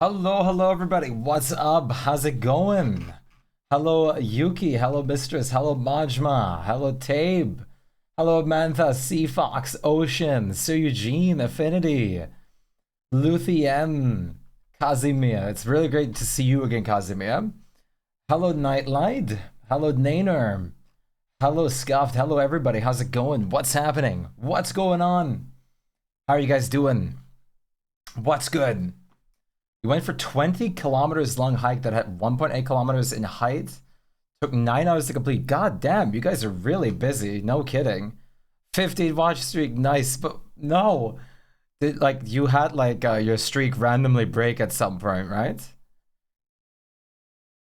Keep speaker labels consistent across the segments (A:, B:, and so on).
A: Hello everybody. What's up? How's it going? Hello Yuki, hello Mistress, hello Majma, hello Tabe, hello Mantha, Sea Fox, Ocean, Sir Eugene, Affinity, Luthien, Kazimia. It's really great to see you again, Kazimia. Hello Nightlight, hello Nainer, hello Scuffed, hello everybody. How's it going? What's happening? What's going on? How are you guys doing? What's good? We went for 20 kilometers long hike that had 1.8 kilometers in height. Took 9 hours to complete. God damn, you guys are really busy. No kidding. 15 watch streak, nice. But no, like you had like your streak randomly break at some point, right?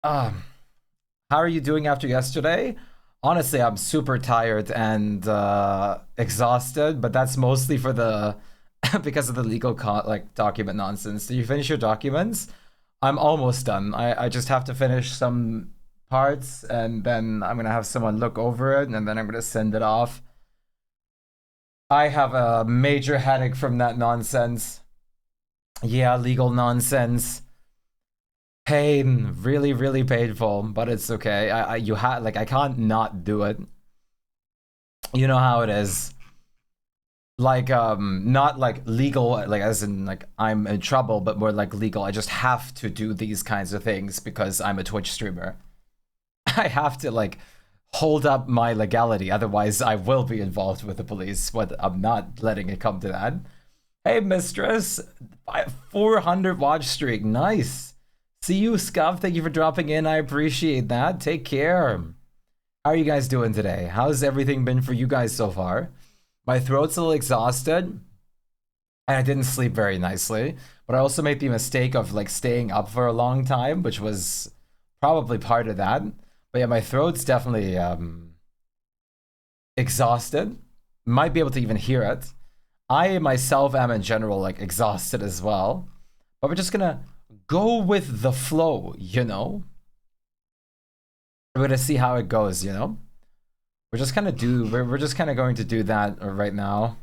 A: How are you doing after yesterday? Honestly, I'm super tired and exhausted, but that's mostly for the because of the legal document nonsense. Did you finish your documents? I'm almost done. I just have to finish some parts and then I'm gonna have someone look over it and then I'm gonna send it off. I have a major headache from that nonsense. Yeah, legal nonsense. Pain, really, really painful, but it's okay. I can't not do it. You know how it is. Like not like legal, like as in like I'm in trouble, but more like legal. I just have to do these kinds of things because I'm a Twitch streamer. I have to like hold up my legality, otherwise I will be involved with the police. But I'm not letting it come to that. Hey Mistress, 400 watch streak, nice. See you, Scuff. Thank you for dropping in. I appreciate that. Take care. How are you guys doing today? How's everything been for you guys so far? My throat's a little exhausted, and I didn't sleep very nicely. But I also made the mistake of like staying up for a long time, which was probably part of that. But yeah, my throat's definitely exhausted. Might be able to even hear it. I myself am in general like exhausted as well. But we're just gonna go with the flow, you know? We're gonna see how it goes, you know? We're just kind of going to do that right now.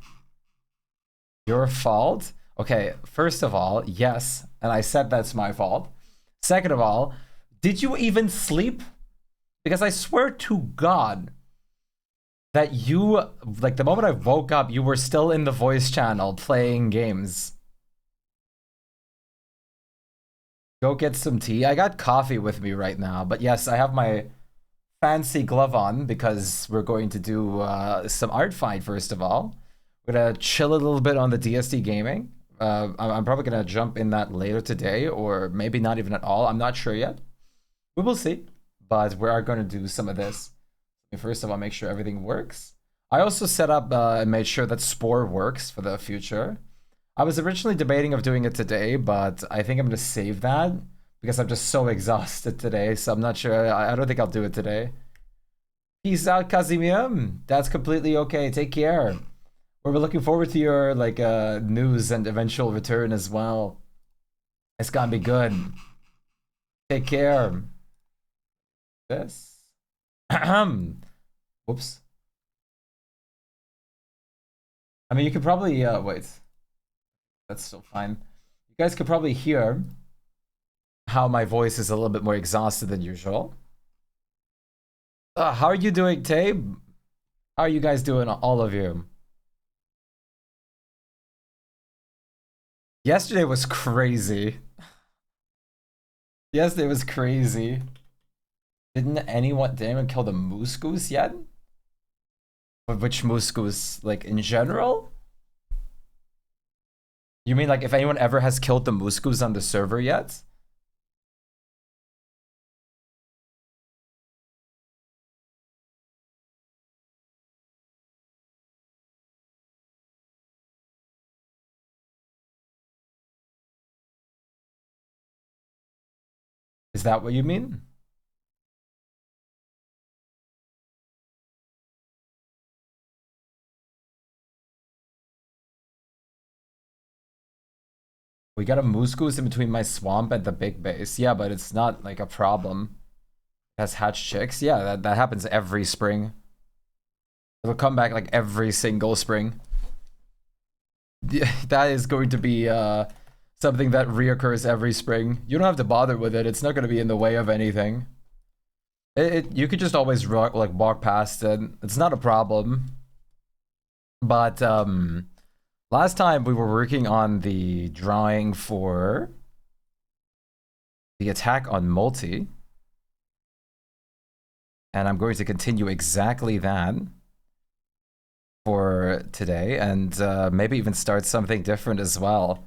A: Your fault? Okay, first of all, yes, and I said that's my fault. Second of all, did you even sleep? Because I swear to God that you, like the moment I woke up, you were still in the voice channel playing games. Go get some tea. I got coffee with me right now, but yes, I have my fancy glove on because we're going to do some Artfight first of all. We're gonna chill a little bit on the DSD gaming. I'm probably gonna jump in that later today, or maybe not even at all. I'm not sure yet. We will see, but we are going to do some of this. First of all, make sure everything works. I also set up and made sure that Spore works for the future. I was originally debating of doing it today, but I think I'm gonna save that because I'm just so exhausted today, so I'm not sure. I don't think I'll do it today. Peace out, Kazimium. That's completely okay. Take care. We're looking forward to your like news and eventual return as well. It's gonna be good. Take care. This. Whoops. I mean, you could probably wait. That's still fine. You guys could probably hear how my voice is a little bit more exhausted than usual. How are you doing, Tabe? How are you guys doing, all of you? Yesterday was crazy. Yesterday was crazy. Did anyone kill the moose goose yet? But which moose goose? Like in general? You mean like if anyone ever has killed the moose goose on the server yet? Is that what you mean? We got a moose goose in between my swamp and the big base. Yeah, but it's not like a problem. It has hatched chicks. Yeah, that happens every spring. It'll come back like every single spring. That is going to be Something that reoccurs every spring. You don't have to bother with it. It's not going to be in the way of anything. You could just always walk past it. It's not a problem. But last time we were working on the drawing for the attack on multi. And I'm going to continue exactly that for today, and maybe even start something different as well.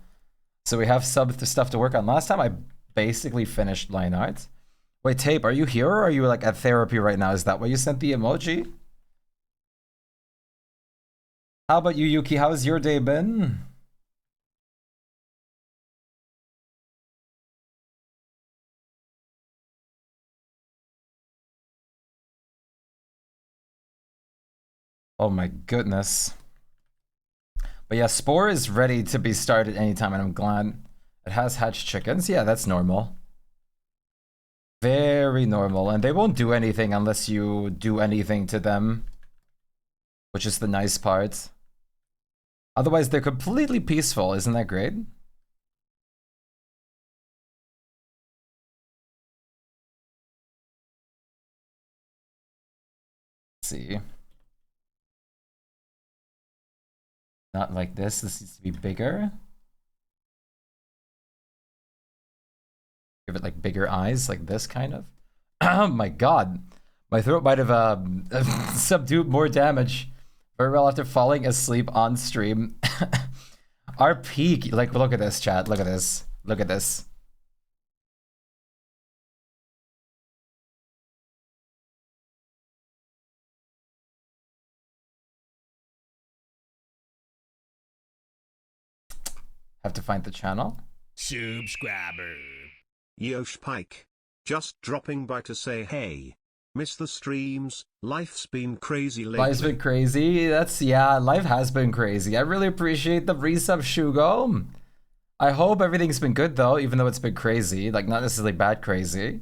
A: So we have some stuff to work on. Last time I basically finished line art. Wait, Tape, are you here or are you like at therapy right now? Is that why you sent the emoji? How about you, Yuki? How's your day been? Oh my goodness. But yeah, Spore is ready to be started anytime, and I'm glad it has hatched chickens. Yeah, that's normal. Very normal. And they won't do anything unless you do anything to them, which is the nice part. Otherwise, they're completely peaceful. Isn't that great? Let's see. Not like this. This needs to be bigger. Give it like bigger eyes, like this kind of. Oh my god. My throat might have subdued more damage very well after falling asleep on stream. Our peak, like, look at this, chat. Look at this. Look at this. Have to find the channel.
B: Subscriber.
C: Yo Shpyke. Just dropping by to say hey. Miss the streams. Life's been crazy lately.
A: Life's been crazy. Yeah, life has been crazy. I really appreciate the resub, Shugo. I hope everything's been good though, even though it's been crazy. Like, not necessarily bad crazy.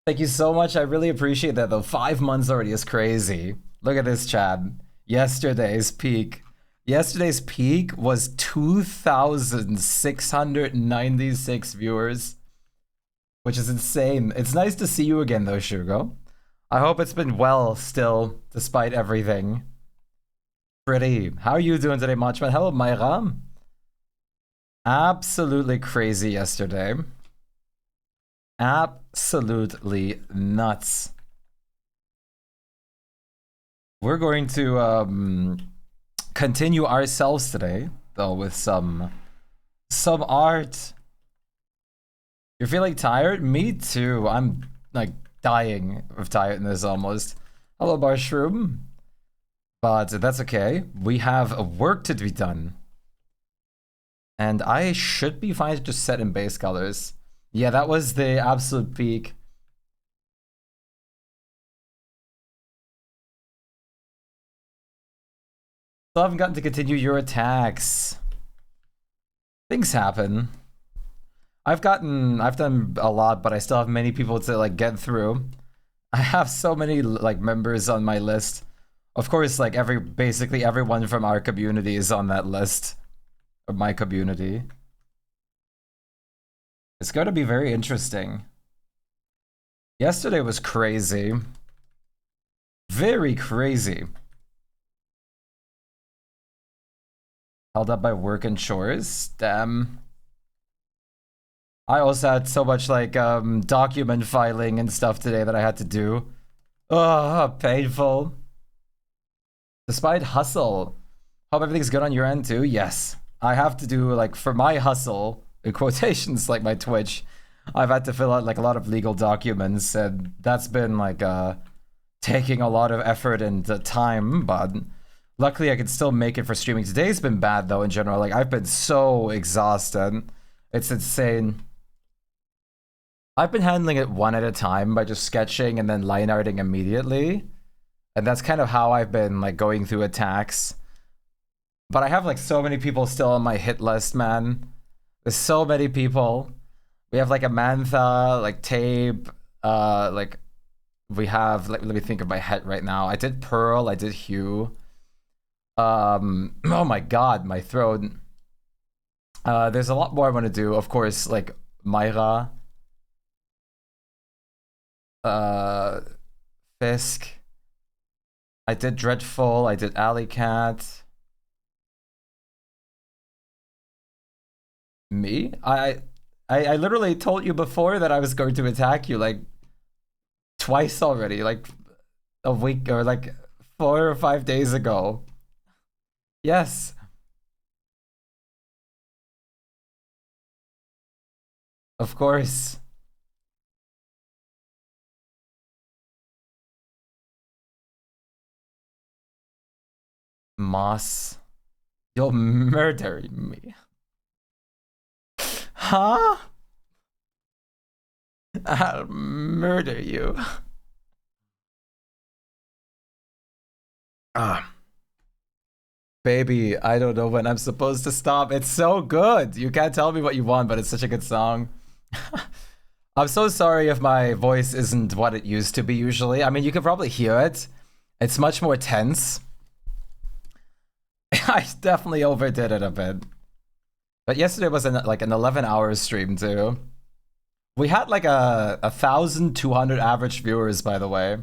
A: Thank you so much. I really appreciate that though. 5 months already is crazy. Look at this, Chad. Yesterday's peak. Yesterday's peak was 2,696 viewers, which is insane. It's nice to see you again though, Shugo. I hope it's been well still, despite everything. Pretty. How are you doing today, Machman? Hello, Myra. Absolutely crazy yesterday. Absolutely nuts. We're going to continue ourselves today, though, with some art. You're feeling tired? Me too. I'm like dying of tiredness almost. Hello, Barshroom. But that's okay. We have work to be done. And I should be fine to just set in base colors. Yeah, that was the absolute peak. Still haven't gotten to continue your attacks. Things happen. I've done a lot, but I still have many people to like get through. I have so many like members on my list. Of course, like basically everyone from our community is on that list. Of my community. It's going to be very interesting. Yesterday was crazy. Very crazy. Held up by work and chores. Damn. I also had so much like document filing and stuff today that I had to do. Oh, painful. Despite hustle. Hope everything's good on your end too. Yes. I have to do like for my hustle, in quotations, like my Twitch, I've had to fill out like a lot of legal documents, and that's been like taking a lot of effort and time, but luckily I can still make it for streaming. Today's been bad though in general. Like, I've been so exhausted. It's insane. I've been handling it one at a time by just sketching and then line arting immediately. And that's kind of how I've been like going through attacks. But I have like so many people still on my hit list, man. There's so many people. We have like Amantha, like Tape, like we have, let me think of my head right now. I did Pearl, I did Hugh. Oh my god, my throat. There's a lot more I want to do. Of course, like Myra, uh, Fisk. I did Dreadful. I did Alley Cat. Me? I literally told you before that I was going to attack you like twice already, like a week or like 4 or 5 days ago. Yes. Of course. Moss. You'll murder me. Huh? I'll murder you. Ah. Baby, I don't know when I'm supposed to stop. It's so good. You can't tell me what you want, but it's such a good song. I'm so sorry if my voice isn't what it used to be usually. I mean, you can probably hear it. It's much more tense. I definitely overdid it a bit. But yesterday was like an 11-hour stream too. We had like a 1,200 average viewers, by the way.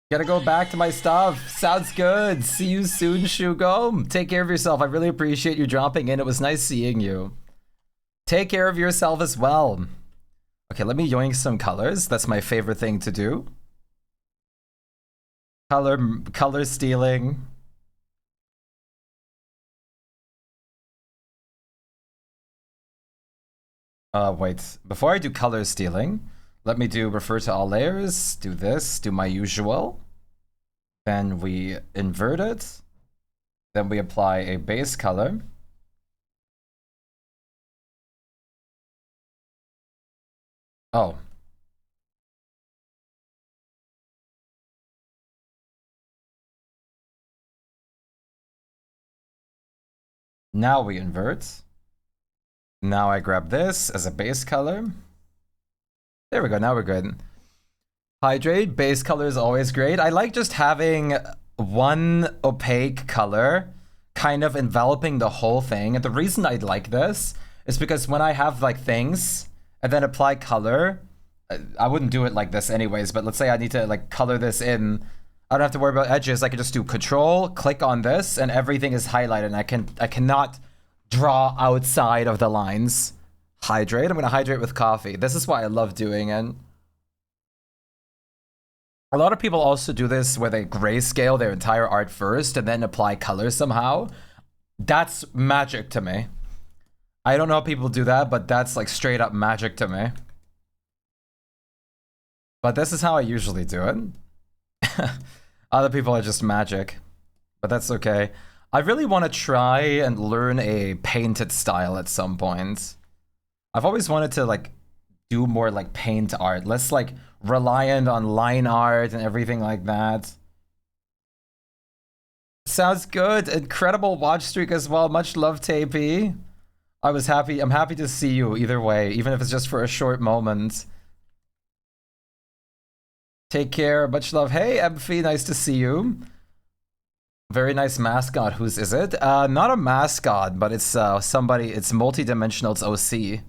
A: Gotta go back to my stuff. Sounds good. See you soon, Shugo. Take care of yourself. I really appreciate you dropping in. It was nice seeing you. Take care of yourself as well. Okay, let me yoink some colors. That's my favorite thing to do. Color stealing. Wait. Before I do color stealing, let me do refer to all layers, do this, do my usual. Then we invert it. Then we apply a base color. Oh. Now we invert. Now I grab this as a base color. There we go, now we're good. Hydrate, base color is always great. I like just having one opaque color kind of enveloping the whole thing. And the reason I like this is because when I have like things and then apply color, I wouldn't do it like this anyways, but let's say I need to like color this in. I don't have to worry about edges. I can just do control, click on this, and everything is highlighted. And I cannot draw outside of the lines. Hydrate. I'm gonna hydrate with coffee. This is why I love doing it. A lot of people also do this where they grayscale their entire art first and then apply color somehow. That's magic to me. I don't know how people do that, but that's like straight up magic to me. But this is how I usually do it. Other people are just magic, but that's okay. I really want to try and learn a painted style at some point. I've always wanted to like do more like paint art, less like reliant on line art and everything like that. Sounds good. Incredible watch streak as well. Much love, Tapey. I'm happy to see you either way, even if it's just for a short moment. Take care. Much love. Hey, Emphy, nice to see you. Very nice mascot. Whose is it? Not a mascot, but it's somebody. It's multi-dimensional. It's OC.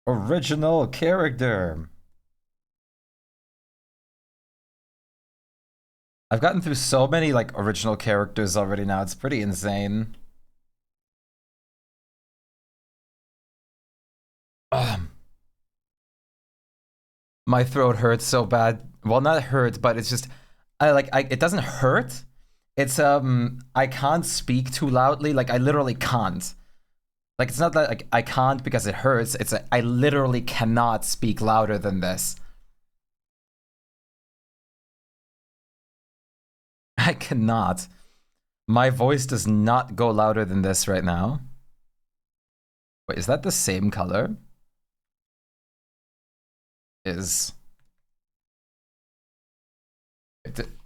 A: Original character. I've gotten through so many like original characters already now. It's pretty insane. Ugh. My throat hurts so bad. Well, not hurt, but it's just it doesn't hurt. It's I can't speak too loudly. Like I literally can't. Like it's not that like I can't because it hurts. It's I literally cannot speak louder than this. I cannot. My voice does not go louder than this right now. Wait, is that the same color? Is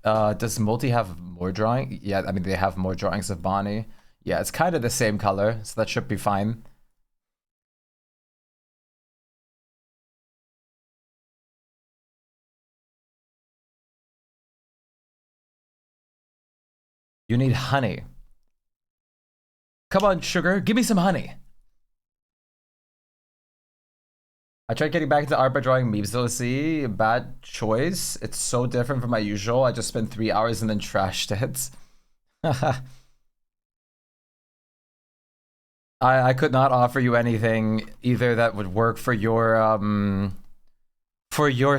A: Does multi have more drawing? Yeah, I mean they have more drawings of Bonnie. Yeah, it's kind of the same color, so that should be fine. You need honey. Come on, sugar, give me some honey. I tried getting back into art by drawing memes though. See, bad choice. It's so different from my usual. I just spent 3 hours and then trashed it. I could not offer you anything either that would work for your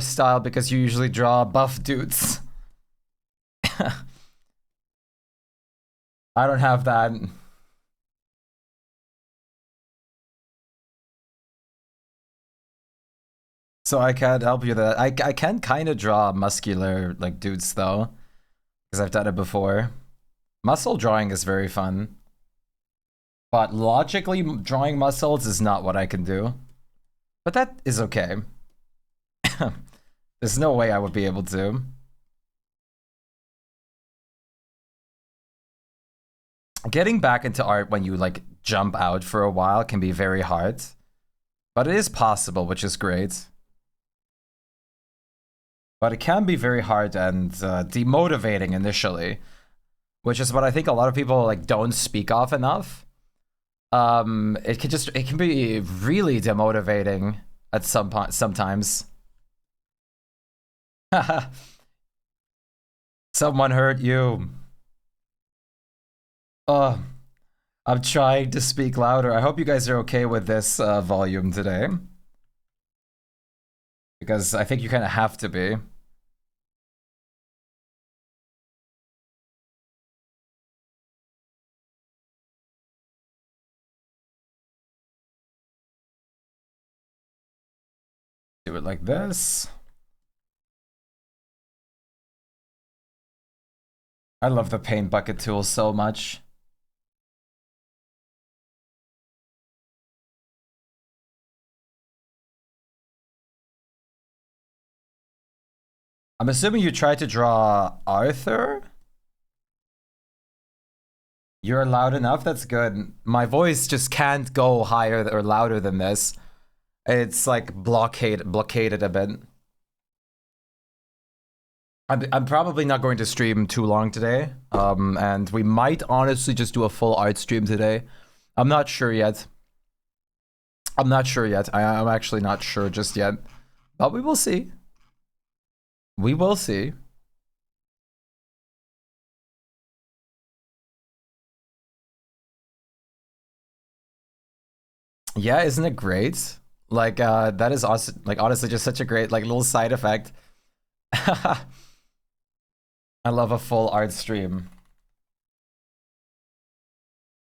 A: style because you usually draw buff dudes. I don't have that. So I can't help you that. I can kind of draw muscular like dudes though, because I've done it before. Muscle drawing is very fun. But logically drawing muscles is not what I can do. But that is okay. There's no way I would be able to. Getting back into art when you like jump out for a while can be very hard. But it is possible, which is great. But it can be very hard and demotivating initially, which is what I think a lot of people like don't speak of enough. It can be really demotivating at some point sometimes. Someone hurt you. Oh, I'm trying to speak louder. I hope you guys are okay with this volume today. Because I think you kind of have to be. Do it like this. I love the paint bucket tool so much. I'm assuming you tried to draw Arthur? You're loud enough? That's good. My voice just can't go higher or louder than this. It's like blockaded a bit. I'm probably not going to stream too long today. And we might honestly just do a full art stream today. I'm not sure yet. I'm actually not sure just yet. But we will see. We will see. Yeah, isn't it great? Like, that is awesome. Like, honestly, just such a great, like, little side effect. I love a full art stream.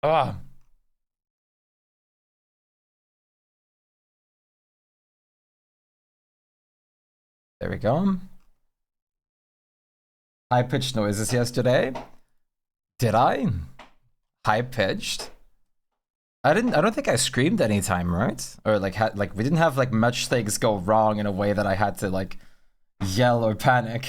A: Ah. There we go. High-pitched noises yesterday. Did I? High-pitched? I don't think I screamed anytime, right? Or like we didn't have like much things go wrong in a way that I had to like yell or panic.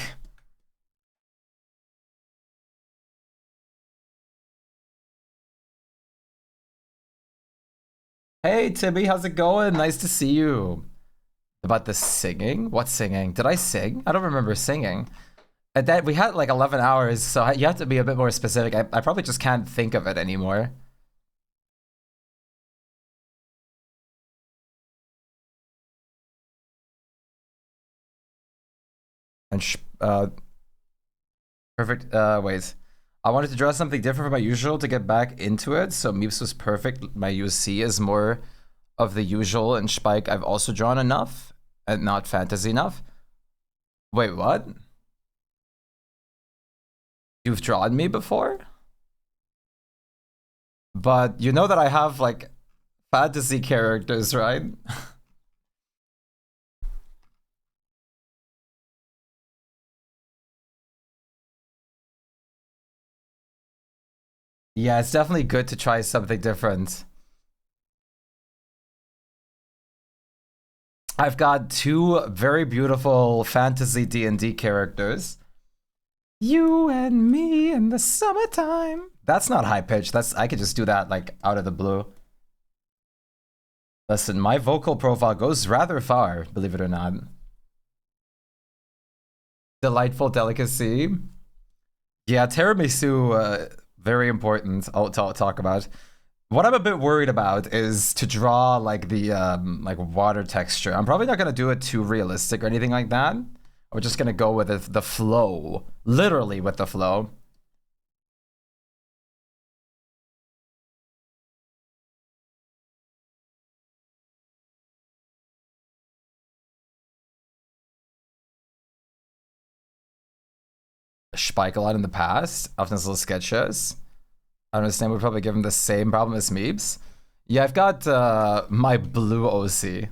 A: Hey Timmy, how's it going? Nice to see you. About the singing? What singing? Did I sing? I don't remember singing. And that we had like 11 hours, so you have to be a bit more specific. I probably just can't think of it anymore. And perfect. Wait. I wanted to draw something different from my usual to get back into it. So Meeps was perfect. My UC is more of the usual, and Shpyke I've also drawn enough and not fantasy enough. Wait, what? You've drawn me before? But you know that I have like fantasy characters, right? Yeah, it's definitely good to try something different. I've got two very beautiful fantasy D&D characters. You and me in the summertime. That's not high pitch. I could just do that like out of the blue. Listen, my vocal profile goes rather far, believe it or not. Delightful delicacy. Yeah, tiramisu, very important. I'll talk about. What I'm a bit worried about is to draw like the like water texture. I'm probably not gonna do it too realistic or anything like that. We're just gonna go with the flow, literally with the flow. Shpyke a lot in the past, often as little sketches. I understand we'd probably give him the same problem as Meebs. Yeah, I've got my blue OC.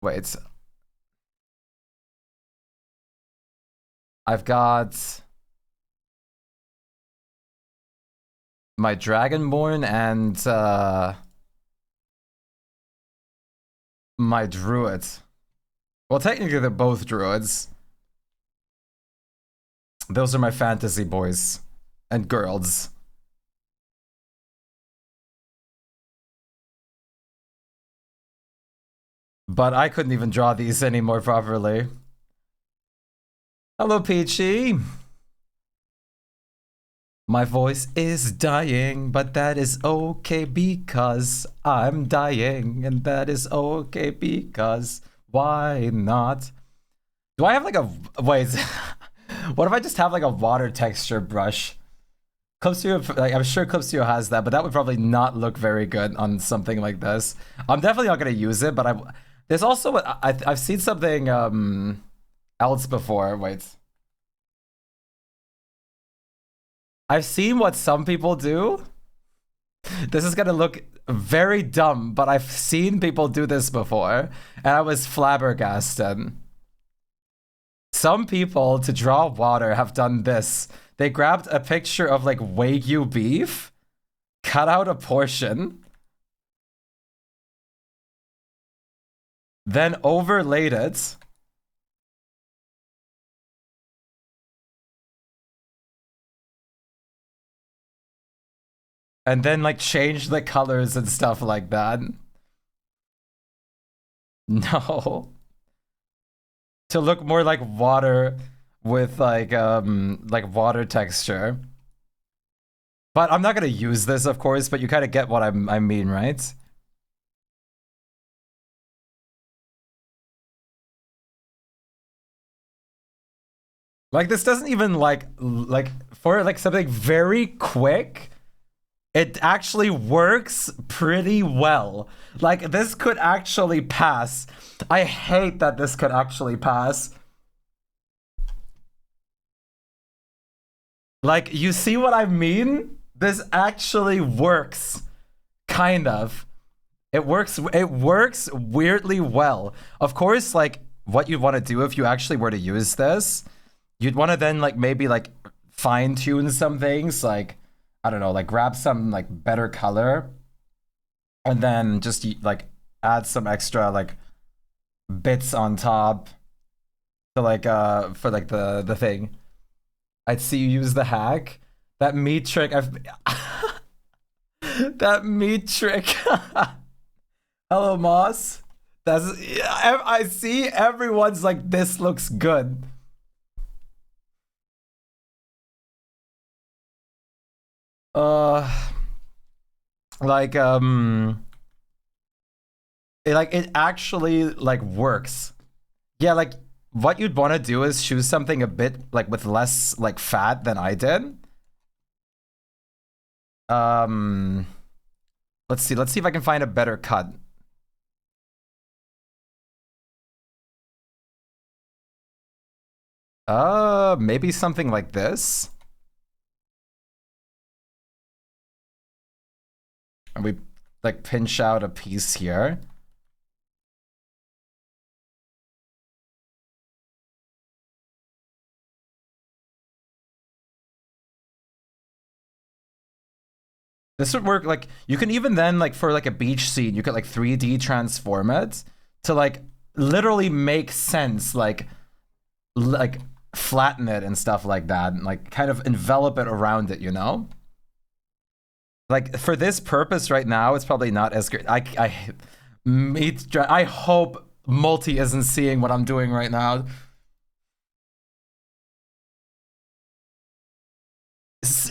A: Wait. I've got my Dragonborn and my Druid. Well, technically they're both Druids. Those are my fantasy boys and girls. But I couldn't even draw these anymore properly. Hello, Peachy. My voice is dying, but that is okay because I'm dying, and that is okay because why not? Do I have like a wait? What if I just have like a water texture brush? Clipstudio, like I'm sure Clipstudio has that, but that would probably not look very good on something like this. I'm definitely not gonna use it, but there's also I've seen something else before. Wait. I've seen what some people do. This is gonna look very dumb, but I've seen people do this before, and I was flabbergasted. Some people, to draw water, have done this. They grabbed a picture of like Wagyu beef, cut out a portion, then overlaid it. And then like change the colors and stuff like that. No. To look more like water with like water texture. But I'm not gonna use this, of course, but you kind of get what I mean, right? Like this doesn't even like for like something very quick. It actually works pretty well. Like, this could actually pass. I hate that this could actually pass. Like, you see what I mean? This actually works. Kind of. It works weirdly well. Of course, like, what you'd want to do if you actually were to use this, you'd want to then, like, maybe, like, fine-tune some things, like, I don't know, like grab some like better color and then just like add some extra like bits on top to like for like the thing. I'd see you use the hack. That meat trick that meat trick. Hello, Moss. I see everyone's like, this looks good. Like it actually like works. Yeah, like what you'd want to do is choose something a bit like with less like fat than I did. Let's see if I can find a better cut. Maybe something like this. And we like pinch out a piece here. This would work, like, you can even then, like, for, like, a beach scene, you could, like, 3D transform it to, like, literally make sense. Like, like flatten it and stuff like that, and like kind of envelop it around it, you know? Like for this purpose right now, it's probably not as great. I hope Multi isn't seeing what I'm doing right now.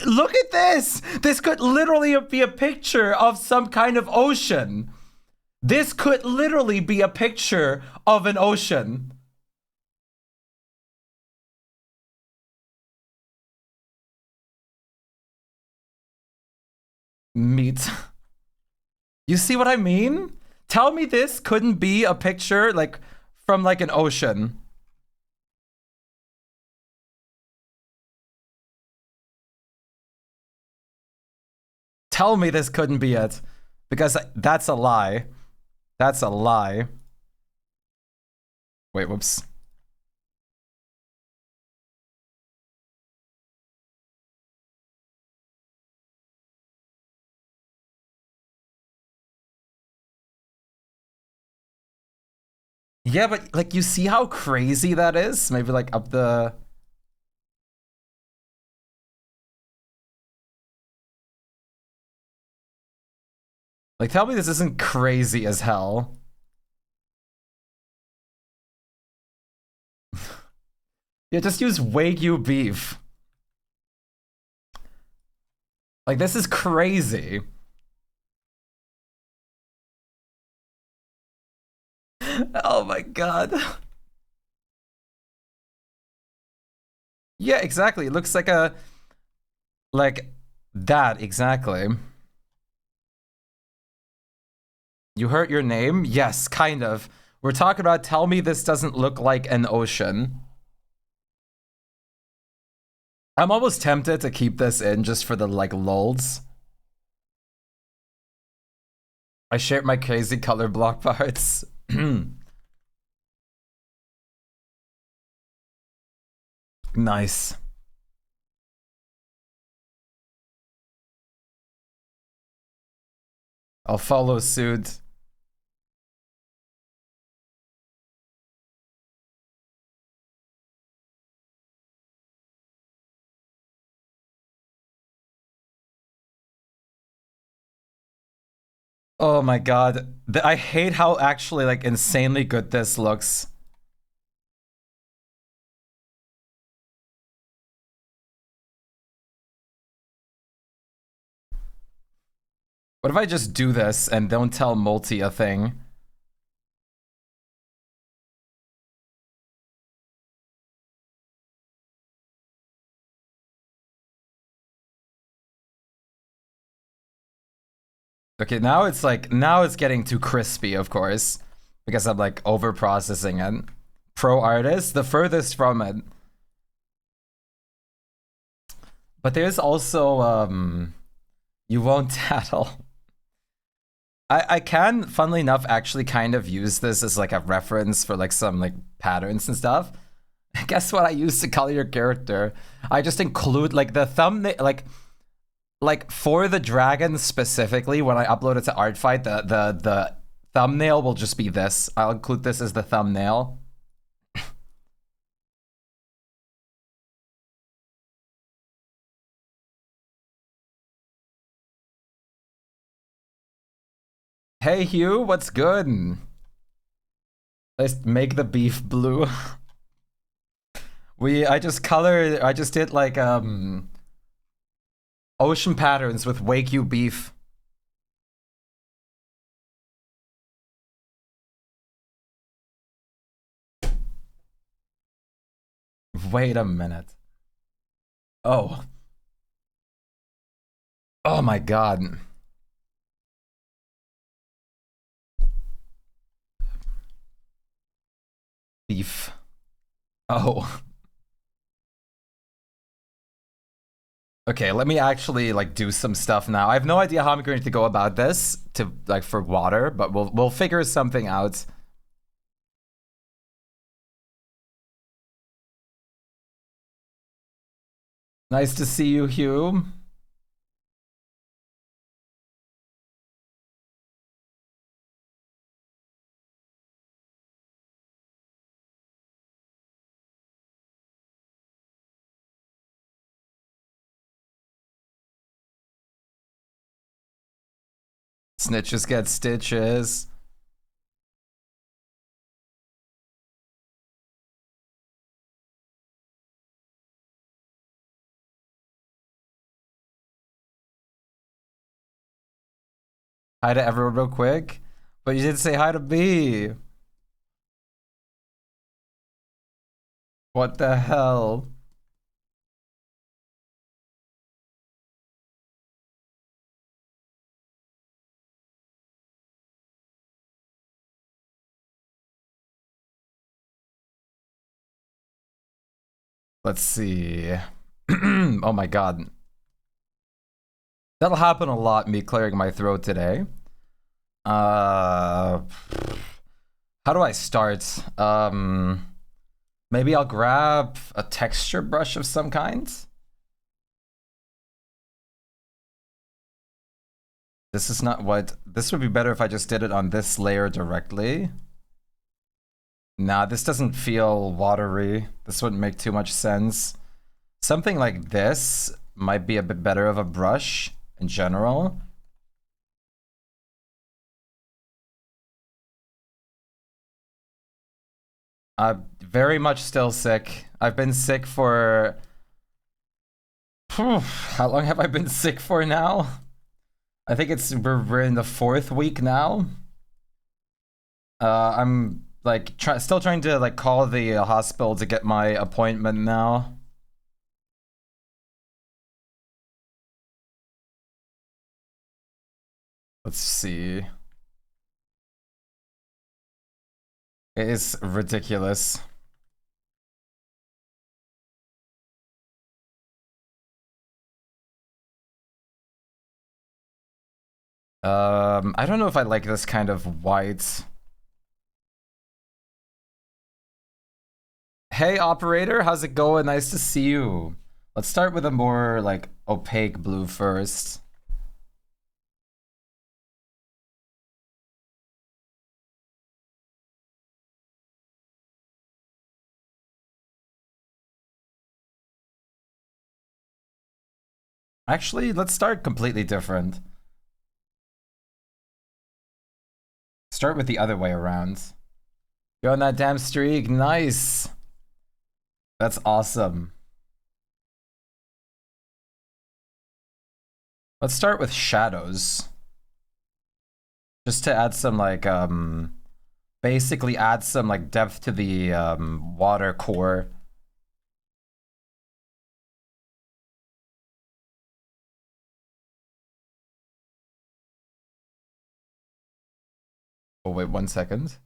A: Look at this! This could literally be a picture of some kind of ocean. This could literally be a picture of an ocean. Meat. You see what I mean? Tell me this couldn't be a picture like from like an ocean. Tell me this couldn't be it. Because that's a lie. That's a lie. Wait, whoops. Yeah, but like you see how crazy that is? Maybe like up the... Like tell me this isn't crazy as hell. Yeah, just use Wagyu beef. Like this is crazy. Oh my god. Yeah, exactly. It looks like a... Like that, exactly. You hurt your name? Yes, kind of. We're talking about tell me this doesn't look like an ocean. I'm almost tempted to keep this in just for the like lulz. I shared my crazy color block parts. Nice. I'll follow suit. Oh my god. I hate how actually like insanely good this looks. What if I just do this and don't tell Multi a thing? Okay, now it's like, now it's getting too crispy, of course, because I'm like over processing it. Pro artist, the furthest from it. But there's also, you won't tattle. I can, funnily enough, actually kind of use this as like a reference for like some like patterns and stuff. Guess what I use to color your character? I just include like the thumbnail, like for the dragon specifically, when I upload it to Artfight, the thumbnail will just be this. I'll include this as the thumbnail. Hey Hugh, what's good? Let's make the beef blue. I just did like ocean patterns with Wagyu beef. Wait a minute. Oh. Oh my god. Beef. Oh. Okay, let me actually like do some stuff now. I have no idea how I'm going to go about this to like for water, but we'll figure something out. Nice to see you, Hugh. Snitches get stitches. Hi to everyone real quick. But you didn't say hi to me. What the hell? Let's see. Oh my god. That'll happen a lot, me clearing my throat today. How do I start? Maybe I'll grab a texture brush of some kind. This is not what... This would be better if I just did it on this layer directly. Nah, this doesn't feel watery. This wouldn't make too much sense. Something like this might be a bit better of a brush in general. I'm very much still sick. I've been sick for... How long have I been sick for now? I think we're in the 4th week now. I'm like still trying to like call the hospital to get my appointment now. Let's see. It is ridiculous. I don't know if I like this kind of white. Hey operator, how's it going? Nice to see you. Let's start with a more like opaque blue first. Actually, let's start completely different. Start with the other way around. You're on that damn streak, nice. That's awesome. Let's start with shadows. Just to add some like, basically add some like depth to the water core. Oh wait, 1 second.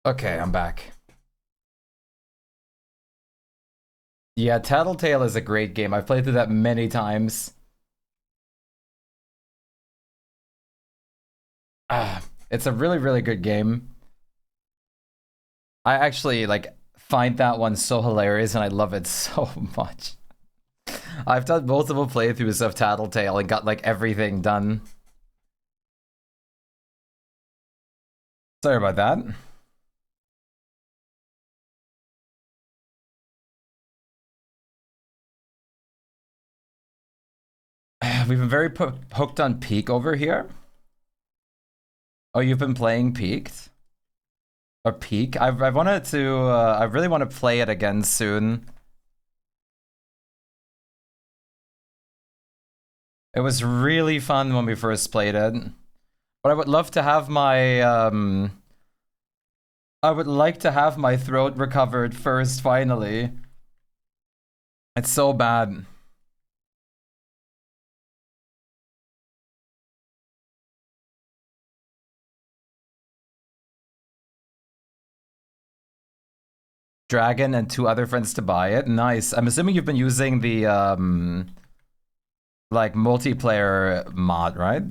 A: Okay, I'm back. Yeah, Tattletale is a great game. I've played through that many times. It's a really, really good game. I actually like find that one so hilarious and I love it so much. I've done multiple playthroughs of Tattletale and got like everything done. Sorry about that. We've been very hooked on Peak over here. Oh, you've been playing Peaked? Or Peak? I've wanted to, I really want to play it again soon. It was really fun when we first played it. But I would love to have my, I would like to have my throat recovered first, finally. It's so bad. Dragon and 2 other friends to buy it. Nice. I'm assuming you've been using the, like, multiplayer mod, right?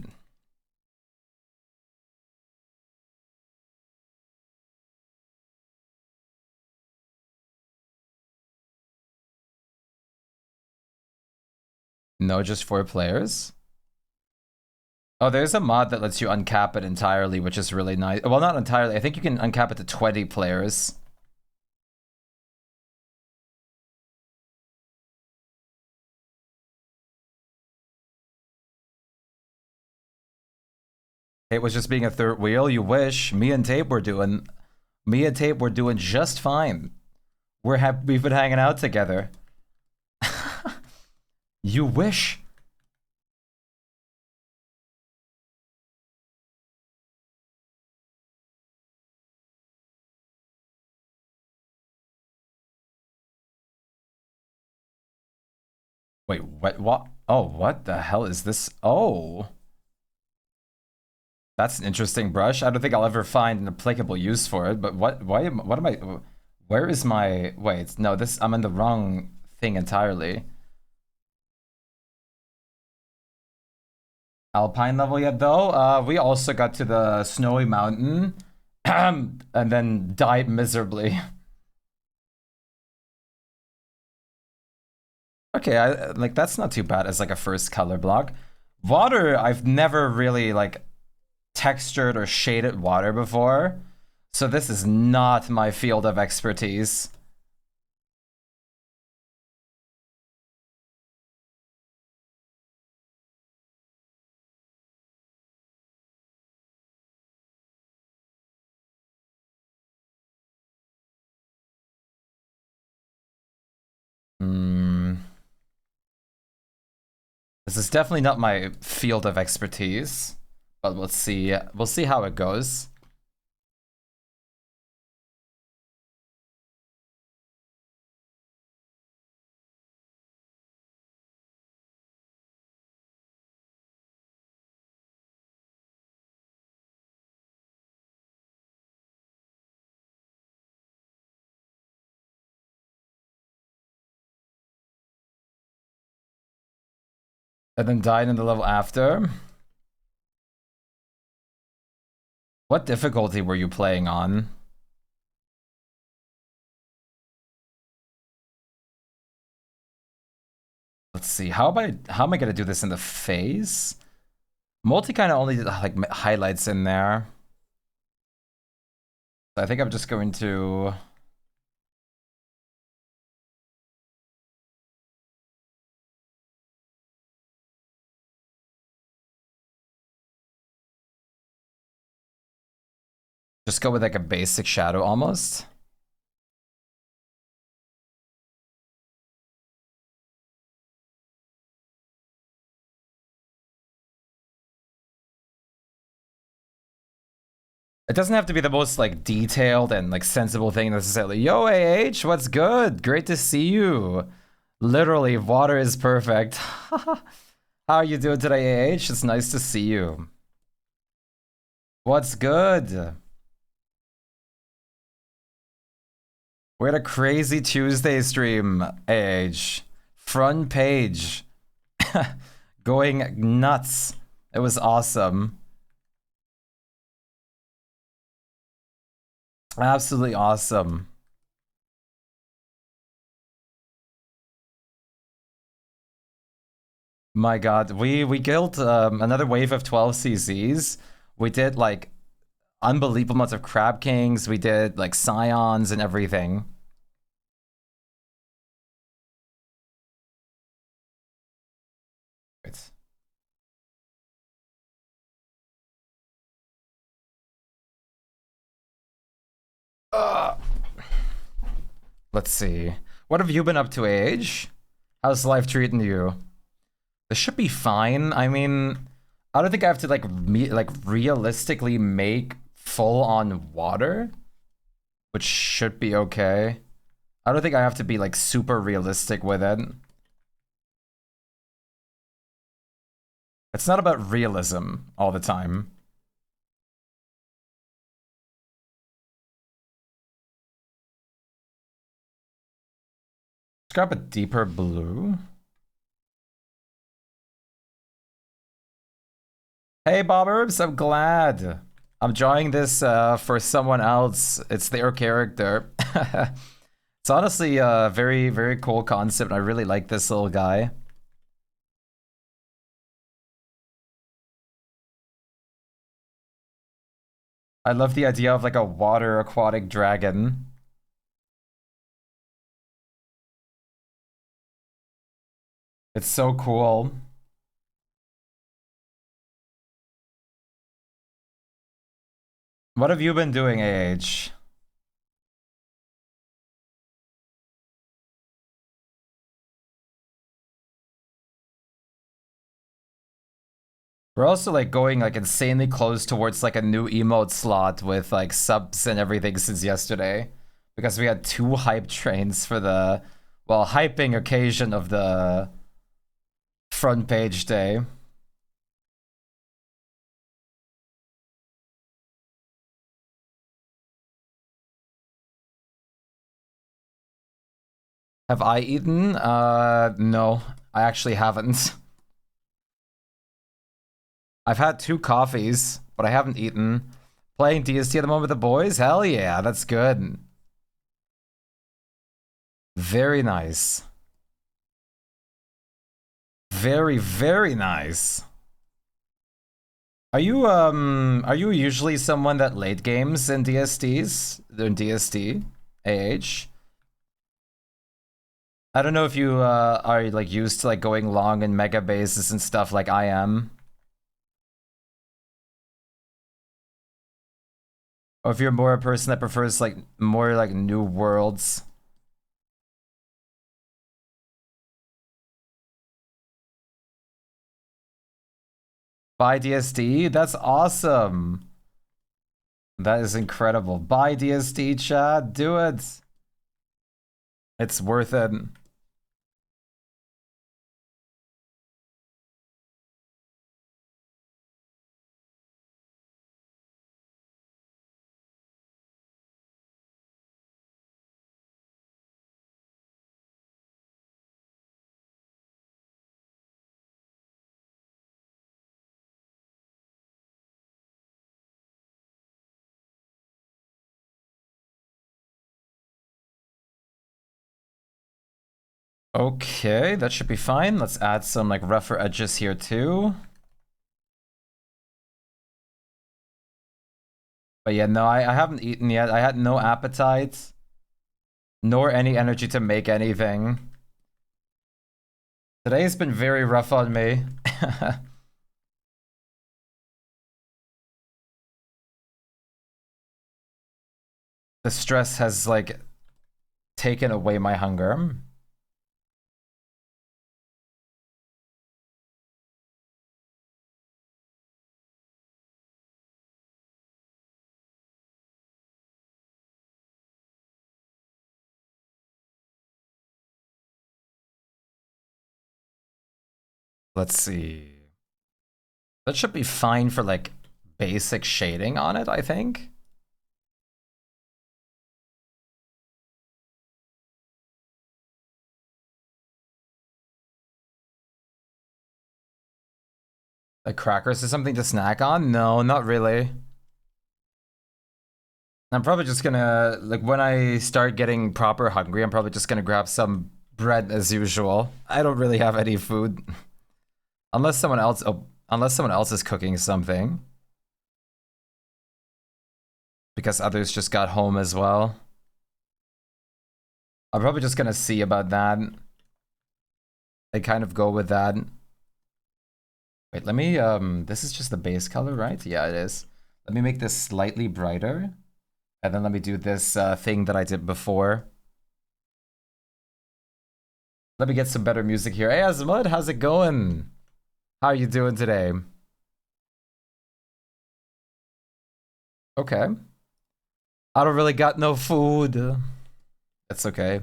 A: No, just 4 players? Oh, there's a mod that lets you uncap it entirely, which is really nice. Well, not entirely. I think you can uncap it to 20 players. It was just being a third wheel. You wish. Me and Tape were doing just fine. We've been hanging out together. You wish. Wait, what? Oh, what the hell is this? Oh. That's an interesting brush. I don't think I'll ever find an applicable use for it, but what am I where is my wait, no, I'm in the wrong thing entirely. Alpine level yet though? We also got to the snowy mountain and then died miserably. Okay, like that's not too bad as like a first color block. Water, I've never really like textured or shaded water before, so this is not my field of expertise. This is definitely not my field of expertise, but we'll see. We'll see how it goes. And then died in the level after. What difficulty were you playing on? Let's see. How am I gonna do this in the phase? Multi kind of only like highlights in there. So I think I'm just going to just go with like a basic shadow almost. It doesn't have to be the most like detailed and like sensible thing necessarily. Yo, AH, what's good? Great to see you. Literally, water is perfect. How are you doing today, AH? It's nice to see you. What's good? We had a crazy Tuesday stream, age. Front page. Going nuts. It was awesome. Absolutely awesome. My god, we killed another wave of 12 CZs. We did like unbelievable amounts of Crab Kings. We did like Scions and everything. Wait. Let's see. What have you been up to, Age? How's life treating you? This should be fine. I mean, I don't think I have to like realistically make full on water, which should be okay. I don't think I have to be like super realistic with it. It's not about realism all the time. Let's grab a deeper blue. Hey Bobbers, I'm glad. I'm drawing this for someone else. It's their character. It's honestly a very, very cool concept. I really like this little guy. I love the idea of like a water aquatic dragon. It's so cool. What have you been doing, AH? We're also like going like insanely close towards like a new emote slot with like subs and everything since yesterday. Because we had 2 hype trains for the, well, hyping occasion of the front page day. Have I eaten? No, I actually haven't. I've had 2 coffees, but I haven't eaten. Playing DST at the moment with the boys? Hell yeah, that's good. Very nice. Very, very nice. Are you usually someone that late games in DSTs? In DST? AH? I don't know if you are like used to like going long in mega bases and stuff like I am. Or if you're more a person that prefers like more like new worlds. Buy DSD? That's awesome. That is incredible. Buy DSD, Chad. Do it. It's worth it. Okay, that should be fine. Let's add some like rougher edges here too. But yeah, no, I haven't eaten yet. I had no appetite, nor any energy to make anything. Today's been very rough on me. The stress has like taken away my hunger. Let's see. That should be fine for like basic shading on it, I think. Like crackers or something to snack on? No, not really. I'm probably just gonna, like, when I start getting proper hungry, I'm probably just gonna grab some bread as usual. I don't really have any food. Unless someone else, unless someone else is cooking something. Because others just got home as well. I'm probably just gonna see about that. I kind of go with that. Wait, let me, this is just the base color, right? Yeah, it is. Let me make this slightly brighter. And then let me do this thing that I did before. Let me get some better music here. Hey, Azmud, how's it going? How are you doing today? Okay. I don't really got no food. That's okay.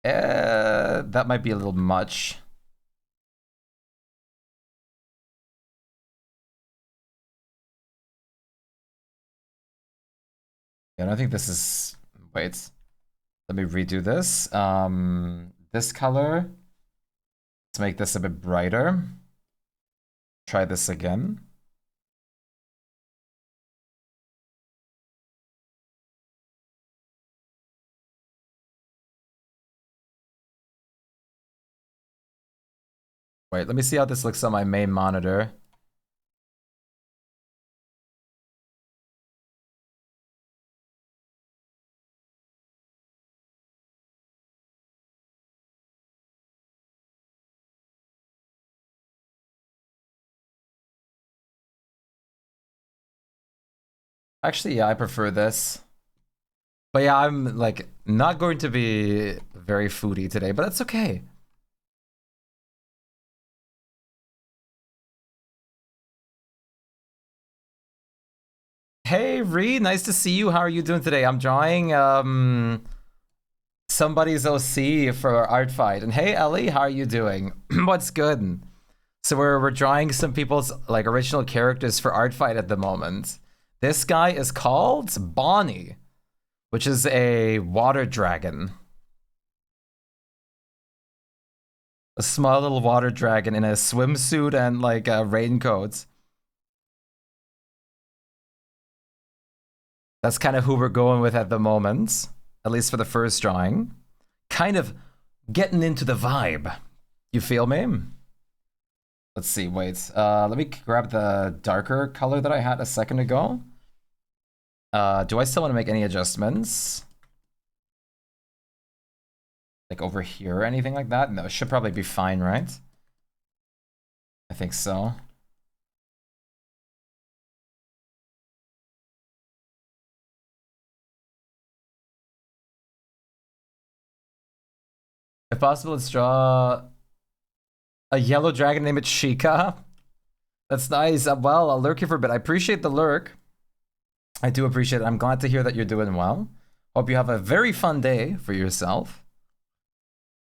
A: That might be a little much. Yeah, I think this is... Wait. Let me redo this. This color. Let's make this a bit brighter. Try this again. Wait, let me see how this looks on my main monitor. Actually, yeah, I prefer this. But yeah, I'm like not going to be very foodie today, but that's okay. Hey, Ree, nice to see you. How are you doing today? I'm drawing somebody's OC for Artfight. And hey, Ellie, how are you doing? What's good? So we're drawing some people's like original characters for Artfight at the moment. This guy is called Bonnie, which is a water dragon. A small little water dragon in a swimsuit and like a raincoat. That's kind of who we're going with at the moment, at least for the first drawing. Kind of getting into the vibe. You feel me? Let's see, wait. Let me grab the darker color that I had a second ago. Do I still want to make any adjustments? Like over here or anything like that? No, it should probably be fine, right? I think so. If possible, let's draw a yellow dragon named Shpyke. That's nice. Well, I'll lurk you for a bit. I appreciate the lurk. I do appreciate it. I'm glad to hear that you're doing well. Hope you have a very fun day for yourself.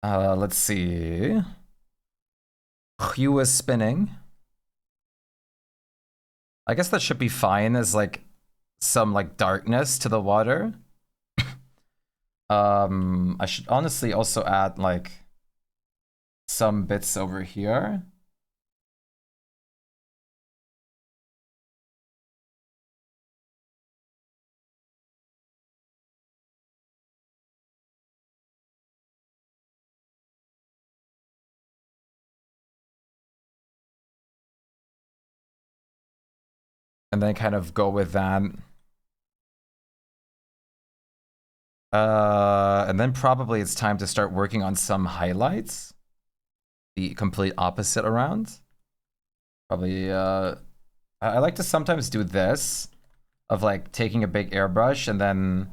A: Let's see. Hue is spinning. I guess that should be fine as like some like darkness to the water. I should honestly also add like some bits over here. And then kind of go with that. And then probably it's time to start working on some highlights. The complete opposite around. Probably, I like to sometimes do this. Of like taking a big airbrush and then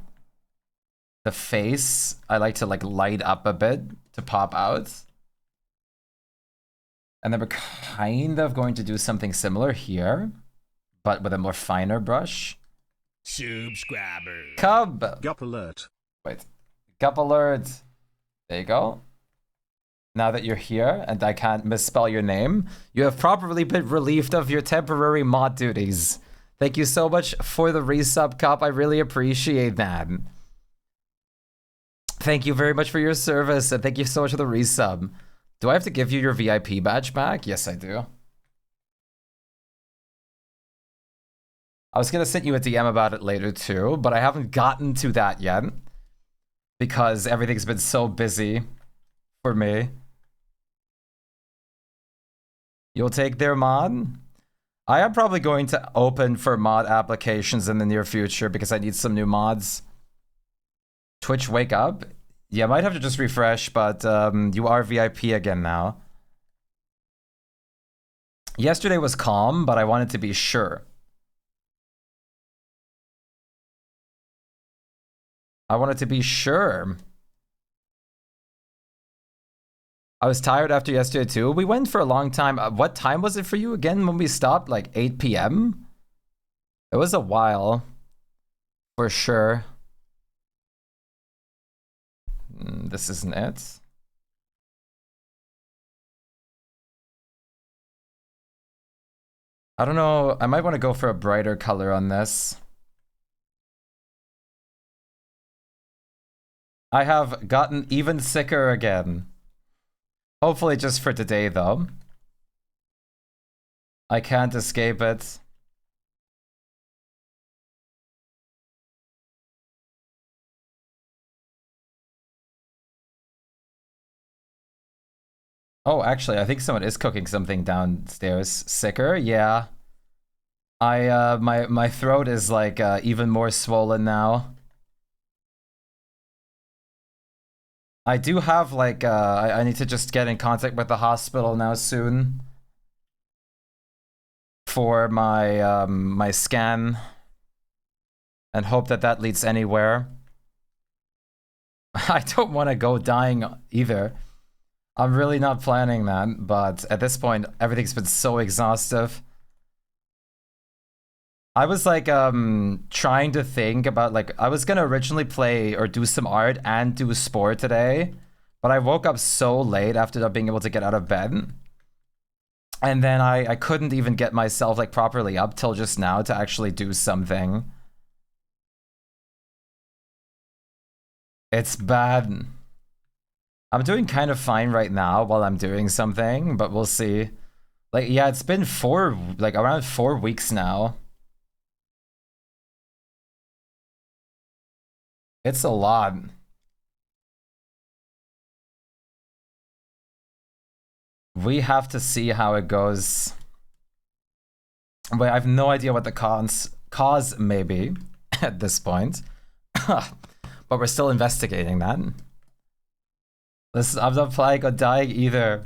A: the face, I like to like light up a bit to pop out. And then we're kind of going to do something similar here, but with a more finer brush.
B: Subscriber.
A: Cub!
C: Gup alert.
A: Wait. Gup alert. There you go. Now that you're here and I can't misspell your name, you have properly been relieved of your temporary mod duties. Thank you so much for the resub, Cup. I really appreciate that. Thank you very much for your service, and thank you so much for the resub. Do I have to give you your VIP badge back? Yes, I do. I was gonna send you a DM about it later too, but I haven't gotten to that yet because everything's been so busy for me. You'll take their mod? I am probably going to open for mod applications in the near future because I need some new mods. Twitch, wake up. Yeah, I might have to just refresh, but you are VIP again now. Yesterday was calm, but I wanted to be sure. I wanted to be sure. I was tired after yesterday too. We went for a long time. What time was it for you again when we stopped? Like 8 p.m.? It was a while. For sure. This isn't it. I don't know. I might want to go for a brighter color on this. I have gotten even sicker again. Hopefully just for today, though. I can't escape it. Oh, actually, I think someone is cooking something downstairs. Sicker? Yeah. My throat is like even more swollen now. I do have like I need to just get in contact with the hospital now soon for my my scan and hope that that leads anywhere. I don't want to go dying either. I'm really not planning that, but at this point everything's been so exhaustive. I was like trying to think about like I was gonna originally play or do some art and do sport today, but I woke up so late after not being able to get out of bed. And then I couldn't even get myself like properly up till just now to actually do something. It's bad. I'm doing kind of fine right now while I'm doing something, but we'll see. Like, yeah, it's been around 4 weeks now. It's a lot. We have to see how it goes. But I have no idea what the cause may be at this point. But we're still investigating that. I'm not planning on dying either.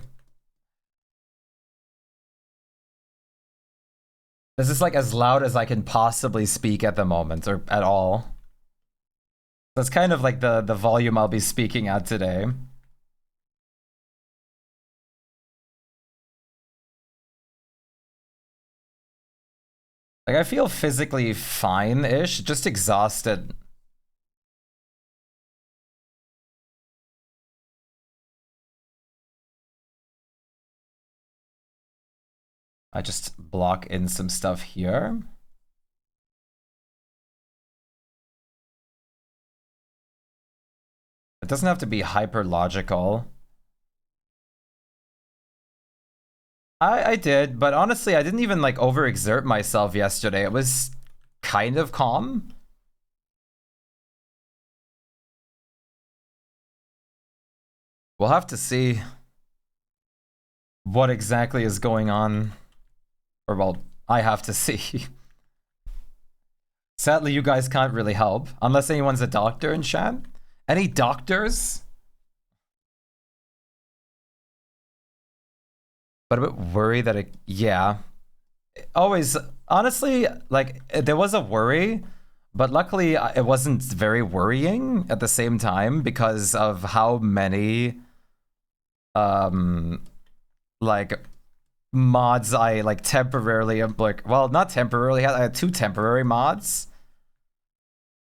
A: This is like as loud as I can possibly speak at the moment, or at all. That's kind of like the volume I'll be speaking at today. Like, I feel physically fine-ish, just exhausted. I just block in some stuff here. It doesn't have to be hyper logical. I did, but honestly, I didn't even like overexert myself yesterday. It was kind of calm. We'll have to see what exactly is going on. Or, well, I have to see. Sadly, you guys can't really help. Unless anyone's a doctor in chat. Any doctors? But a bit worried that it, yeah. Always, honestly, like, there was a worry, but luckily it wasn't very worrying at the same time because of how many, like, mods I, like, temporarily, like, well, not temporarily, I had 2 temporary mods.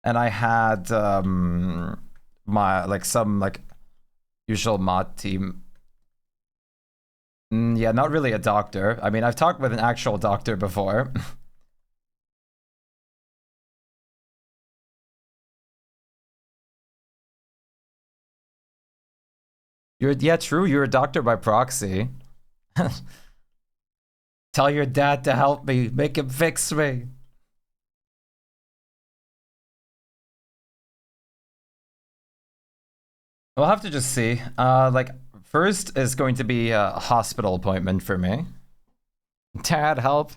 A: And I had, my, like, some, like, usual mod team. Yeah, not really a doctor. I mean, I've talked with an actual doctor before. Yeah, true. You're a doctor by proxy. Tell your dad to help me. Make him fix me. We'll have to just see. Like, first is going to be a hospital appointment for me. Dad, help.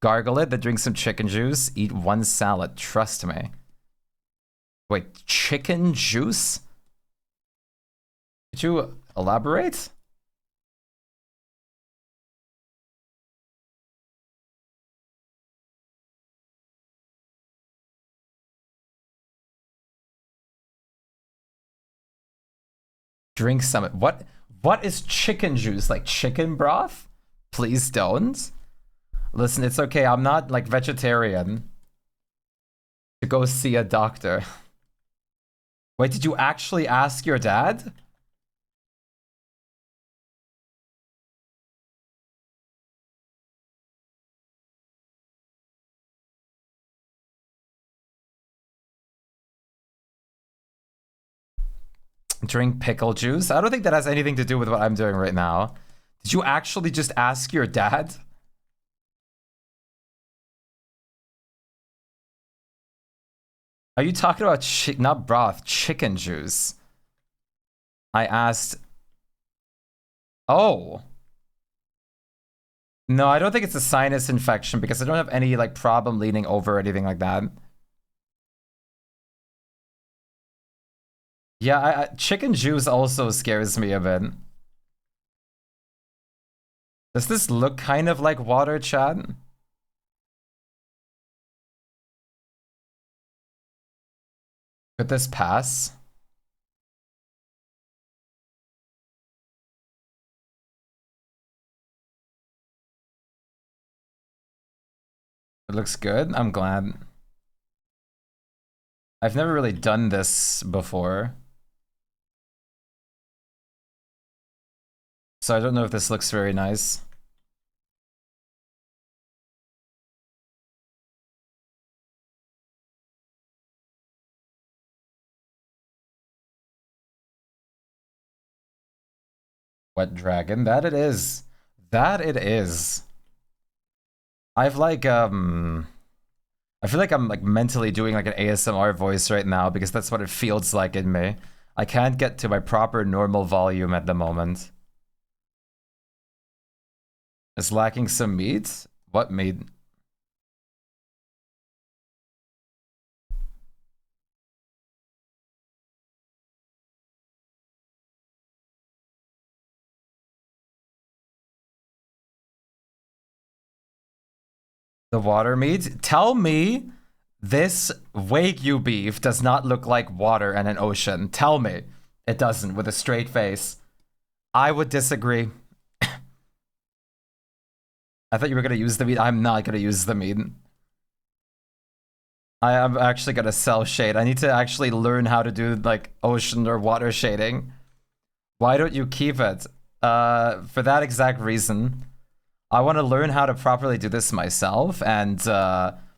A: Gargle it, then drink some chicken juice. Eat one salad. Trust me. Wait, chicken juice? Could you elaborate? Drink some. What is chicken juice? Like chicken broth? Please don't. Listen, it's okay. I'm not like vegetarian. To go see a doctor. Wait, did you actually ask your dad? Drink pickle juice? I don't think that has anything to do with what I'm doing right now. Did you actually just ask your dad? Are you talking about not broth, chicken juice? I asked. Oh. No, I don't think it's a sinus infection because I don't have any like problem leaning over or anything like that. Yeah, chicken juice also scares me a bit. Does this look kind of like water, chat? Could this pass? It looks good. I'm glad. I've never really done this before. So I don't know if this looks very nice. Wet dragon, that it is. That it is. I've like, I feel like I'm like mentally doing like an ASMR voice right now because that's what it feels like in me. I can't get to my proper normal volume at the moment. It's lacking some meat? What meat? The water meat? Tell me this Wagyu beef does not look like water and an ocean. Tell me it doesn't with a straight face. I would disagree. I thought you were going to use the meat. I'm not going to use the meat. I am actually going to cell shade. I need to actually learn how to do like ocean or water shading. Why don't you keep it? For that exact reason. I want to learn how to properly do this myself, and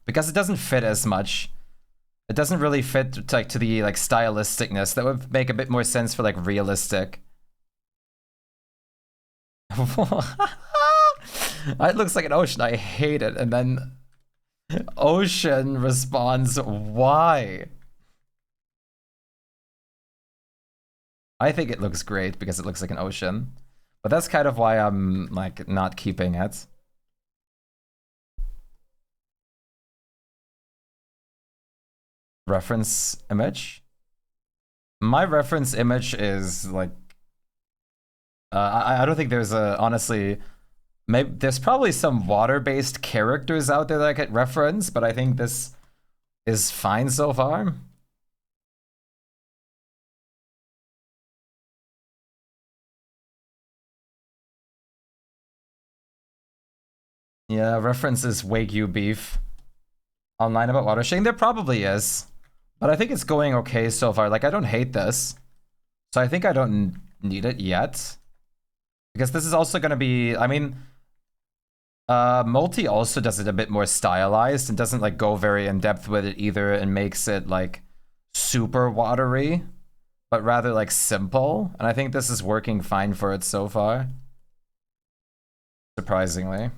A: because it doesn't fit as much. It doesn't really fit to the like stylisticness. That would make a bit more sense for like realistic. It looks like an ocean. I hate it. And then Ocean responds, why? I think it looks great because it looks like an ocean. But that's kind of why I'm like not keeping it. Reference image? My reference image is like I don't think there's a honestly maybe there's probably some water-based characters out there that I could reference, but I think this is fine so far. Yeah, references Wagyu beef online about water shading. There probably is, but I think it's going okay so far. Like I don't hate this, so I think I don't need it yet. Because this is also going to be, I mean, Multi also does it a bit more stylized and doesn't like go very in depth with it either and makes it like super watery. but rather like simple. And I think this is working fine for it so far. Surprisingly.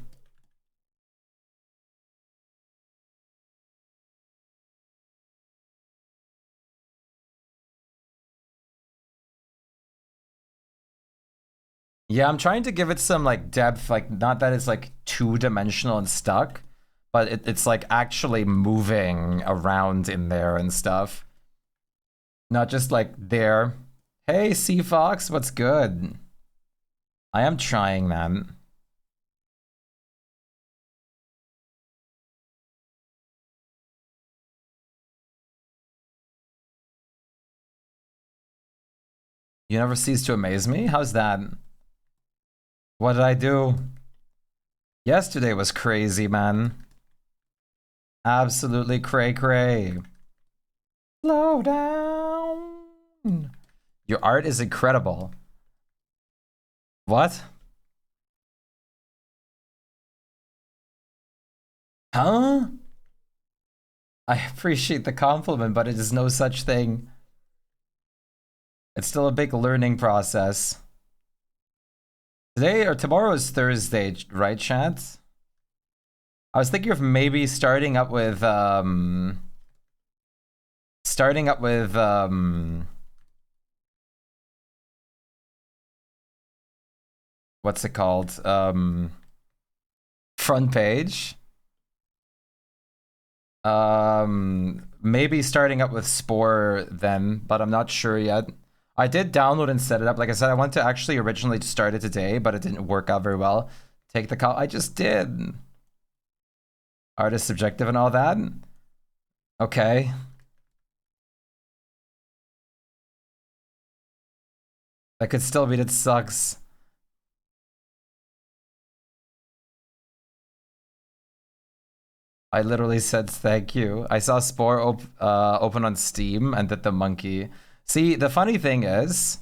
A: Yeah, I'm trying to give it some like depth, like not that it's like two-dimensional and stuck, but it's like actually moving around in there and stuff. Not just like there. Hey, Sea Fox, what's good? I am trying, man. You never cease to amaze me? How's that? What did I do? Yesterday was crazy, man. Absolutely cray-cray. Slow down. Your art is incredible. What? Huh? I appreciate the compliment, but it is no such thing. It's still a big learning process. Today or tomorrow is Thursday, right, chat? I was thinking of maybe starting up with what's it called? Front page. Maybe starting up with Spore then, but I'm not sure yet. I did download and set it up. Like I said, I wanted to actually originally start it today, but it didn't work out very well. Take the call. I just did. Art is subjective and all that. Okay. That could still mean it sucks. I literally said thank you. I saw Spore open on Steam and did the monkey. See, the funny thing is,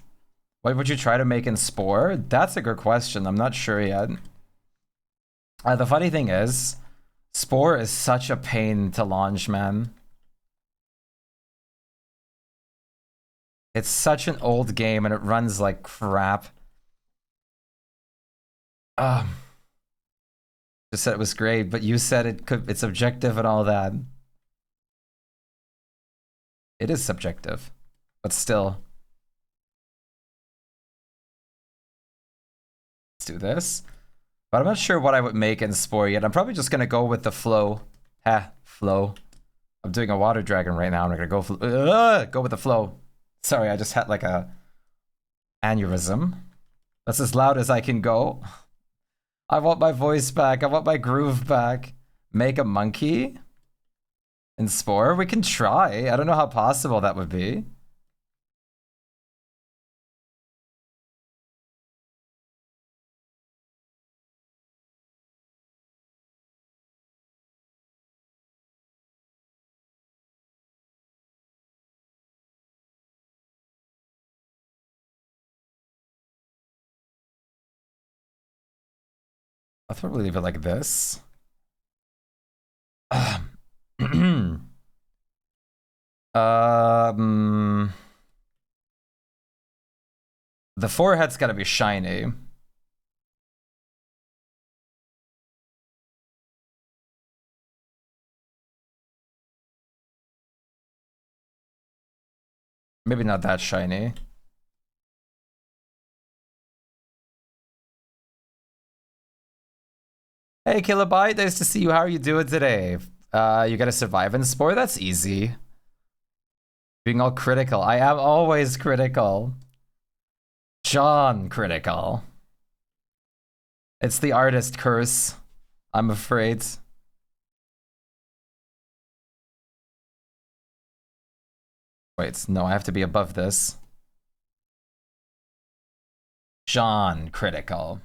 A: what would you try to make in Spore? That's a good question. I'm not sure yet. The funny thing is, Spore is such a pain to launch, man. It's such an old game and it runs like crap. Just said it was great, but you said it's objective and all that. It is subjective, but still. Let's do this. But I'm not sure what I would make in Spore yet. I'm probably just gonna go with the flow. Flow. I'm doing a water dragon right now. I'm gonna go with the flow. Sorry, I just had like a aneurysm. That's as loud as I can go. I want my voice back. I want my groove back. Make a monkey in Spore? We can try. I don't know how possible that would be. I'll probably leave it like this. The forehead's gotta be shiny. Maybe not that shiny. Hey, Kilobyte, nice to see you. How are you doing today? You gotta survive in Spore? That's easy. Being all critical. I am always critical. John critical. It's the artist curse, I'm afraid. Wait, no, I have to be above this. John critical.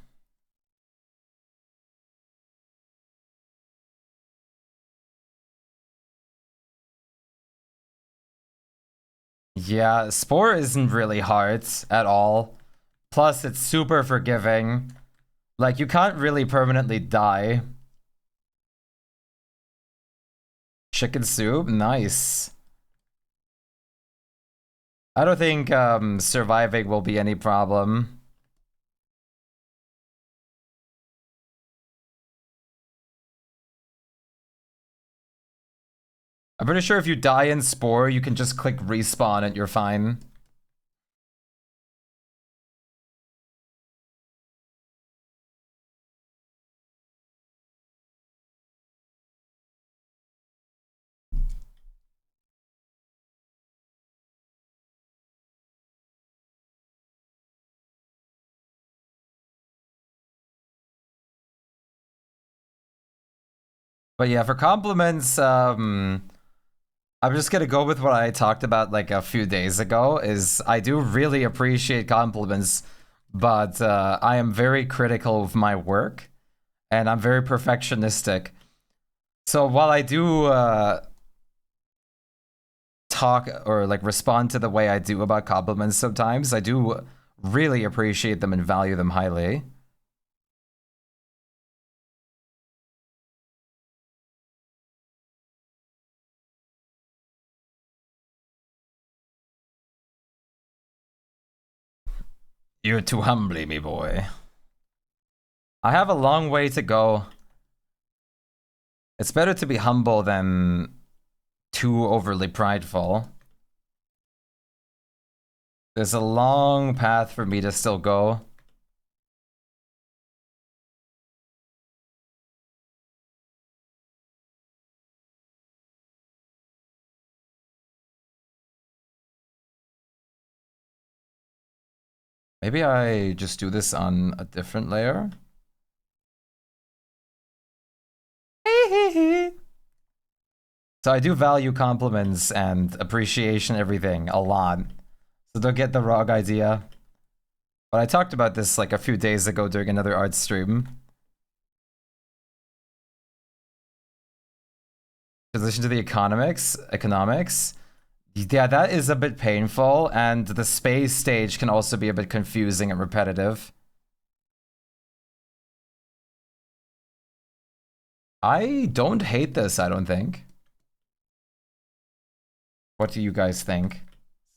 A: Yeah, Spore isn't really hard at all. Plus, it's super forgiving. Like, you can't really permanently die. Chicken soup? Nice. I don't think surviving will be any problem. I'm pretty sure if you die in Spore, you can just click respawn and you're fine. But yeah, for compliments, I'm just gonna go with what I talked about like a few days ago, is I do really appreciate compliments, but I am very critical of my work, and I'm very perfectionistic. So while I do talk or like respond to the way I do about compliments sometimes, I do really appreciate them and value them highly. You're too humbly, me boy. I have a long way to go. It's better to be humble than too overly prideful. There's a long path for me to still go. Maybe I just do this on a different layer. So I do value compliments and appreciation, everything, a lot. So don't get the wrong idea. But I talked about this like a few days ago during another art stream. Transition to the economics. Yeah, that is a bit painful, and the space stage can also be a bit confusing and repetitive. I don't hate this, I don't think. What do you guys think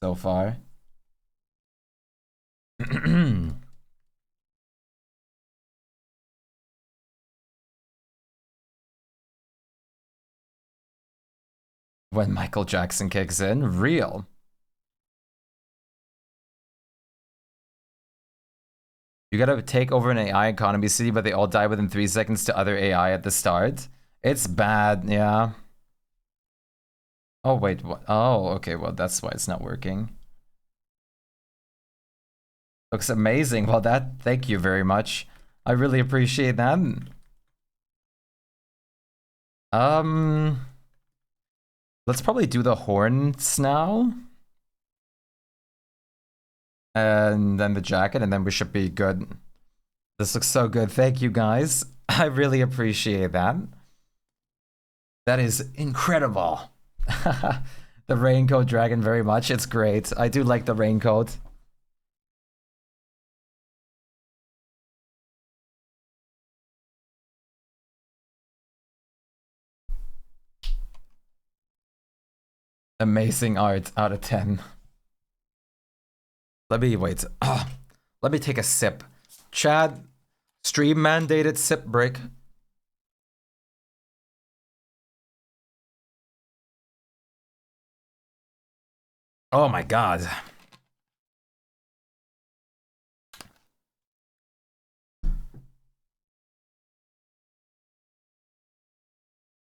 A: so far? When Michael Jackson kicks in, real. You gotta take over an AI economy city, but they all die within 3 seconds to other AI at the start. It's bad, yeah. Oh, wait, what? Oh, okay, well, that's why it's not working. Looks amazing. Well, thank you very much. I really appreciate that. Let's probably do the horns now. And then the jacket, and then we should be good. This looks so good. Thank you, guys. I really appreciate that. That is incredible. The raincoat dragon very much. It's great. I do like the raincoat. Amazing art out of 10. Let me wait. Let me take a sip. Chad, stream mandated sip break. Oh my god.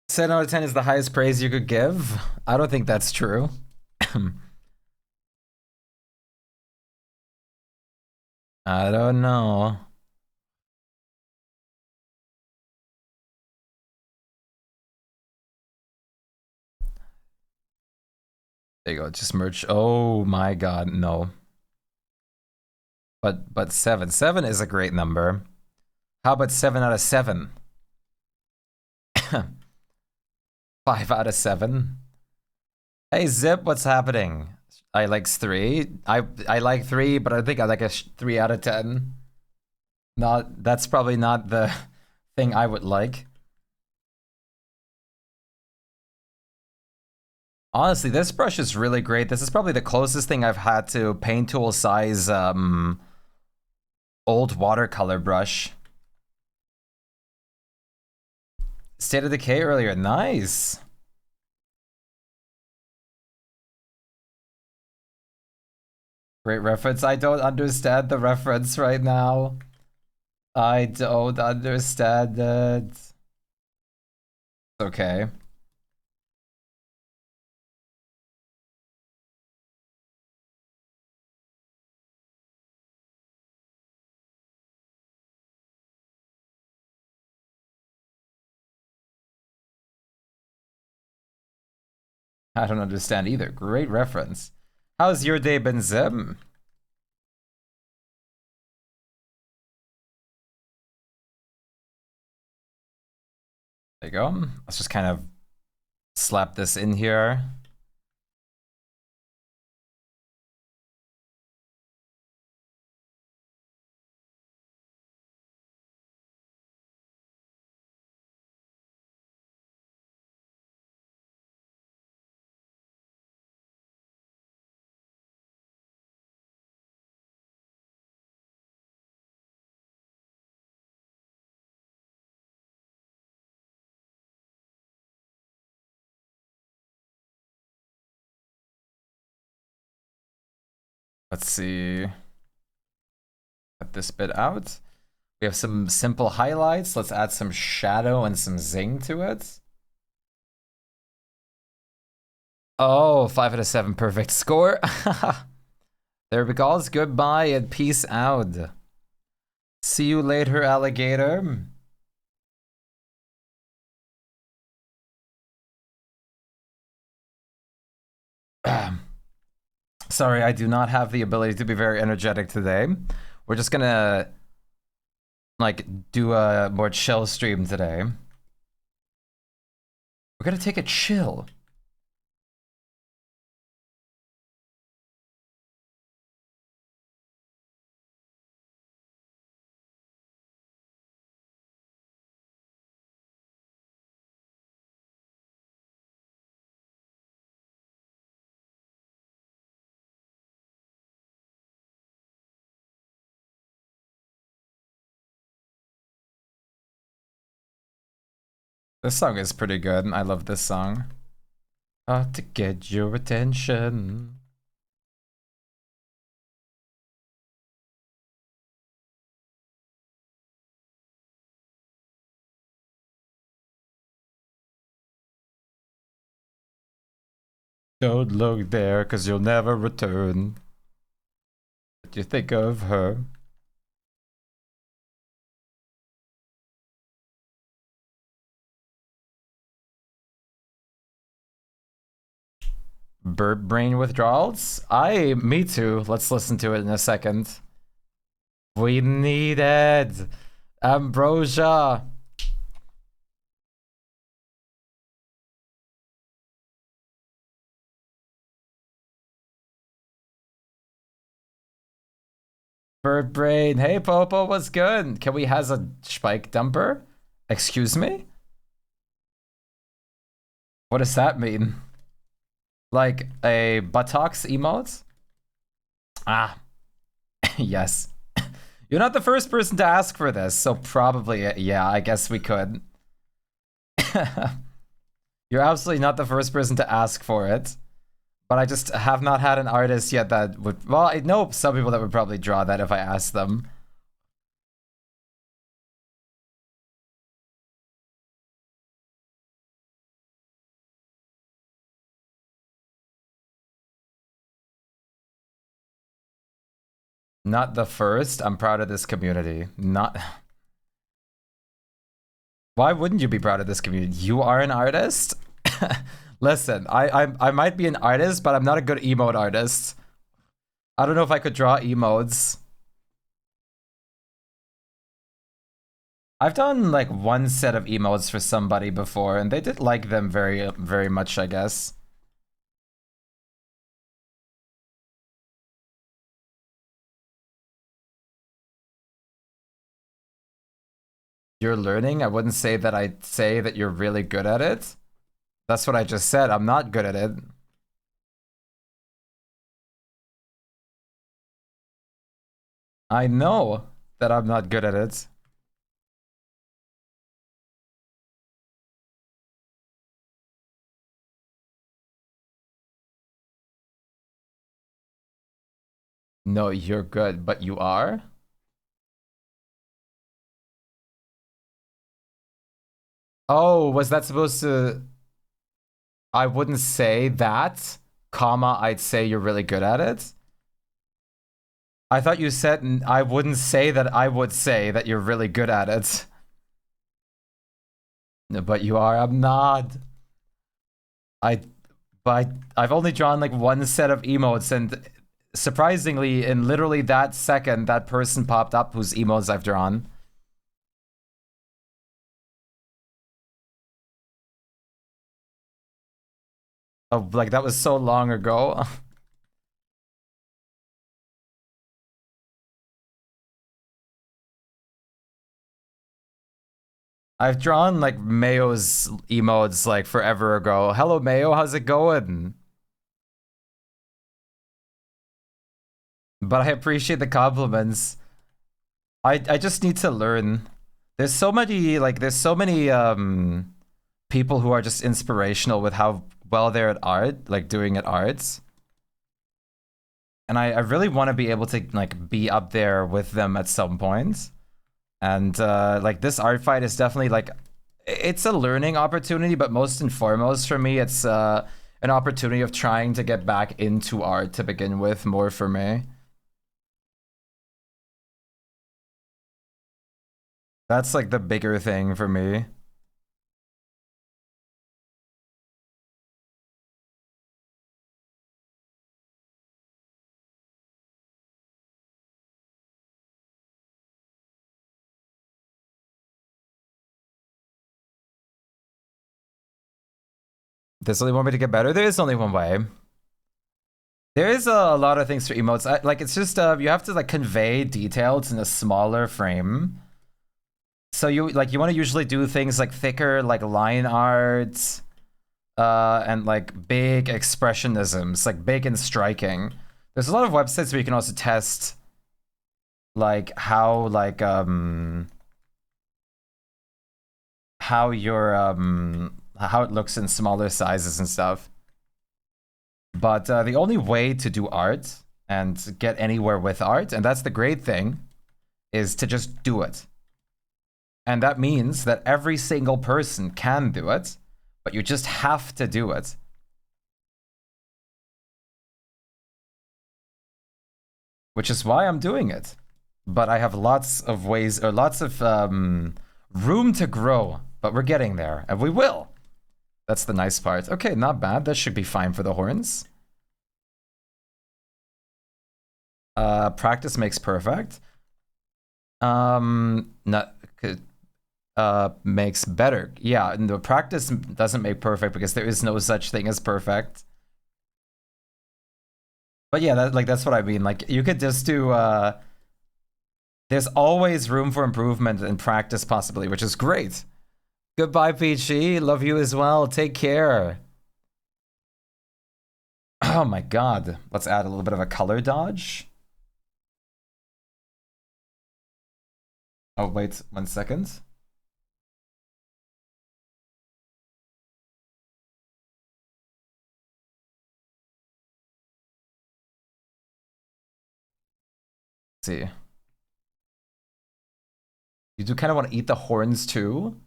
A: Ten out of 10 is the highest praise you could give. I don't think that's true. I don't know. There you go. Just merch. Oh my god, no. But 7. 7 is a great number. How about 7 out of 7? 5 out of 7. Hey Zip, what's happening? I likes 3. I like 3, but I think I like a 3 out of 10. That's probably not the thing I would like. Honestly, this brush is really great. This is probably the closest thing I've had to paint tool size old watercolor brush. State of Decay earlier. Nice. Great reference. I don't understand the reference right now. I don't understand it. Okay. I don't understand either. Great reference. How's your day been, Zim? There you go. Let's just kind of slap this in here. Let's see. Cut this bit out. We have some simple highlights. Let's add some shadow and some zing to it. Oh, 5 out of 7. Perfect score. There we go. Goodbye and peace out. See you later, alligator. Sorry, I do not have the ability to be very energetic today. We're just gonna like do a more chill stream today. We're gonna take a chill. This song is pretty good. I love this song. To get your attention. Don't look there, 'cause you'll never return. What do you think of her? Bird brain withdrawals? Me too. Let's listen to it in a second. We need it. Ambrosia. Bird brain. Hey, Popo, what's good? Can we has a Shpyke dumper? Excuse me? What does that mean? Like a buttocks emote? Ah, yes. You're not the first person to ask for this, so probably, yeah, I guess we could. You're absolutely not the first person to ask for it. But I just have not had an artist yet that would... Well, I know some people that would probably draw that if I asked them. Not the first. I'm proud of this community. Not... Why wouldn't you be proud of this community? You are an artist? Listen, I might be an artist, but I'm not a good emote artist. I don't know if I could draw emotes. I've done like one set of emotes for somebody before, and they did like them very, very much, I guess. You're learning? I wouldn't say that I'd say that you're really good at it. That's what I just said. I'm not good at it. I know that I'm not good at it. No, you're good, but you are? Oh, was that supposed to... I wouldn't say that, comma, I'd say you're really good at it? I thought you said I wouldn't say that I would say that you're really good at it. No, but you are, I'm not. I... But I've only drawn like one set of emotes, and surprisingly, in literally that second, that person popped up whose emotes I've drawn. Oh, like that was so long ago. I've drawn like Mayo's emotes like forever ago. Hello, Mayo, how's it going? But I appreciate the compliments. I just need to learn. There's so many people who are just inspirational with how well they're at art, like doing at arts. And I really want to be able to like be up there with them at some point. And like this art fight is definitely like it's a learning opportunity, but most and foremost for me, it's an opportunity of trying to get back into art to begin with, more for me. That's like the bigger thing for me. There's only one way to get better. There is only one way. There is a lot of things for emotes. Like it's just you have to like convey details in a smaller frame. So you want to usually do things like thicker like line art, and like big expressionisms, like big and striking. There's a lot of websites where you can also test like how your how it looks in smaller sizes and stuff. But the only way to do art and get anywhere with art, and that's the great thing, is to just do it. And that means that every single person can do it, but you just have to do it. Which is why I'm doing it. But I have lots of ways, or lots of room to grow, but we're getting there, and we will. That's the nice part. Okay, not bad. That should be fine for the horns. Practice makes perfect. Not makes better. Yeah, and the practice doesn't make perfect because there is no such thing as perfect. But yeah, that's what I mean. Like you could just do there's always room for improvement and practice possibly, which is great. Goodbye, Peachy. Love you as well. Take care. Oh my god. Let's add a little bit of a color dodge. Oh, wait 1 second. Let's see. You do kind of want to eat the horns too?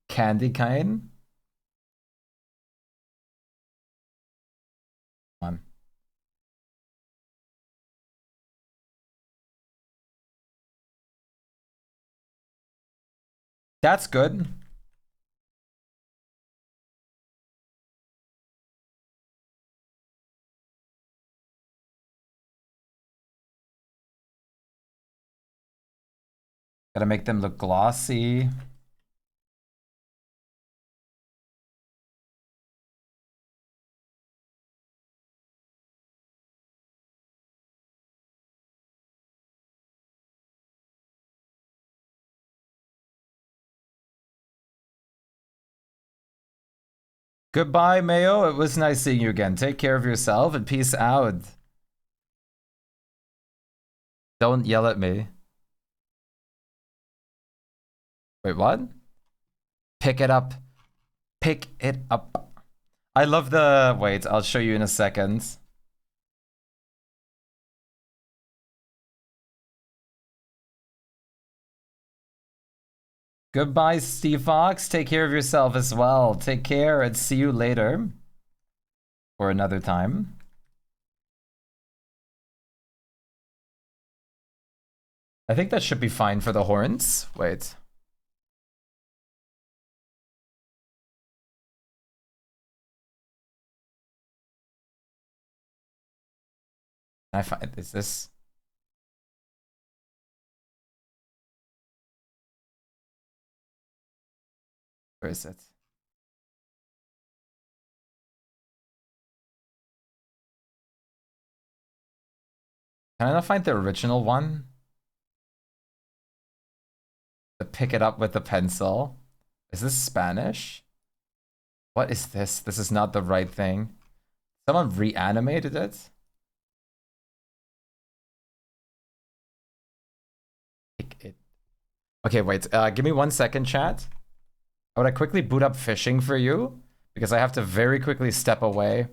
A: Candy kind? Come on. That's good. Gotta make them look glossy. Goodbye, Mayo. It was nice seeing you again. Take care of yourself and peace out. Don't yell at me. Wait, what? Pick it up. Pick it up. I love the... Wait, I'll show you in a second. Goodbye, Steve Fox. Take care of yourself as well. Take care and see you later. Or another time. I think that should be fine for the horns. Wait. I find... Is this... Where is it? Can I not find the original one? To pick it up with the pencil. Is this Spanish? What is this? This is not the right thing. Someone reanimated it? Pick it. Okay, wait. Give me 1 second, chat. I would quickly boot up fishing for you because I have to very quickly step away.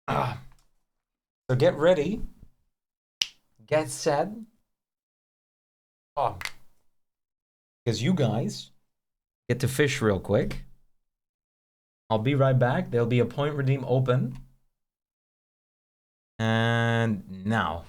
A: So get ready. Get set. Because you guys get to fish real quick. I'll be right back. There'll be a point redeem open. And now.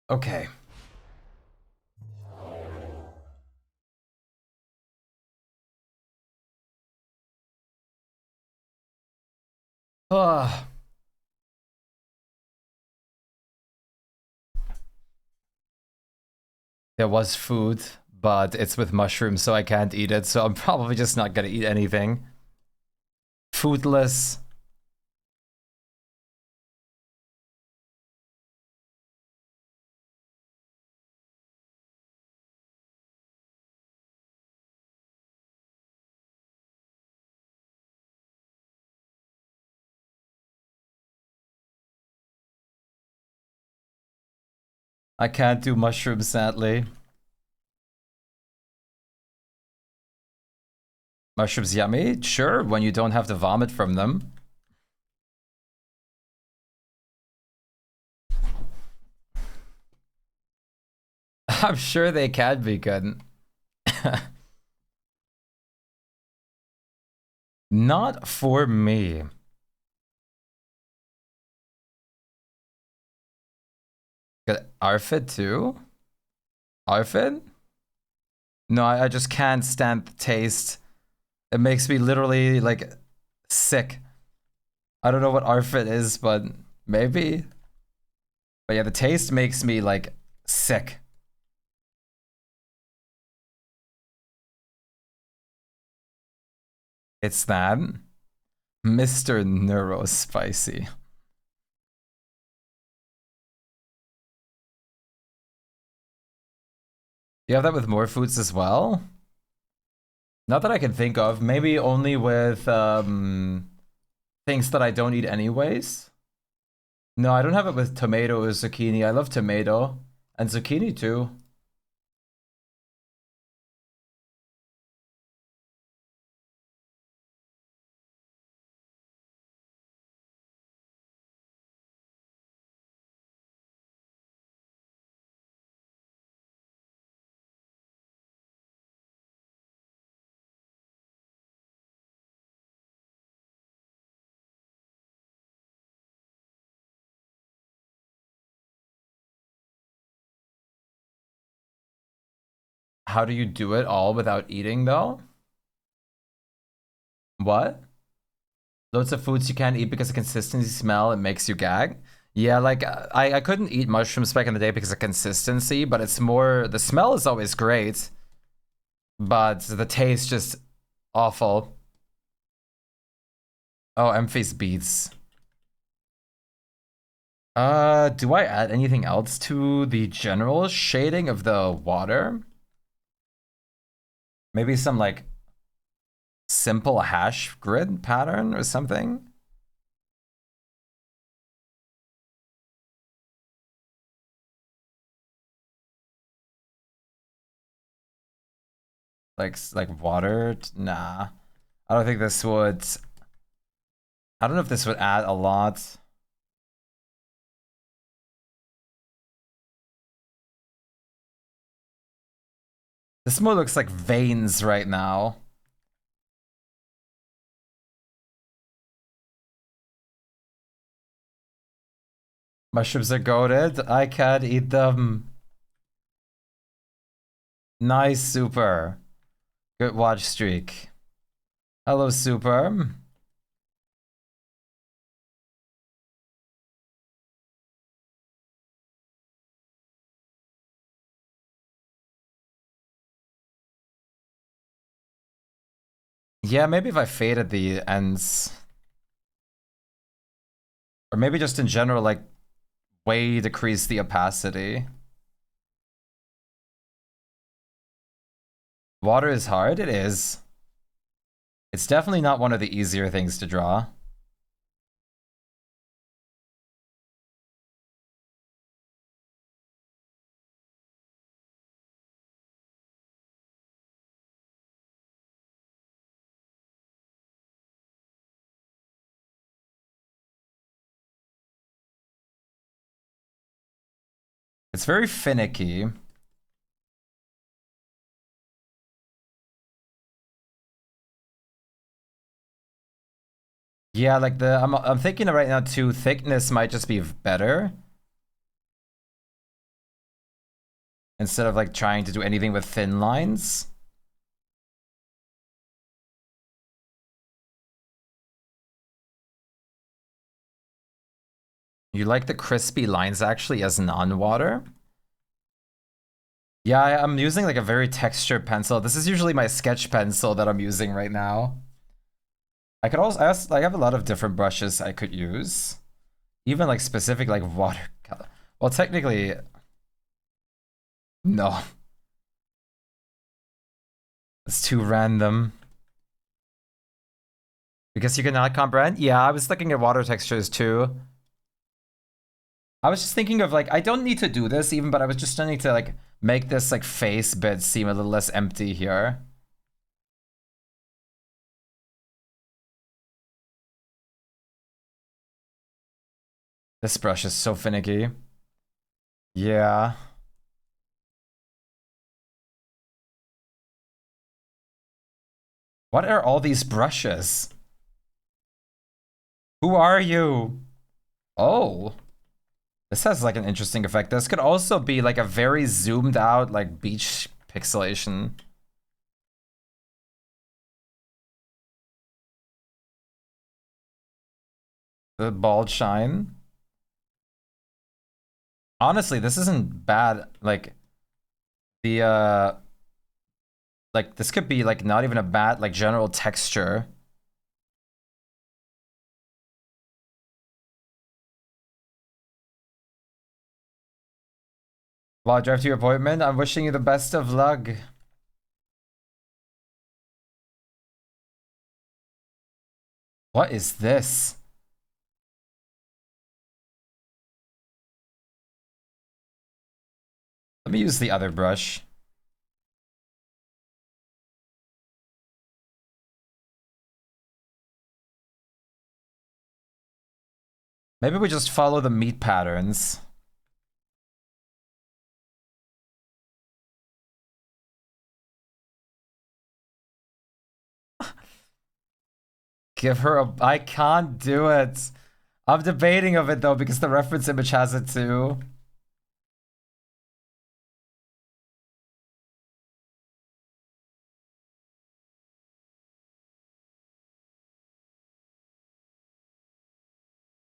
A: Okay. Ah. There was food, but it's with mushrooms, so I can't eat it. So I'm probably just not gonna eat anything. Foodless. I can't do mushrooms, sadly. Mushrooms yummy? Sure, when you don't have to vomit from them. I'm sure they can be good. Not for me. Good. Artfight too? Artfight? No, I just can't stand the taste. It makes me literally like sick. I don't know what Artfight is, but maybe. But yeah, the taste makes me like sick. It's that. Mr. Neurospicy. You have that with more foods as well? Not that I can think of. Maybe only with things that I don't eat anyways. No, I don't have it with tomato or zucchini. I love tomato. And zucchini too. How do you do it all without eating though? What? Loads of foods you can't eat because of consistency, smell, it makes you gag. Yeah, like I couldn't eat mushrooms back in the day because of consistency, but it's more the smell is always great, but the taste just awful. Oh, Emphase beats. Do I add anything else to the general shading of the water? Maybe some like simple hash grid pattern or something? Like water? Nah. I don't think this would. I don't know if this would add a lot. This more looks like veins right now. Mushrooms are goated. I can't eat them. Nice, Super. Good watch streak. Hello, Super. Yeah, maybe if I faded the ends. Or maybe just in general, like, way decrease the opacity. Water is hard? It is. It's definitely not one of the easier things to draw. It's very finicky. Yeah, like I'm thinking right now too, thickness might just be better. instead of like trying to do anything with thin lines. You like the crispy lines actually as non-water? Yeah, I'm using like a very textured pencil. This is usually my sketch pencil that I'm using right now. I could also, I have a lot of different brushes I could use. Even like specific like watercolor. Well, technically, no. It's too random. Because you cannot comprehend? Yeah, I was looking at water textures too. I was just thinking of like, I don't need to do this even, but I was just trying to like make this like face bit seem a little less empty here. This brush is so finicky. Yeah. What are all these brushes? Who are you? Oh. This has like an interesting effect. This could also be like a very zoomed out like beach pixelation. The bald shine. Honestly, this isn't bad. Like this could be like not even a bad like general texture. While I drive to your appointment, I'm wishing you the best of luck. What is this? Let me use the other brush. Maybe we just follow the meat patterns. Give her a... I can't do it. I'm debating of it though because the reference image has it too.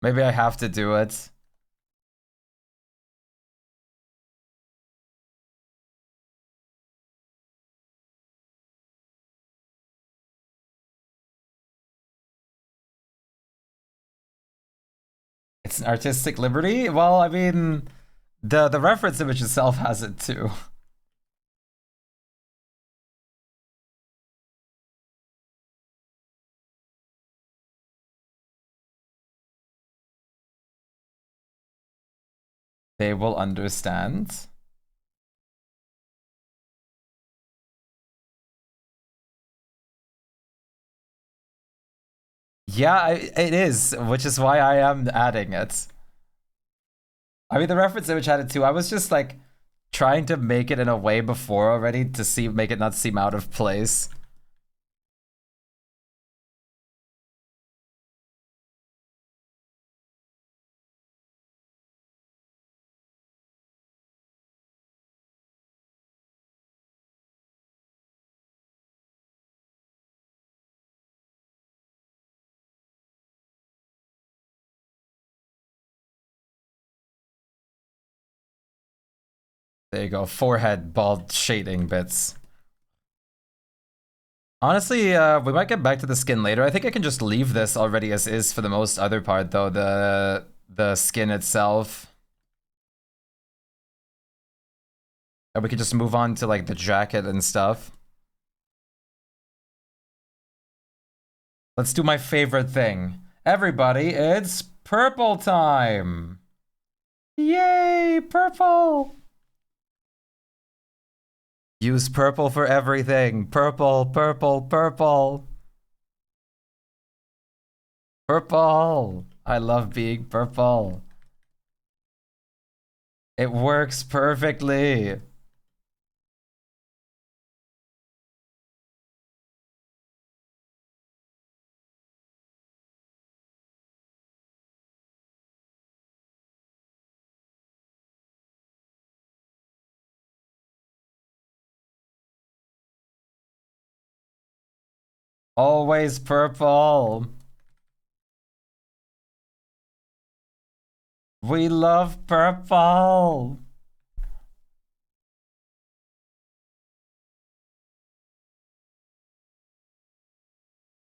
A: Maybe I have to do it. It's an artistic liberty? Well, I mean, the reference image itself has it too. They will understand. Yeah, it is, which is why I am adding it. I mean, the reference image had it too. I was just like trying to make it in a way before already to see make it not seem out of place. There you go, forehead bald shading bits. Honestly, we might get back to the skin later. I think I can just leave this already as is for the most other part though, the skin itself. And we could just move on to like the jacket and stuff. Let's do my favorite thing. Everybody, it's purple time! Yay, purple! Use purple for everything. Purple, purple, purple. Purple! I love being purple. It works perfectly. Always purple. We love purple.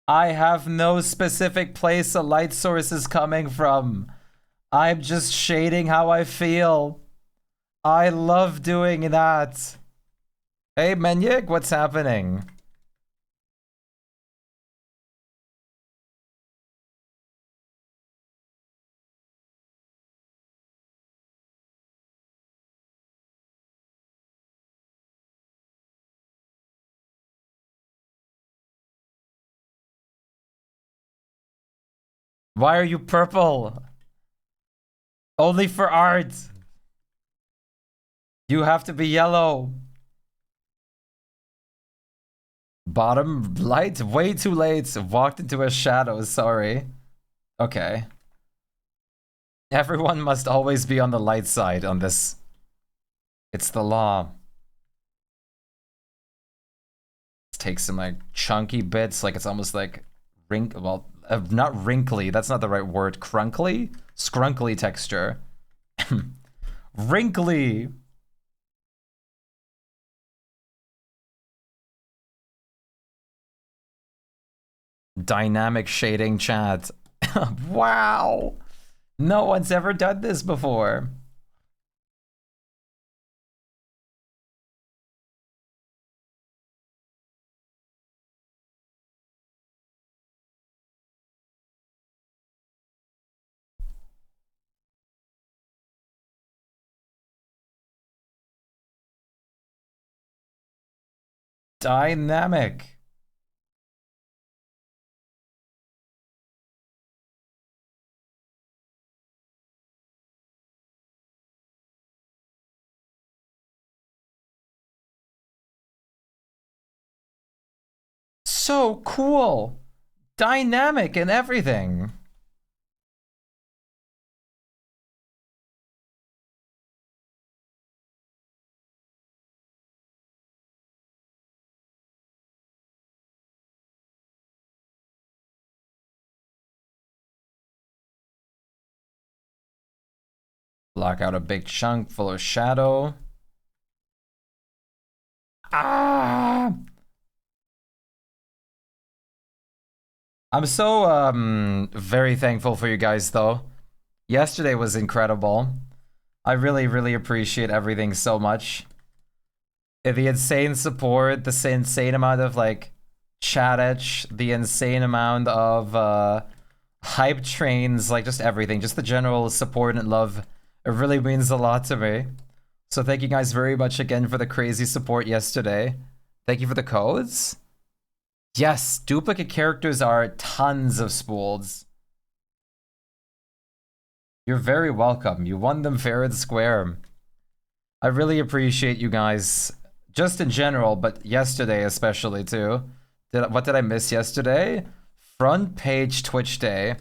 A: I have no specific place a light source is coming from. I'm just shading how I feel. I love doing that. Hey, Menyik, what's happening? Why are you purple? Only for art. You have to be yellow. Bottom light? Way too late. Walked into a shadow, sorry. Okay. Everyone must always be on the light side on this. It's the law. Let's take some like chunky bits, like it's almost like well, not wrinkly, that's not the right word. Crunkly? Scrunkly texture. Wrinkly. Dynamic shading chat. Wow. No one's ever done this before. Dynamic. So cool. Dynamic and everything. Block out a big chunk full of shadow. Ah! I'm so very thankful for you guys though. Yesterday was incredible. I really, really appreciate everything so much. The insane support, the insane amount of like chat etch, the insane amount of hype trains, like just everything, just the general support and love. It really means a lot to me. So thank you guys very much again for the crazy support yesterday. Thank you for the codes. Yes, duplicate characters are tons of spooled. You're very welcome. You won them fair and square. I really appreciate you guys, just in general, but yesterday especially too. What did I miss yesterday? Front page Twitch day.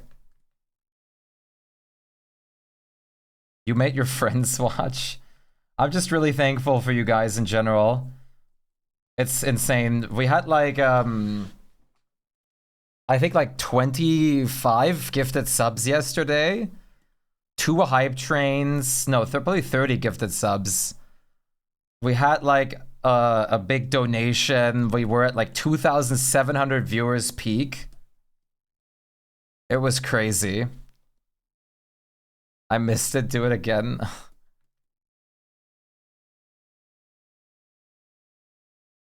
A: You made your friends watch. I'm just really thankful for you guys in general. It's insane. We had like I think like 25 gifted subs yesterday. 2 hype trains. No, probably 30 gifted subs. We had like a big donation. We were at like 2,700 viewers peak. It was crazy. I missed it. Do it again.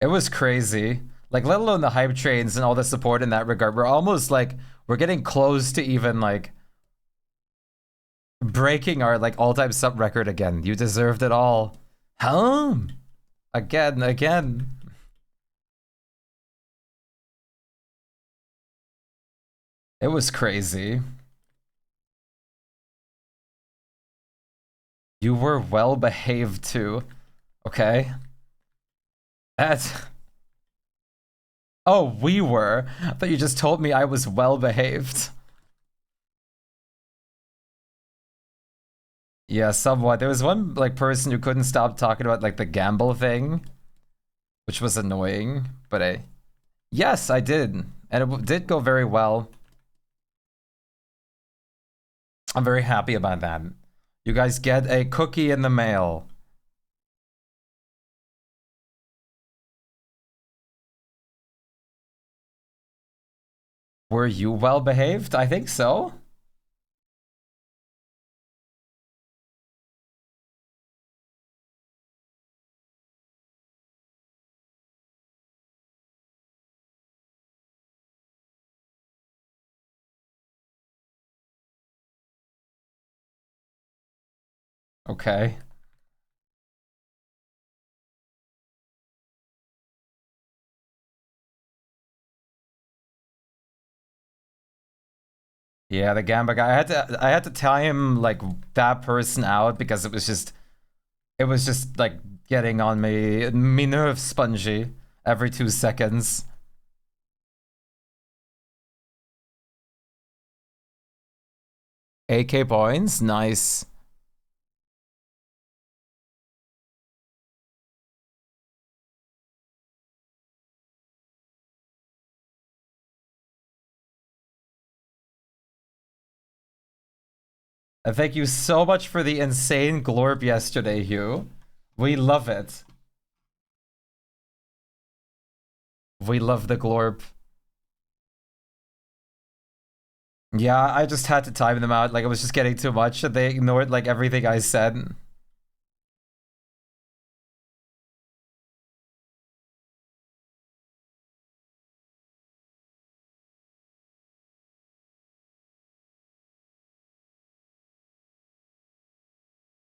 A: It was crazy. Like, let alone the hype trains and all the support in that regard. We're almost like, we're getting close to even like breaking our like all-time sub record again. You deserved it all. Huh? Again. It was crazy. You were well behaved too. Okay. That's... Oh, we were. I thought you just told me I was well behaved. Yeah, somewhat. There was one like person who couldn't stop talking about like the gamble thing, which was annoying, but yes, I did. And it did go very well. I'm very happy about that. You guys get a cookie in the mail. Were you well behaved? I think so. Okay. Yeah, the Gamba guy. I had to tell him like that person out because it was just like getting on me nerves spongy every 2 seconds. AK points, nice. And thank you so much for the insane glorp yesterday, Hugh. We love it. We love the glorp. Yeah, I just had to time them out. Like, it was just getting too much. They ignored, like, everything I said.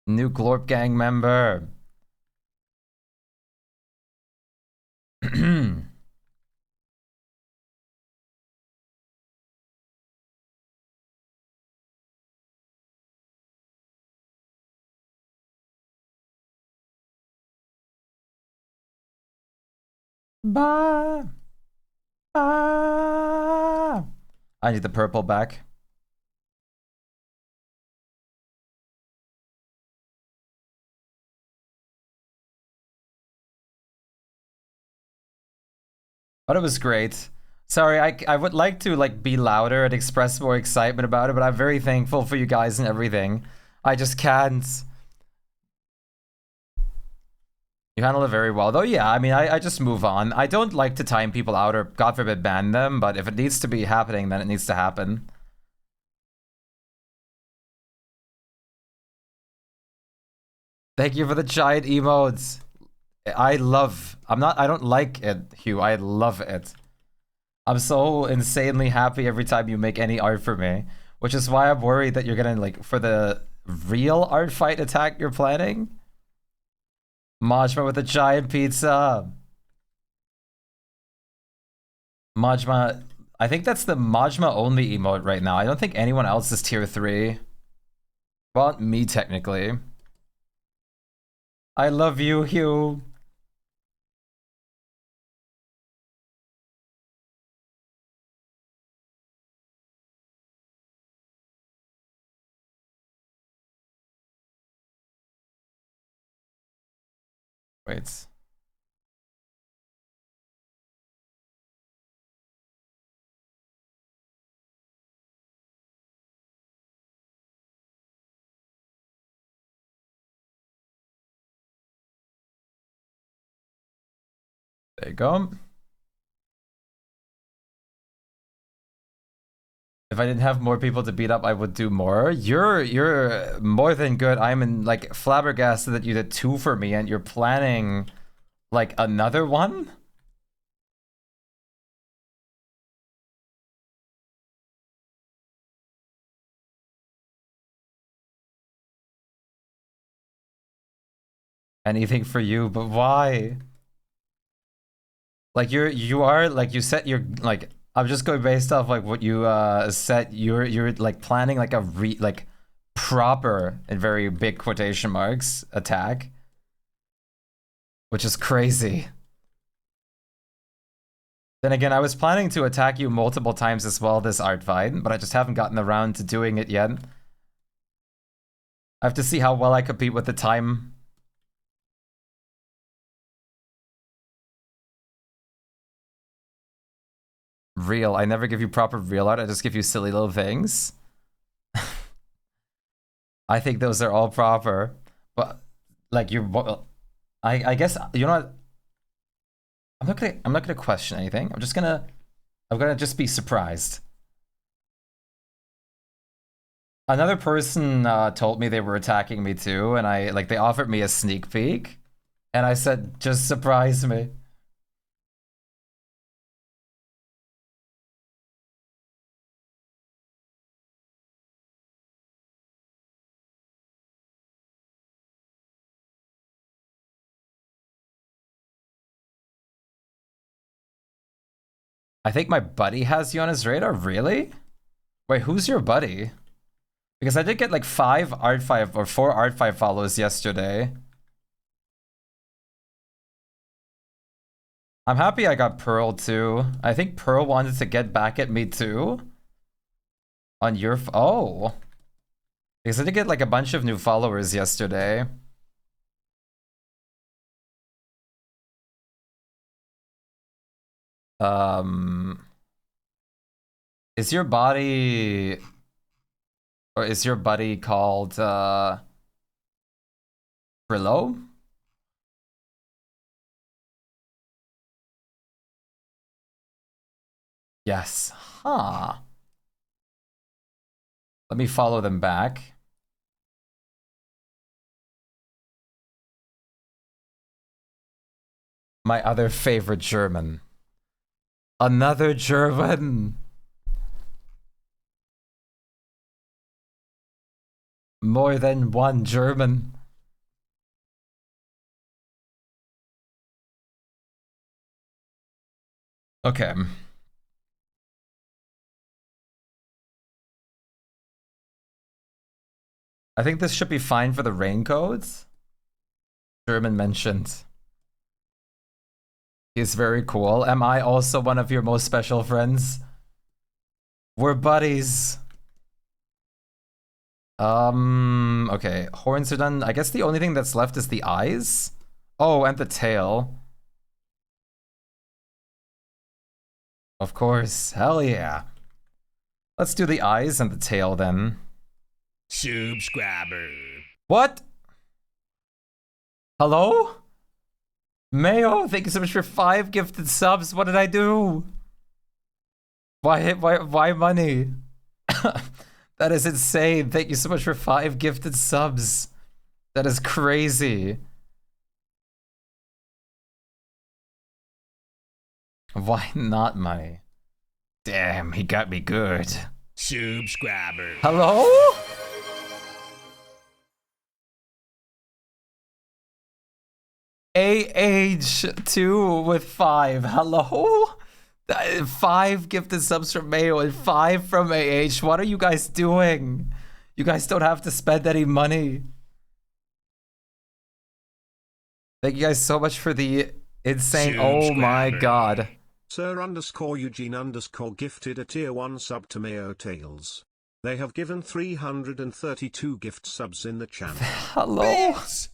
A: New glorp gang member. Bah. Ah. I need the purple back. But it was great. Sorry, I would like to like be louder and express more excitement about it, but I'm very thankful for you guys and everything. I just can't. You handle it very well. Though, yeah, I mean, I just move on. I don't like to time people out or, God forbid, ban them, but if it needs to be happening, then it needs to happen. Thank you for the giant emotes. I don't like it, Hugh. I love it. I'm so insanely happy every time you make any art for me, which is why I'm worried that you're gonna, like, for the real art fight attack you're planning. Majma with a giant pizza. Majma, I think that's the Majma only emote right now. I don't think anyone else is tier 3. Well, me technically. I love you, Hugh. Wait. There you go. If I didn't have more people to beat up, I would do more. You're more than good. I'm in like flabbergasted that you did 2 for me and you're planning like another one? Anything for you, but why? Like you are like you set your like I'm just going based off like what you set you're like planning like a like proper in very big quotation marks attack, which is crazy. Then again, I was planning to attack you multiple times as well this art fight, but I just haven't gotten around to doing it yet. I have to see how well I compete with the time. Real. I never give you proper real art. I just give you silly little things. I think those are all proper. But like I guess you know what? I'm not gonna question anything. I'm gonna just be surprised. Another person told me they were attacking me too, and they offered me a sneak peek, and I said, just surprise me. I think my buddy has you on his radar. Really? Wait, who's your buddy? Because I did get like 5 Artfight or 4 Artfight follows yesterday. I'm happy I got Pearl too. I think Pearl wanted to get back at me too. On your oh. Because I did get like a bunch of new followers yesterday. Is your body or is your buddy called Brillo? Yes. Huh. Let me follow them back. My other favorite German. Another German. More than one German. Okay. I think this should be fine for the raincoats. German mentioned. He's very cool. Am I also one of your most special friends? We're buddies. Okay. Horns are done. I guess the only thing that's left is the eyes. Oh, and the tail. Of course. Hell yeah. Let's do the eyes and the tail then.
B: Subscriber.
A: What? Hello? Mayo, thank you so much for 5 gifted subs. What did I do? Why money? That is insane. Thank you so much for 5 gifted subs. That is crazy. Why not money? Damn, he got me good.
B: Subscriber.
A: Hello? AH2 with 5. Hello? 5 gifted subs from Mayo and 5 from AH. What are you guys doing? You guys don't have to spend any money. Thank you guys so much for the insane. Oh my god.
C: Sir_Eugene_ gifted a tier 1 sub to Mayo Tales. They have given 332 gift subs in the channel.
A: Hello? Bitch.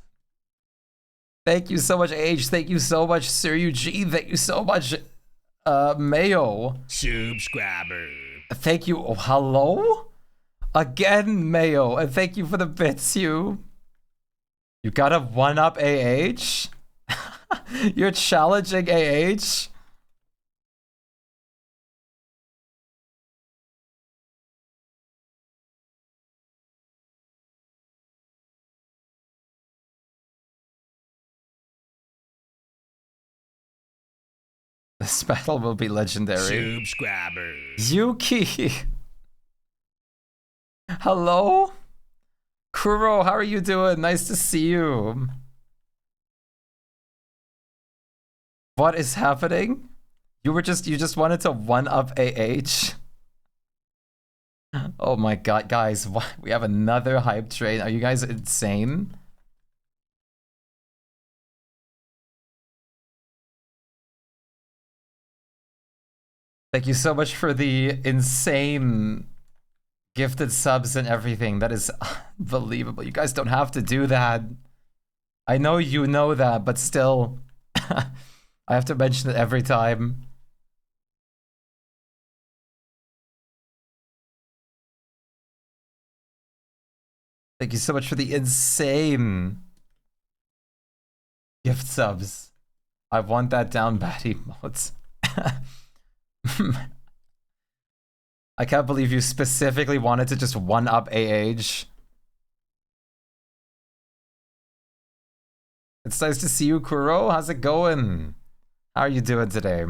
A: Thank you so much, AH. Thank you so much, Sir Eugene. Thank you so much, Mayo.
B: Subscriber.
A: Thank you. Oh, hello? Again, Mayo. And thank you for the bits, you. You gotta one-up AH? You're challenging AH? This battle will be legendary.
B: Subscriber.
A: Yuki! Hello? Kuro, how are you doing? Nice to see you. What is happening? You just wanted to one-up AH? Oh my god, guys, what? We have another hype train. Are you guys insane? Thank you so much for the insane gifted subs and everything. That is unbelievable. You guys don't have to do that. I know you know that, but still, I have to mention it every time. Thank you so much for the insane gift subs. I want that down bad emotes. I can't believe you specifically wanted to just one-up AH. It's nice to see you, Kuro. How's it going? How are you doing today?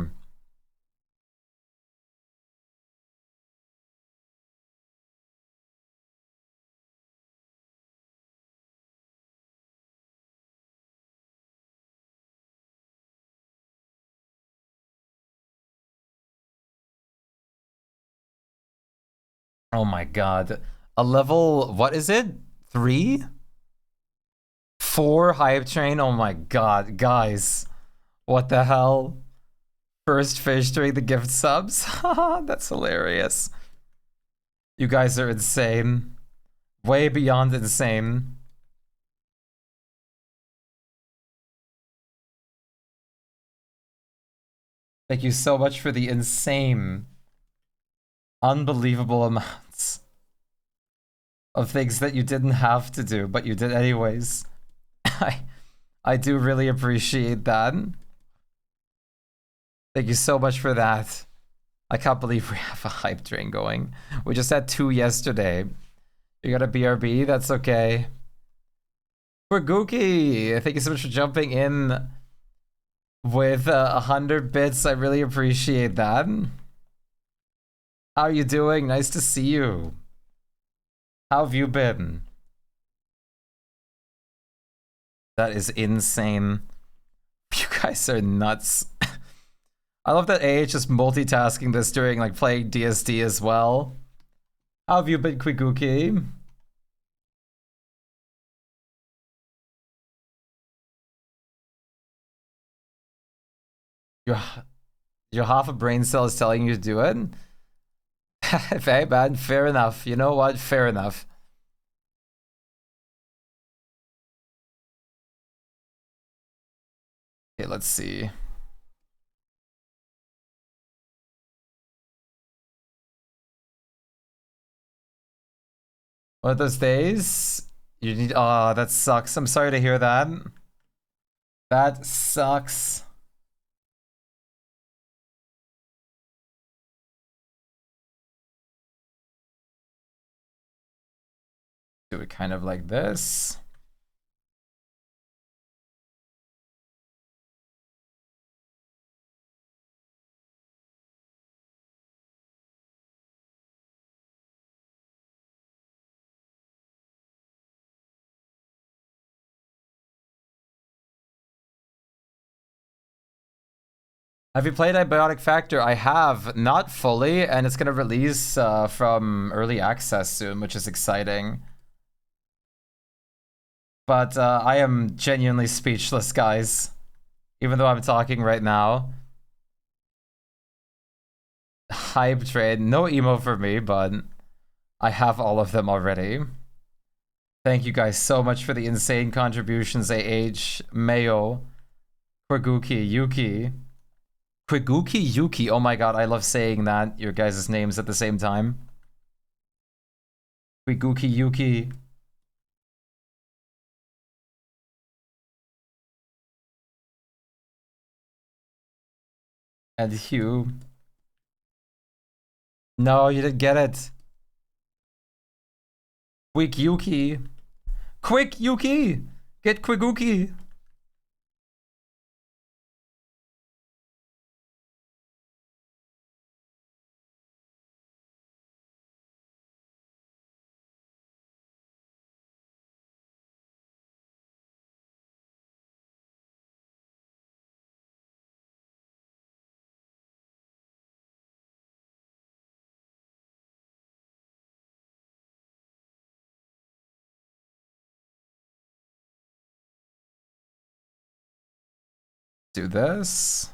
A: Oh my god. A level, what is it? 3? 4 hype train? Oh my god, guys. What the hell? First fish during the gift subs? That's hilarious. You guys are insane. Way beyond insane. Thank you so much for the insane, unbelievable amounts of things that you didn't have to do, but you did anyways. I do really appreciate that. Thank you so much for that. I can't believe we have a hype train going. We just had 2 yesterday. You got a BRB? That's okay. For Gookie, thank you so much for jumping in with 100 bits. I really appreciate that. How are you doing? Nice to see you. How have you been? That is insane. You guys are nuts. I love that AH is multitasking this during like playing DSD as well. How have you been, Kwiguki? Your half a brain cell is telling you to do it? Hey man, fair enough. You know what? Fair enough. Okay, let's see. One of those days, you need. Oh, that sucks. I'm sorry to hear that. That sucks. Do it kind of like this. Have you played Abiotic Factor? I have, not fully, and it's gonna release from early access soon, which is exciting. But I am genuinely speechless, guys. Even though I'm talking right now. Hype train, no emo for me, but I have all of them already. Thank you guys so much for the insane contributions, AH, Mayo, Kwiguki, Yuki. Kwiguki Yuki. Oh my god, I love saying that. Your guys' names at the same time. Kwiguki Yuki. And Hugh. No, you didn't get it. Quick Yuki. Quick Yuki! Get Kwiguki! Do this.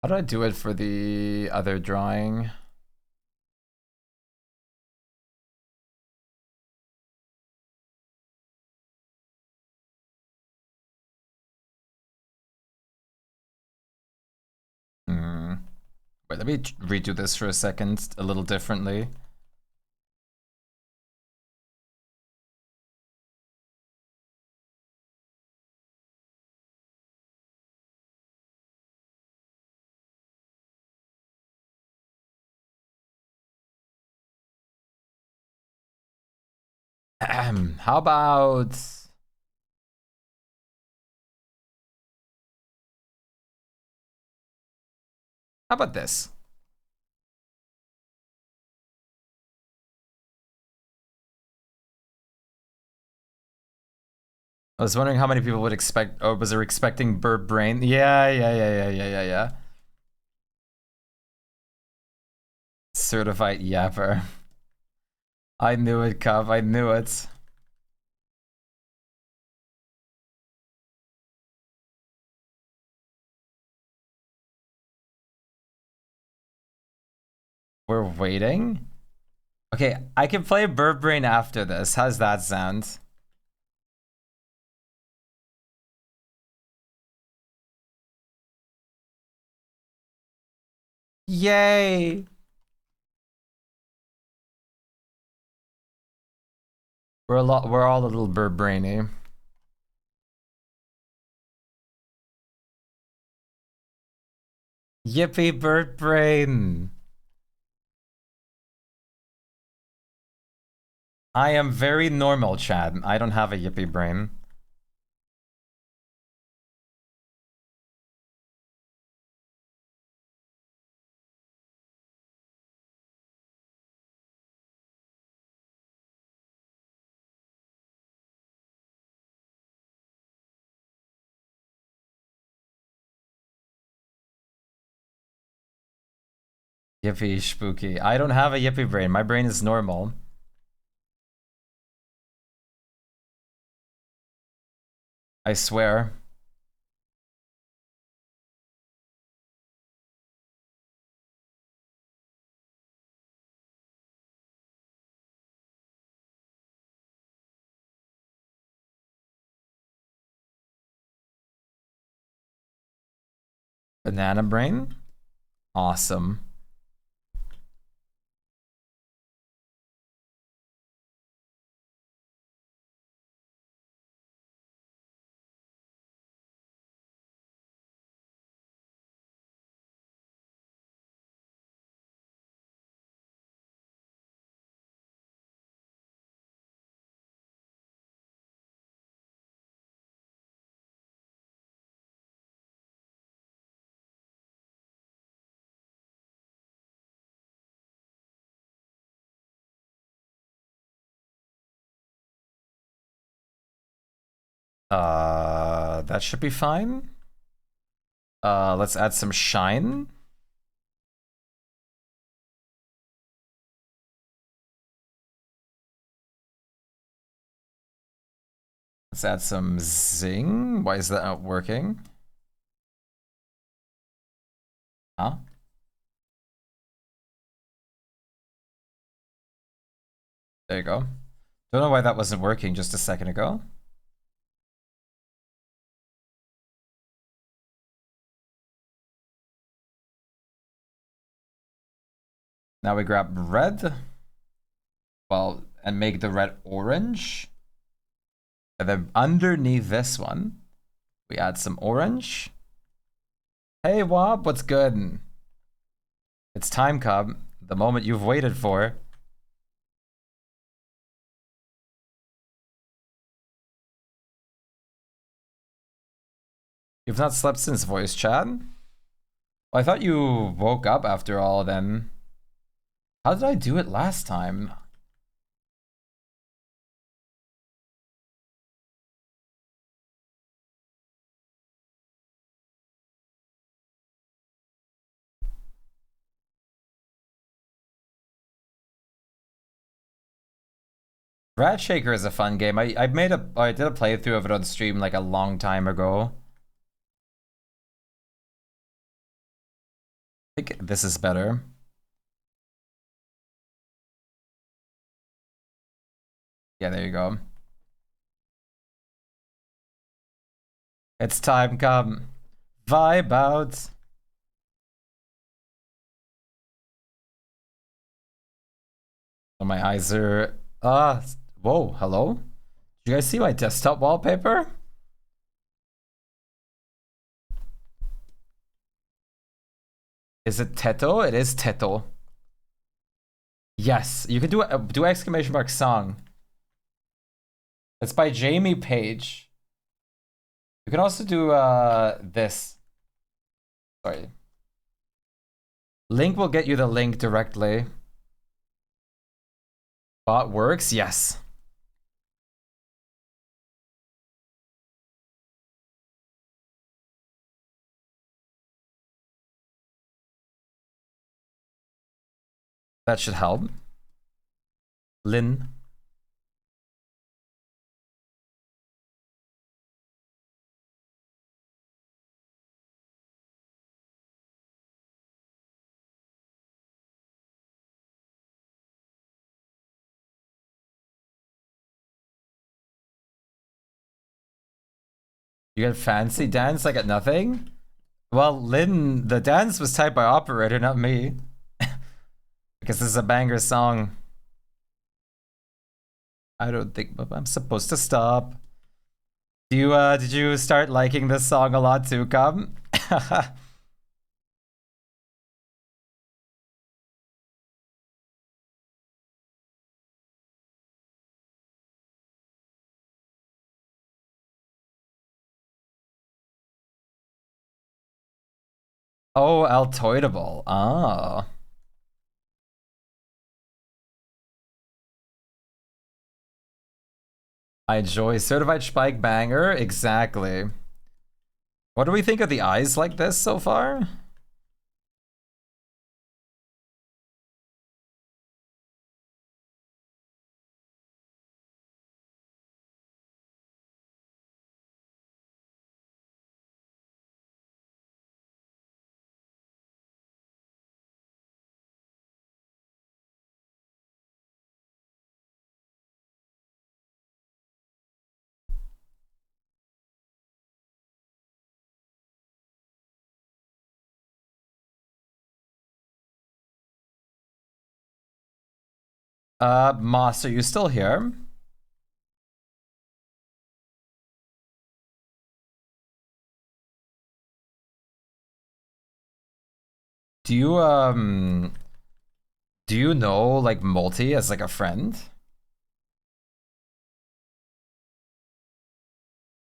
A: How do I do it for the other drawing? Hmm. Wait, let me redo this for a second, a little differently. How about... How about this? I was wondering how many people would expect, or was there expecting Burp Brain? Yeah. Certified yapper. I knew it, Cub, I knew it. We're waiting? Okay, I can play Burp Brain after this. How's that sound? Yay! We're all a little Burp Brainy. Yippee Burp Brain! I am very normal, Chad. I don't have a yippee brain. Yippee spooky. I don't have a yippee brain. My brain is normal. I swear. Banana brain? Awesome. That should be fine. Let's add some shine. Let's add some zing. Why is that not working? Huh? There you go. Don't know why that wasn't working just a second ago. Now we grab red. Well, and make the red orange. And then underneath this one, we add some orange. Hey Wob, what's good? It's time, Cub. The moment you've waited for. You've not slept since voice chat? Well, I thought you woke up after all then. How did I do it last time? Rat Shaker is a fun game. I did a playthrough of it on stream like a long time ago. I think this is better. Yeah, there you go. It's time, come. Vibe out. Oh, my eyes are... whoa, hello? Did you guys see my desktop wallpaper? Is it Teto? It is Teto. Yes, you can do exclamation mark song. It's by Jamie Page. You can also do this. Sorry. Link will get you the link directly. Bot works? Yes. That should help. Lin. You get fancy dance? I got nothing? Well, Lin, the dance was typed by operator, not me. Because this is a banger song. I don't think I'm supposed to stop. Did you start liking this song a lot too, Cub? Oh, Altoidable. Ah. I enjoy Certified Shpyke banger. Exactly. What do we think of the eyes like this so far? Moss, are you still here? Do you know like Multi as like a friend?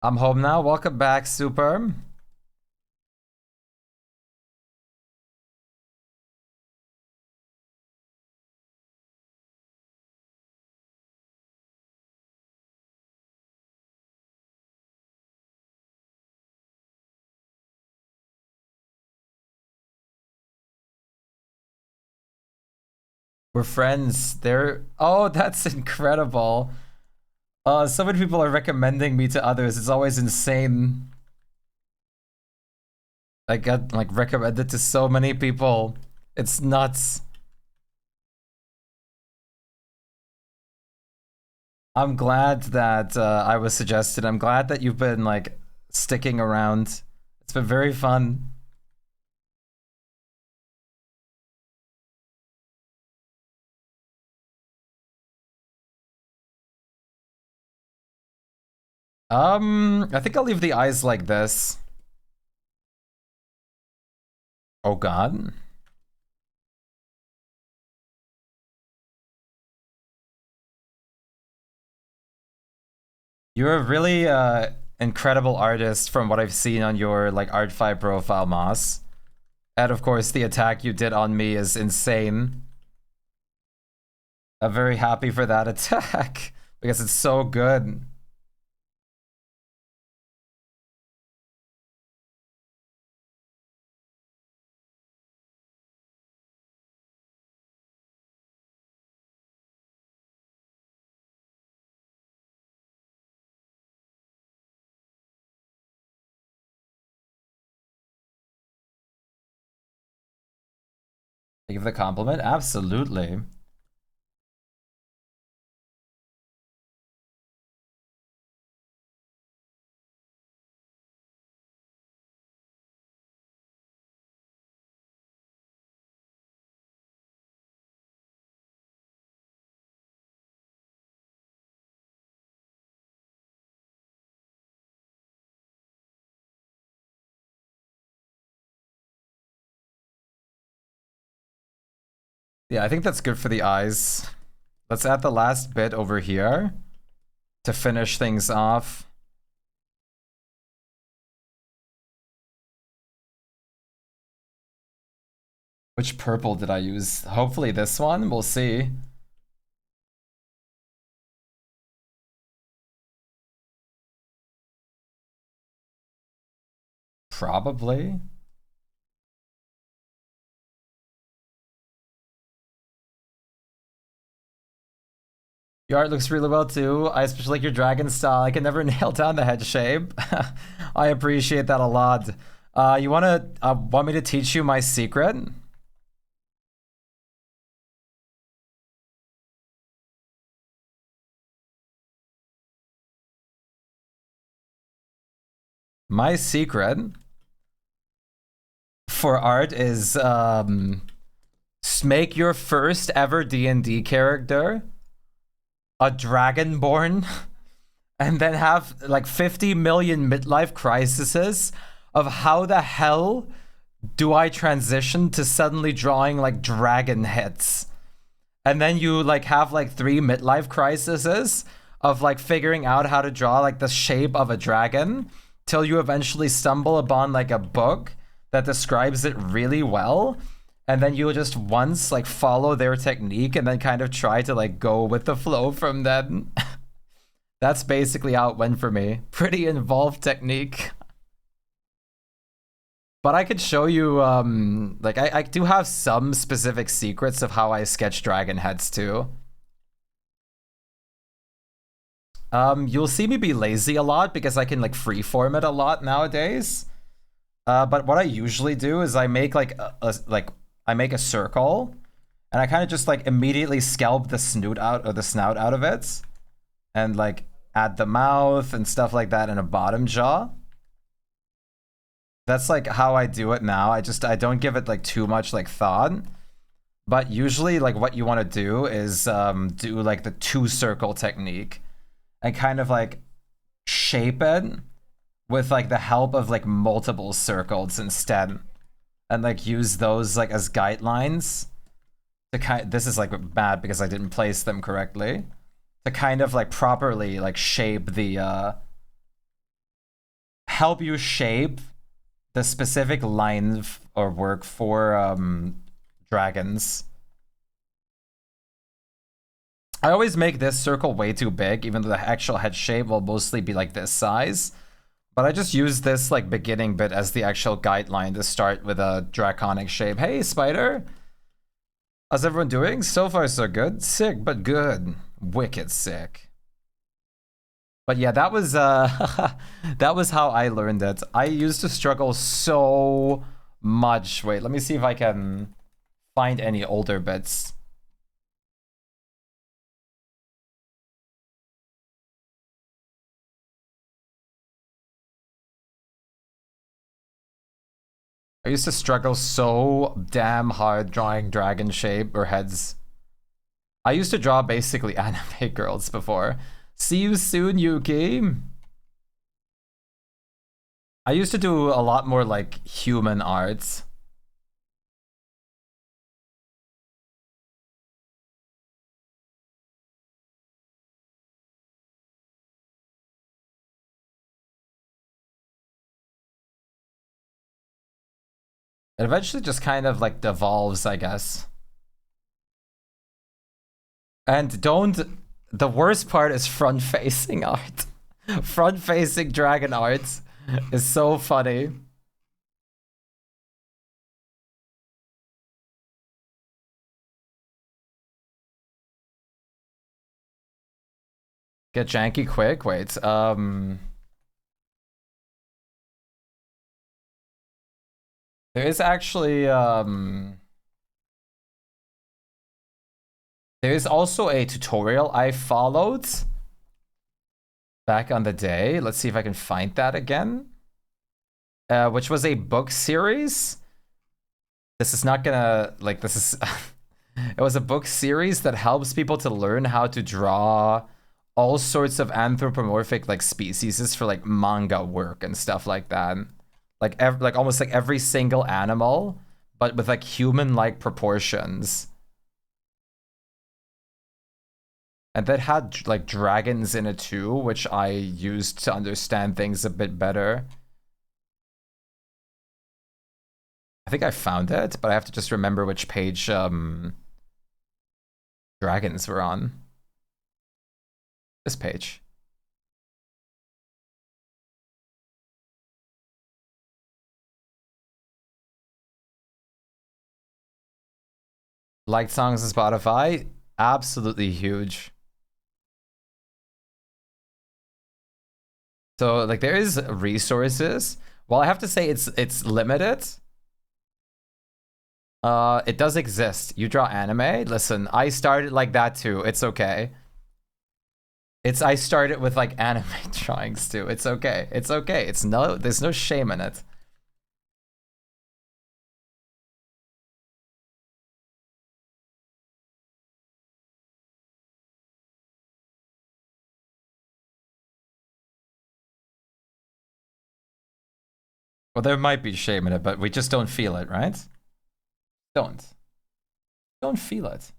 A: I'm home now. Welcome back, Super. We're friends. Oh, that's incredible. So many people are recommending me to others. It's always insane. I get like recommended to so many people. It's nuts. I'm glad that I was suggested. I'm glad that you've been like sticking around. It's been very fun. I think I'll leave the eyes like this. Oh God. You're a really incredible artist from what I've seen on your like Artfight profile, Moss. And of course, the attack you did on me is insane. I'm very happy for that attack because it's so good. Give the compliment? Absolutely. Yeah, I think that's good for the eyes. Let's add the last bit over here to finish things off. Which purple did I use? Hopefully this one, we'll see. Probably. Your art looks really well too. I especially like your dragon style. I can never nail down the head shape. I appreciate that a lot. You want me to teach you my secret? My secret for art is make your first ever D&D character a dragonborn and then have like 50 million midlife crises of how the hell do I transition to suddenly drawing like dragon heads. And then you like have like 3 midlife crises of like figuring out how to draw like the shape of a dragon till you eventually stumble upon like a book that describes it really well. And then you'll just once like follow their technique and then kind of try to like go with the flow from then. That's basically how it went for me. Pretty involved technique. But I could show you, like I do have some specific secrets of how I sketch dragon heads too. You'll see me be lazy a lot because I can like freeform it a lot nowadays. But what I usually do is I make like I make a circle, and I kind of just like immediately scalp the snout out of it, and like add the mouth and stuff like that in a bottom jaw. That's like how I do it now. I don't give it like too much like thought. But usually like what you want to do is do like the 2-circle technique and kind of like shape it with like the help of like multiple circles instead, and like use those like as guidelines to this is like bad because I didn't place them correctly, to kind of like properly like shape the help you shape the specific line or work for dragons. I always make this circle way too big, even though the actual head shape will mostly be like this size. But I just use this like beginning bit as the actual guideline to start with a draconic shape. Hey, Spider! How's everyone doing? So far so good. Sick, but good. Wicked sick. But yeah, that was that was how I learned it. I used to struggle so much. Wait, let me see if I can find any older bits. I used to struggle so damn hard drawing dragon shape or heads. I used to draw basically anime girls before. See you soon, Yuki. I used to do a lot more like human arts. It eventually just kind of like devolves, I guess. And the worst part is front-facing art. Front-facing dragon art is so funny. Get janky quick? Wait, there is actually, there is also a tutorial I followed back on the day. Let's see if I can find that again. Which was a book series. This is not gonna, like, this is, it was a book series that helps people to learn how to draw all sorts of anthropomorphic, like, species for, like, manga work and stuff like that. Like almost like every single animal, but with like human-like proportions. And that had like dragons in it too, which I used to understand things a bit better. I think I found it, but I have to just remember which page dragons were on. This page. Liked songs on Spotify, absolutely huge. So like there is resources. Well, I have to say it's limited. It does exist. You draw anime. Listen, I started like that too. It's okay. I started with like anime drawings too. It's okay. It's okay. There's no shame in it. Well, there might be shame in it, but we just don't feel it, right? Don't feel it.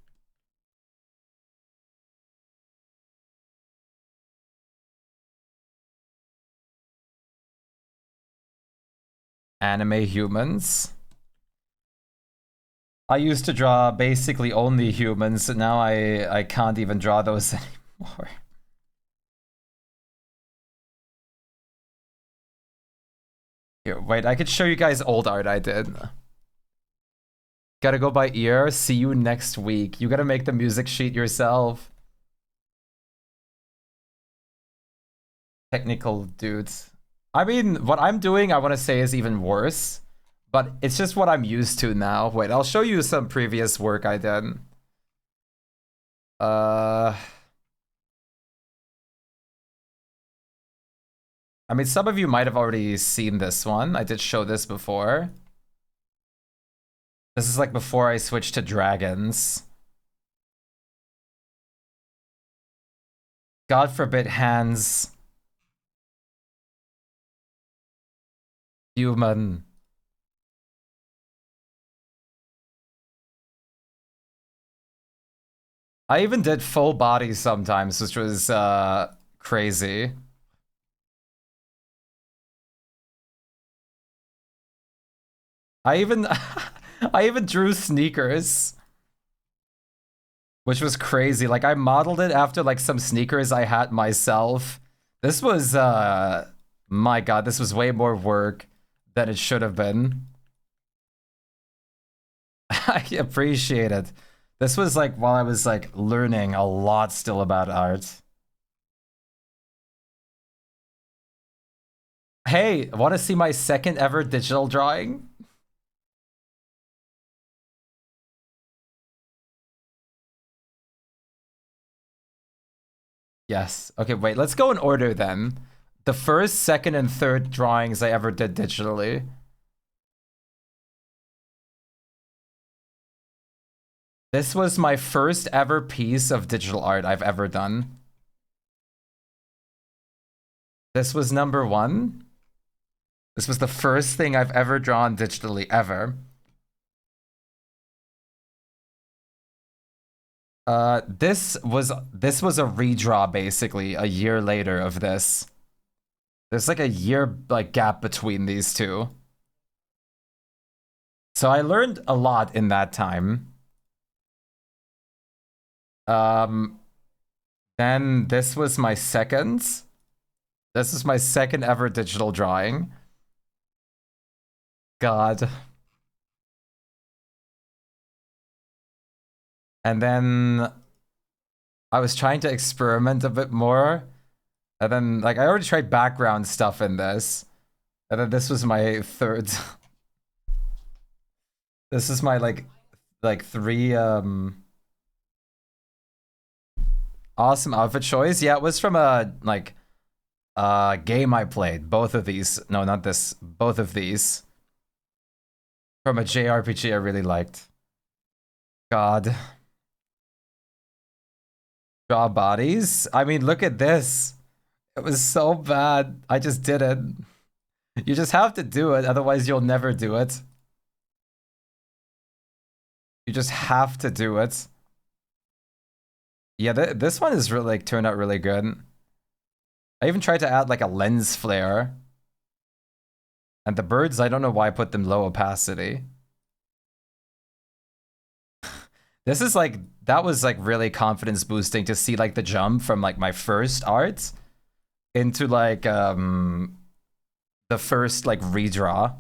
A: Anime humans. I used to draw basically only humans, and now I can't even draw those anymore. Here, wait, I could show you guys old art I did. Gotta go by ear. See you next week. You gotta make the music sheet yourself. Technical dudes. I mean, what I'm doing, I want to say, is even worse. But it's just what I'm used to now. Wait, I'll show you some previous work I did. I mean, some of you might have already seen this one. I did show this before. This is like before I switched to dragons. God forbid hands. Human. I even did full body sometimes, which was crazy. I even I even drew sneakers, which was crazy. Like I modeled it after like some sneakers I had myself. This was my God, this was way more work than it should have been. I appreciate it. This was like while I was like learning a lot still about art. Hey, want to see my second ever digital drawing? Yes. Okay, wait, let's go in order then. The first, second, and third drawings I ever did digitally. This was my first ever piece of digital art I've ever done. This was number 1. This was the first thing I've ever drawn digitally, ever. This was a redraw basically a year later of this. There's like a year like gap between these two. So I learned a lot in that time. Then this was my second. This is my second ever digital drawing. God. And then I was trying to experiment a bit more. And then, like, I already tried background stuff in this. And then this was my third. This is my, like 3, awesome outfit choice. Yeah, it was from a, like, game I played. Both of these. No, not this. Both of these. From a JRPG I really liked. God. Draw bodies? I mean, look at this. It was so bad. I just did it. You just have to do it, otherwise you'll never do it. You just have to do it. Yeah, this one is really like turned out really good. I even tried to add like a lens flare. And the birds, I don't know why I put them low opacity. This is like, that was like really confidence boosting to see like the jump from like my first art into like the first like redraw.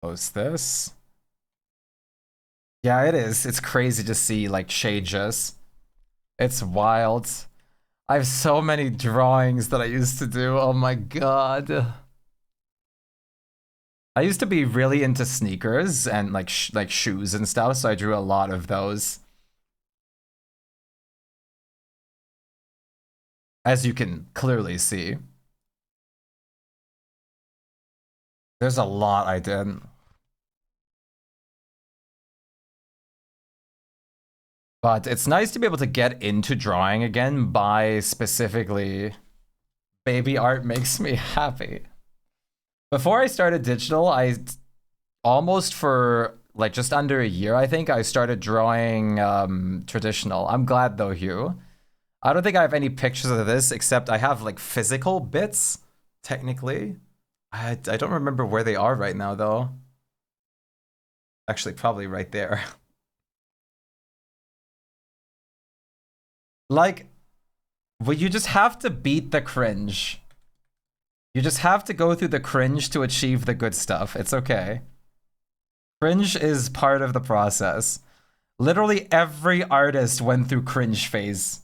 A: Post this. Yeah, it is. It's crazy to see like Shages. It's wild. I have so many drawings that I used to do. Oh my god. I used to be really into sneakers and like like shoes and stuff, so I drew a lot of those. As you can clearly see. There's a lot I did. But it's nice to be able to get into drawing again by specifically baby art makes me happy. Before I started digital, I almost for like just under a year, I think I started drawing traditional. I'm glad though, Hugh. I don't think I have any pictures of this except I have like physical bits, technically. I don't remember where they are right now though. Actually, probably right there. Like, well, you just have to beat the cringe. You just have to go through the cringe to achieve the good stuff. It's okay. Cringe is part of the process. Literally every artist went through cringe phase.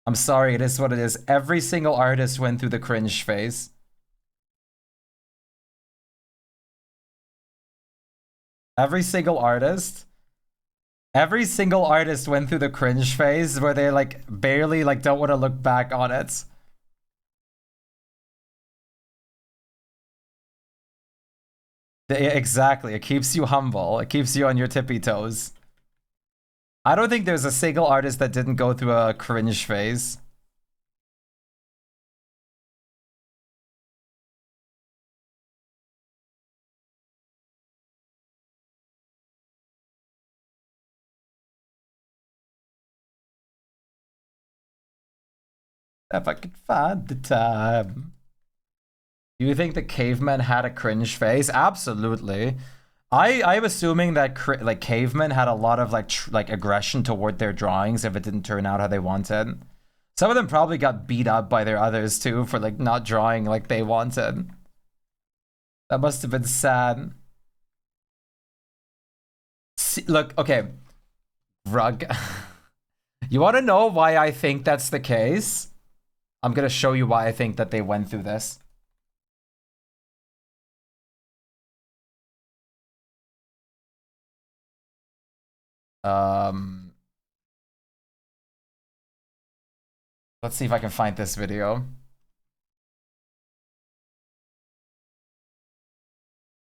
A: I'm sorry, it is what it is. Every single artist went through the cringe phase. Every single artist. Every single artist went through the cringe phase where they like barely like don't want to look back on it. Exactly. It keeps you humble. It keeps you on your tippy toes. I don't think there's a single artist that didn't go through a cringe phase. If I could find the time. Do you think the cavemen had a cringe phase? Absolutely. I'm assuming that like cavemen had a lot of like aggression toward their drawings if it didn't turn out how they wanted. Some of them probably got beat up by their others too for like not drawing like they wanted. That must have been sad. See, look, okay, Rug. You want to know why I think that's the case? I'm gonna show you why I think that they went through this. Um, let's see if I can find this video. Can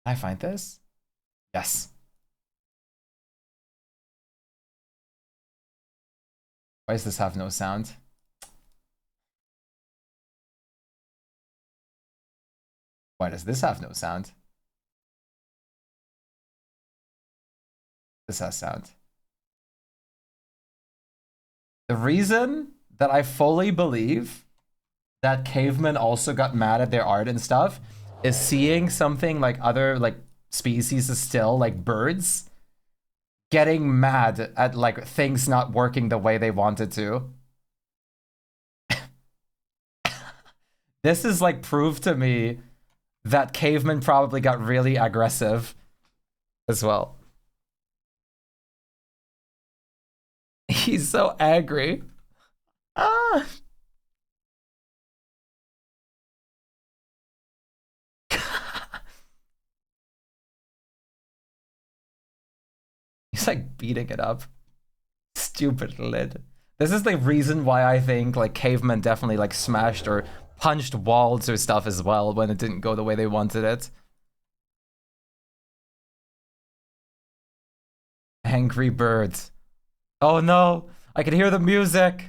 A: I find this? Yes. Why does this have no sound? Why does this have no sound? This has sound. The reason that I fully believe that cavemen also got mad at their art and stuff is seeing something like other like species is still like birds getting mad at like things not working the way they wanted to. This is like proof to me that cavemen probably got really aggressive as well. He's so angry. Ah. He's like beating it up. Stupid lid. This is the reason why I think like cavemen definitely like smashed or punched walls or stuff as well when it didn't go the way they wanted it. Angry birds. Oh no, I can hear the music.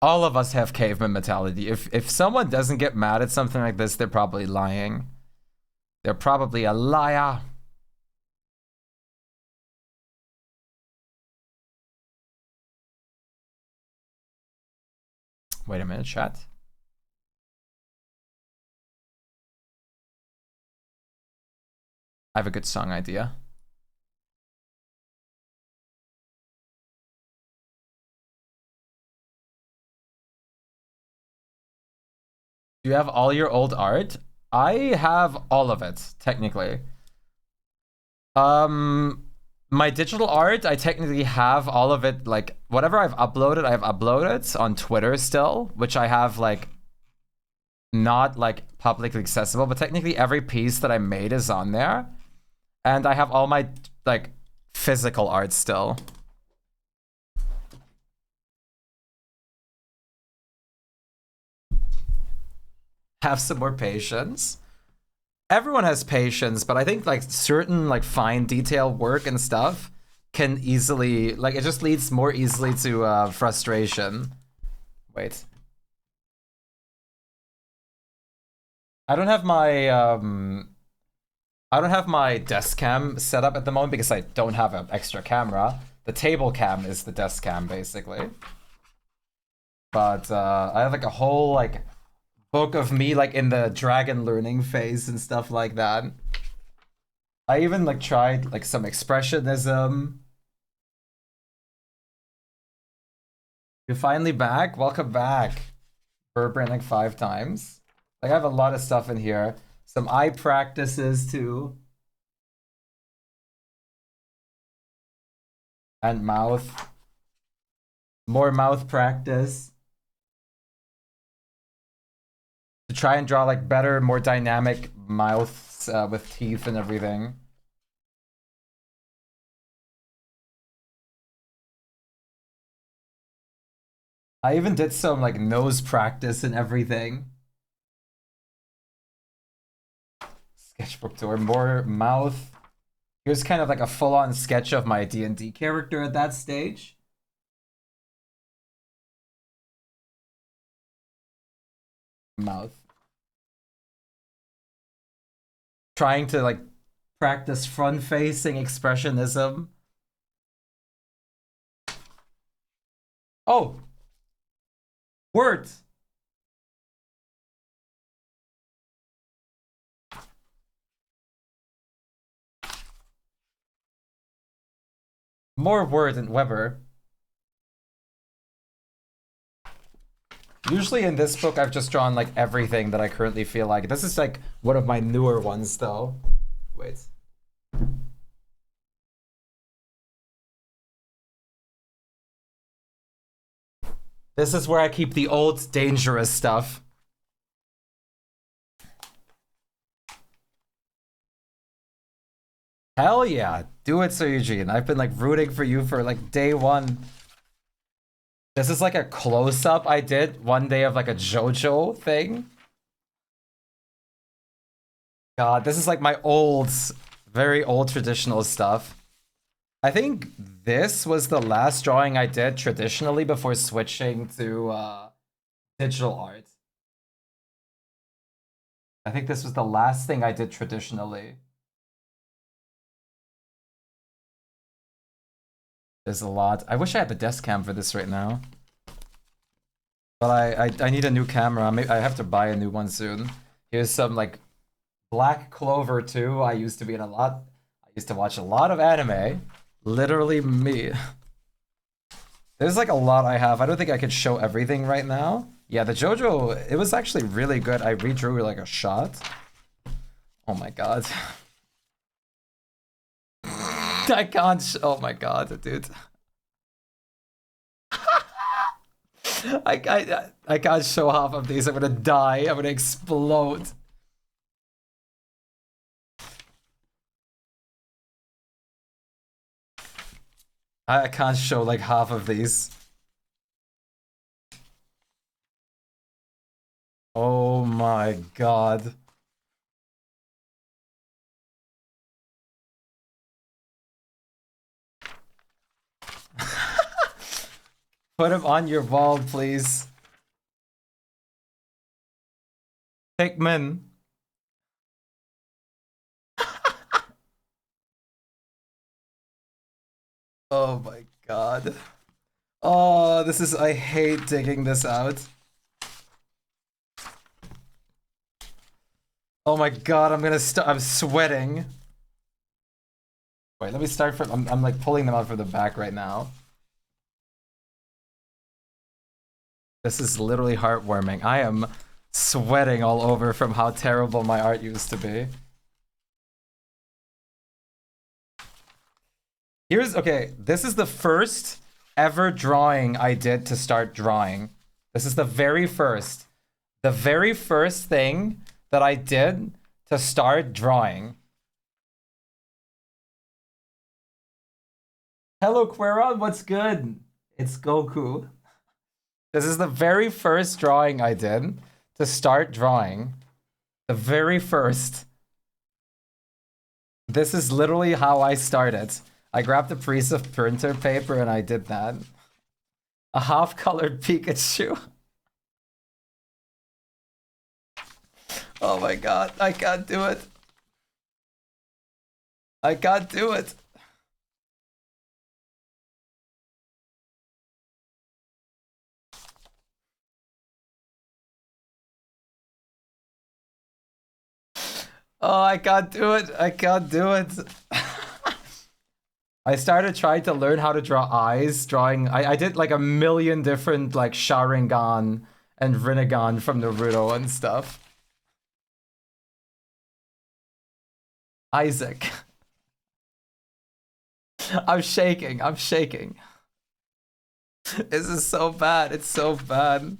A: All of us have caveman mentality. If someone doesn't get mad at something like this, they're probably lying. They're probably a liar. Wait a minute, chat. I have a good song idea. Do you have all your old art? I have all of it, technically. My digital art, I technically have all of it, like, whatever I've uploaded on Twitter still, which I have, like, not, like, publicly accessible, but technically every piece that I made is on there. And I have all my, like, physical art still. Have some more patience. Everyone has patience, but I think like certain like fine detail work and stuff can easily, like, it just leads more easily to frustration. Wait. I don't have my desk cam set up at the moment because I don't have an extra camera. The table cam is the desk cam basically. But I have like a whole like book of me like in the dragon learning phase and stuff like that. I even like tried like some expressionism. You're finally back? Welcome back. Burping like 5 times. Like I have a lot of stuff in here. Some eye practices too. And mouth. More mouth practice. To try and draw like better, more dynamic mouths with teeth and everything. I even did some like nose practice and everything. Sketchbook tour, more mouth. Here's kind of like a full-on sketch of my D&D character at that stage. Mouth. Trying to like practice front-facing expressionism. Oh! Words! More word than Weber. Usually in this book, I've just drawn like everything that I currently feel like. This is like one of my newer ones though. Wait. This is where I keep the old dangerous stuff. Hell yeah. Do it, Sir Eugene. I've been like rooting for you for like day one. This is like a close-up I did one day of like a JoJo thing. God, this is like my old, very old traditional stuff. I think this was the last drawing I did traditionally before switching to digital art. I think this was the last thing I did traditionally. There's a lot. I wish I had the desk cam for this right now. But I need a new camera. I have to buy a new one soon. Here's some like Black Clover 2. I used to watch a lot of anime. Literally me. There's like a lot I have. I don't think I could show everything right now. Yeah, the JoJo, it was actually really good. I redrew like a shot. Oh my god. I can't. Oh my god, dude. I can't show half of these. I'm gonna die. I'm gonna explode. I can't show like half of these. Oh my god. Put him on your wall, please. Pikmin. Oh my god. Oh, this is, I hate digging this out. Oh my god, I'm sweating. Wait, let me start from, I'm like pulling them out from the back right now. This is literally heartwarming. I am sweating all over from how terrible my art used to be. Okay, this is the first ever drawing I did to start drawing. This is the very first thing that I did to start drawing. Hello, Queron, what's good? It's Goku. This is the very first drawing I did to start drawing. The very first. This is literally how I started. I grabbed a piece of printer paper and I did that. A half-colored Pikachu. Oh my god, I can't do it. I can't do it. Oh, I can't do it. I can't do it. I started trying to learn how to draw eyes, I did like a million different like Sharingan and Rinnegan from Naruto and stuff. Isaac. I'm shaking. I'm shaking. This is so bad. It's so bad.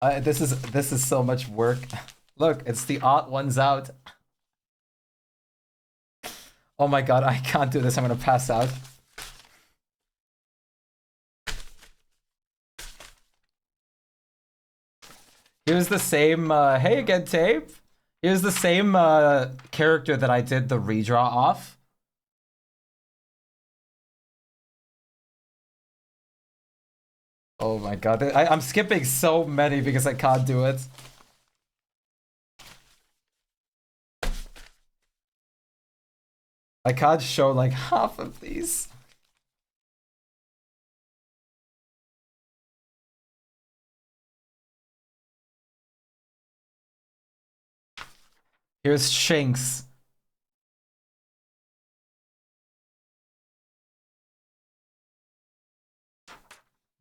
A: This is so much work. Look, it's the odd ones out. Oh my god, I can't do this. I'm gonna pass out. Here's the same, hey again, Tape. Here's the same character that I did the redraw off. Oh my god, I'm skipping so many because I can't do it. I can't show like half of these. Here's Shinx.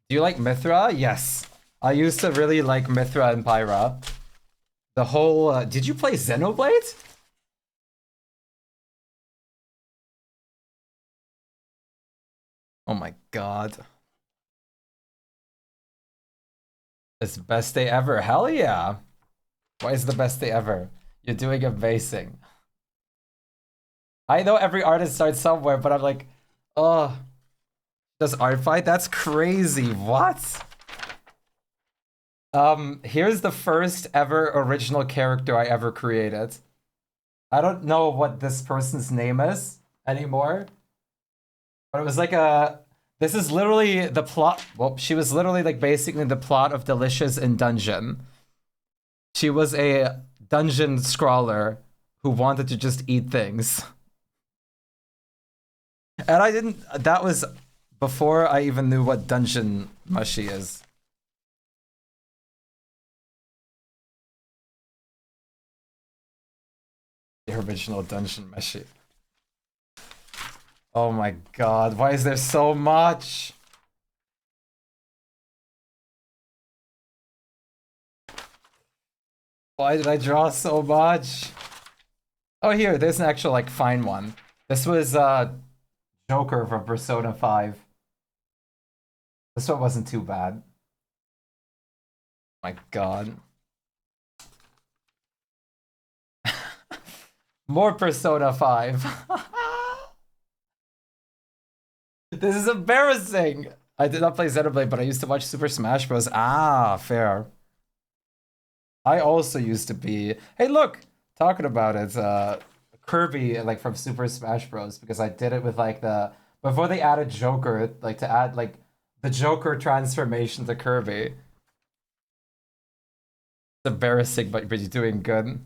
A: Do you like Mithra? Yes. I used to really like Mithra and Pyra. The whole, did you play Xenoblade? Oh my god. It's the best day ever. Hell yeah. Why is it the best day ever? You're doing amazing. I know every artist starts somewhere, but I'm like, oh, does Artfight? That's crazy. What? Here's the first ever original character I ever created. I don't know what this person's name is anymore. But it was like this is literally the plot. Well, she was literally like basically the plot of Delicious in Dungeon. She was a dungeon scrawler who wanted to just eat things. And I didn't, that was before I even knew what dungeon mushy is. The original dungeon mushy. Oh my god, why is there so much? Why did I draw so much? Oh, here, there's an actual, like, fine one. This was, Joker from Persona 5. This one wasn't too bad. My god. More Persona 5. This is embarrassing! I did not play Xenoblade, but I used to watch Super Smash Bros. Ah, fair. I also used to be... Hey, look! Talking about it, Kirby, like, from Super Smash Bros. Because I did it with, like, the... Before they added Joker, like, to add, like... The Joker transformation to Kirby. It's embarrassing, but you're doing good.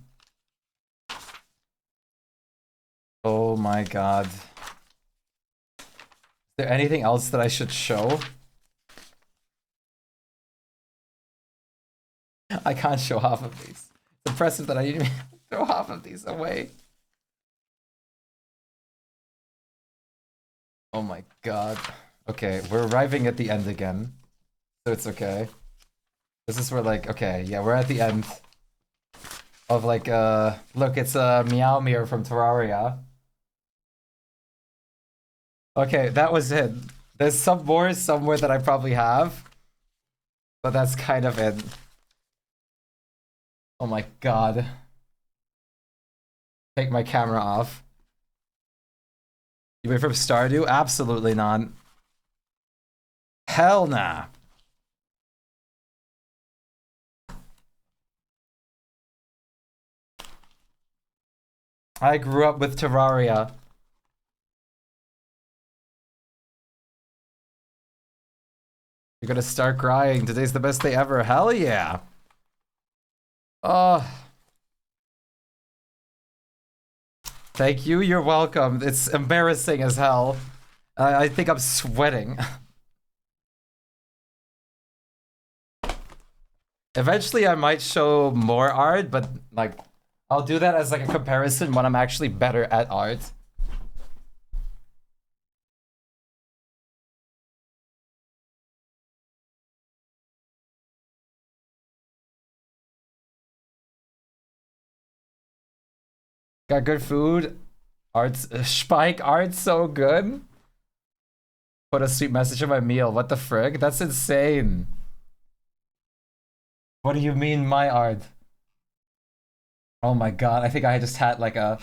A: Oh my god. Is there anything else that I should show? I can't show half of these. It's impressive that I didn't even throw half of these away. Oh my god. Okay, we're arriving at the end again. So it's okay. This is where like, okay, yeah, we're at the end of like, look, it's a Meowmere from Terraria. Okay, that was it. There's some more somewhere that I probably have, but that's kind of it. Oh my god. Take my camera off. You wait for Stardew? Absolutely not. Hell nah. I grew up with Terraria. You're gonna start crying. Today's the best day ever. Hell yeah. Oh. Thank you. You're welcome. It's embarrassing as hell. I think I'm sweating. Eventually, I might show more art, but like, I'll do that as like a comparison when I'm actually better at art. Got good food. Art's Shpyke art's so good. Put a sweet message in my meal. What the frig? That's insane. What do you mean my art? Oh my god, I think I just had like a...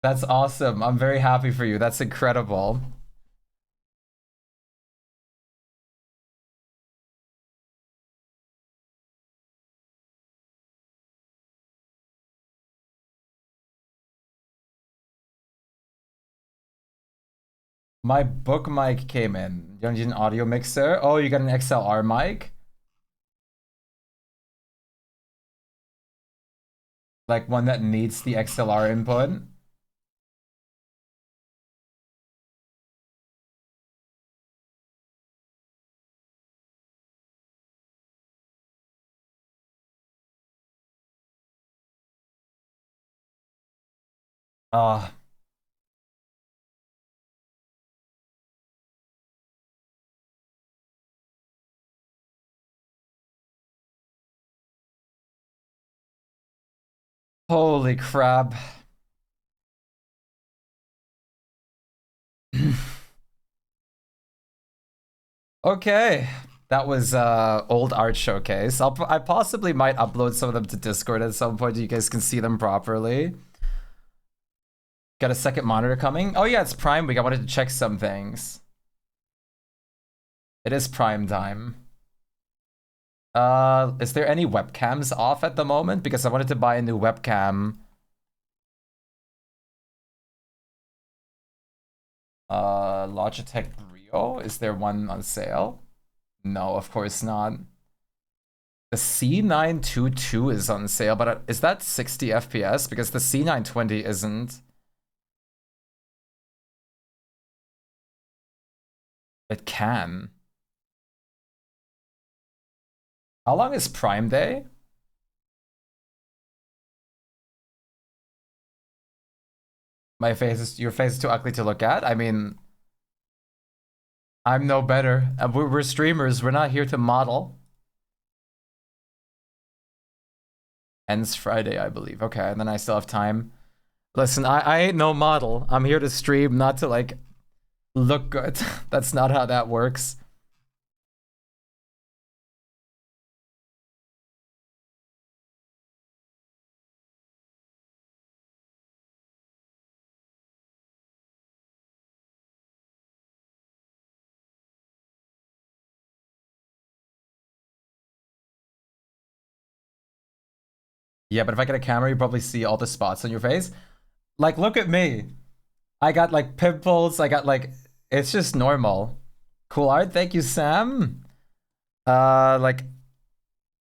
A: That's awesome. I'm very happy for you. That's incredible. My book mic came in. You don't need an audio mixer? Oh, you got an XLR mic? Like one that needs the XLR input? Ah. Holy crap. Okay. That was old art showcase. I possibly might upload some of them to Discord at some point so you guys can see them properly. Got a second monitor coming? Oh yeah, it's Prime Week. I wanted to check some things. It is Prime time. Is there any webcams off at the moment? Because I wanted to buy a new webcam. Logitech Brio. Is there one on sale? No, of course not. The C922 is on sale, but is that 60 FPS? Because the C920 isn't. It can. How long is Prime Day? Your face is too ugly to look at. I mean, I'm no better. We're streamers. We're not here to model. Ends Friday, I believe. Okay, and then I still have time. Listen, I ain't no model. I'm here to stream, not to like look good. That's not how that works. Yeah, but if I get a camera, you probably see all the spots on your face. Like, look at me. I got like pimples. I got like It's just normal. Cool art, thank you, Sam. Like,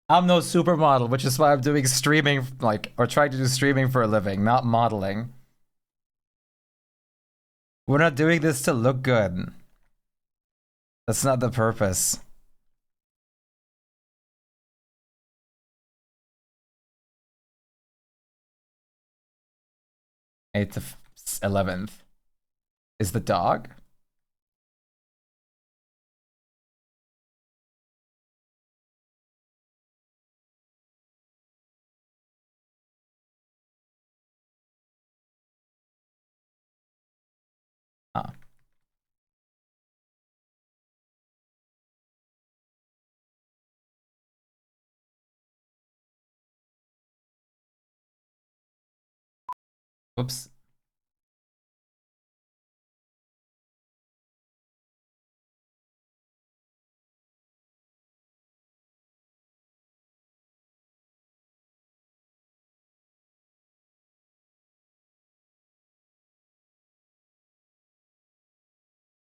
A: I'm no supermodel, which is why I'm doing streaming, like, or trying to do streaming for a living, not modeling. We're not doing this to look good. That's not the purpose. Eighth to 11th is the dog. Huh. Oops.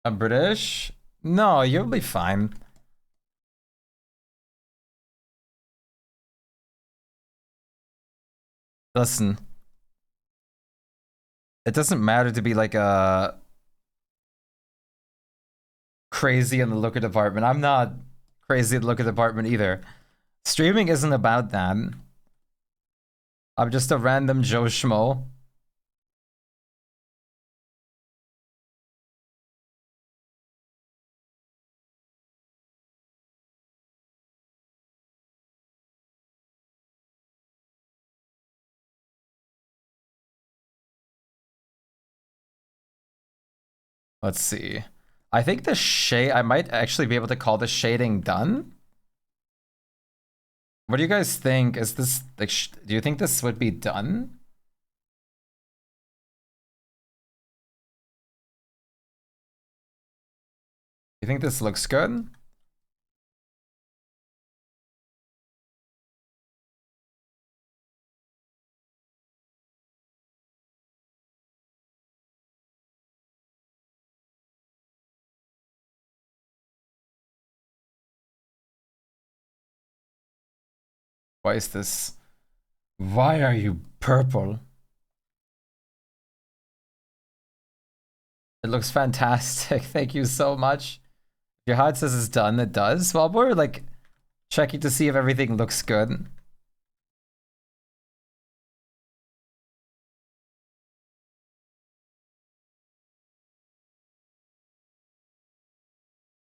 A: I'm British? No, you'll be fine. Listen. It doesn't matter to be like a crazy in the looker department. I'm not crazy in the looker department either. Streaming isn't about that. I'm just a random Joe Schmo. Let's see. I think the shade, I might actually be able to call the shading done. What do you guys think? Is this, like, do you think this would be done? You think this looks good? Why is this? Why are you purple? It looks fantastic. Thank you so much. Your HUD says it's done. It does. Well, we're like checking to see if everything looks good.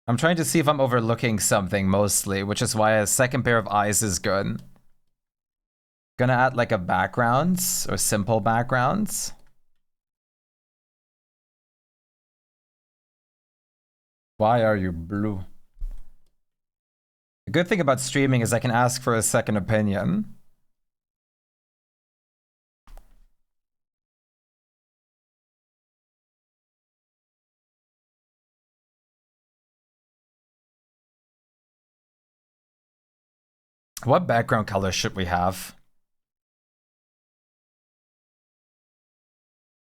A: I'm trying to see if I'm overlooking something mostly, which is why a second pair of eyes is good. Gonna add like a backgrounds or simple backgrounds. Why are you blue? The good thing about streaming is I can ask for a second opinion. What background color should we have?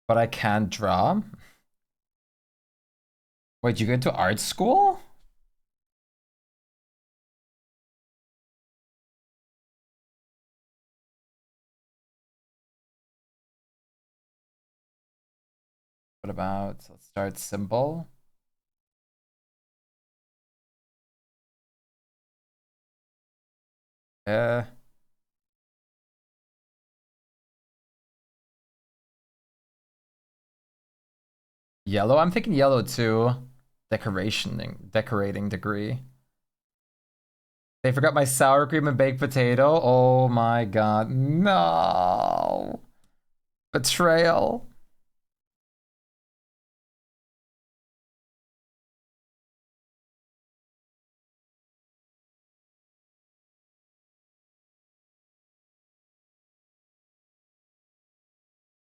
A: But I can't draw. Wait, you go to art school? What about, let's start simple. Yellow? I'm thinking yellow too. Decorating degree. They forgot my sour cream and baked potato. Oh my god. No. Betrayal.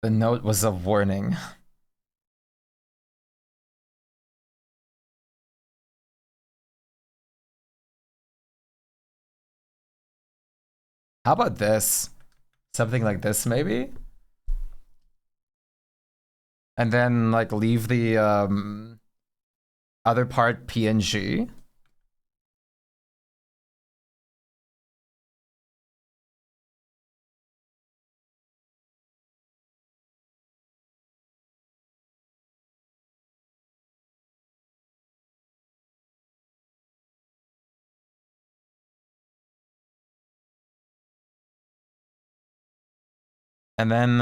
A: The note was a warning. How about this? Something like this, maybe? And then, like, leave the, other part PNG. And then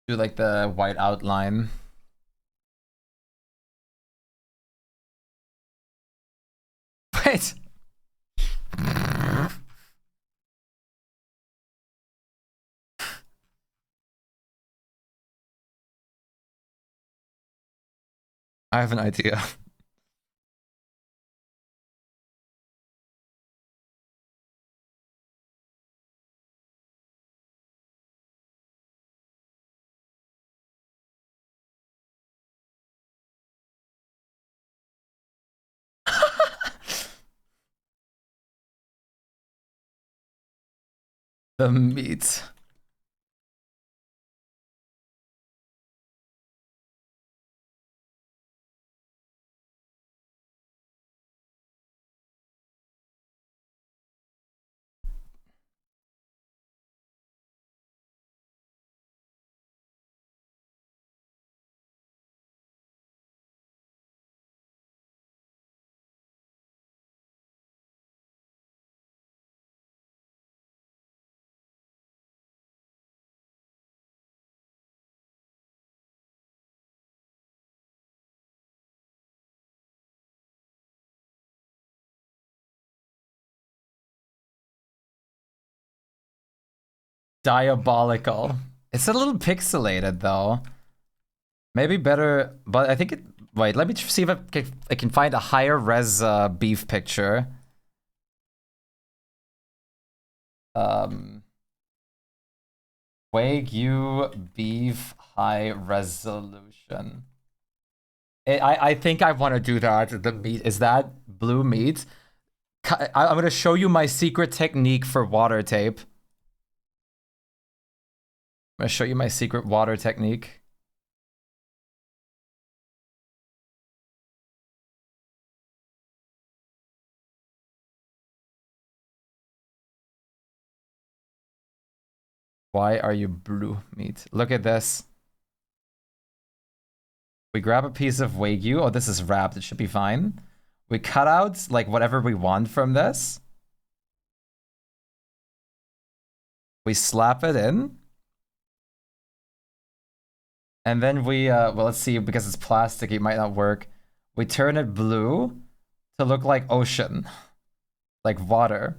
A: do like the white outline. Wait. I have an idea. The meat. Diabolical. It's a little pixelated though. Maybe better, but I think it. Wait, let me see if I can find a higher res beef picture. Wagyu beef high resolution. I think I want to do that. The meat is that blue meat. I'm gonna show you my secret technique for water tape. I'm gonna show you my secret water technique. Why are you blue meat? Look at this. We grab a piece of Wagyu. Oh, this is wrapped. It should be fine. We cut out like whatever we want from this. We slap it in. And then we, well, let's see, because it's plastic, it might not work. We turn it blue to look like ocean, like water.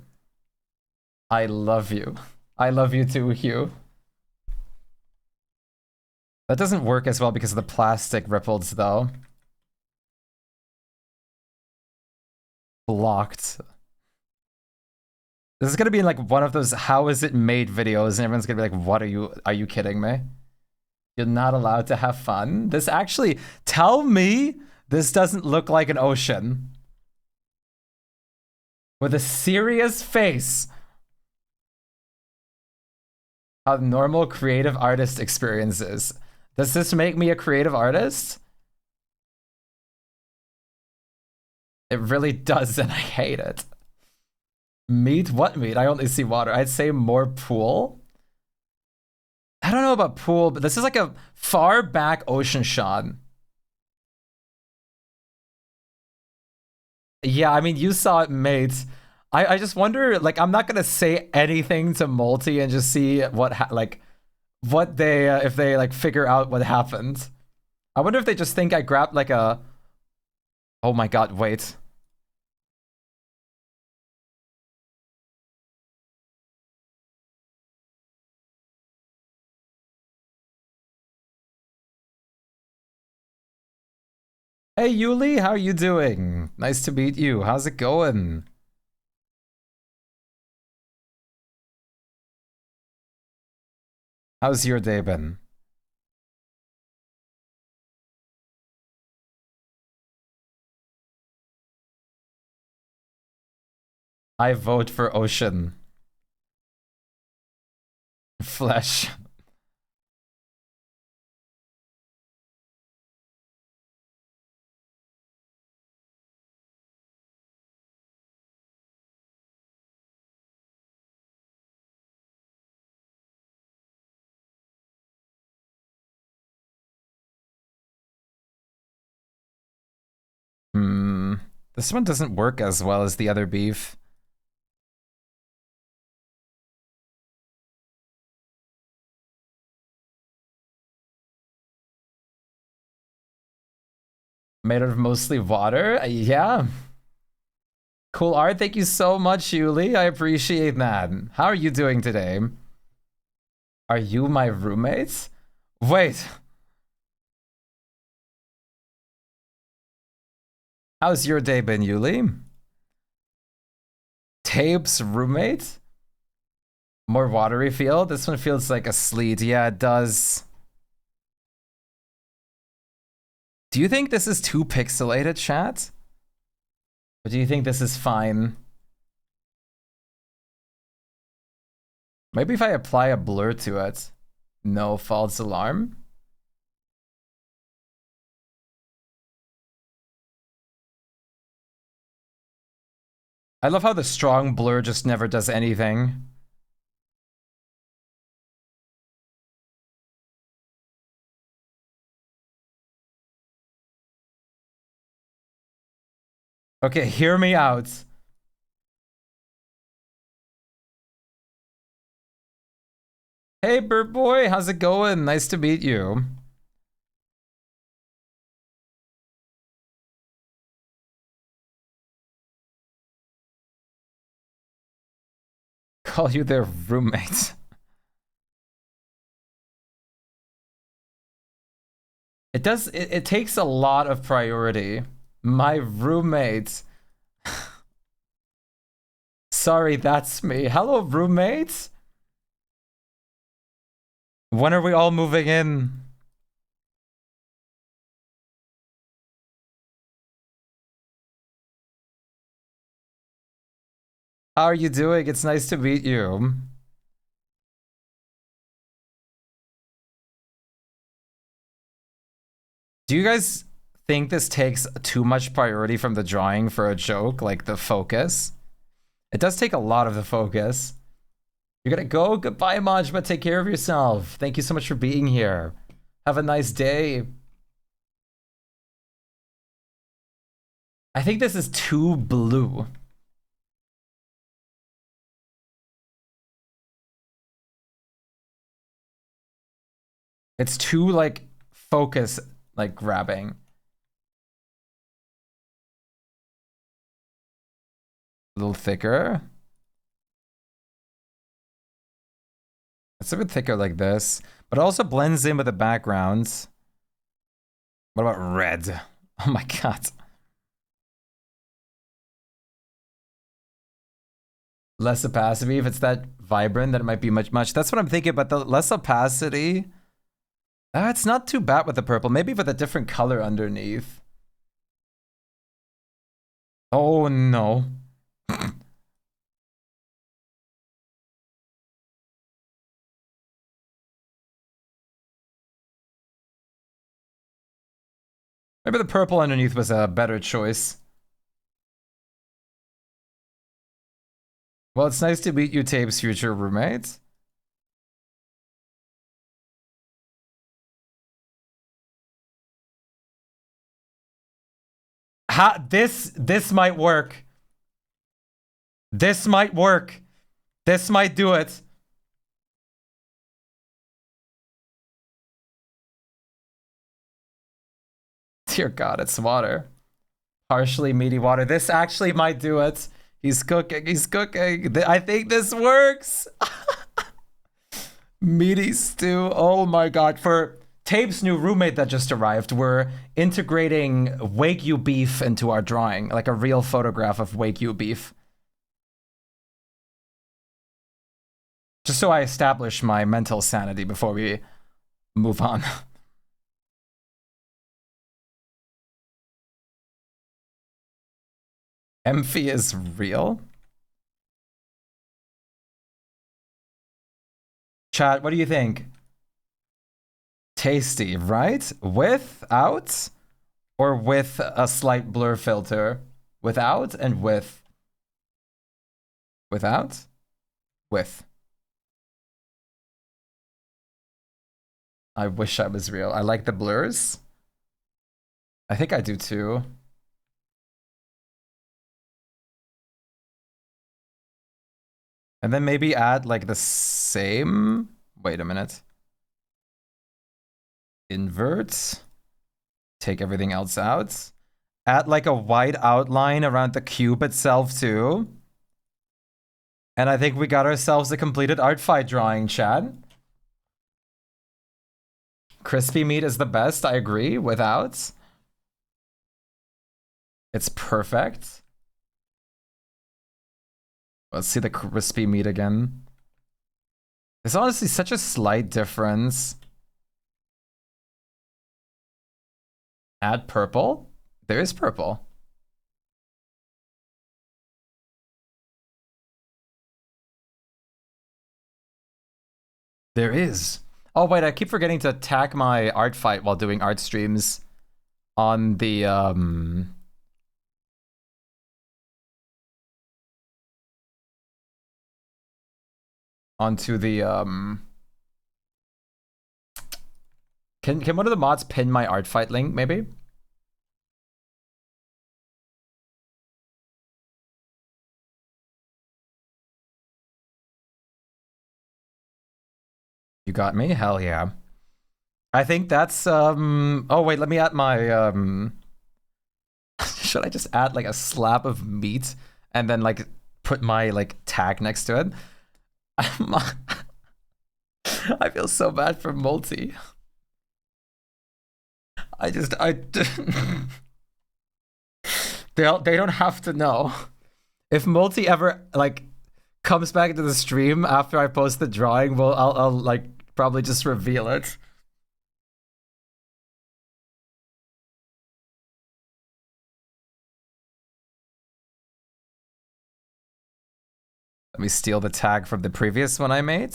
A: I love you. I love you too, Hugh. That doesn't work as well because of the plastic ripples, though. Blocked. This is gonna be like one of those "how is it made" videos, and everyone's gonna be like, "What are you kidding me? You're not allowed to have fun." This actually, tell me this doesn't look like an ocean with a serious face. How normal creative artist experiences. Does this make me a creative artist? It really does, and I hate it. Meat? What meat? I only see water. I'd say more pool. I don't know about pool, but this is like a far back ocean shot. Yeah, I mean, you saw it, mate. I just wonder, like, I'm not gonna say anything to Multi and just see what they if they like figure out what happened. I wonder if they just think I grabbed like a. Oh my god! Wait. Hey Yuli, how are you doing? Nice to meet you. How's it going? How's your day been? I vote for Ocean. Flesh. This one doesn't work as well as the other beef. Made out of mostly water? Yeah. Cool art. Thank you so much, Yuli. I appreciate that. How are you doing today? Are you my roommates? Wait. How's your day been, Yuli? Tape's roommate? More watery feel? This one feels like a sleet. Yeah, it does. Do you think this is too pixelated, chat? Or do you think this is fine? Maybe if I apply a blur to it. No false alarm. I love how the strong blur just never does anything. Okay, hear me out. Hey, Bird Boy, how's it going? Nice to meet you. Call you their roommate. It takes a lot of priority. My roommate. Sorry, that's me. Hello, roommates. When are we all moving in? How are you doing? It's nice to meet you. Do you guys think this takes too much priority from the drawing for a joke, like the focus? It does take a lot of the focus. You're gonna go? Goodbye, Maj, but take care of yourself. Thank you so much for being here. Have a nice day. I think this is too blue. It's too, like, focus, like, grabbing. A little thicker. It's a bit thicker like this, but it also blends in with the backgrounds. What about red? Oh my god. Less opacity. If it's that vibrant, then it might be much. That's what I'm thinking, but the less opacity. It's not too bad with the purple. Maybe with a different color underneath. Oh no. Maybe the purple underneath was a better choice. Well, it's nice to meet you, Tape's future roommate. This might work. This might work. This might do it. Dear God, it's water. Partially meaty water. This actually might do it. He's cooking. He's cooking. I think this works. Meaty stew. Oh my God. For Tape's new roommate that just arrived, we're integrating Wagyu beef into our drawing, like a real photograph of Wagyu beef. Just so I establish my mental sanity before we move on. Emphy is real? Chat, what do you think? Tasty, right? Without or with a slight blur filter? Without and with. Without? With. I wish I was real. I like the blurs. I think I do too. And then maybe add like the same. Wait a minute. Invert. Take everything else out. Add like a white outline around the cube itself too. And I think we got ourselves a completed Artfight drawing, Chad. Crispy meat is the best, I agree, without. It's perfect. Let's see the crispy meat again. There's honestly such a slight difference. Add purple. There is purple. There is. Oh wait, I keep forgetting to tag my Artfight while doing art streams on the onto the Can one of the mods pin my Artfight link maybe? You got me? Hell yeah. I think that's oh wait, let me add my should I just add like a slab of meat and then like put my like tag next to it? I feel so bad for Multi. I they don't have to know. If Multi ever like comes back into the stream after I post the drawing, well, I'll like probably just reveal it. Let me steal the tag from the previous one I made.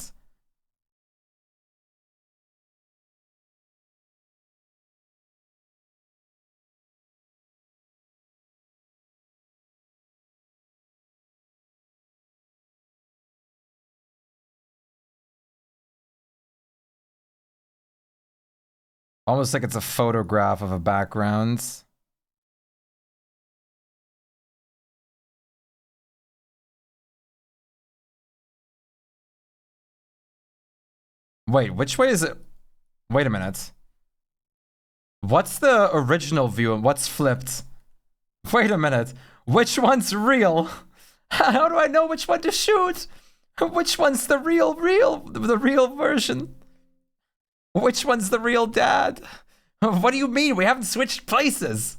A: Almost like it's a photograph of a background. Wait, which way is it? Wait a minute. What's the original view and what's flipped? Wait a minute. Which one's real? How do I know which one to shoot? Which one's the real version? Which one's the real dad? What do you mean? We haven't switched places.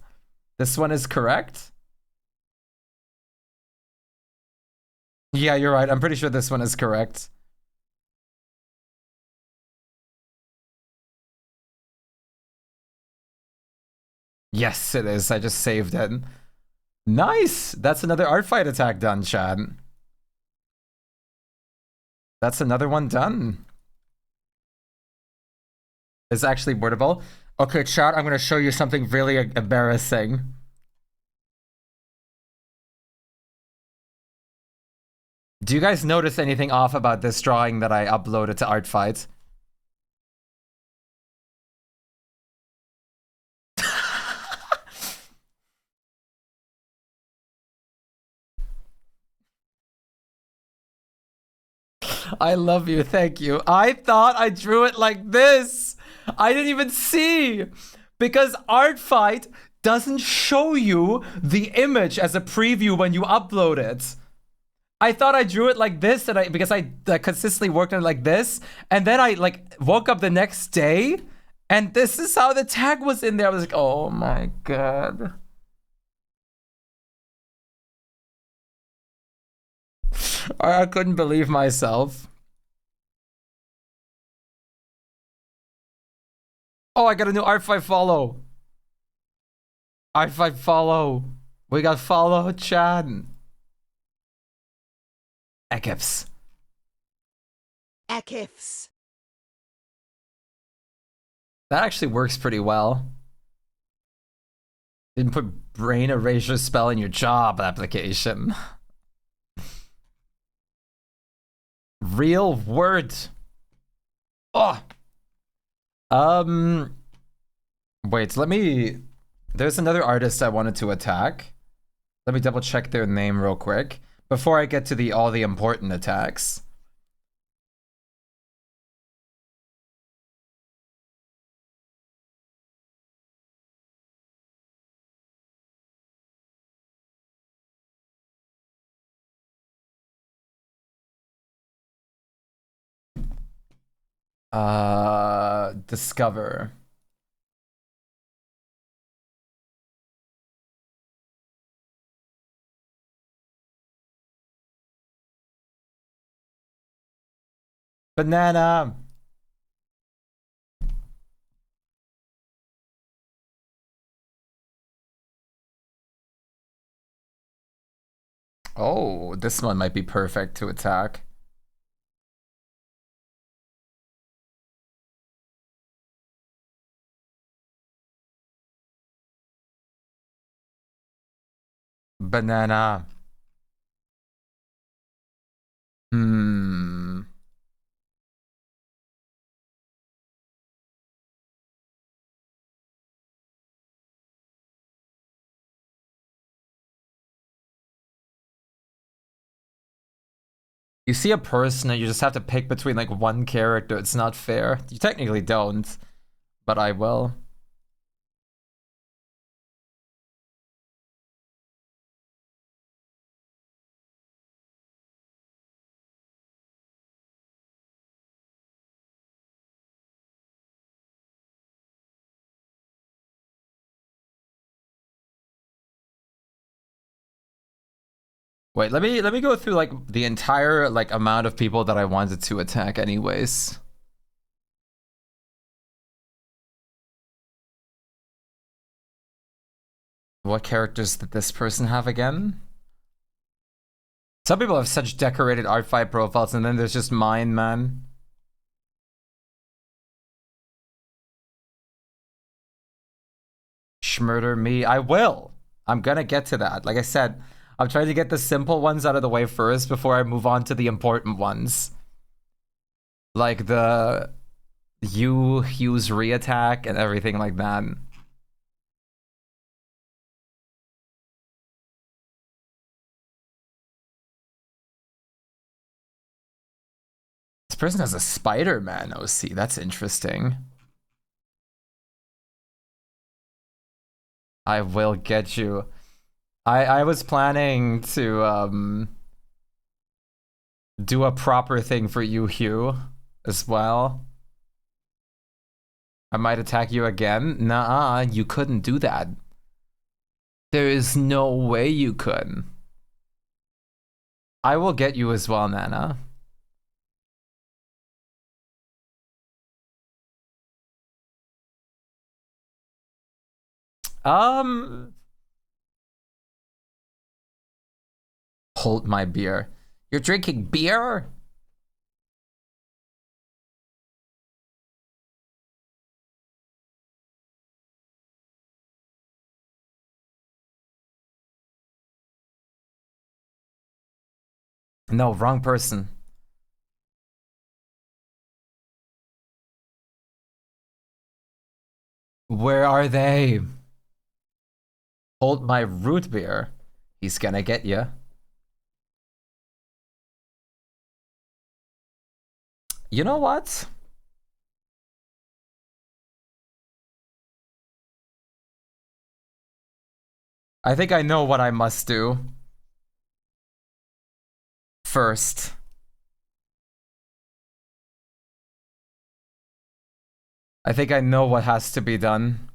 A: This one is correct? Yeah, you're right. I'm pretty sure this one is correct. Yes, it is. I just saved it. Nice! That's another Artfight attack done, Chad. That's another one done. It's actually wordable. Okay, chat, I'm going to show you something really embarrassing. Do you guys notice anything off about this drawing that I uploaded to Artfight? I love you, thank you. I thought I drew it like this. I didn't even see. Because Artfight doesn't show you the image as a preview when you upload it. I thought I drew it like this, because I consistently worked on it like this, and then I like woke up the next day And this is how the tag was in there. I was like, oh my god. I couldn't believe myself. Oh, I got a new Artfight follow. Artfight follow. We got follow, Chad. Ekifs.
D: Ekifs.
A: That actually works pretty well. Didn't put brain erasure spell in your job application. Real word. Oh. Wait, let me... There's another artist I wanted to attack. Let me double check their name real quick before I get to all the important attacks. Discover. Banana. Oh, this one might be perfect to attack. Banana. Hmm. You see a person and you just have to pick between like one character. It's not fair. You technically don't, but I will. Wait, let me go through like the entire like amount of people that I wanted to attack anyways. What characters did this person have again? Some people have such decorated Artfight profiles, and then there's just mine, man. Schmurder me. I will. I'm gonna get to that. Like I said, I'm trying to get the simple ones out of the way first before I move on to the important ones. Like the Hughes re-attack and everything like that. This person has a Spider-Man OC. That's interesting. I will get you. I was planning to do a proper thing for you, Hugh, as well. I might attack you again. Nuh-uh, you couldn't do that. There is no way you could. I will get you as well, Nana. Hold my beer. You're drinking beer? No, wrong person. Where are they? Hold my root beer. He's gonna get you. You know what? I think I know what I must do. First. I think I know what has to be done.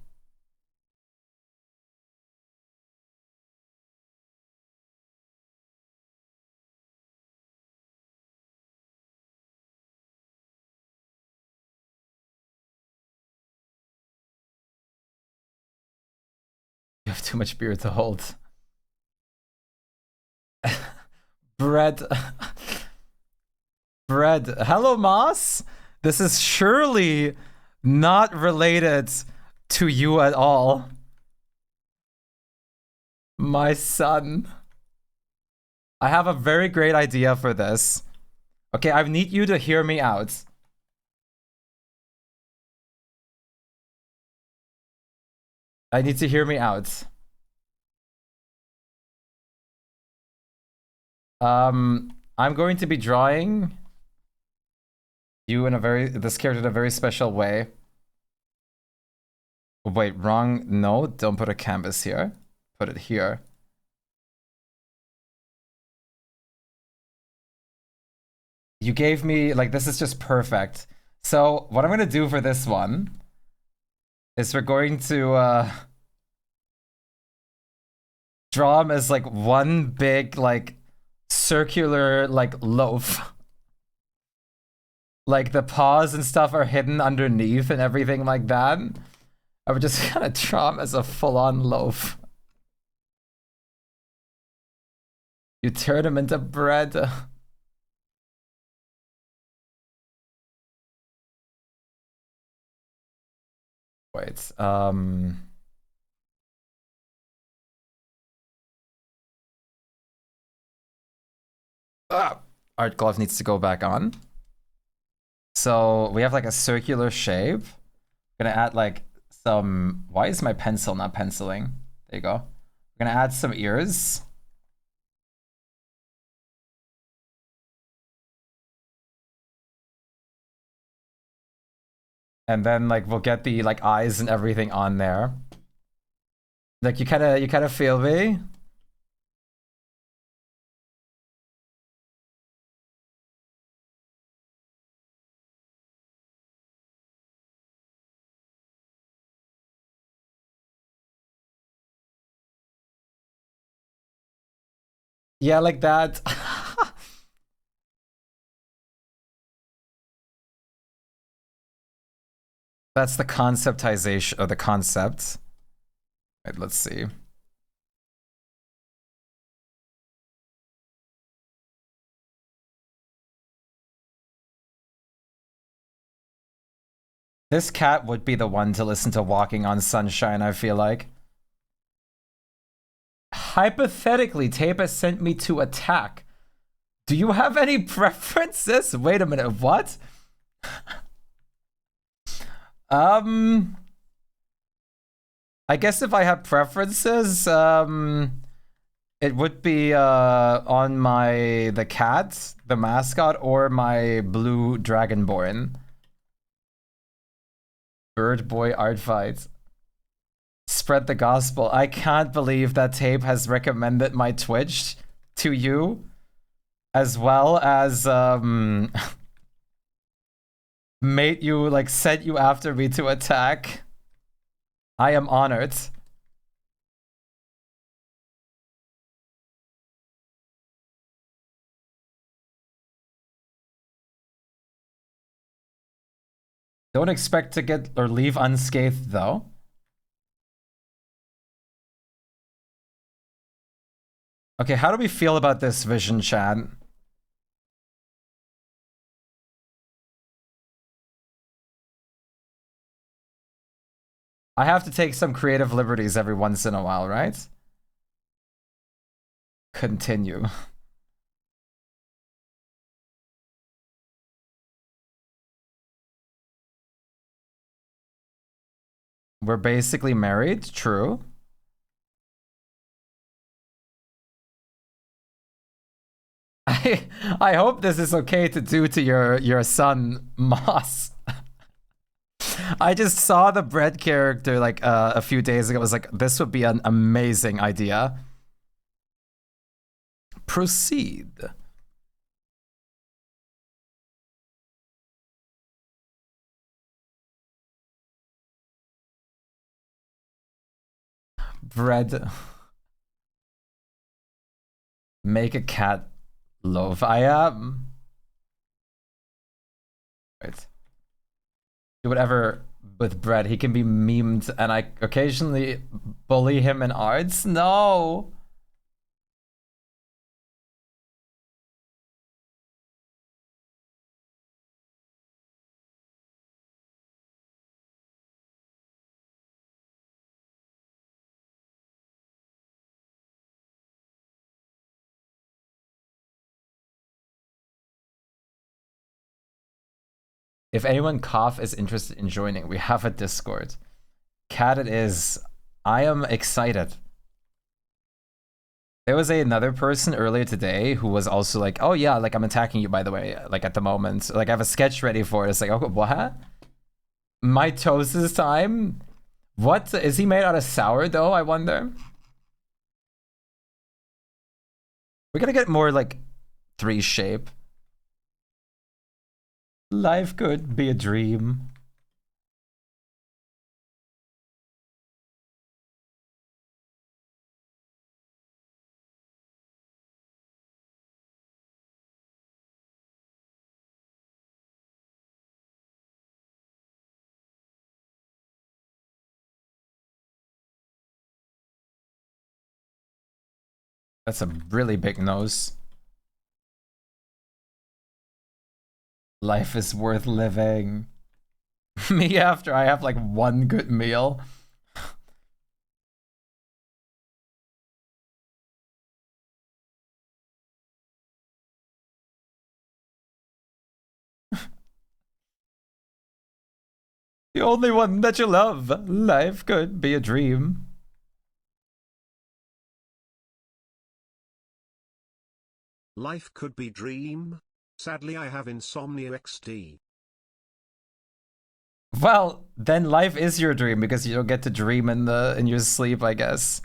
A: You have too much beer to hold. Bread. Bread. Hello, Moss. This is surely not related to you at all. My son. I have a very great idea for this. Okay, I need you to hear me out. I need to hear me out. I'm going to be drawing you in this character in a very special way. Wait, wrong. No, don't put a canvas here. Put it here. You gave me, like, this is just perfect. So what I'm gonna do for this one is we're going to draw him as like one big, like, circular, like, loaf. Like the paws and stuff are hidden underneath and everything like that. I would just kind of draw him as a full-on loaf. You turn him into bread. Wait, Art glove needs to go back on. So we have like a circular shape. I'm gonna add like some, why is my pencil not penciling? There you go. We're gonna add some ears. And then like we'll get the like eyes and everything on there. Like you kind of feel me? Yeah, like that. That's the conceptization of the concept. Right, let's see. This cat would be the one to listen to Walking on Sunshine, I feel like. Hypothetically, Tape has sent me to attack. Do you have any preferences? Wait a minute, what? I guess if I have preferences, it would be on the cat, the mascot, or my blue dragonborn. Bird boy Artfight. Spread the gospel. I can't believe that Tape has recommended my Twitch to you, as well as made you, like, sent you after me to attack. I am honored. Don't expect to get or leave unscathed, though. Okay, how do we feel about this vision, chat? I have to take some creative liberties every once in a while, right? Continue. We're basically married, true. I hope this is okay to do to your son, Moss. I just saw the bread character like a few days ago. I was like, this would be an amazing idea. Proceed. Bread. Make a cat loaf. I am. Right. Do whatever with bread. He can be memed, and I occasionally bully him in arts. No. If anyone cough is interested in joining, we have a Discord. Cat it is. I am excited. There was another person earlier today who was also like, oh yeah, like I'm attacking you by the way, like at the moment. Like I have a sketch ready for it. It's like, oh, what? Mitosis time? What? Is he made out of sourdough, I wonder? We're gonna get more like 3 shape. Life could be a dream. That's a really big nose. Life is worth living. Me after I have like 1 good meal. The only one that you love. Life could be a dream.
C: Life could be dream. Sadly I have insomnia XD.
A: Well, then life is your dream because you don't get to dream in your sleep, I guess.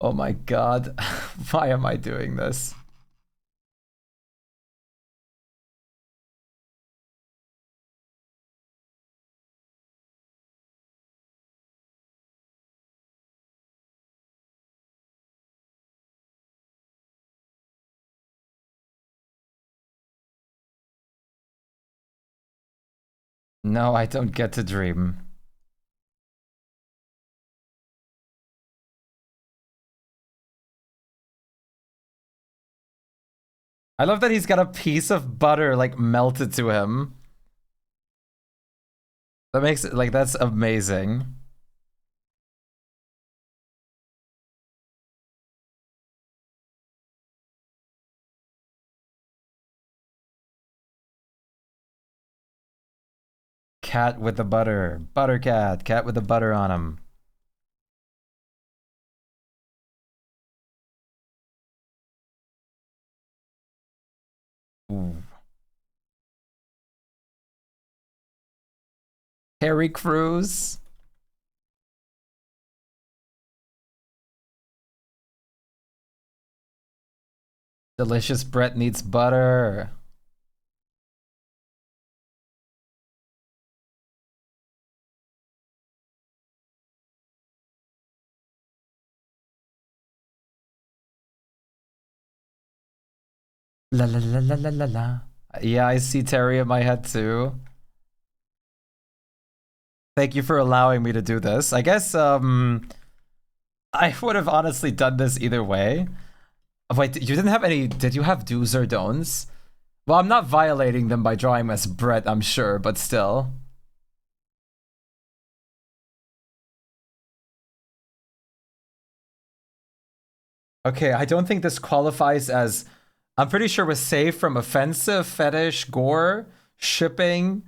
A: Oh my god. Why am I doing this? No, I don't get to dream. I love that he's got a piece of butter like melted to him. That makes it like that's amazing. Cat with the butter. Butter cat. Cat with the butter on him. Ooh. Harry Crews. Delicious Brett needs butter. La la la la la la la. Yeah, I see Terry in my head too. Thank you for allowing me to do this. I guess I would have honestly done this either way. Wait, you didn't have any, did you have do's or don'ts? Well, I'm not violating them by drawing as Brett, I'm sure, but still. Okay, I don't think this qualifies as, I'm pretty sure we're safe from offensive, fetish, gore, shipping,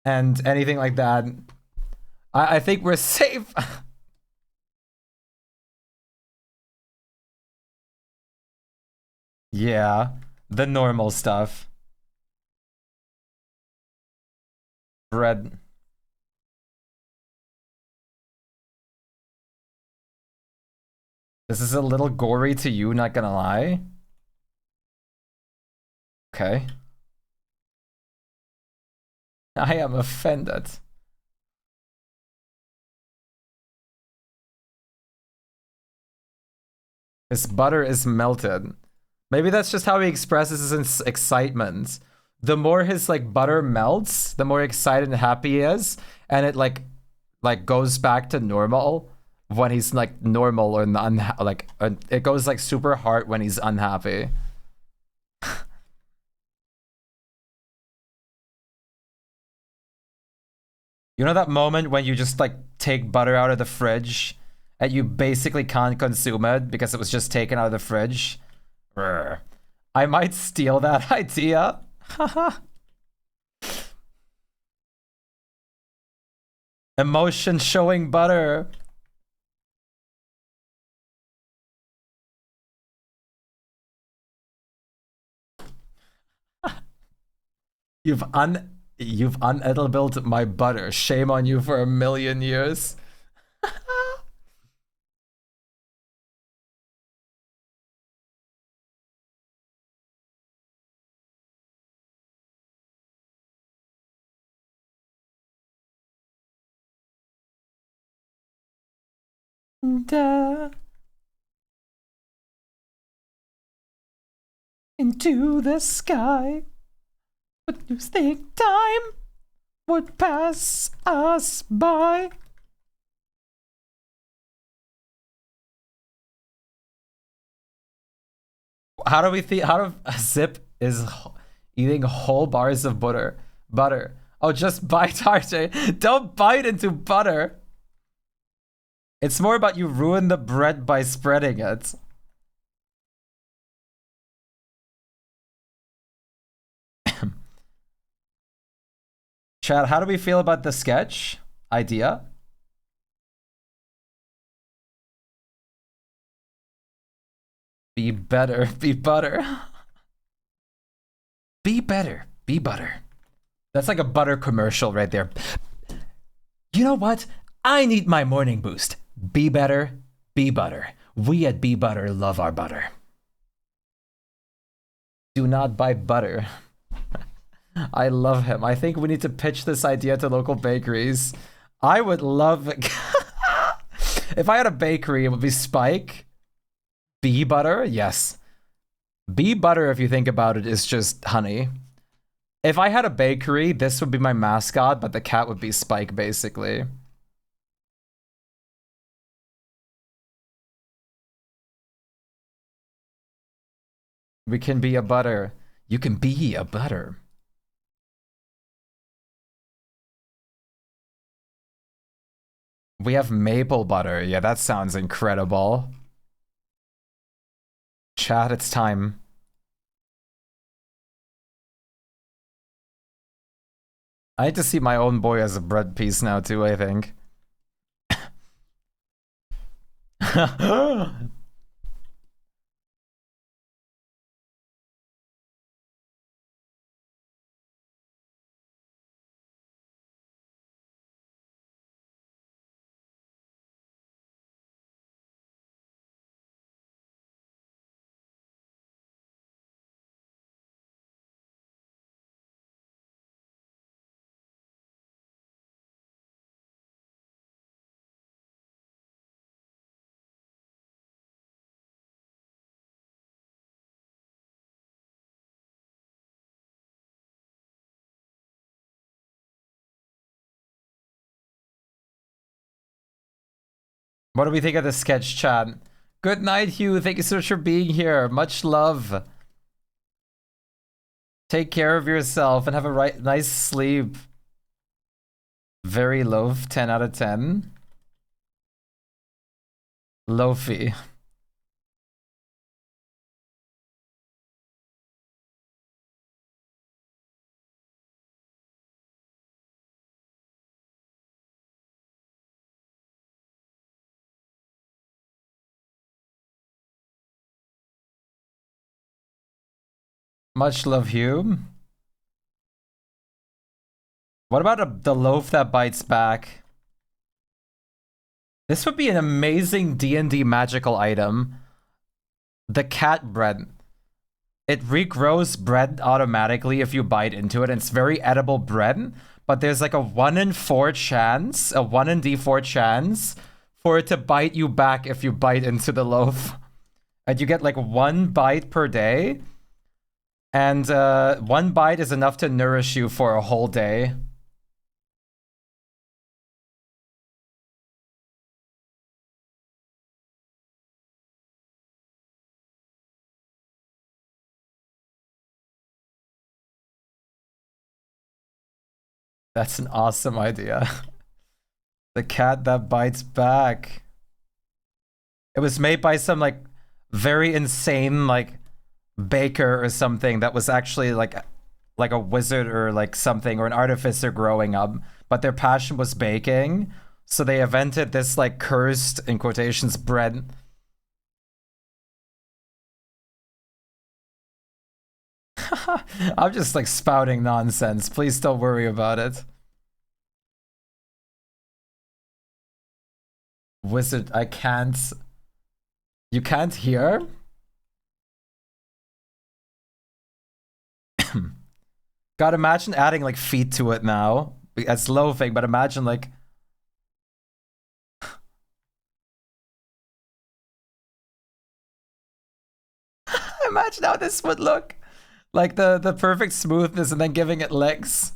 A: and anything like that. I think we're safe. Yeah, the normal stuff. Bread. This is a little gory to you, not gonna lie. Okay. I am offended. His butter is melted. Maybe that's just how he expresses his excitement. The more his like butter melts, the more excited and happy he is, and it like goes back to normal when he's like normal or it goes like super hard when he's unhappy. You know that moment when you just like take butter out of the fridge and you basically can't consume it because it was just taken out of the fridge? Brr. I might steal that idea. Emotion showing butter. You've unedibled my butter. Shame on you for 1,000,000 years. Into the sky. But you think time would pass us by? How do we think? How do Zip is eating whole bars of butter? Oh, just bite, RJ. Don't bite into butter. It's more about you ruin the bread by spreading it. Chad, how do we feel about the sketch idea? Be better, be butter. Be better, be butter. That's like a butter commercial right there. You know what? I need my morning boost. Be better, be butter. We at Be Butter love our butter. Do not buy butter. I love him. I think we need to pitch this idea to local bakeries. I would love if I had a bakery, it would be Shpyke. Bee butter? Yes. Bee butter, if you think about it, is just honey. If I had a bakery, this would be my mascot, but the cat would be Shpyke, basically. We can be a butter. You can be a butter. We have maple butter. Yeah, that sounds incredible. Chat, it's time. I need to see my own boy as a bread piece now too, I think. What do we think of the sketch, chat? Good night, Hugh. Thank you so much for being here. Much love. Take care of yourself and have a nice sleep. Very loaf, 10 out of 10. Loafy. Much love, Hugh. What about the loaf that bites back? This would be an amazing D&D magical item. The cat bread. It regrows bread automatically if you bite into it, and it's very edible bread, but there's like a 1 in 4 chance, a 1 in D4 chance for it to bite you back if you bite into the loaf. And you get like 1 bite per day. And 1 bite is enough to nourish you for a whole day. That's an awesome idea. The cat that bites back. It was made by some like very insane like baker or something that was actually like a wizard or like something, or an artificer growing up, but their passion was baking. So they invented this like cursed, in quotations, bread. I'm just like spouting nonsense. Please don't worry about it. Wizard, I can't. You can't hear? God, imagine adding like feet to it now. It's loafing, but imagine like. Imagine how this would look. Like the perfect smoothness and then giving it legs.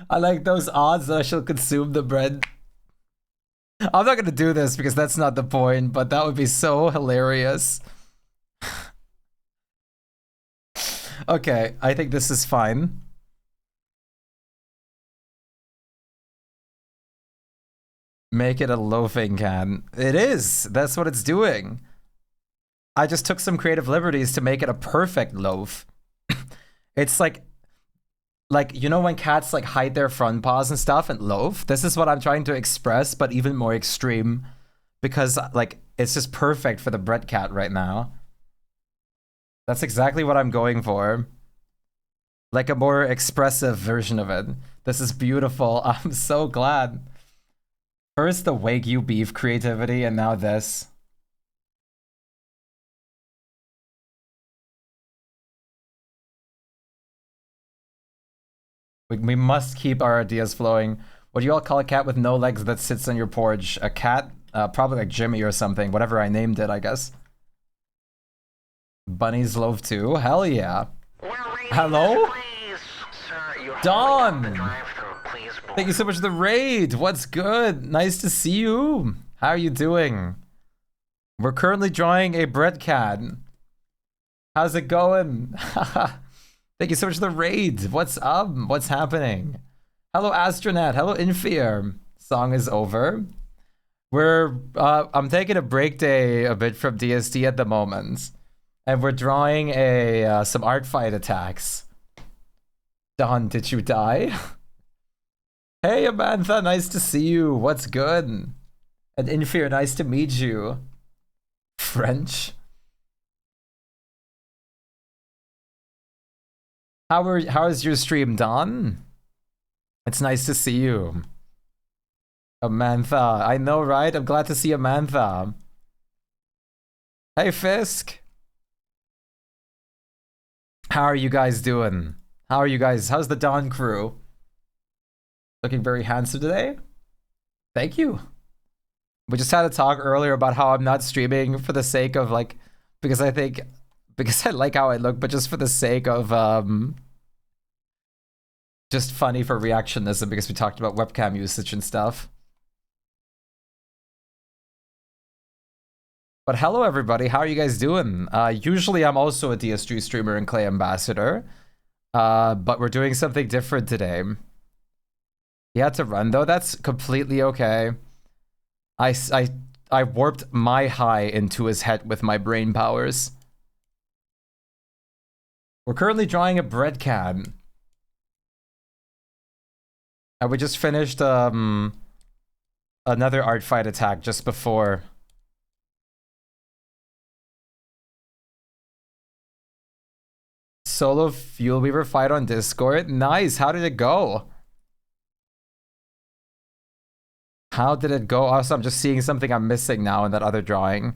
A: I like those odds that I shall consume the bread. I'm not gonna do this because that's not the point, but that would be so hilarious. Okay, I think this is fine. Make it a loafing can. It is. That's what it's doing. I just took some creative liberties to make it a perfect loaf. It's like you know when cats like hide their front paws and stuff and loaf? This is what I'm trying to express, but even more extreme. Because like it's just perfect for the bread cat right now. That's exactly what I'm going for. Like a more expressive version of it. This is beautiful. I'm so glad. First the Wagyu beef creativity and now this. We must keep our ideas flowing. What do you all call a cat with no legs that sits on your porch? A cat? Probably like Jimmy or something. Whatever I named it, I guess. Bunnies loaf too? Hell yeah. Hello? Dawn! Thank you so much for the raid. What's good? Nice to see you. How are you doing? We're currently drawing a bread cat. How's it going? Thank you so much for the raid. What's up? What's happening? Hello, Astronaut. Hello, Infear. Song is over. I'm taking a break day a bit from DSD at the moment. And we're drawing some Artfight attacks. Don, did you die? Hey, Amantha, nice to see you. What's good? And Infear, nice to meet you. French? How is your stream, Don? It's nice to see you. Amantha, I know, right? I'm glad to see Amantha. Hey, Fisk. How are you guys doing? How are you guys? How's the Dawn crew? Looking very handsome today? Thank you. We just had a talk earlier about how I'm not streaming for the sake of like, because I like how I look, but just for the sake of just funny for reactionism, because we talked about webcam usage and stuff. But hello everybody, how are you guys doing? Usually I'm also a DS3 streamer and Clay Ambassador, but we're doing something different today. You had to run though, that's completely okay. I warped my high into his head with my brain powers. We're currently drawing a bread can. And we just finished another Artfight attack just before. Solo Fuel Weaver fight on Discord. Nice, how did it go? How did it go? Also, I'm just seeing something I'm missing now in that other drawing.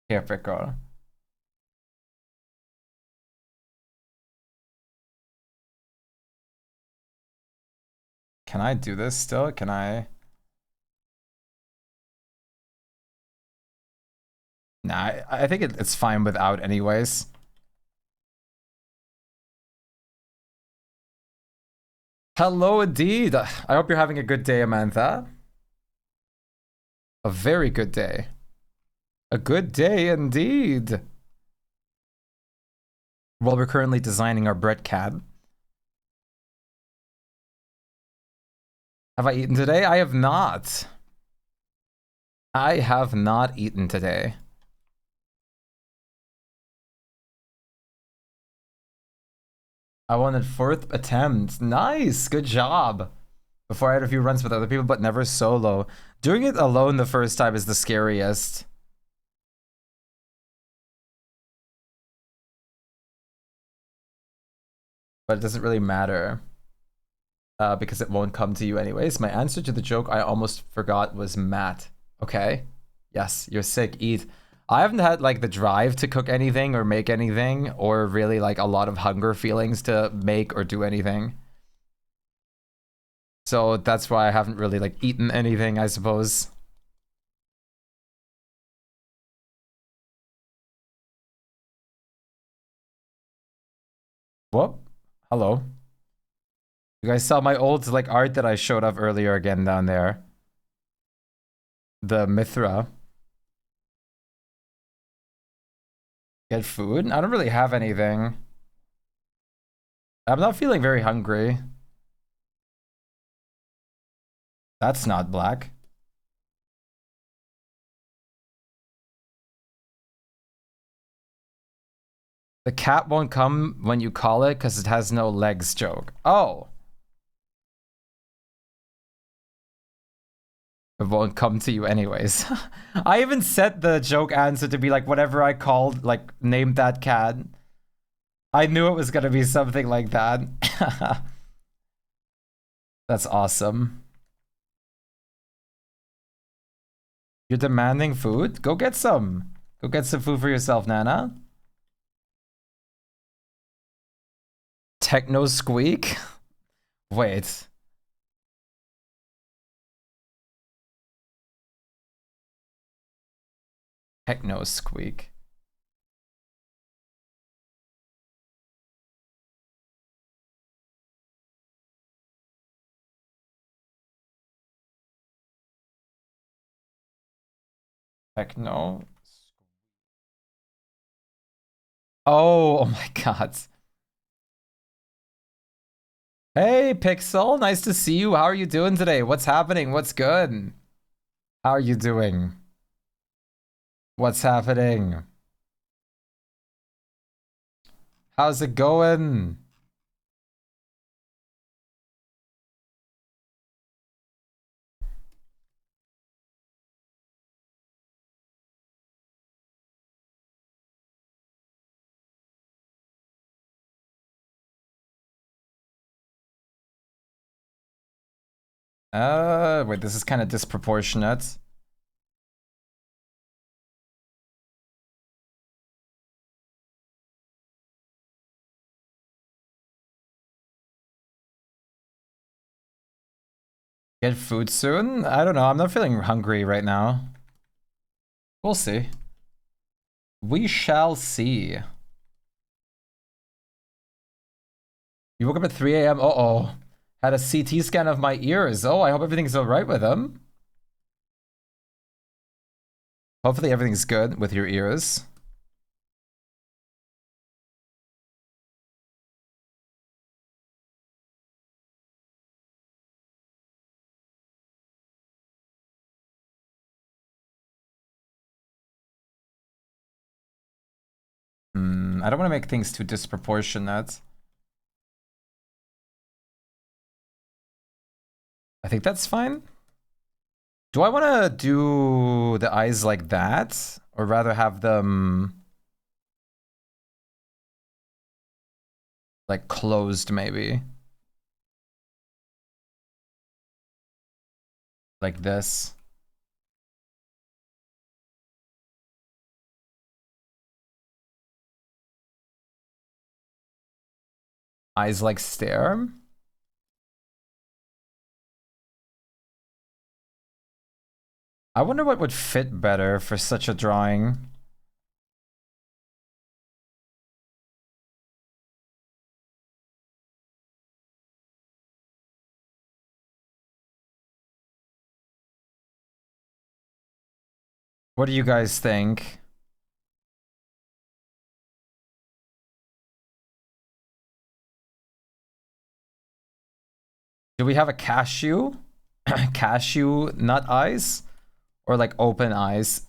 A: Here, Pico. Can I do this still? Can I? Nah, I think it's fine without anyways. Hello indeed. I hope you're having a good day, Amantha. A very good day. A good day indeed. Well, we're currently designing our bread cab. Have I eaten today? I have not. I have not eaten today. I wanted 4th attempt. Nice, good job. Before I had a few runs with other people, but never solo. Doing it alone the first time is the scariest. But it doesn't really matter. Because it won't come to you anyways. My answer to the joke I almost forgot was Matt. Okay. Yes, you're sick. Eat. I haven't had like the drive to cook anything or make anything, or really like a lot of hunger feelings to make or do anything. So that's why I haven't really like eaten anything, I suppose. Whoop. Hello. You guys saw my old like art that I showed up earlier again down there. The Mithra. Get food? I don't really have anything. I'm not feeling very hungry. That's not black. The cat won't come when you call it because it has no legs joke. Oh. It won't come to you anyways. I even set the joke answer to be like whatever I called, like named that cat. I knew it was gonna be something like that. That's awesome. You're demanding food? Go get some. Go get some food for yourself, Nana. Techno squeak? Wait. Techno squeak. Techno. Oh my god. Hey, Pixel, nice to see you. How are you doing today? What's happening? What's good? How are you doing? What's happening? How's it going? Wait, this is kind of disproportionate. Get food soon? I don't know. I'm not feeling hungry right now. We'll see. We shall see. You woke up at 3 a.m. Uh-oh. Had a CT scan of my ears. Oh, I hope everything's all right with them. Hopefully everything's good with your ears. I don't want to make things too disproportionate. I think that's fine. Do I want to do the eyes like that? Or rather have them like closed maybe? Like this. Eyes like stare. I wonder what would fit better for such a drawing. What do you guys think? Do we have a cashew? Cashew nut eyes? Or like open eyes?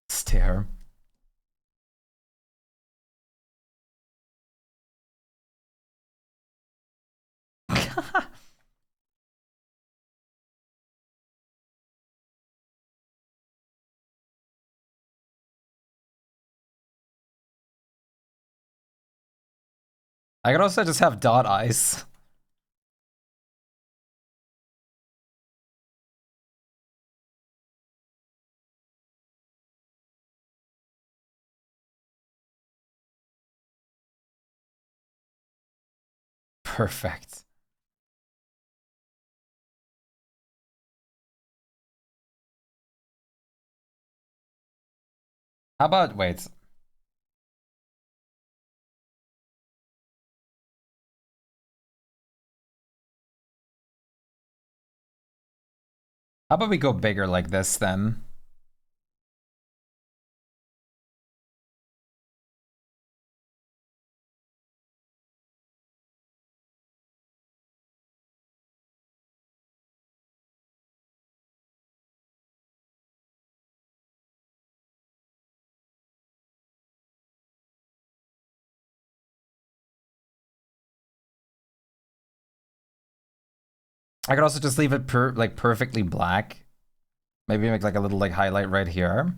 A: Stare. I could also just have dot eyes. Perfect. How about, wait. How about we go bigger like this then? I could also just leave it like perfectly black. Maybe make like a little like highlight right here.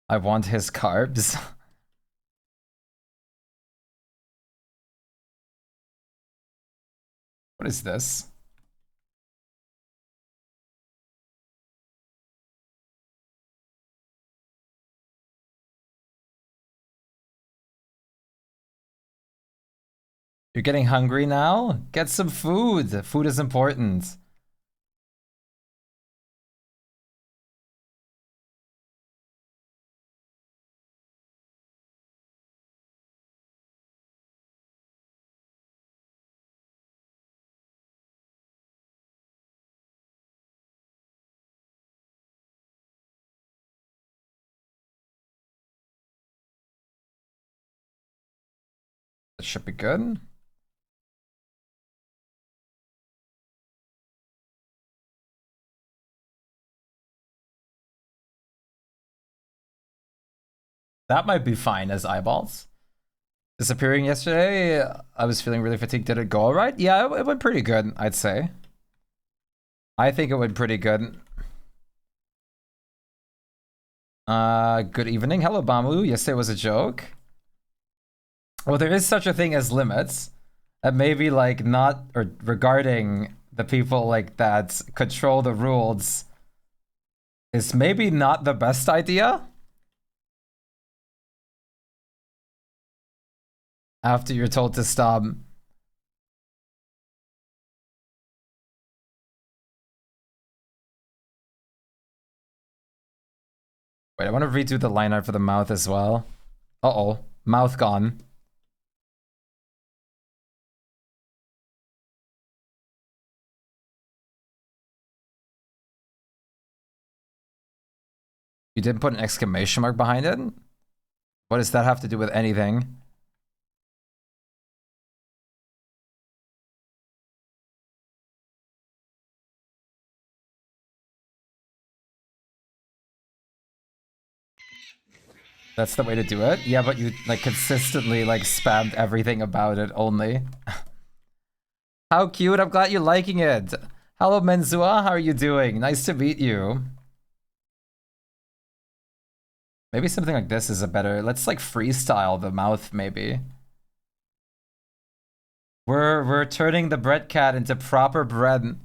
A: I want his carbs. What is this? You're getting hungry now? Get some food. Food is important. That should be good. That might be fine as eyeballs. Disappearing yesterday, I was feeling really fatigued. Did it go all right? Yeah, it went pretty good, I'd say. I think it went pretty good. Good evening. Hello, Bamu. Yesterday was a joke. Well, there is such a thing as limits. That maybe like not, or regarding the people like that control the rules is maybe not the best idea. After you're told to stop. Wait, I want to redo the line art for the mouth as well. Uh-oh. Mouth gone. You didn't put an exclamation mark behind it? What does that have to do with anything? That's the way to do it? Yeah, but you like consistently like spammed everything about it only. How cute, I'm glad you're liking it. Hello Menzua, how are you doing? Nice to meet you. Maybe something like this is a better, let's like freestyle the mouth maybe. We're turning the bread cat into proper bread.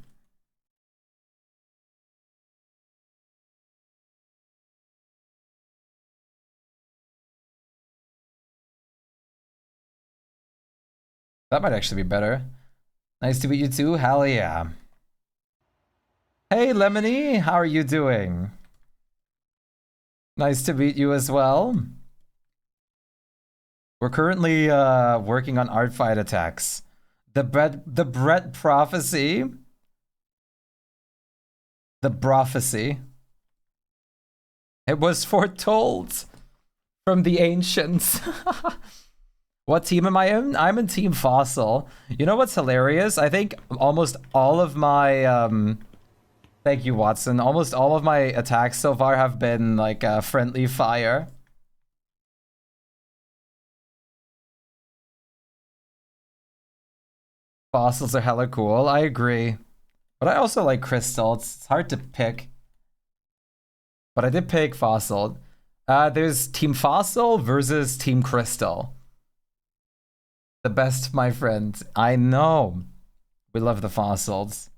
A: That might actually be better. Nice to meet you too, hell yeah. Hey Lemony, how are you doing? Nice to meet you as well. We're currently working on Artfight attacks. The bread prophecy. The prophecy. It was foretold from the ancients. What team am I in? I'm in Team Fossil. You know what's hilarious? I think almost all of my thank you, Watson. Almost all of my attacks so far have been like friendly fire. Fossils are hella cool. I agree. But I also like Crystal. It's hard to pick. But I did pick Fossil. There's Team Fossil versus Team Crystal. The best, my friend. I know. We love the fossils.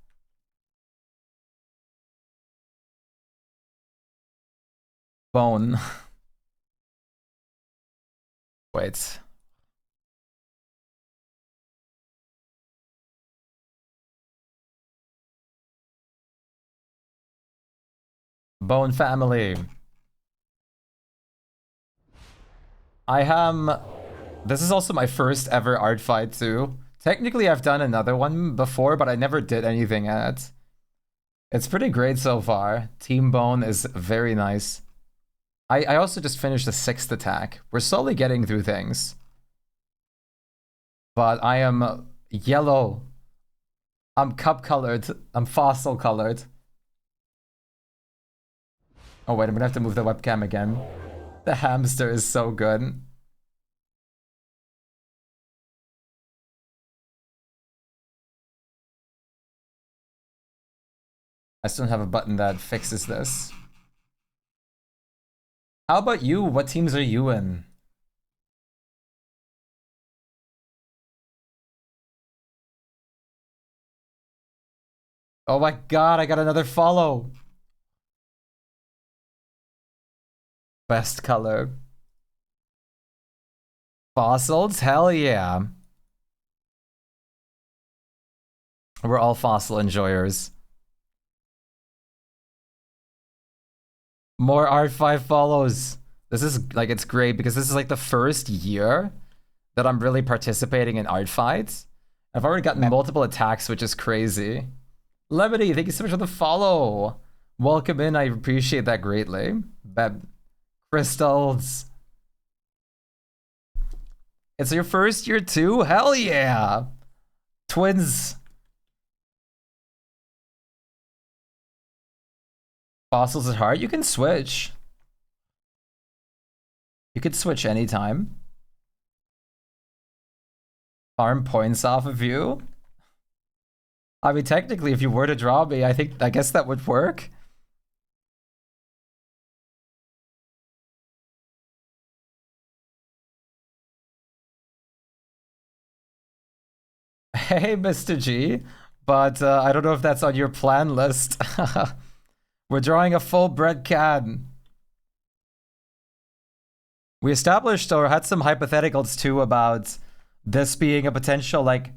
A: Bone. Wait. Bone family. I am... This is also my first ever art fight too. Technically, I've done another one before, but I never did anything at it. It's pretty great so far. Team Bone is very nice. I also just finished the 6th attack. We're slowly getting through things. But I am yellow. I'm cup colored. I'm fossil colored. Oh wait, I'm gonna have to move the webcam again. The hamster is so good. I still don't have a button that fixes this. How about you? What teams are you in? Oh my god, I got another follow. Best color. Fossils? Hell yeah. We're all fossil enjoyers. More R5 follows. This is like, it's great because this is like the first year that I'm really participating in art fights. I've already gotten multiple attacks, which is crazy. Levity, thank you so much for the follow. Welcome in, I appreciate that greatly. Beb. Crystals. It's your first year too? Hell yeah. Twins. Fossils at heart? You can switch. You could switch anytime. Farm points off of you? I mean, technically, if you were to draw me, I guess that would work. Hey, Mr. G. But I don't know if that's on your plan list. We're drawing a full bread can. We established or had some hypotheticals too about this being a potential like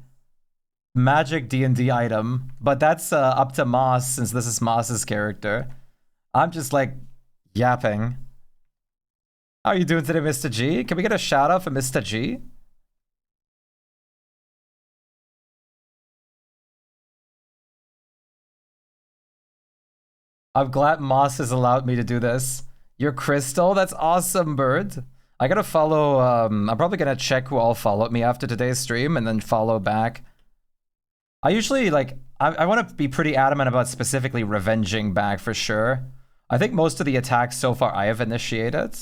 A: magic D&D item, but that's up to Moss since this is Moss's character. I'm just like yapping. How are you doing today, Mr. G? Can we get a shout out for Mr. G? I'm glad Moss has allowed me to do this. You're Crystal? That's awesome, Bird. I gotta follow, I'm probably gonna check who all followed me after today's stream and then follow back. I usually, like, I want to be pretty adamant about specifically revenging back for sure. I think most of the attacks so far I have initiated.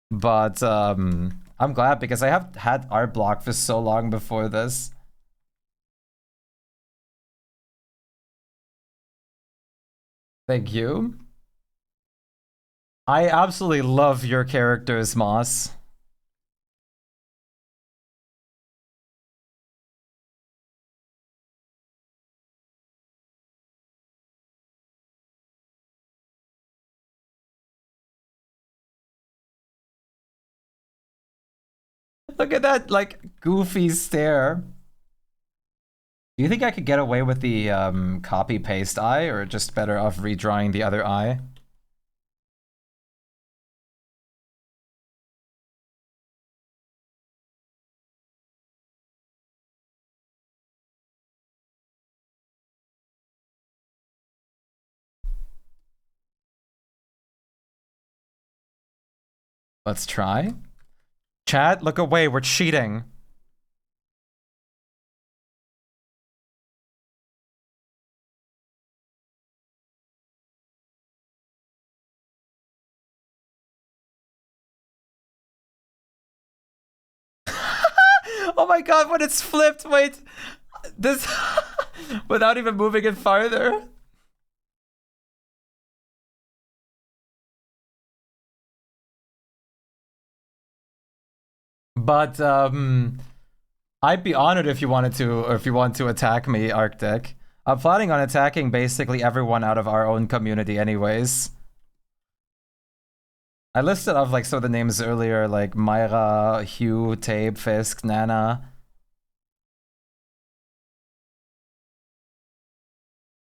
A: But, I'm glad because I have had art block for so long before this. Thank you. I absolutely love your characters, Moss. Look at that, like, goofy stare. Do you think I could get away with the copy-paste eye, or just better off redrawing the other eye? Let's try. Chat, look away, we're cheating. Oh my god, when it's flipped, wait. This, without even moving it farther. But, I'd be honored if you wanted to, or if you want to attack me, Arctic. I'm planning on attacking basically everyone out of our own community anyways. I listed off like some of the names earlier, like Myra, Hugh, Tabe, Fisk, Nana.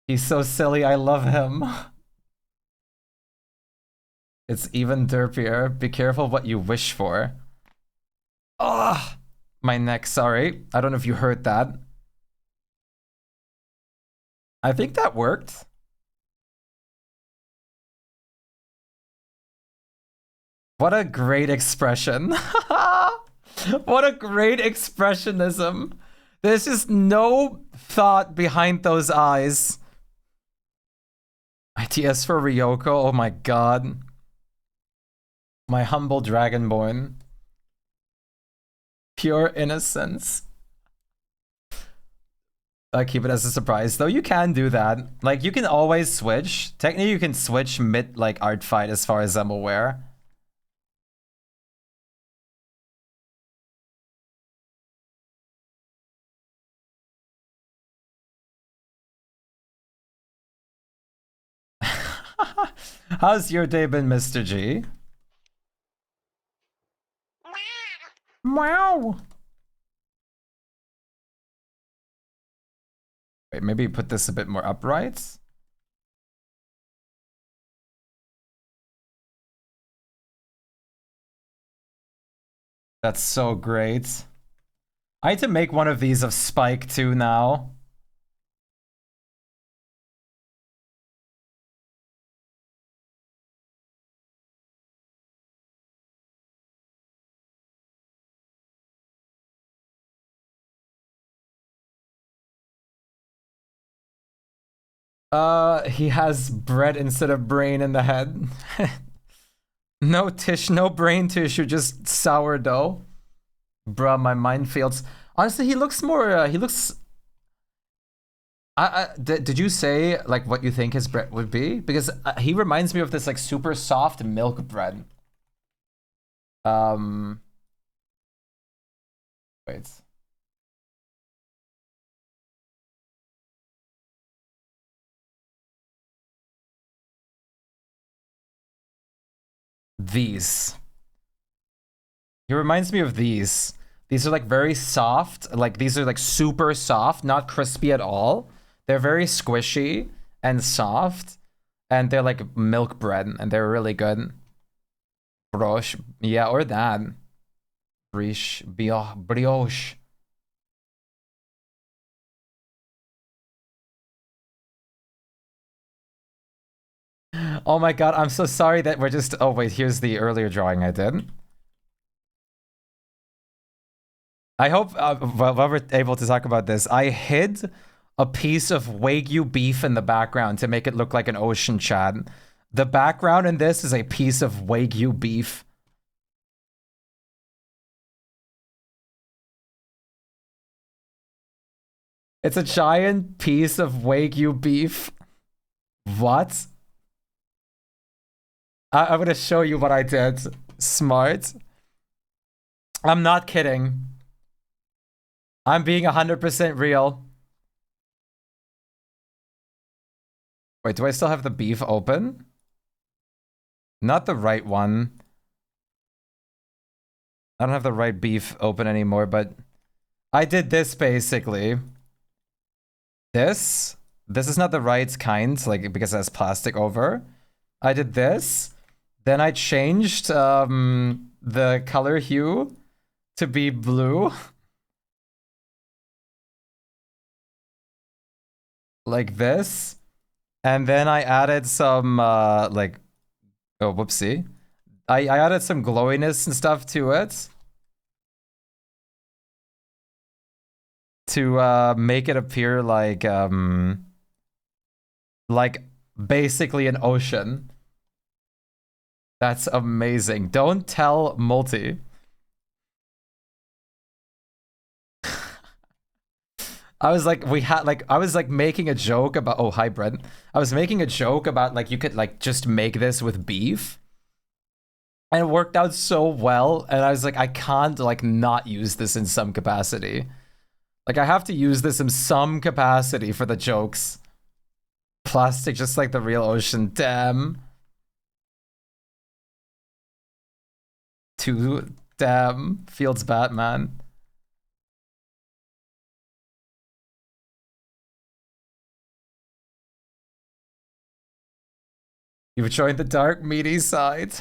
A: He's so silly, I love him. It's even derpier. Be careful what you wish for. Ah, my neck, sorry. I don't know if you heard that. I think that worked. What a great expression. What a great expressionism. There's just no thought behind those eyes. ITS for Ryoko, oh my god. My humble dragonborn. Pure innocence. I keep it as a surprise, though you can do that. Like, you can always switch. Technically, you can switch mid, like, Artfight as far as I'm aware. How's your day been, Mr. G? Meow. Wait, maybe put this a bit more upright. That's so great. I need to make one of these of Shpyke too now. He has bread instead of brain in the head. No no brain tissue, just sourdough. Bruh, my minefields. Honestly, he looks more, he looks... did you say, like, what you think his bread would be? Because he reminds me of this, like, super soft milk bread. Wait. These. He reminds me of these. These are like very soft. Like these are like super soft, not crispy at all. They're very squishy and soft. And they're like milk bread and they're really good. Brioche. Yeah, or that. Brioche. Oh my god, I'm so sorry that we're just... Oh wait, here's the earlier drawing I did. I hope while we're able to talk about this, I hid a piece of Wagyu beef in the background to make it look like an ocean, Chad. The background in this is a piece of Wagyu beef. It's a giant piece of Wagyu beef. What? I'm gonna show you what I did. Smart. I'm not kidding. I'm being 100% real. Wait, do I still have the beef open? Not the right one. I don't have the right beef open anymore, but I did this basically. This is not the right kind, like, because it has plastic over. I did this. Then I changed the color hue to be blue. Like this. And then I added some, like... Oh, whoopsie. I added some glowiness and stuff to it. To make it appear like basically an ocean. That's amazing. Don't tell Multi. I was like, I was like making a joke about, oh, hi, Brent. I was making a joke about like, you could like just make this with beef. And it worked out so well. And I was like, I can't like not use this in some capacity. Like, I have to use this in some capacity for the jokes. Plastic, just like the real ocean. Damn. Damn. Fields Batman. You've joined the dark, meaty side.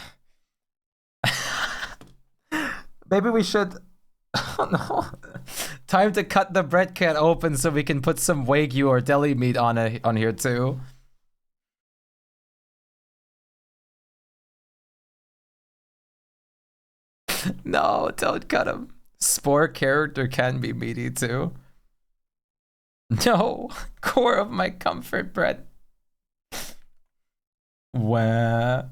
A: Maybe we should... Oh no. Time to cut the bread can open so we can put some Wagyu or deli meat on here too. No, don't cut him. Spore character can be meaty too. No, core of my comfort bread. Where?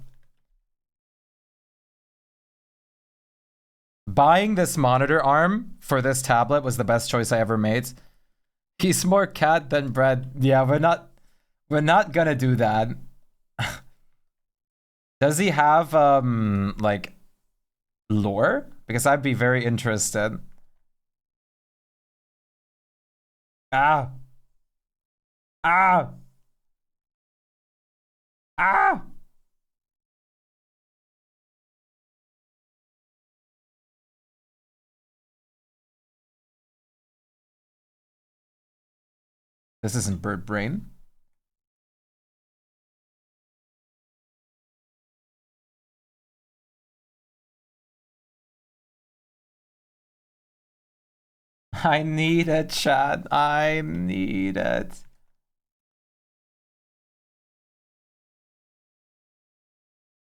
A: Buying this monitor arm for this tablet was the best choice I ever made. He's more cat than bread. Yeah, we're not gonna do that. Does he have like lore? Because I'd be very interested. Ah. Ah. Ah. This isn't bird brain. I need it, Chad. I need it.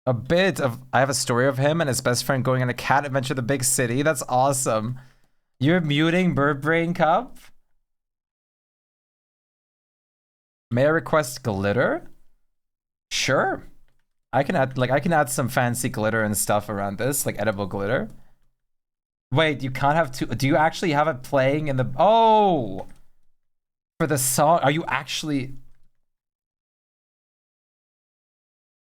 A: A bit of... I have a story of him and his best friend going on a cat adventure to the big city. That's awesome. You're muting Bird Brain Cup? May I request glitter? Sure. I can add some fancy glitter and stuff around this, like edible glitter. Wait, you can't have two. Do you actually have it playing in the... Oh! For the song, are you actually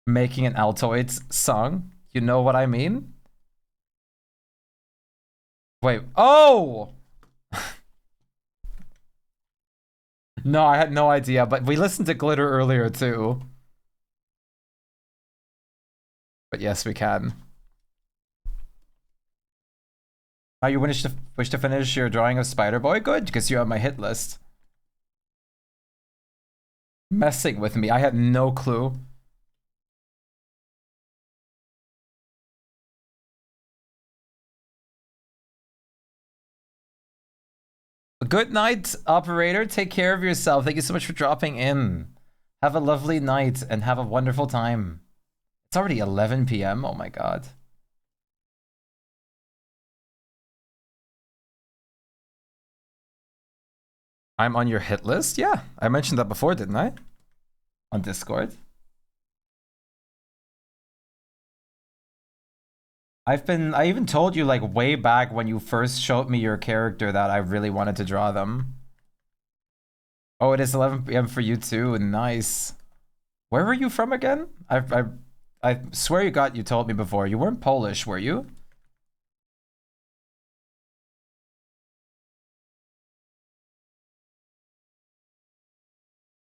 A: making an Altoids song? You know what I mean? Wait, oh! No, I had no idea, but we listened to Glitter earlier too. But yes, we can. Oh, you wish to finish your drawing of Spider-Boy? Good, because you're on my hit list. Messing with me, I had no clue. Good night, operator. Take care of yourself. Thank you so much for dropping in. Have a lovely night and have a wonderful time. It's already 11 p.m. Oh my god. I'm on your hit list? Yeah, I mentioned that before, didn't I? On Discord. I even told you like way back when you first showed me your character that I really wanted to draw them. Oh, it is 11 p.m. for you too. Nice. Where were you from again? I swear you told me before. You weren't Polish, were you?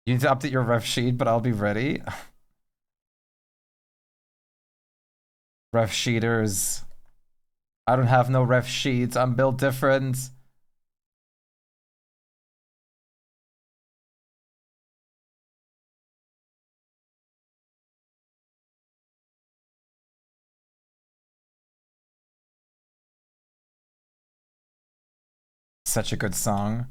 A: You need to update your ref sheet, but I'll be ready. Ref sheeters. I don't have no ref sheets. I'm built different. Such a good song.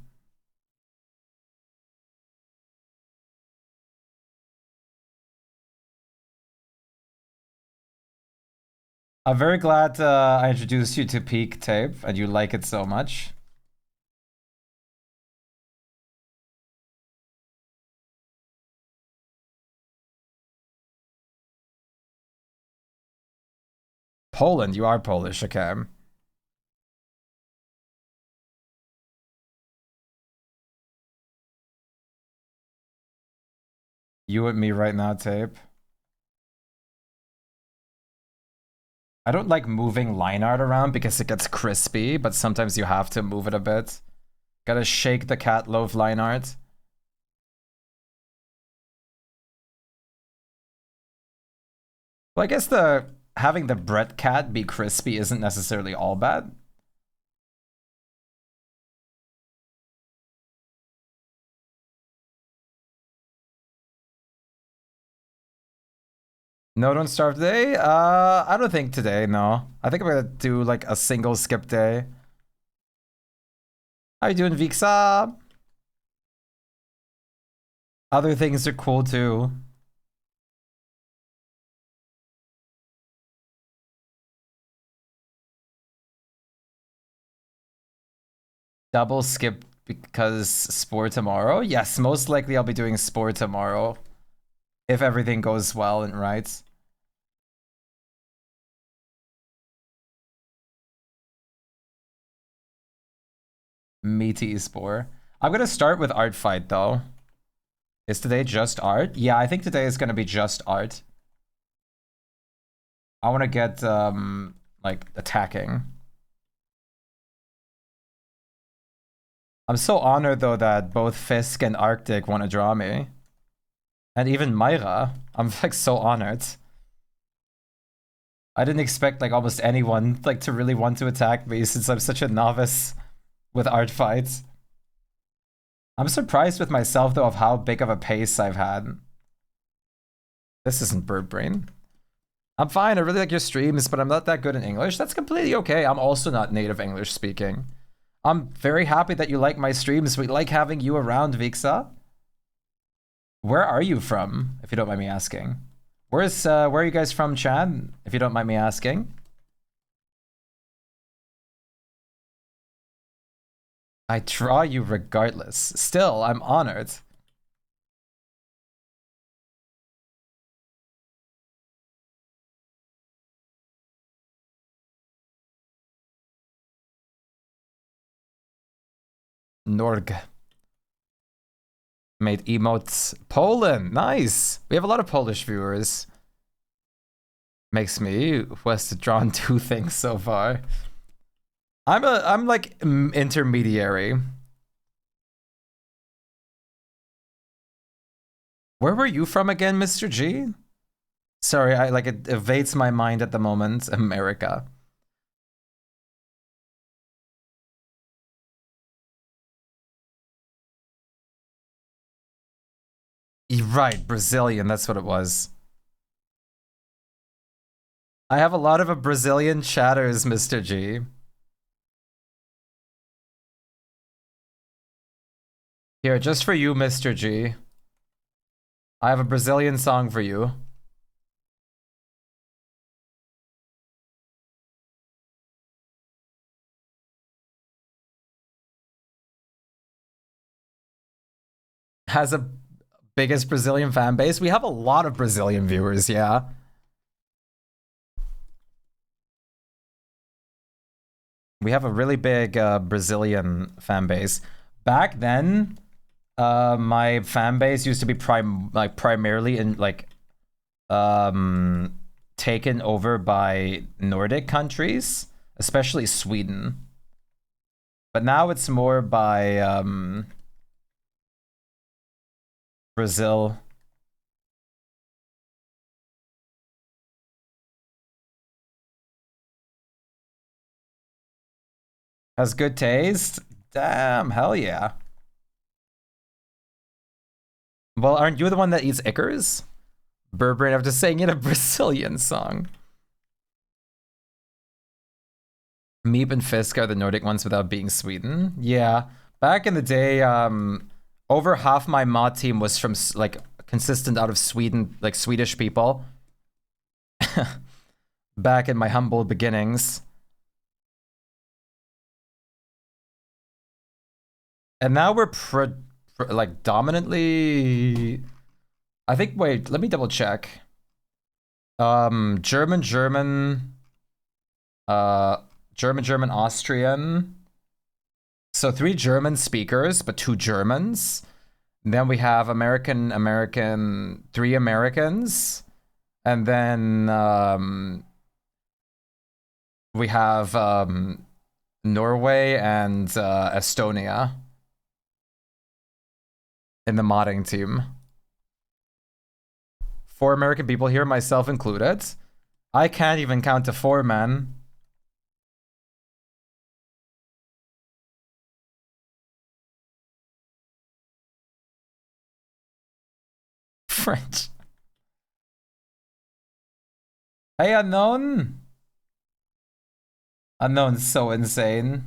A: I'm very glad I introduced you to Peak Tape and you like it so much. Poland, you are Polish, okay. You and me right now, Tape. I don't like moving line art around because it gets crispy, but sometimes you have to move it a bit. Gotta shake the cat loaf line art. Well, I guess having the Brett cat be crispy isn't necessarily all bad. No, don't starve today. I don't think today. No, I think I'm gonna do like a single skip day. How you doing, Viksa? Other things are cool too. Double skip because sport tomorrow? Yes, most likely I'll be doing sport tomorrow. If everything goes well and right. Meaty spore. I'm gonna start with Artfight though. Is today just art? Yeah, I think today is gonna be just art. I wanna get like attacking. I'm so honored though that both Fisk and Arctic want to draw me. And even Myra. I'm like so honored. I didn't expect like almost anyone like to really want to attack me since I'm such a novice with art fights. I'm surprised with myself though of how big of a pace I've had. This isn't Bird Brain. I'm fine, I really like your streams, but I'm not that good in English. That's completely okay. I'm also not native English speaking. I'm very happy that you like my streams. We like having you around, Viksa. Where are you from, if you don't mind me asking? Where are you guys from, Chad, if you don't mind me asking? I draw you regardless. Still, I'm honored. Norg. Made emotes. Poland, nice. We have a lot of Polish viewers. Makes me who has drawn two things so far. I'm like intermediary. Where were you from again, Mr. G? Sorry, it evades my mind at the moment. America. Right, Brazilian, that's what it was. I have a lot of Brazilian chatters, Mr. G. Here, just for you, Mr. G. I have a Brazilian song for you. has a biggest Brazilian fan base. We have a lot of Brazilian viewers, yeah. We have a really big Brazilian fan base. Back then, my fan base used to be primarily in taken over by Nordic countries, especially Sweden. But now it's more by Brazil. Has good taste? Damn, hell yeah. Well, aren't you the one that eats Ickers? Burbrain after saying it a Brazilian song. Meep and Fisk are the Nordic ones without being Sweden. Yeah. Back in the day, over half my mod team was from consistent out of Sweden, like Swedish people. Back in my humble beginnings. And now we're dominantly. I think. Wait, let me double check. German, Austrian. So 3 German speakers, but 2 Germans. And then we have American, 3 Americans. And then we have Norway and Estonia in the modding team. 4 American people here, myself included. I can't even count to 4, man. French. Hey, Unknown. Unknown's so insane.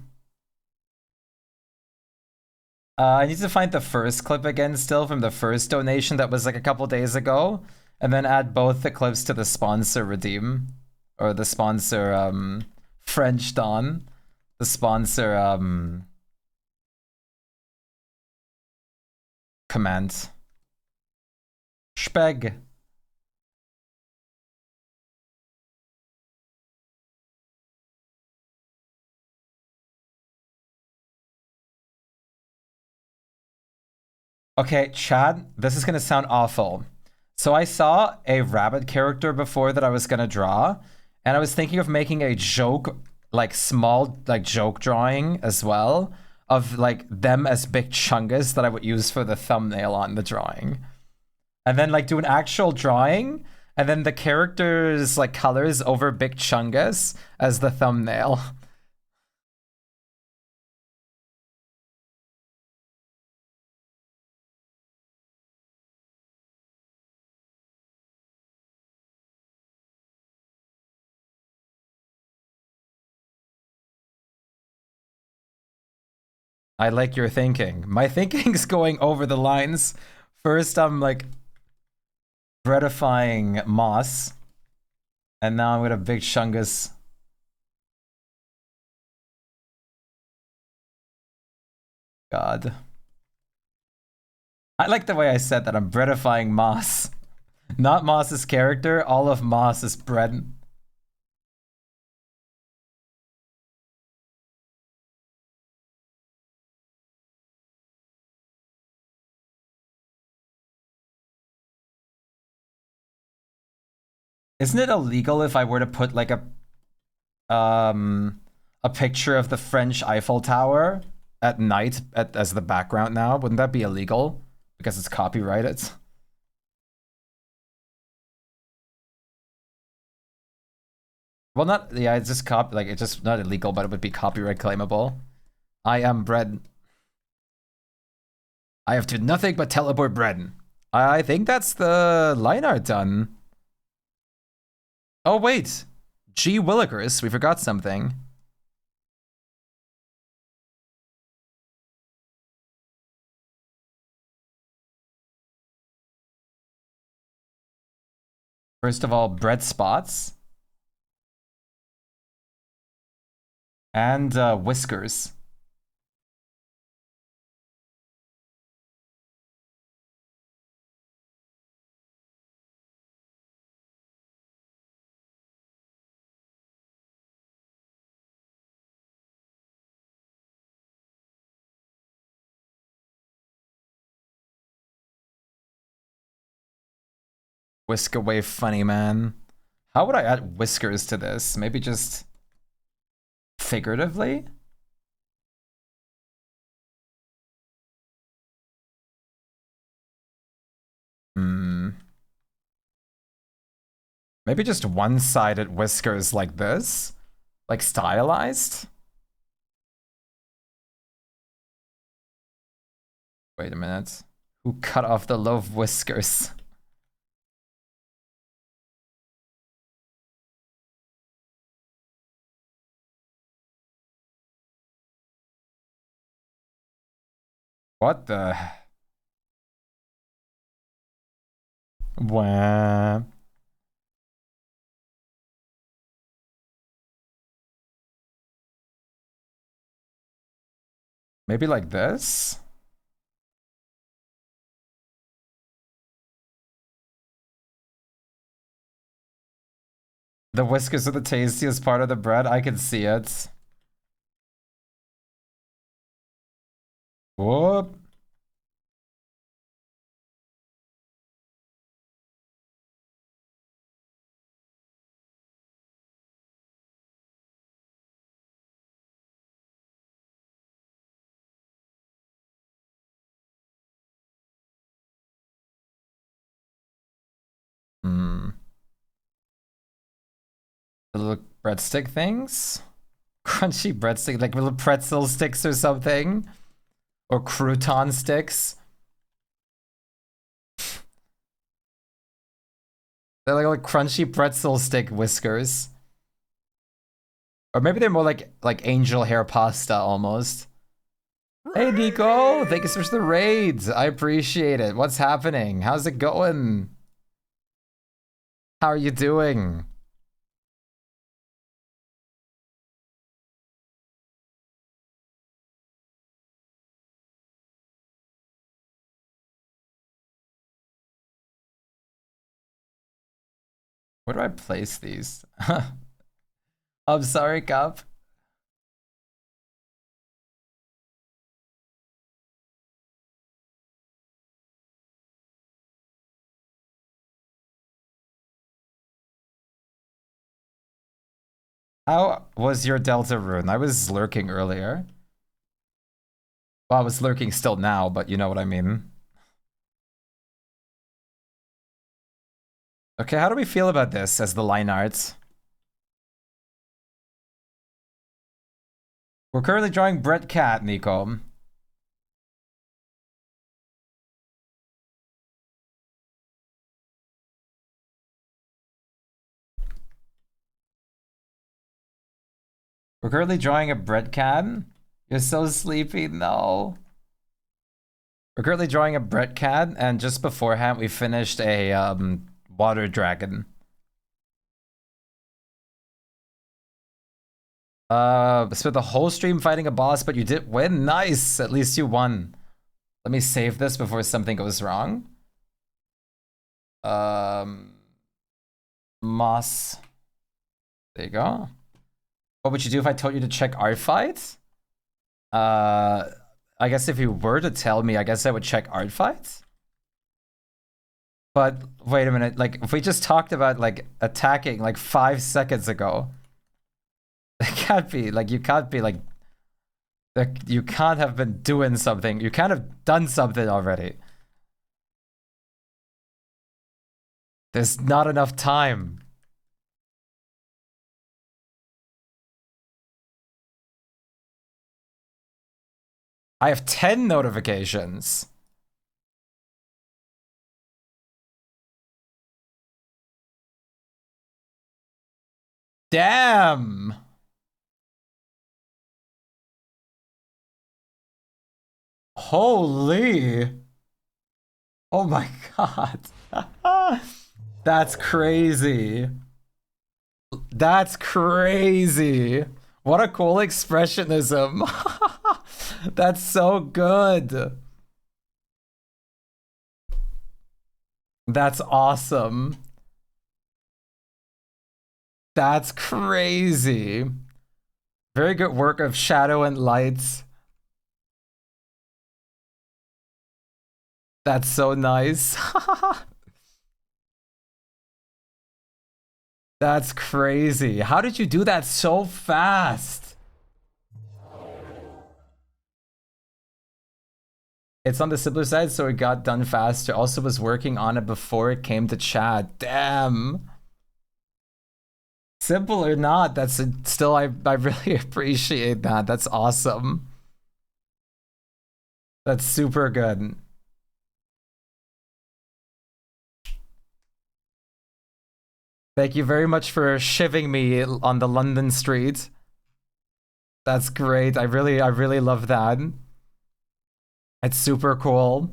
A: I need to find the first clip again still from the first donation that was like a couple days ago. And then add both the clips to the sponsor redeem. Or the sponsor, French Don. The sponsor, command. Shpyke. Okay, Chad, this is gonna sound awful. So I saw a rabbit character before that I was gonna draw, and I was thinking of making a joke, like small, like joke drawing as well, of like them as big chungus that I would use for the thumbnail on the drawing. And then like do an actual drawing, and then the characters like colors over big chungus as the thumbnail. I like your thinking. My thinking's going over the lines. First, I'm like breadifying moss, and now I'm gonna big chungus. God. I like the way I said that. I'm breadifying Moss. Not Moss's character, all of Moss is bread. Isn't it illegal if I were to put like a picture of the French Eiffel Tower at night as the background now? Wouldn't that be illegal? Because it's copyrighted? Well, not, yeah, it's just it's just not illegal, but it would be copyright claimable. I am bread. I have to nothing but teleport bread. I think that's the line art done. Oh, wait. G. Willikers, we forgot something. First of all, bread spots. And whiskers. Whisk away funny man. How would I add whiskers to this? Maybe just figuratively? Maybe just one-sided whiskers like this? Like stylized? Wait a minute. Who cut off the loaf whiskers? What the? Wah. Maybe like this? The whiskers are the tastiest part of the bread. I can see it. Whoop. The little breadstick things? Crunchy breadstick, like little pretzel sticks or something? Or crouton sticks? They're like crunchy pretzel stick whiskers. Or maybe they're more like angel hair pasta almost. Hey Nico, thank you so much for the raids. I appreciate it. What's happening? How's it going? How are you doing? Where do I place these? I'm sorry, Cup. How was your Delta rune? I was lurking earlier. Well, I was lurking still now, but you know what I mean. Okay, how do we feel about this as the line art? We're currently drawing Brett Cat, Nico. We're currently drawing a Brett Cat. You're so sleepy, no. We're currently drawing a Brett Cat, and just beforehand we finished a water dragon. Spent the whole stream fighting a boss, but you did win. Nice, at least you won. Let me save this before something goes wrong. Moss. There you go. What would you do if I told you to check Artfight? I guess if you were to tell me, I guess I would check Artfight. But wait a minute, like if we just talked about like attacking like 5 seconds ago, it can't be like you can't be like you can't have been doing something. You can't have done something already. There's not enough time. I have 10 notifications. Damn. Holy. Oh my god. That's crazy. That's crazy. What a cool expressionism. That's so good. That's awesome. That's crazy. Very good work of shadow and lights. That's so nice. That's crazy. How did you do that so fast? It's on the simpler side, so it got done faster. Also was working on it before it came to chat. Damn. Simple or not, that's still, I really appreciate that. That's awesome. That's super good. Thank you very much for shivving me on the London street. That's great. I really love that. It's super cool.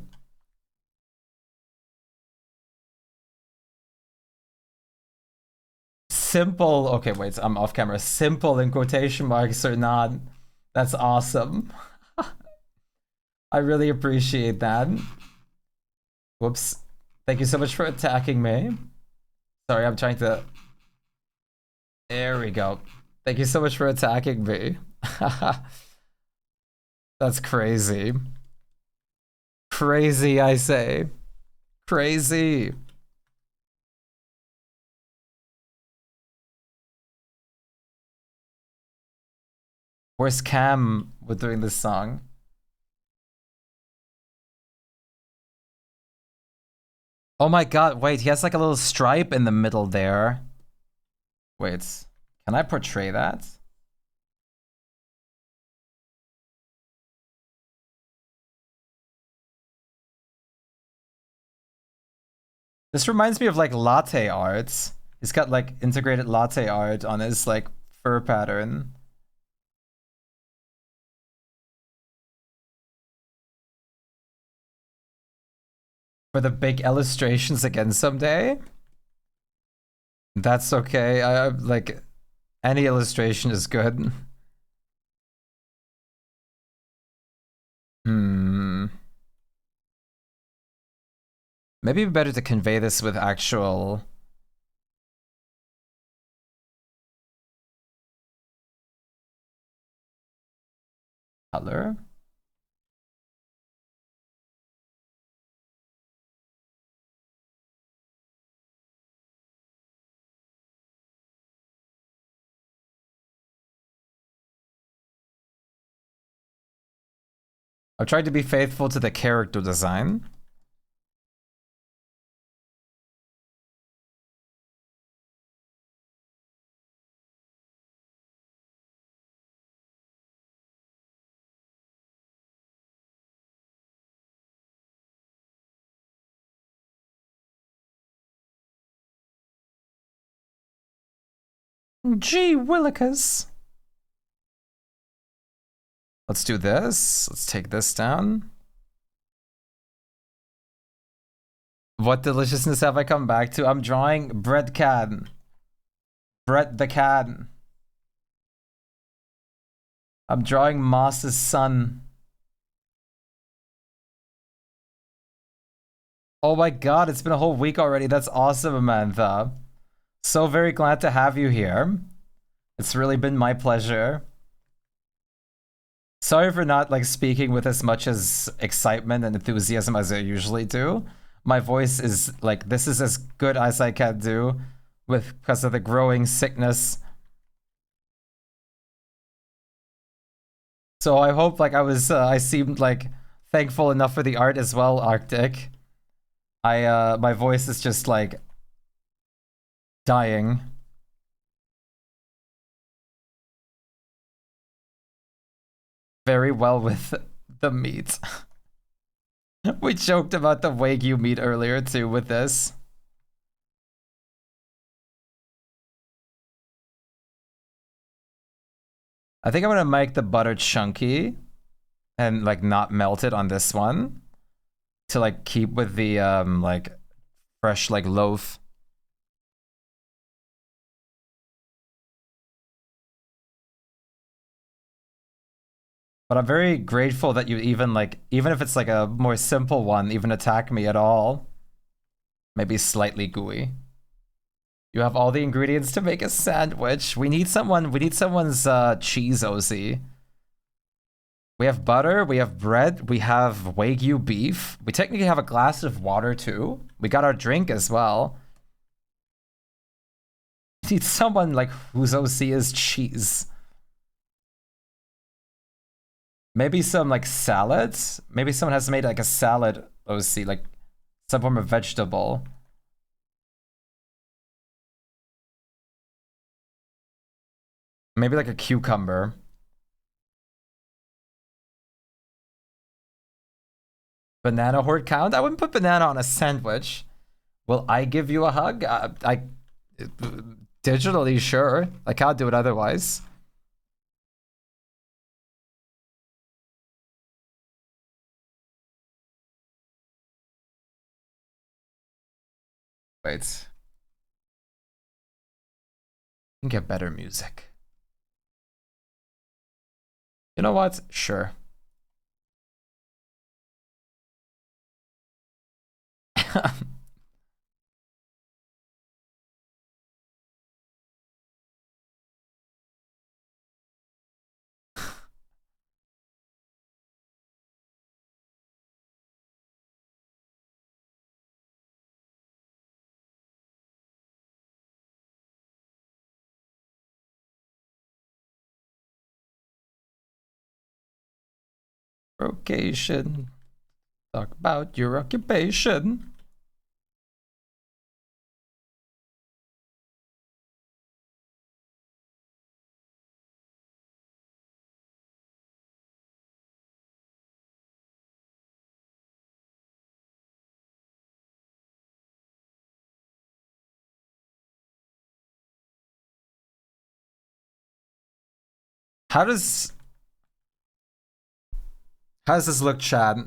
A: Simple. Okay, wait, I'm off camera. Simple in quotation marks or not. That's awesome. I really appreciate that. Whoops. Thank you so much for attacking me. Sorry, I'm trying to... There we go. Thank you so much for attacking me. That's crazy. Crazy, I say. Crazy. Where's Cam with doing this song? Oh my god, wait, he has like a little stripe in the middle there. Wait, can I portray that? This reminds me of like latte art. He's got like integrated latte art on his like fur pattern. For the big illustrations again someday. That's okay. I like any illustration is good. Maybe better to convey this with actual color. I've tried to be faithful to the character design. Gee willikers. Let's do this. Let's take this down. What deliciousness have I come back to? I'm drawing Bread Can. Brett the Can. I'm drawing Moss's son. Oh my god, it's been a whole week already. That's awesome, Amantha. So very glad to have you here. It's really been my pleasure. Sorry for not like speaking with as much as excitement and enthusiasm as I usually do. My voice is like, this is as good as I can do because of the growing sickness. So I hope like I seemed like thankful enough for the art as well, Arctic. My voice is just like dying. Very well with the meat. We joked about the Wagyu meat earlier too with this. I think I'm gonna make the butter chunky and like not melt it on this one to like keep with the like fresh like loaf. But I'm very grateful that you even like, even if it's like a more simple one, even attack me at all. Maybe slightly gooey. You have all the ingredients to make a sandwich. We need someone's cheese OC. We have butter, we have bread, we have Wagyu beef. We technically have a glass of water too. We got our drink as well. Need someone like whose OC is cheese. Maybe some like salads. Maybe someone has made like a salad OC, like some form of vegetable. Maybe like a cucumber. Banana horde count? I wouldn't put banana on a sandwich. Will I give you a hug? I digitally, sure. I can't do it otherwise. Wait. Can get better music. You know what? Sure. Vocation. Talk about your occupation. How does this look, Chad?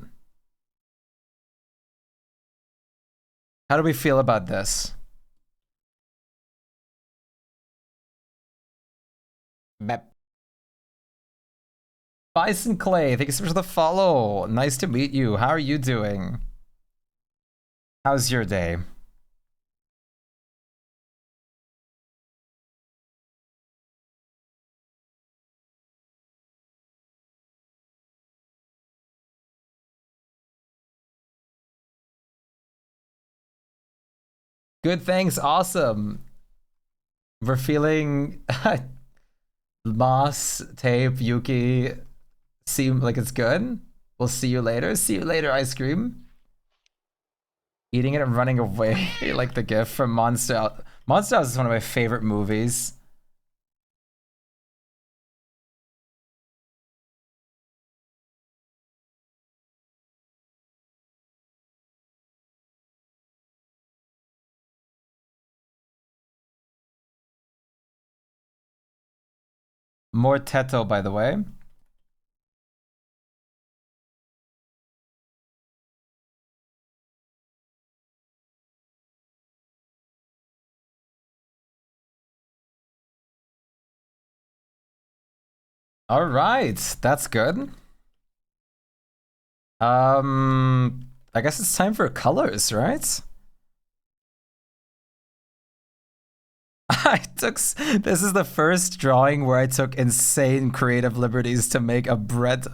A: How do we feel about this? Bep. Bison Clay, thank you so much for the follow. Nice to meet you. How are you doing? How's your day? Good, thanks. Awesome. We're feeling Moss, Tape, Yuki seem like it's good. We'll see you later. See you later, ice cream. Eating it and running away like the gift from Monster House. Monster House is one of my favorite movies. More Teto, by the way. All right, that's good. I guess it's time for colors, right? This is the first drawing where I took insane creative liberties to make a bread.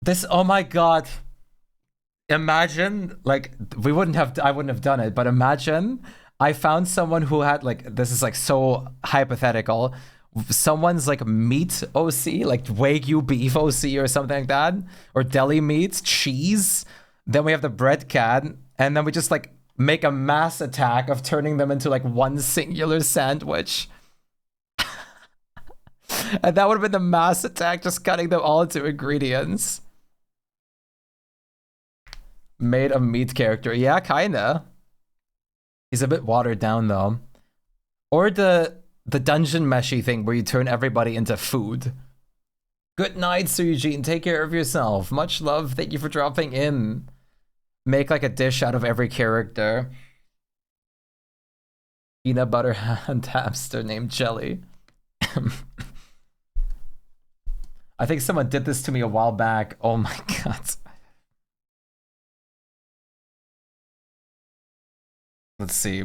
A: This, oh my god. Imagine, like, I wouldn't have done it, but imagine I found someone who had, like, this is like so hypothetical. Someone's like meat OC, like Wagyu beef OC or something like that, or deli meat, cheese. Then we have the bread can, and then we just like make a mass attack of turning them into like one singular sandwich. And that would have been the mass attack, just cutting them all into ingredients. Made a meat character. Yeah, kinda. He's a bit watered down though. Or the dungeon meshy thing where you turn everybody into food. Good night, Sir Eugene. Take care of yourself. Much love. Thank you for dropping in. Make like a dish out of every character. Peanut butter hand hamster named Jelly. I think someone did this to me a while back. Oh my god. Let's see.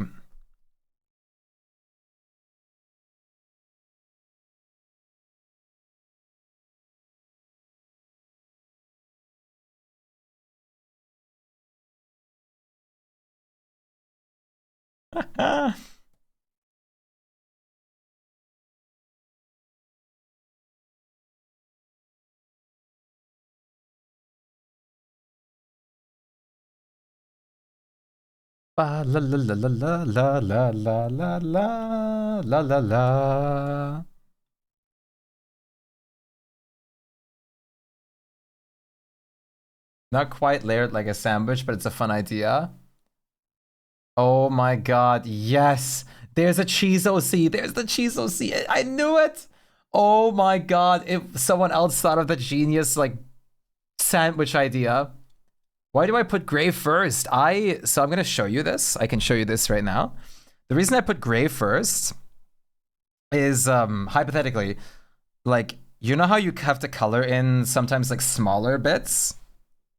A: La la la la la la la la la la la la la. Not quite layered like a sandwich, but it's a fun idea. Oh my god, yes! There's a cheese OC! There's the cheese OC! I knew it! Oh my god, if someone else thought of the genius, like, sandwich idea. Why do I put gray first? So I'm gonna show you this. I can show you this right now. The reason I put gray first is, hypothetically, like, you know how you have to color in sometimes, like, smaller bits?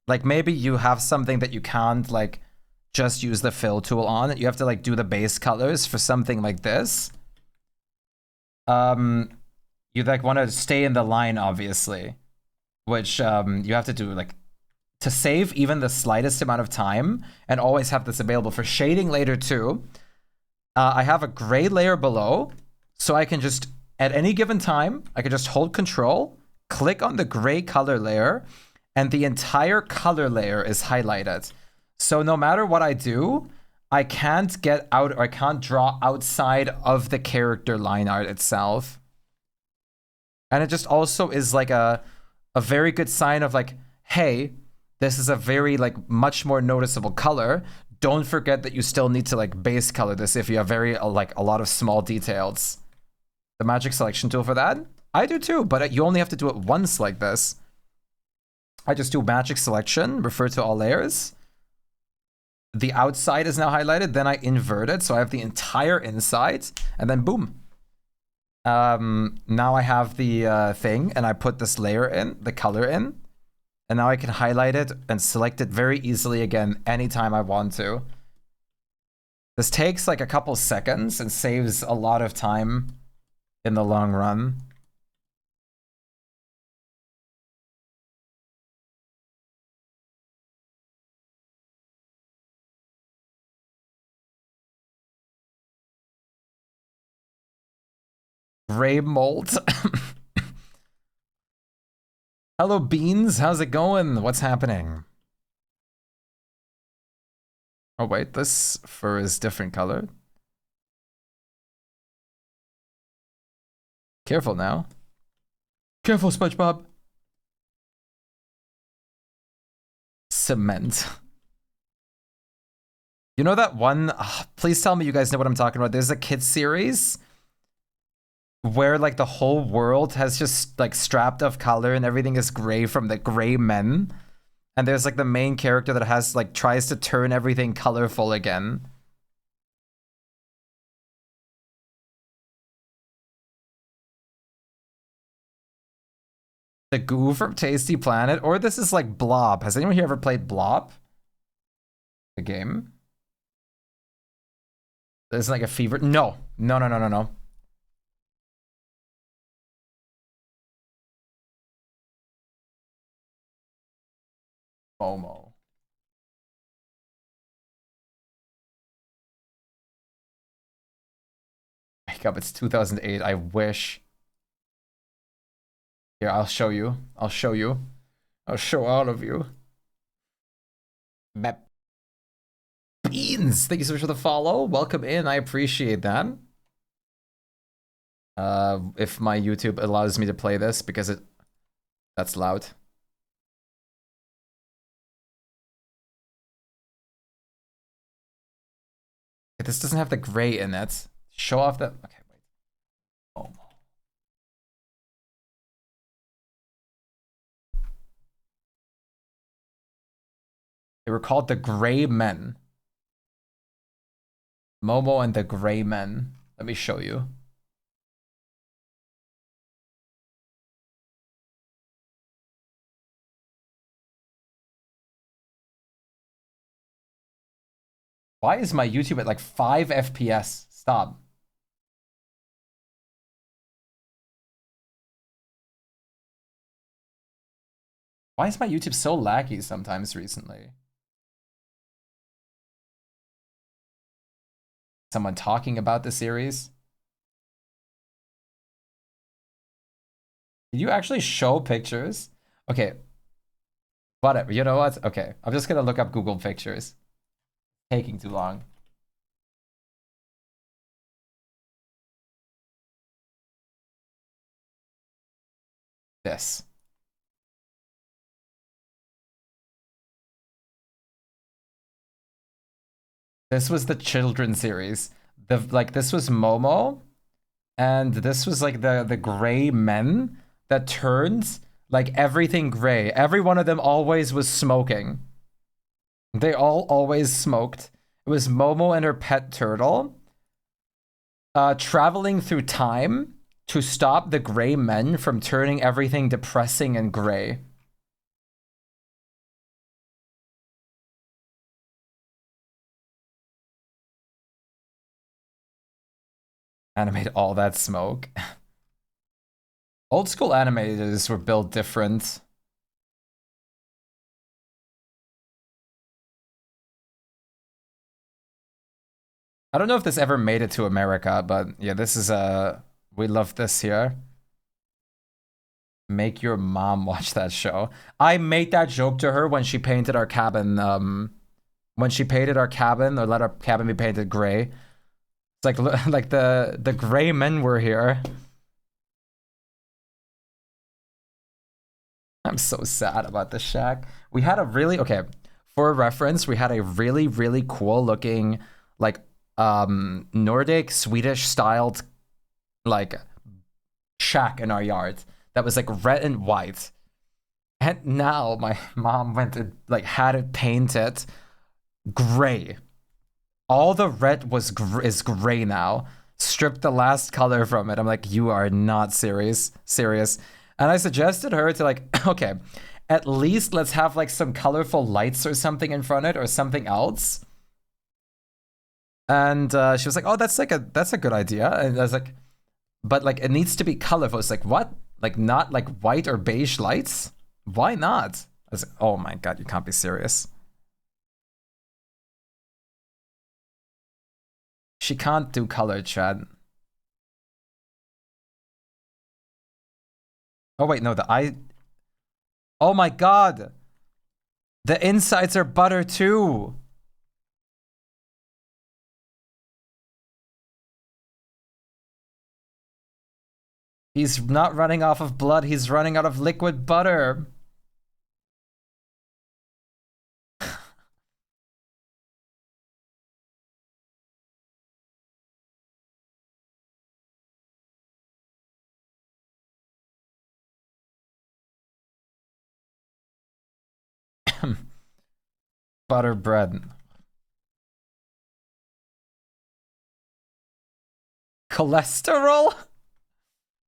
A: Like, maybe you have something that you can't, like, just use the fill tool on. You have to, like, do the base colors for something like this. You, like, want to stay in the line, obviously. Which, you have to do, like, to save even the slightest amount of time and always have this available for shading later, too. I have a gray layer below, so I can just, at any given time, I can just hold Control, click on the gray color layer, and the entire color layer is highlighted. So no matter what I do, I can't get out or I can't draw outside of the character line art itself. And it just also is like a very good sign of like, hey, this is a very like much more noticeable color. Don't forget that you still need to like base color this if you have very like a lot of small details. The magic selection tool for that? I do too, but you only have to do it once like this. I just do magic selection, refer to all layers. The outside is now highlighted, then I invert it, so I have the entire inside, and then boom. Now I have the thing, and I put this layer in, the color in, and now I can highlight it and select it very easily again anytime I want to. This takes like a couple seconds and saves a lot of time in the long run. Gray mold. Hello, Beans. How's it going? What's happening? Oh, wait. This fur is different color. Careful now. Careful, SpongeBob. Cement. You know that one? Please tell me you guys know what I'm talking about. There's a kids series where like the whole world has just like strapped of color and everything is gray from the gray men. And there's like the main character that has like tries to turn everything colorful again. The goo from Tasty Planet, or this is like Blob. Has anyone here ever played Blob? The game? There's like a fever. No. No, no, no, no, no. Momo. Wake up, it's 2008. I wish. Here, I'll show you. I'll show you. I'll show all of you. Map. Beans! Thank you so much for the follow. Welcome in. I appreciate that. If my YouTube allows me to play this because that's loud. This doesn't have the gray in it. Show off the. Okay, wait. Oh. They were called the Gray Men. Momo and the Gray Men. Let me show you. Why is my YouTube at like 5 FPS? Stop. Why is my YouTube so laggy sometimes recently? someone talking about the series. Did you actually show pictures? Okay, whatever. You know what? Okay, I'm just gonna look up Google Pictures. Taking too long. This. This was the children's series. This was Momo, and this was like the gray men that turned like everything gray. Every one of them always was smoking. They all always smoked. It was Momo and her pet turtle traveling through time to stop the gray men from turning everything depressing and gray. Animate all that smoke. Old school animators were built different. I don't know if this ever made it to America, but yeah, this is we love this here. Make your mom watch that show. I made that joke to her when she painted our cabin. When she painted our cabin or let our cabin be painted gray. It's like like the gray men were here. I'm so sad about this shack. We had a really okay, for reference, we had a really cool looking like Nordic Swedish styled like shack in our yard that was like red and white. And now my mom went and like had it painted gray. All the red is gray now. Stripped the last color from it. I'm like, you are not serious. And I suggested her to like, okay, at least let's have like some colorful lights or something in front of it or something else. And she was like, oh, that's a good idea. And I was like, but like it needs to be colorful. It's like, what? Like not like white or beige lights? Why not? I was like, oh my god, you can't be serious. She can't do color, Chad. Oh wait, no, the eye. Oh my god! The insides are butter too! He's not running off of blood, he's running out of liquid butter. Butter bread. Cholesterol?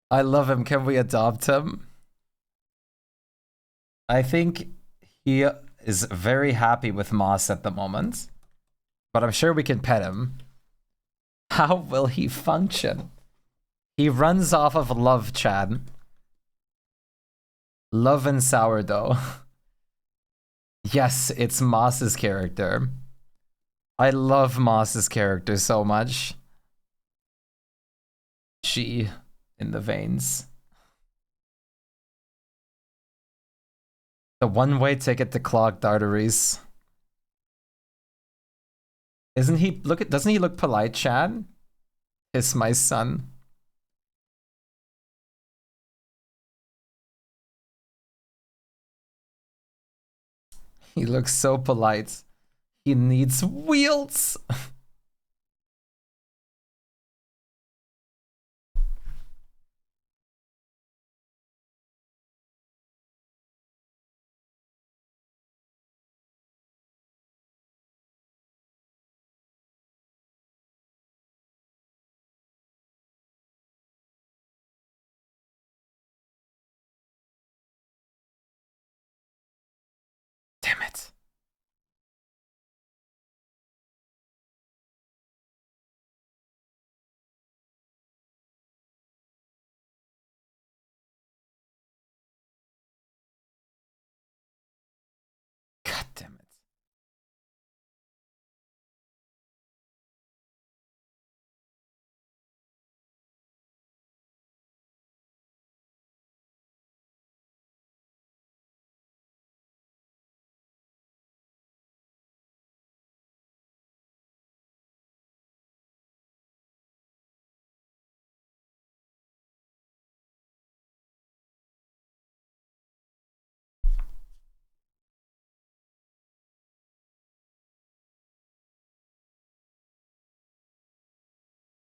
A: I love him. Can we adopt him? I think he is very happy with Moss at the moment. But I'm sure we can pet him. How will he function? He runs off of love, Chad. Love and sourdough. Yes, it's Moss's character. I love Moss's character so much. G in the veins. The one-way ticket to clogged arteries. Isn't he doesn't he look polite, Chad? Kiss my son. He looks so polite. He needs wheels. Damn it.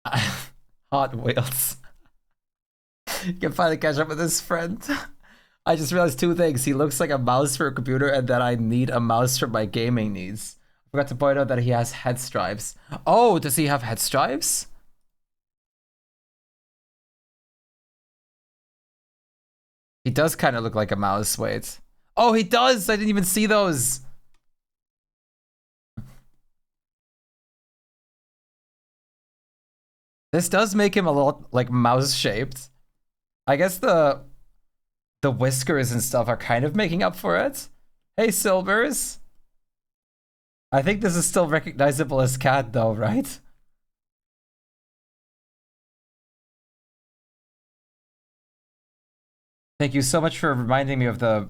A: Hot Wheels. Can finally catch up with his friend. I just realized two things. He looks like a mouse for a computer, and that I need a mouse for my gaming needs. I forgot to point out that he has head stripes. Oh, does he have head stripes? He does kind of look like a mouse. Wait. Oh, he does! I didn't even see those. This does make him a little like mouse shaped. I guess the whiskers and stuff are kind of making up for it. Hey, Silvers. I think this is still recognizable as cat though, right? Thank you so much for reminding me of the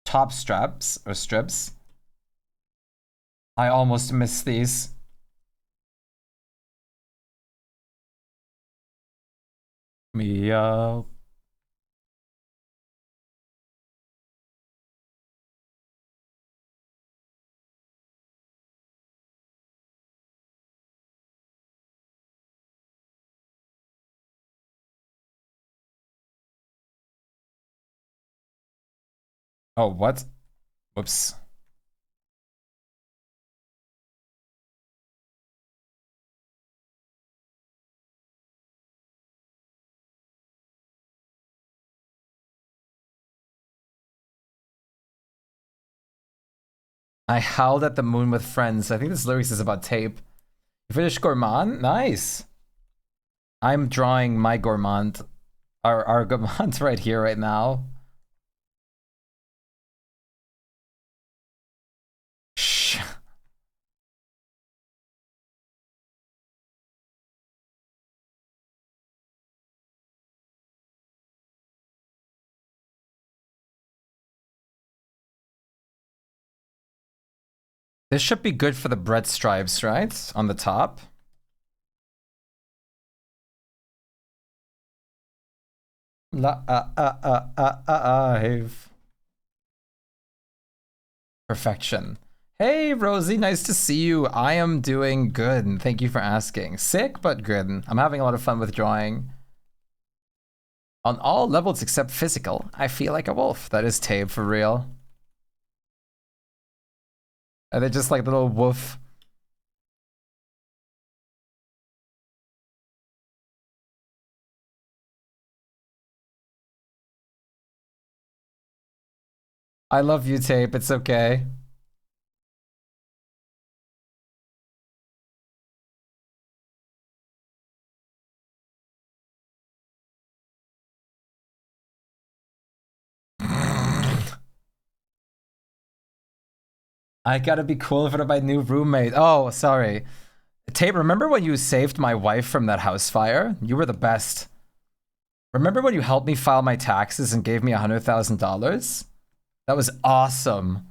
A: top straps or strips. I almost missed these. Meow. Oh, what? Whoops. I howled at the moon with friends. I think this lyrics is about tape. You finished Gourmand? Nice. I'm drawing my Gourmand. Our Gourmand's right here, right now. Shh. This should be good for the bread stripes, right? On the top. Live. Perfection. Hey, Rosie, nice to see you. I am doing good, and thank you for asking. Sick, but good. I'm having a lot of fun with drawing. On all levels except physical, I feel like a wolf. That is tape for real. Are they just like little wolf? I love you, tape. It's okay. I gotta be cool in front of my new roommate. Oh, sorry. Tape, remember when you saved my wife from that house fire? You were the best. Remember when you helped me file my taxes and gave me $100,000? That was awesome.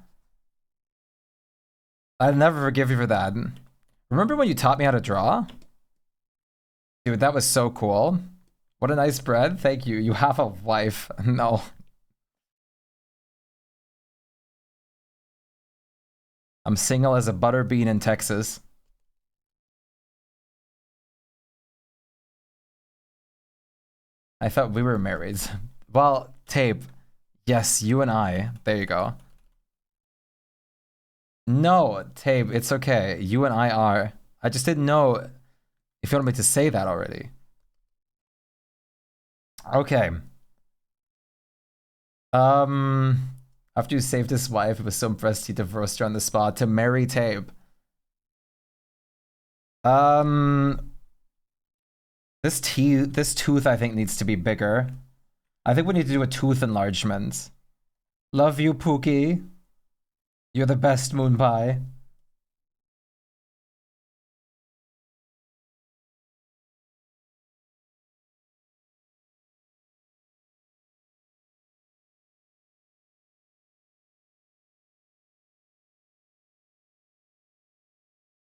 A: I'll never forgive you for that. Remember when you taught me how to draw? Dude, that was so cool. What a nice bread. Thank you. You have a wife. No. I'm single as a butterbean in Texas. I thought we were married. Well, tape. Yes, you and I. There you go. No, tape. It's okay. You and I are. I just didn't know if you wanted me to say that already. Okay. After you saved his wife, it was so impressed he divorced her on the spot to marry Tape. This tooth I think needs to be bigger. I think we need to do a tooth enlargement. Love you, Pookie. You're the best, Moon Pie.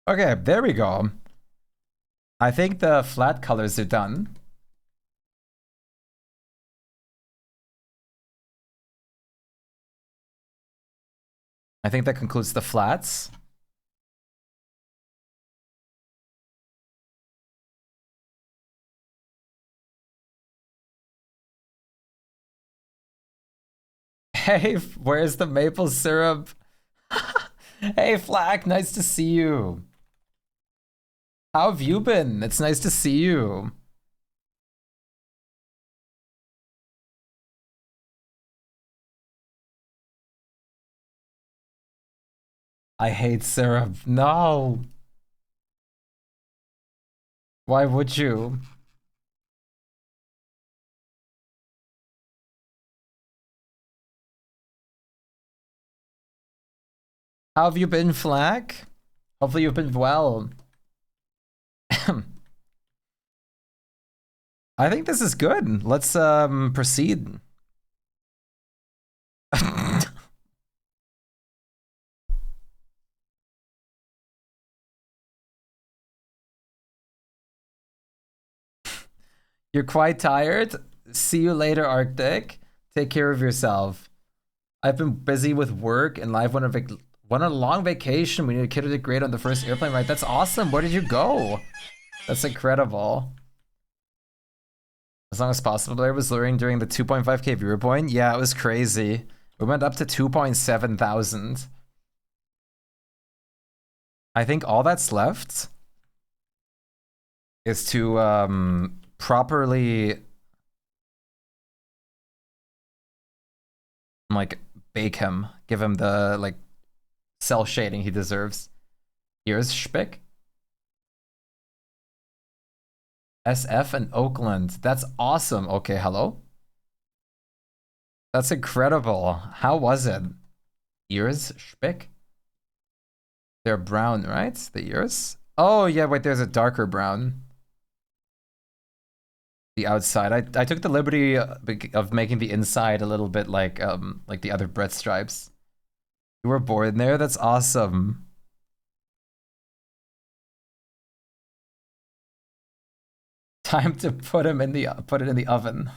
A: Okay, there we go. I think the flat colors are done. I think that concludes the flats. Hey, where's the maple syrup? Hey, Flack, nice to see you. How have you been? It's nice to see you. I hate syrup. No. Why would you? How have you been, Flack? Hopefully you've been well. I think this is good. Let's proceed. You're quite tired? See you later, Arctic. Take care of yourself. I've been busy with work and life. Went on a long vacation. We need a kid who did great on the first airplane ride. That's awesome. Where did you go? That's incredible. As long as possible, Blair was luring during the 2.5k viewer point. Yeah, it was crazy. We went up to 2.7 thousand. I think all that's left is to properly like bake him, give him the like cell shading he deserves. Here's Shpyke. SF and Oakland. That's awesome. Okay, hello. That's incredible. How was it? Ears, Shpyke? They're brown, right? The ears? Oh, yeah, wait, there's a darker brown. The outside. I took the liberty of making the inside a little bit like the other bread stripes. You were born there? That's awesome. Time to put it in the oven.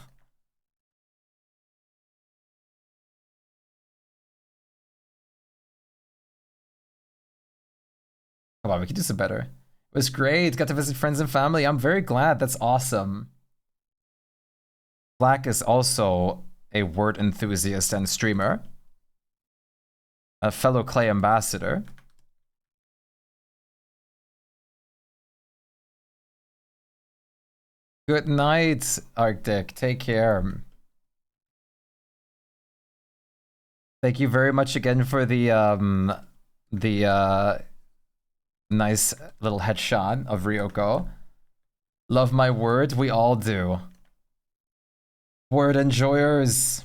A: Come on, we can do some better. It was great. Got to visit friends and family. I'm very glad. That's awesome. Black is also a word enthusiast and streamer. A fellow Clay ambassador. Good night, Arctic. Take care. Thank you very much again for the nice little headshot of Ryoko. Love my word, we all do. Word enjoyers.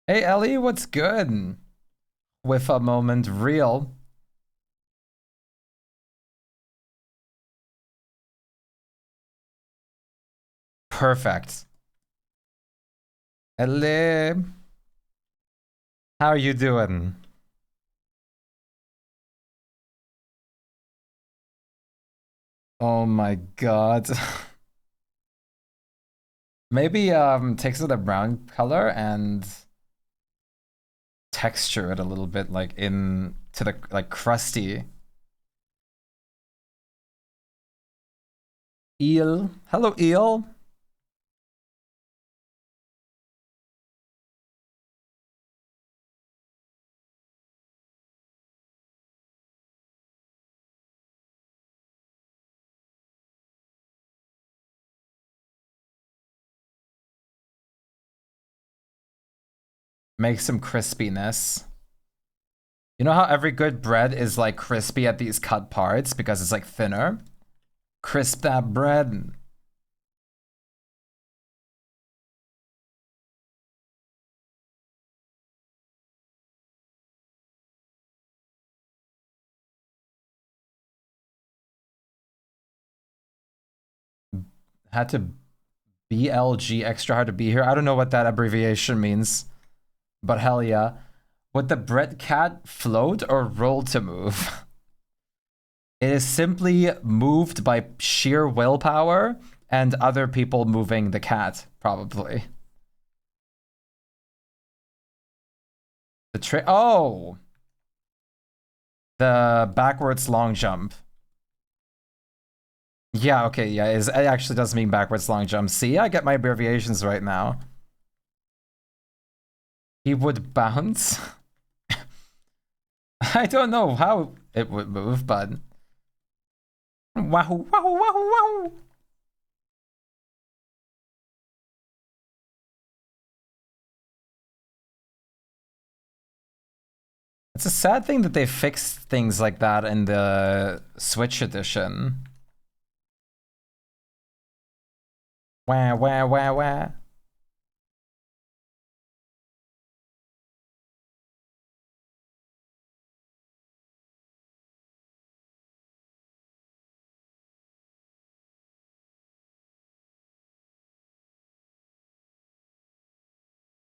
A: Hey Ellie, what's good? With a moment real. Perfect. Ellie. How are you doing? Oh my god. Maybe take some of the brown color and texture it a little bit like in to the like crusty. Eel. Hello, Eel. Make some crispiness. You know how every good bread is like crispy at these cut parts because it's like thinner? Crisp that bread. Had to BLG extra hard to be here. I don't know what that abbreviation means, but hell yeah. Would the bread cat float or roll to move? It is simply moved by sheer willpower and other people moving the cat, probably. The trick. Oh! The backwards long jump. Yeah, okay, yeah, it actually does mean backwards long jump. See, I get my abbreviations right now. He would bounce. I don't know how it would move, but wahoo, wahoo, wahoo, wahoo. It's a sad thing that they fixed things like that in the Switch edition. Wah, wah, wah, wah.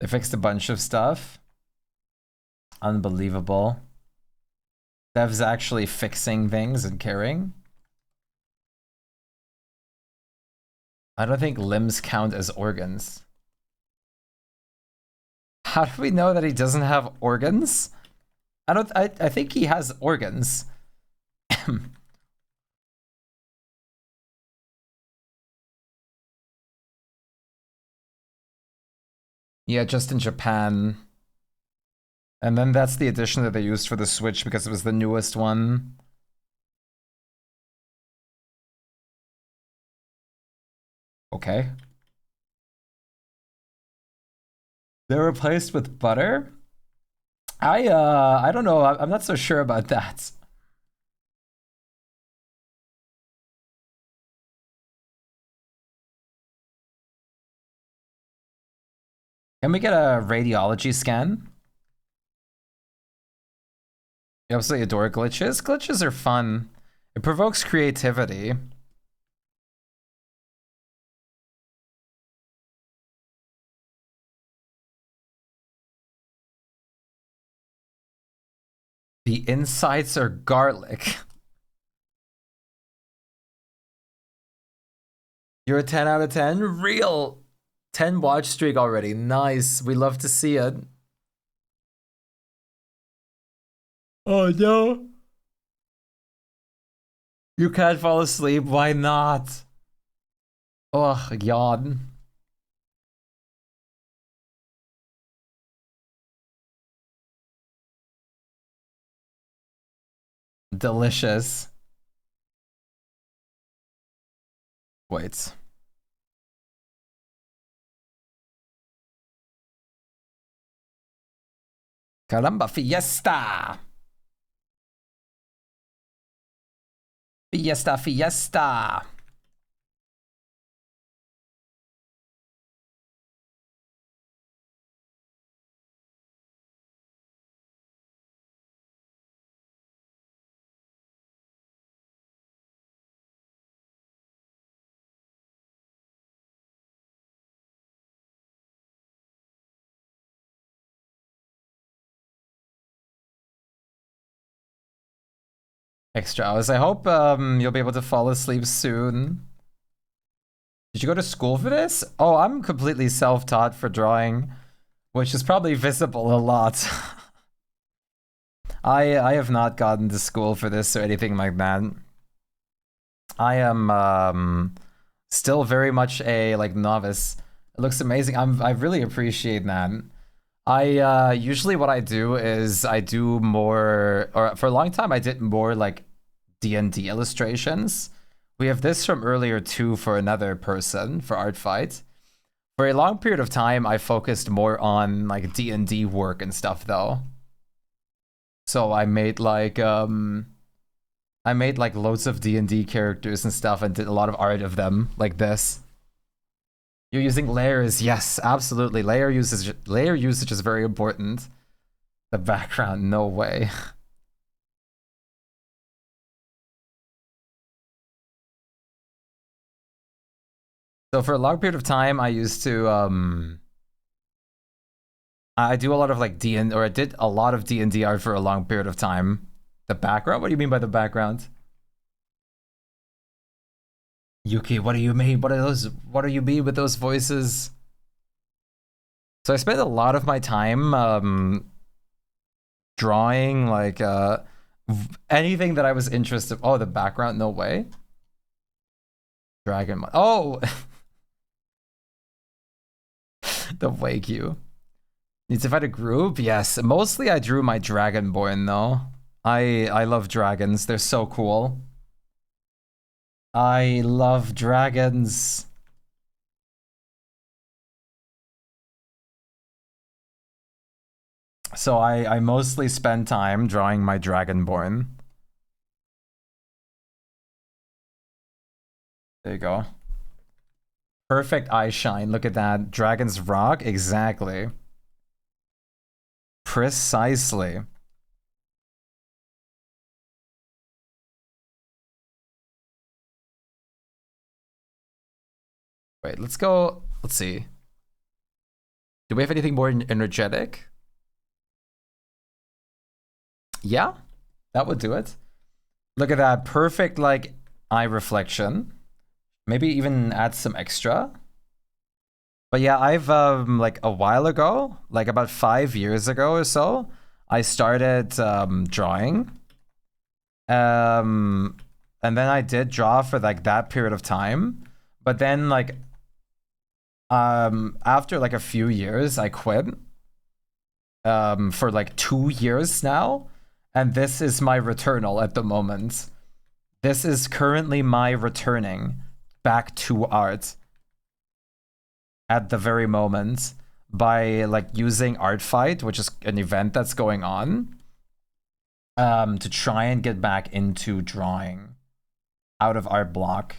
A: They fixed a bunch of stuff. Unbelievable. Dev's actually fixing things and caring. I don't think limbs count as organs. How do we know that he doesn't have organs? I think he has organs. Yeah, just in Japan. And then that's the edition that they used for the Switch because it was the newest one. Okay. They're replaced with butter? I don't know. I'm not so sure about that. Can we get a radiology scan? You absolutely adore glitches. Glitches are fun. It provokes creativity. The insides are garlic. You're a 10 out of 10? Real 10 watch streak already. Nice. We love to see it. Oh no. You can't fall asleep. Why not? Oh, yawn. Delicious. Wait. Caramba, fiesta! Fiesta, fiesta! Extra hours. I hope you'll be able to fall asleep soon. Did you go to school for this? Oh, I'm completely self-taught for drawing, which is probably visible a lot. I have not gotten to school for this or anything like that. I am still very much a like novice. It looks amazing. I really appreciate that. I usually what I do is I do more, or for a long time I did more like D&D illustrations. We have this from earlier too for another person for Artfight. For a long period of time I focused more on like D&D work and stuff though. So I made like loads of D&D characters and stuff and did a lot of art of them like this. You're using layers. Yes, absolutely. Layer usage is very important. The background, no way. So for a long period of time, I used to I do a lot of like D&D, or I did a lot of D&D art for a long period of time. The background? What do you mean by the background? Yuki, what do you mean? What are those? What do you mean with those voices? So I spent a lot of my time drawing like anything that I was interested. Oh, the background? No way. Dragon. Oh, the Wagyu. Needs to find a group? Yes. Mostly I drew my Dragonborn though. I love dragons. They're so cool. I love dragons. So I mostly spend time drawing my Dragonborn. There you go. Perfect eye shine. Look at that. Dragon's Rock. Exactly. Precisely. Wait, let's go. Let's see. Do we have anything more energetic? Yeah, that would do it. Look at that. Perfect, like, eye reflection. Maybe even add some extra. But yeah, I've, like, a while ago, like about 5 years ago or so, I started drawing. And then I did draw for, like, that period of time. But then, like, after, like, a few years, I quit. For, like, 2 years now. And this is my returnal at the moment. This is currently my returning back to art at the very moment by like using Artfight, which is an event that's going on, to try and get back into drawing out of art block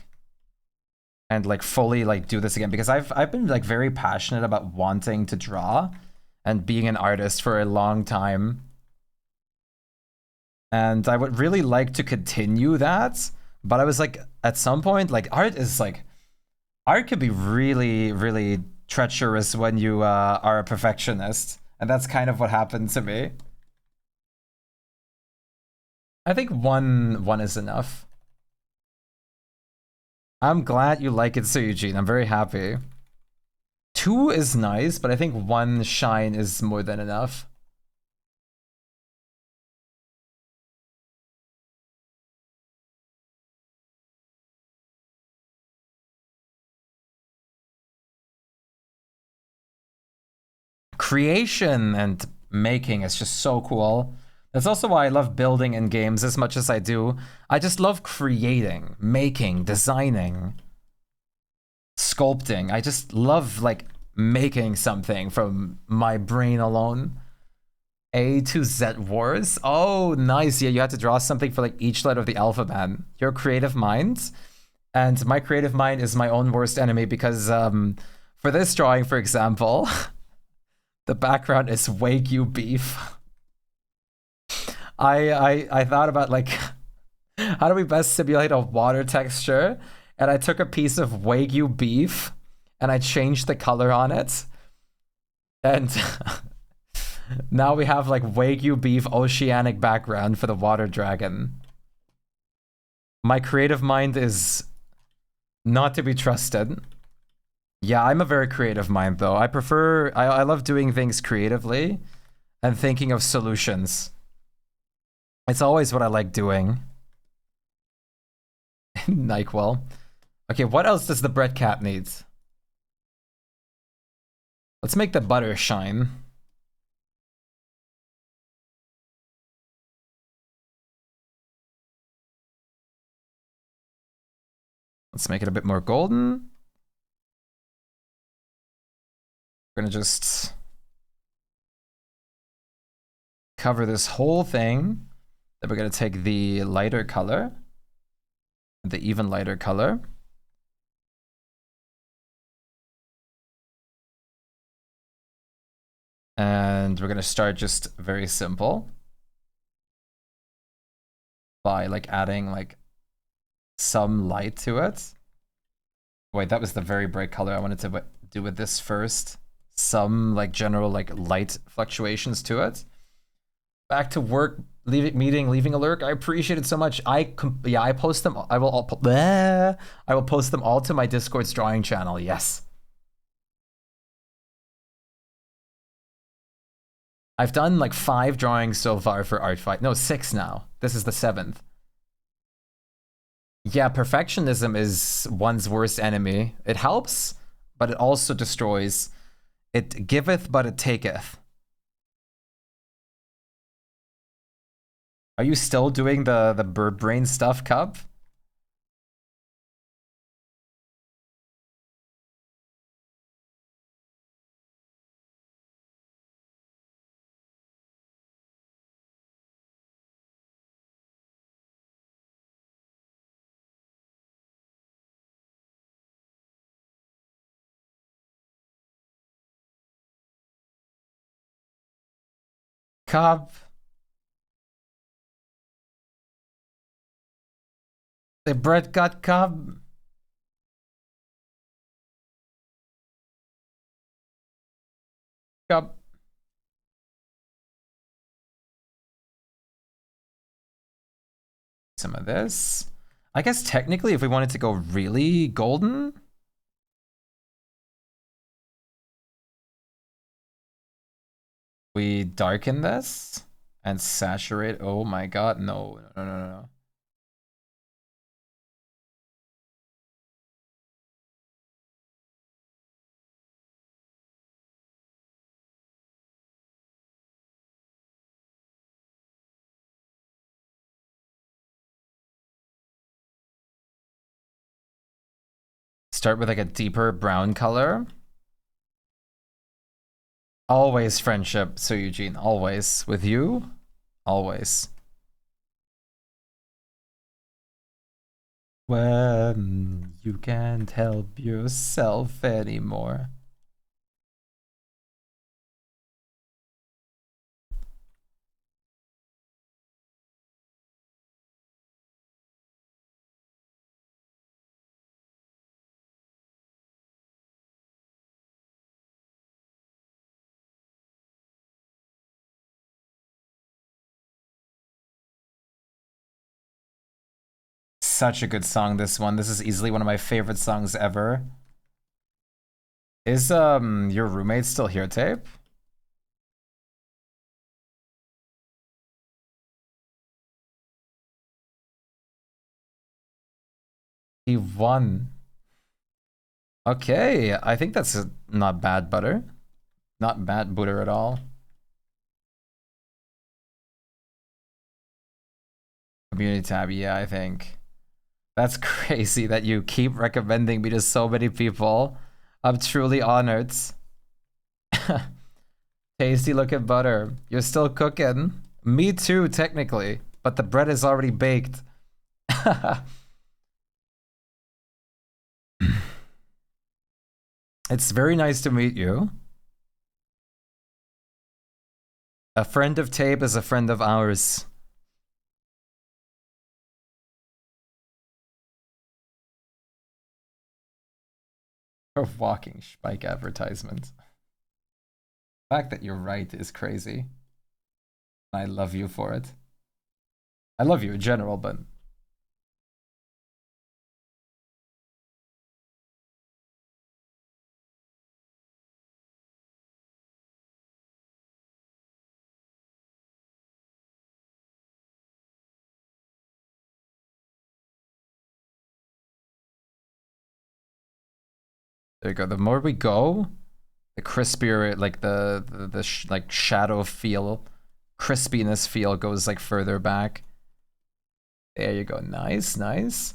A: and like fully like do this again, because I've been like very passionate about wanting to draw and being an artist for a long time. And I would really like to continue that, but I was like, at some point, like art could be really, really treacherous when you are a perfectionist. And that's kind of what happened to me. I think one is enough. I'm glad you like it, Sir Eugene. I'm very happy. 2 is nice, but I think 1 shine is more than enough. Creation and making is just so cool. That's also why I love building in games as much as I do. I just love creating, making, designing, sculpting. I just love like making something from my brain alone. A to Z Wars. Oh, nice. Yeah, you had to draw something for like each letter of the alphabet. Your creative mind. And my creative mind is my own worst enemy because for this drawing, for example, the background is Wagyu beef. I thought about like how do we best simulate a water texture, and I took a piece of Wagyu beef and I changed the color on it, and now we have like Wagyu beef oceanic background for the water dragon. My creative mind is not to be trusted. Yeah, I'm a very creative mind though. I love doing things creatively and thinking of solutions. It's always what I like doing. NyQuil. Okay, what else does the bread cat need? Let's make the butter shine. Let's make it a bit more golden. We're gonna just cover this whole thing. Then we're gonna take the lighter color, the even lighter color. And we're gonna start just very simple by like adding like some light to it. Wait, that was the very bright color. I wanted to do with this first. Some like general like light fluctuations to it. Back to work, leaving a lurk. I appreciate it so much. I post them. I will post them all to my Discord's drawing channel. Yes. I've done like 5 drawings so far for Artfight. No, 6 now. This is the 7th. Yeah, perfectionism is one's worst enemy. It helps, but it also destroys. It giveth, but it taketh. Are you still doing the bird brain stuff, Cub? Cub. The bread got Cub. Cub. Some of this. I guess technically if we wanted to go really golden, we darken this and saturate. Oh my god, no, no, no, no. Start with like a deeper brown color. Always friendship, so Eugene, always. With you, always. When you can't help yourself anymore. Such a good song, this one. This is easily one of my favorite songs ever. Is your roommate still here, Tape? He won. Okay, I think that's not bad butter. Not bad butter at all. Community tab, yeah, I think. That's crazy that you keep recommending me to so many people. I'm truly honored. Tasty looking butter. You're still cooking. Me too, technically. But the bread is already baked. It's very nice to meet you. A friend of Tape is a friend of ours. A walking Shpyke advertisement. The fact that you're right is crazy. I love you for it. I love you in general, but... There you go. The more we go, the crispier, like like shadow feel, crispiness feel goes like further back. There you go. Nice, nice.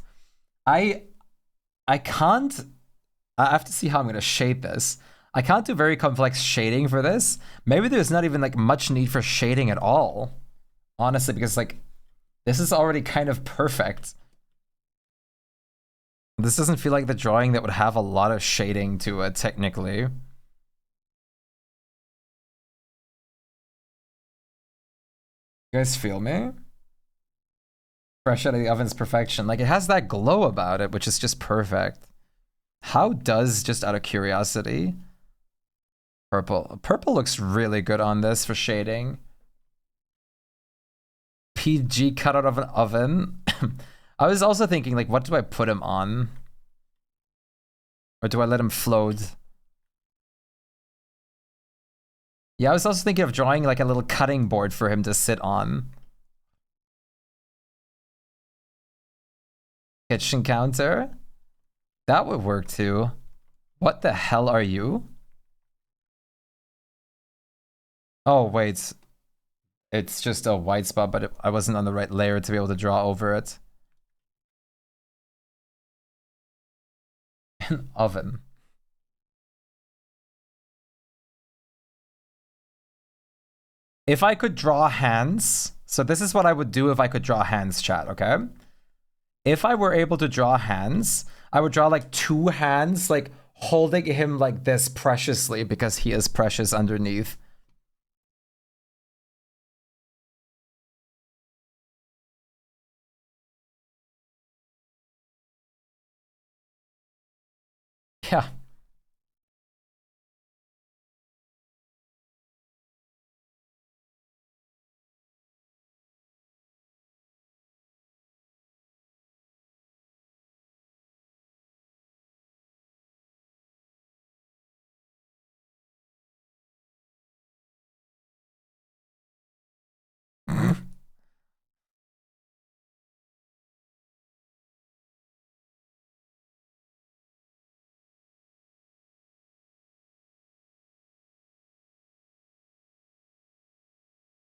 A: I can't. I have to see how I'm gonna shade this. I can't do very complex shading for this. Maybe there's not even like much need for shading at all. Honestly, because like this is already kind of perfect. This doesn't feel like the drawing that would have a lot of shading to it, technically. You guys feel me? Fresh out of the oven's perfection. Like, it has that glow about it, which is just perfect. How does, just out of curiosity, purple? Purple looks really good on this for shading. PG cut out of an oven. I was also thinking, like, what do I put him on? Or do I let him float? Yeah, I was also thinking of drawing, like, a little cutting board for him to sit on. Kitchen counter. That would work too. What the hell are you? Oh, wait. It's just a white spot, but I wasn't on the right layer to be able to draw over it. An oven. If I could draw hands, so this is what I would do if I could draw hands, chat, okay? If I were able to draw hands, I would draw like 2 hands, like holding him like this preciously because he is precious underneath. Yeah.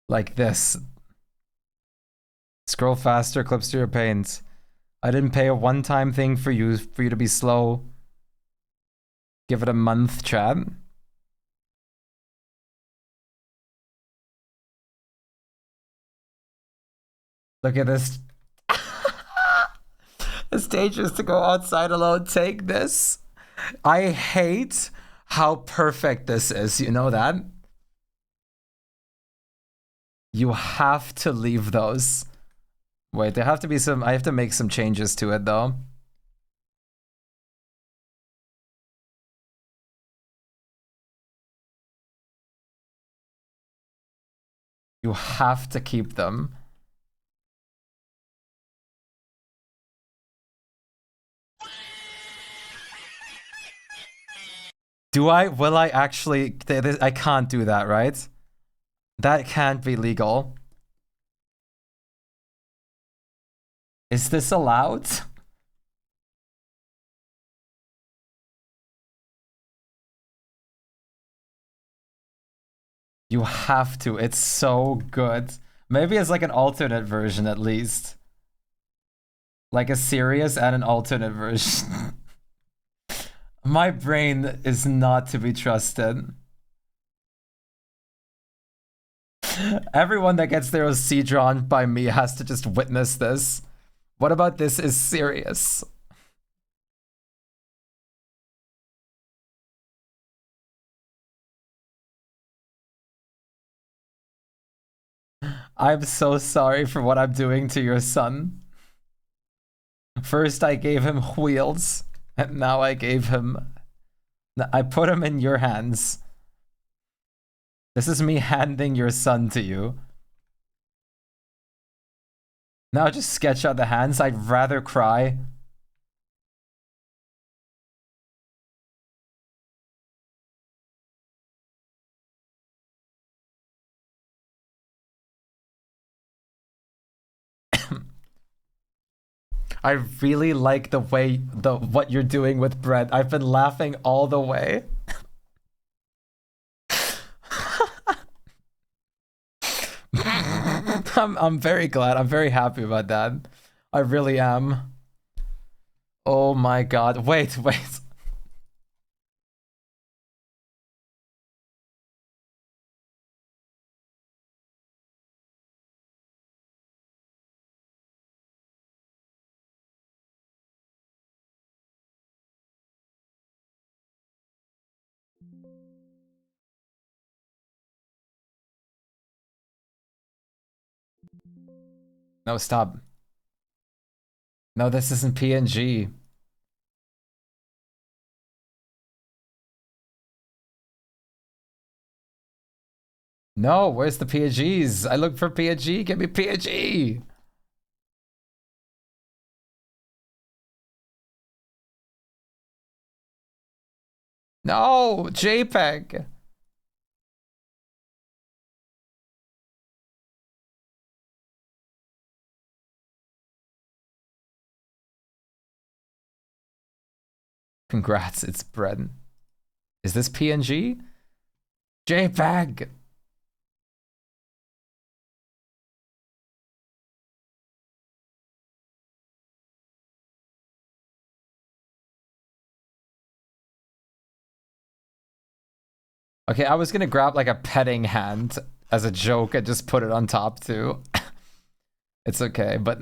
A: Like this. Scroll faster, clips to your paint. I didn't pay a one-time thing for you to be slow. Give it a month, chat. Look at this. It's dangerous to go outside alone. Take this. I hate how perfect this is. You know that? You have to leave those. Wait, there have to be some... I have to make some changes to it, though. You have to keep them. Do I? Will I actually... I can't do that, right? That can't be legal. Is this allowed? You have to. It's so good. Maybe it's like an alternate version at least. Like a serious and an alternate version. My brain is not to be trusted. Everyone that gets their OC drawn by me has to just witness this. What about this is serious? I'm so sorry for what I'm doing to your son. First I gave him wheels, and now I gave him... I put him in your hands. This is me handing your son to you. Now just sketch out the hands. I'd rather cry. I really like the way what you're doing with Brett. I've been laughing all the way. I'm very glad. I'm very happy about that. I really am. Oh my god. Wait. No, stop. No, this isn't PNG. No, where's the PNGs? I look for PNG. Give me PNG. No, JPEG. Congrats, it's bread. Is this PNG? JPEG! Okay, I was gonna grab like a petting hand as a joke and just put it on top too. It's okay, but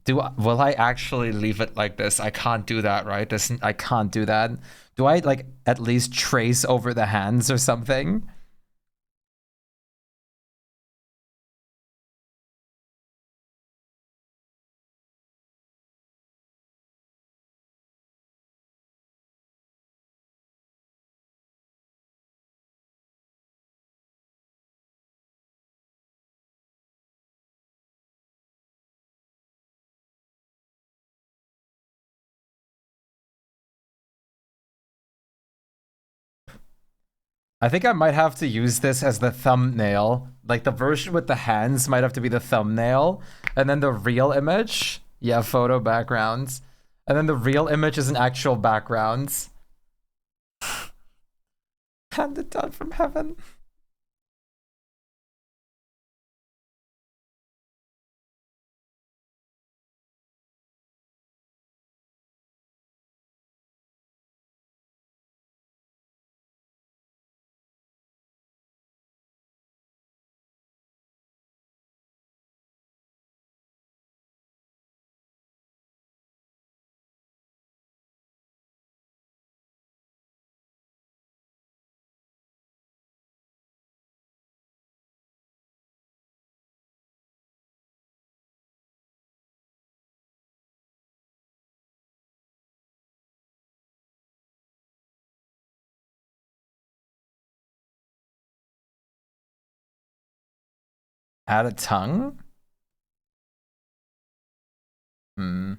A: will I actually leave it like this? I can't do that, right? I can't do that. Do I like at least trace over the hands or something? I think I might have to use this as the thumbnail. Like the version with the hands might have to be the thumbnail. And then the real image, yeah, photo backgrounds. And then the real image is an actual background. Handed down from heaven. Add a tongue? Hmm.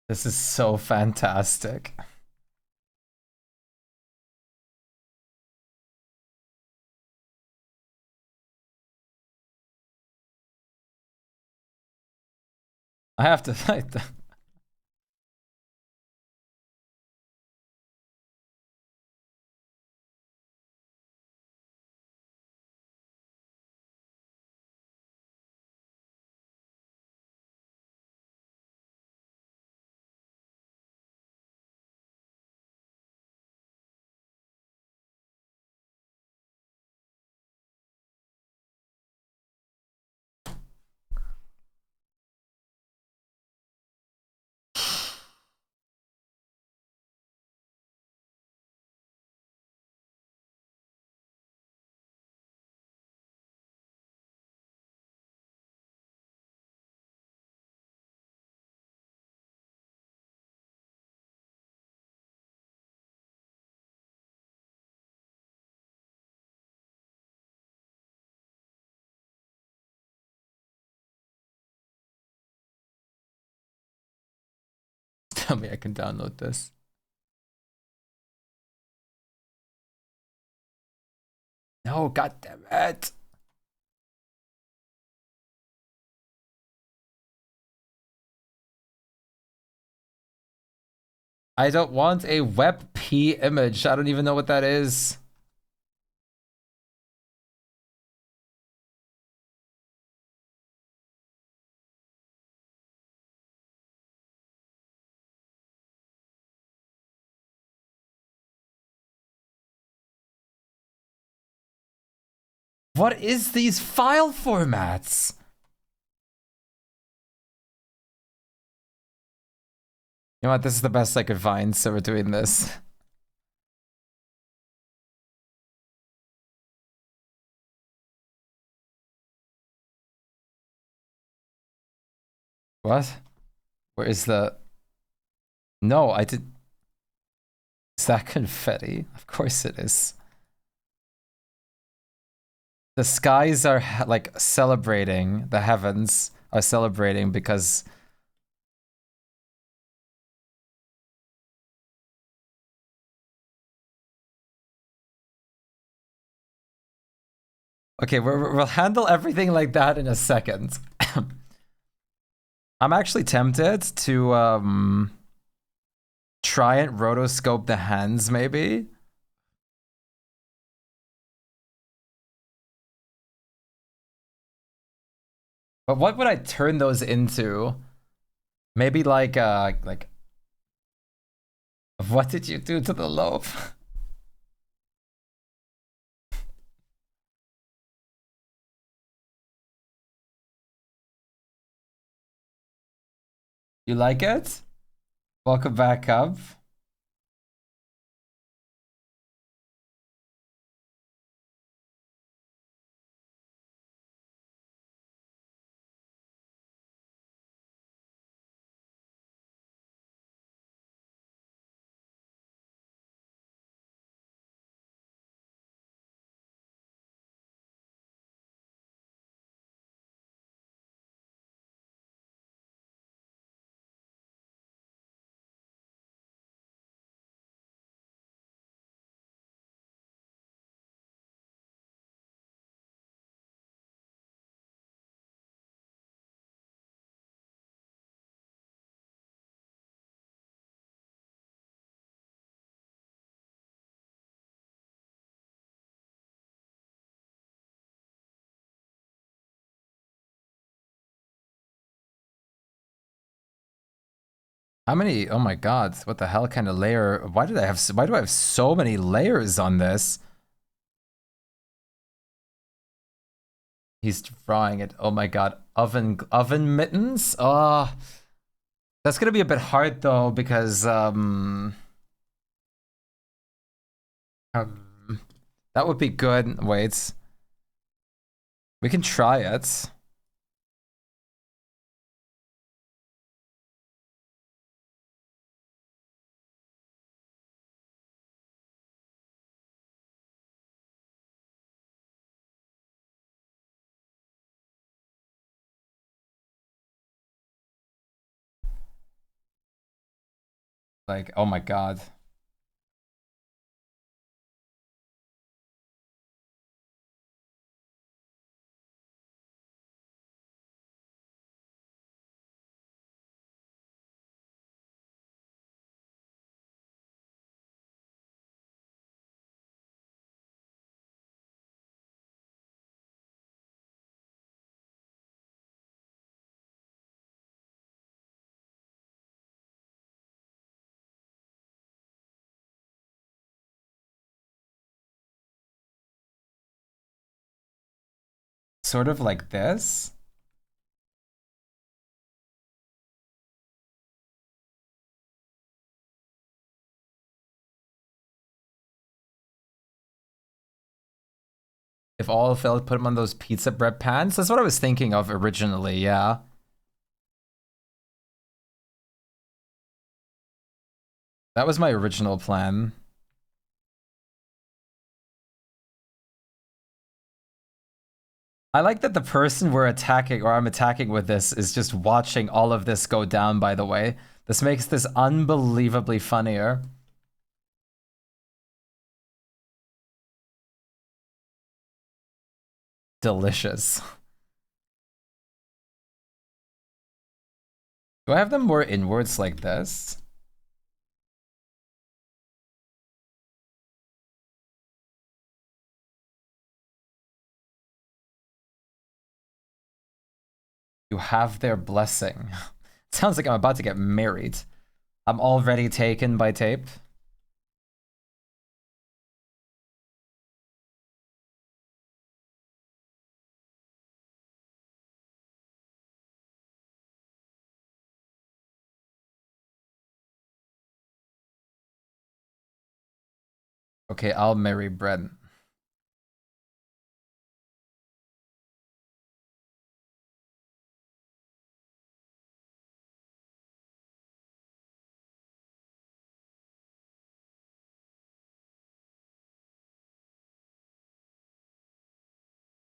A: This is so fantastic. I have to fight them. Tell me I can download this. No, god damn it. I don't want a WebP image. I don't even know what that is. What is these file formats? You know what? This is the best I could find, so we're doing this. What? Where is the... No, I did... Is that confetti? Of course it is. The skies are like celebrating. The heavens are celebrating because... Okay, we'll handle everything like that in a second. I'm actually tempted to try and rotoscope the hands, maybe. But what would I turn those into? Maybe like what did you do to the loaf? You like it? Welcome back up. How many? Oh my god! What the hell kind of layer? Why do I have so many layers on this? He's drawing it. Oh my god! Oven mittens. Oh, that's gonna be a bit hard though because that would be good. Wait, we can try it. Like, oh my god. Sort of like this. If all failed, put them on those pizza bread pans. That's what I was thinking of originally, yeah. That was my original plan. I like that the person we're attacking, or I'm attacking with this, is just watching all of this go down, by the way. This makes this unbelievably funnier. Delicious. Do I have them more inwards like this? You have their blessing. Sounds like I'm about to get married. I'm already taken by tape. Okay, I'll marry Brent.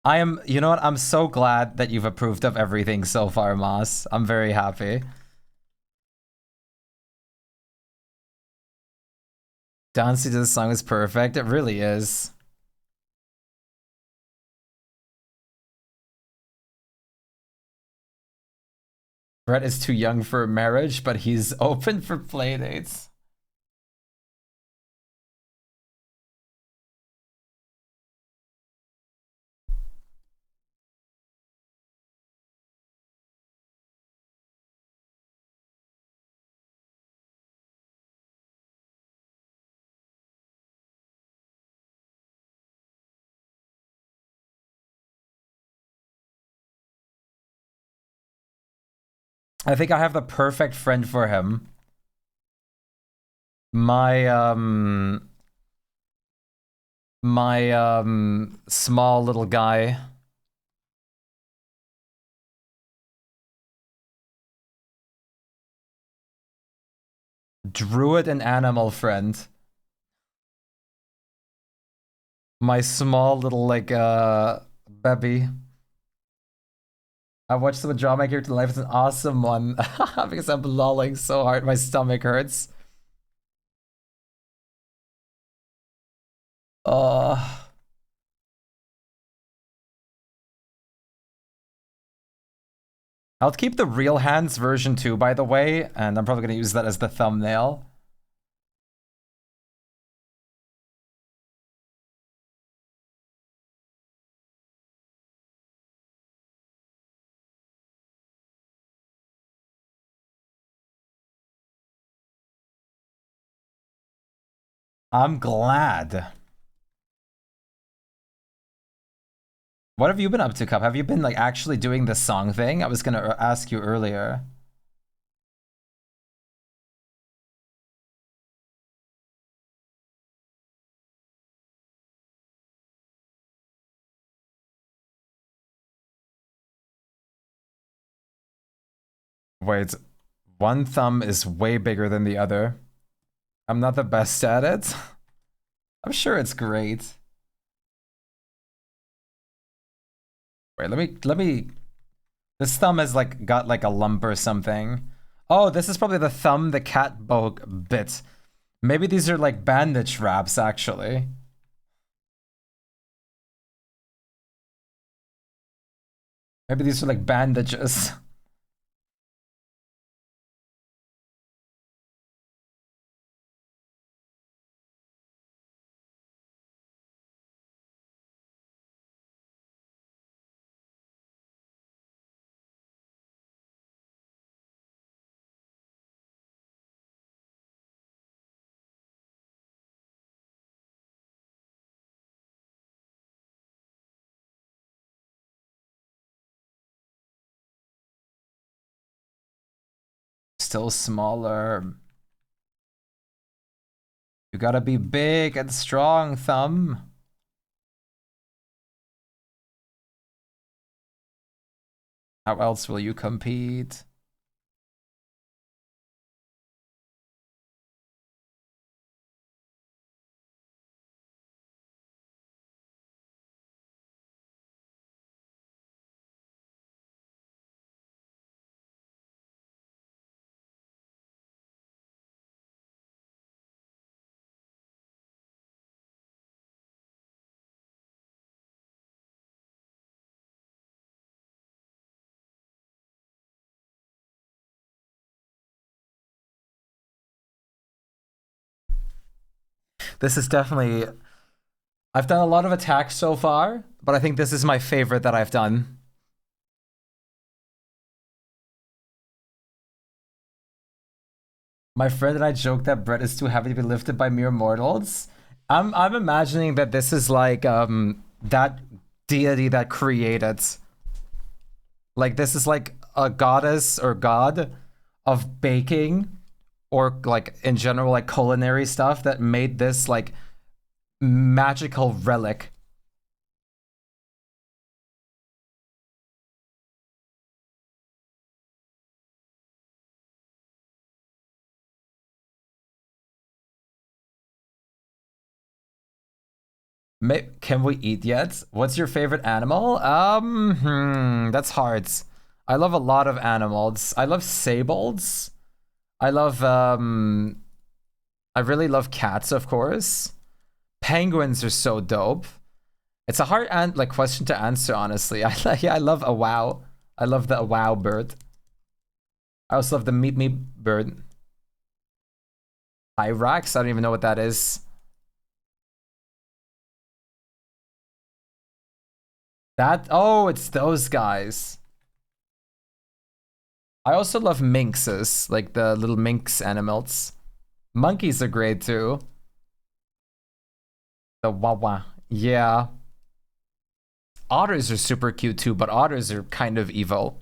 A: I am, you know what? I'm so glad that you've approved of everything so far, Moss. I'm very happy. Dancing to the song is perfect. It really is. Brett is too young for marriage, but he's open for playdates. I think I have the perfect friend for him. My small little guy. Druid and animal friend. My small little like baby. I watched the drama character life. It's an awesome one because I'm lolling so hard my stomach hurts. Uh I'll keep the real hands version 2 by the way, and I'm probably gonna use that as the thumbnail. I'm glad. What have you been up to, Cup? Have you been like actually doing the song thing? I was gonna ask you earlier. Wait, one thumb is way bigger than the other. I'm not the best at it. I'm sure it's great. Wait, let me. This thumb has like got like a lump or something. Oh, this is probably the thumb the cat bit. Maybe these are like bandage wraps actually. Maybe these are like bandages. Still smaller. You gotta be big and strong, thumb. How else will you compete? This is definitely. I've done a lot of attacks so far, but I think this is my favorite that I've done. My friend and I joke that Brett is too heavy to be lifted by mere mortals. I'm imagining that this is like that deity that created. Like this is like a goddess or god of baking or like in general like culinary stuff that made this like magical relic. Can we eat yet? What's your favorite animal? That's hard. I love a lot of animals. I love sables. I love, I really love cats, of course. Penguins are so dope. It's a hard like question to answer, honestly. I love a wow. I love the wow bird. I also love the meet me bird. Hyrax? I don't even know what that is. Oh, it's those guys. I also love minxes, like the little minx animals. Monkeys are great too. The wawa. Yeah. Otters are super cute too, but otters are kind of evil.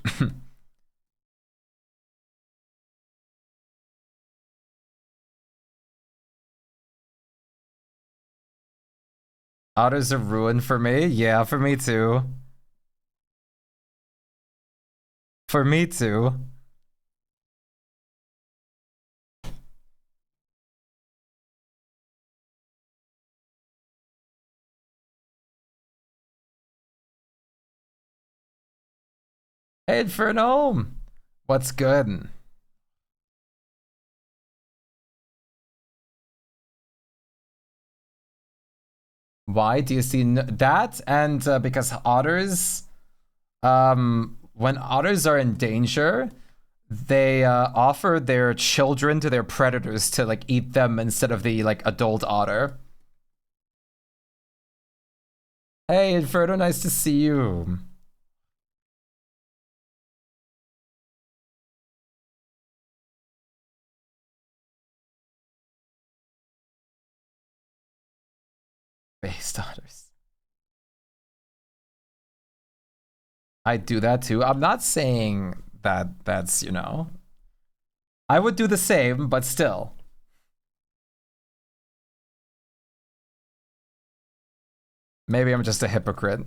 A: Otters are ruined for me. Yeah, for me too. For me too. Hey, Inferno. What's good? Why do you see that? And because otters, when otters are in danger, they offer their children to their predators to like eat them instead of the like adult otter. Hey, Inferno, nice to see you. Based otters. I do that too. I'm not saying that that's, you know, I would do the same, but still. Maybe I'm just a hypocrite.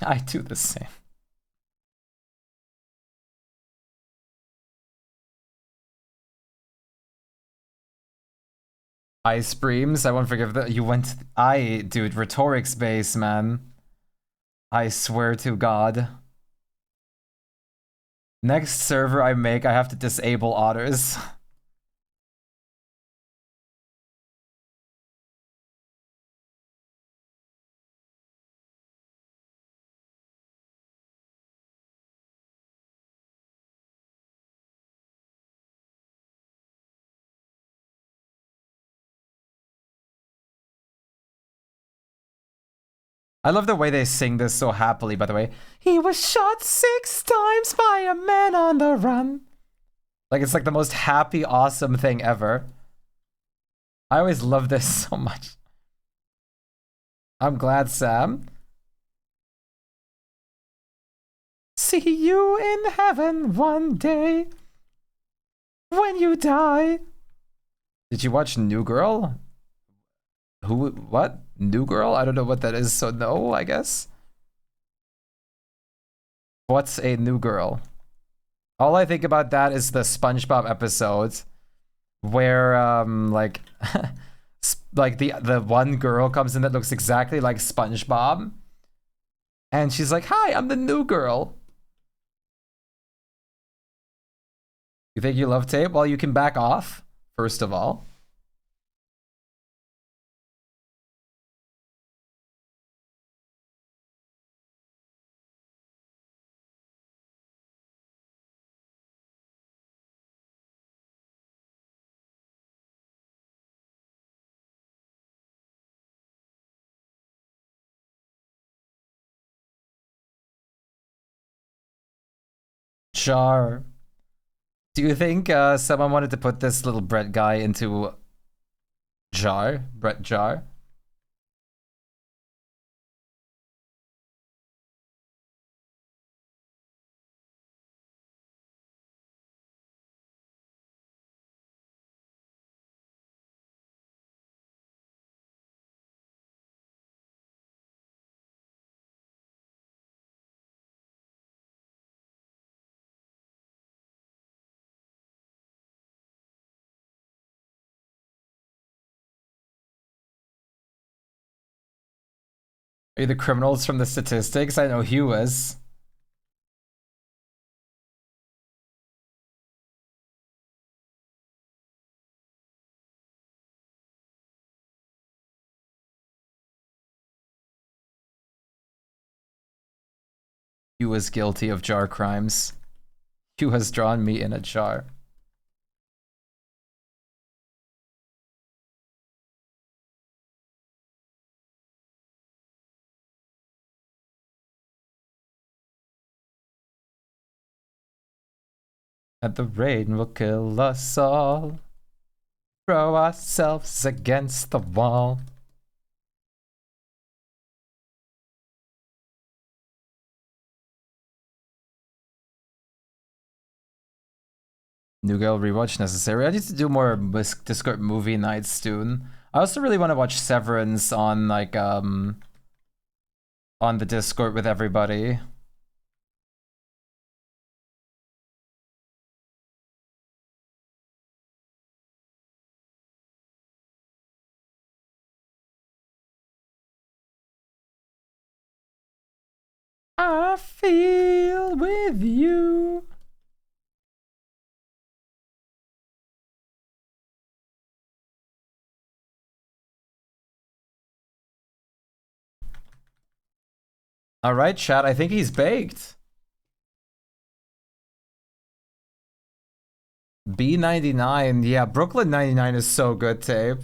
A: I do the same. Ice Breams, I won't forgive that. You went. Dude, rhetorics base, man. I swear to God. Next server I make, I have to disable otters. I love the way they sing this so happily, by the way. He was shot 6 times by a man on the run. Like, it's like the most happy, awesome thing ever. I always love this so much. I'm glad, Sam. See you in heaven one day when you die. Did you watch New Girl? What? New Girl? I don't know what that is, so no, I guess. What's a New Girl? All I think about that is the SpongeBob episode where like like the one girl comes in that looks exactly like SpongeBob and she's like, "Hi, I'm the new girl." You think you love tape? Well, you can back off, first of all. Jar. Do you think someone wanted to put this little Brett guy into jar? Brett jar? Are you the criminals from the statistics? I know Hugh is. Hugh is guilty of jar crimes. Hugh has drawn me in a jar. And the rain will kill us all. Throw ourselves against the wall. New Girl rewatch necessary. I need to do more Discord movie nights soon. I also really want to watch Severance on like on the Discord with everybody. I feel with you. All right, chat. I think he's baked. B99. Yeah, Brooklyn 99 is so good, tape.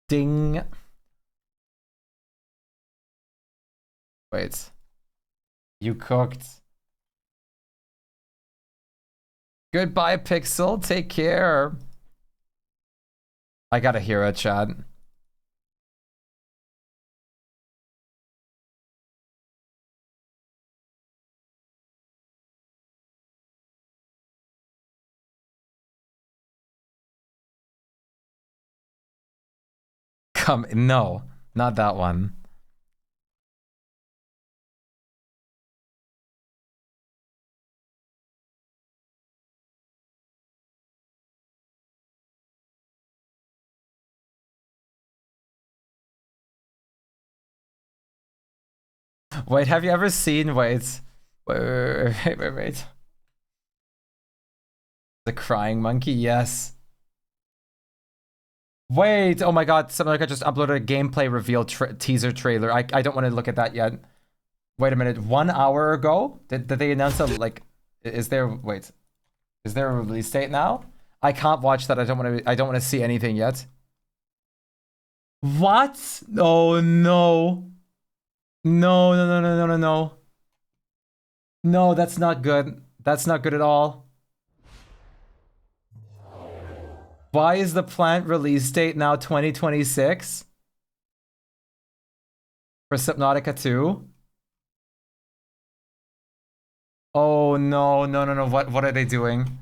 A: Ding. Wait. You cooked. Goodbye, Pixel. Take care. I gotta hear it, chat. Come, no, not that one. Wait, have you ever seen, wait. The crying monkey, yes. Wait, oh my god, something like I just uploaded a gameplay reveal teaser trailer. I don't want to look at that yet. Wait a minute, 1 hour ago? Did they announce a, like, is there a release date now? I can't watch that. I don't want to see anything yet. What? Oh no. No. No, that's not good. That's not good at all. Why is the plant release date now 2026? For Subnautica 2? Oh no. What are they doing?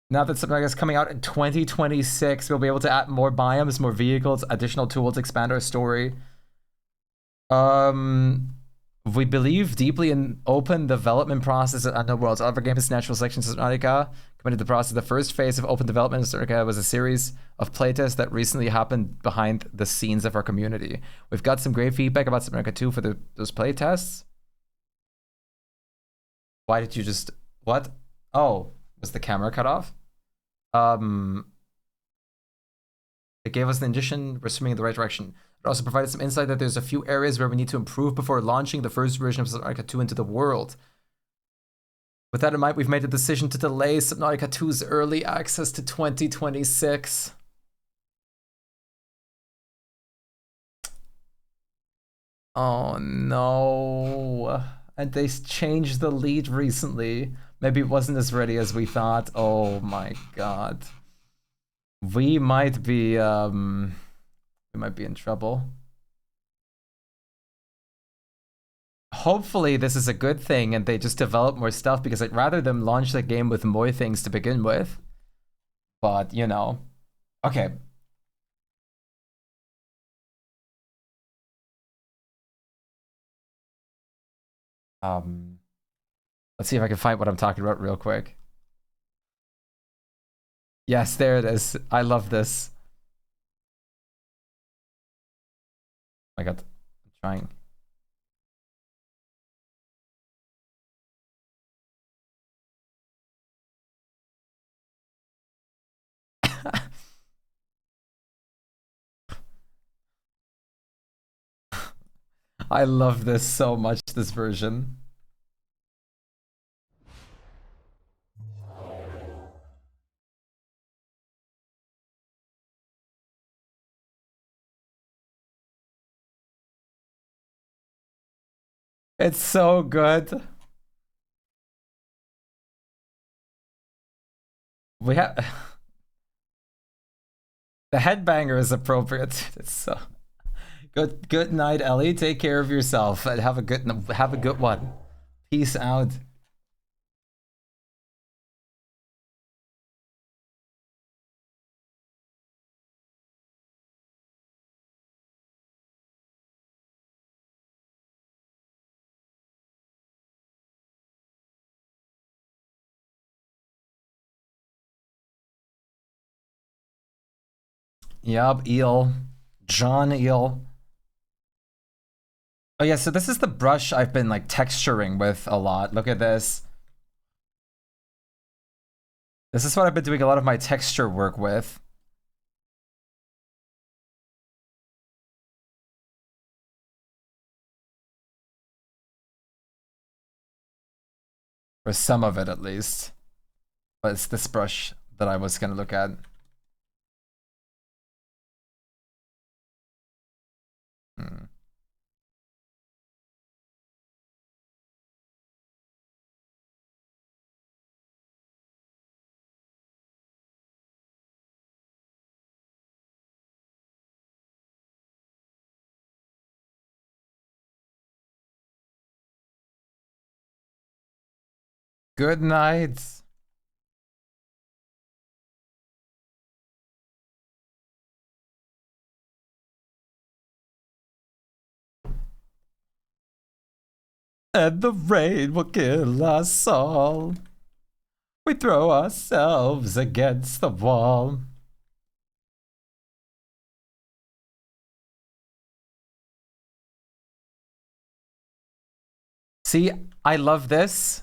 A: Now that Subnautica is coming out in 2026, we'll be able to add more biomes, more vehicles, additional tools, expand our story. We believe deeply in open development process at Underworlds. Other games, natural selection, Subnautica committed the process. The first phase of open development of Subnautica was a series of playtests that recently happened behind the scenes of our community. We've got some great feedback about Subnautica 2 for those playtests. Why did you just... What? Oh, was the camera cut off? It gave us an indication we're swimming in the right direction. It also provided some insight that there's a few areas where we need to improve before launching the first version of Subnautica 2 into the world. With that in mind, we've made the decision to delay Subnautica 2's early access to 2026. Oh no. And they changed the lead recently. Maybe it wasn't as ready as we thought. Oh my god. We might be in trouble. Hopefully this is a good thing and they just develop more stuff, because I'd rather them launch the game with more things to begin with. But, you know. Okay. Let's see if I can find what I'm talking about real quick. Yes, there it is. I love this. Oh my god, I'm trying. I love this so much, this version. It's so good. We have the headbanger is appropriate. It's so good. Good night, Ellie. Take care of yourself and have a good one. Peace out. Yup, Eel. John Eel. Oh yeah, so this is the brush I've been like texturing with a lot. Look at this. This is what I've been doing a lot of my texture work with. For some of it at least. But it's this brush that I was gonna look at. Hmm. Good night. And the rain will kill us all. We throw ourselves against the wall. See, I love this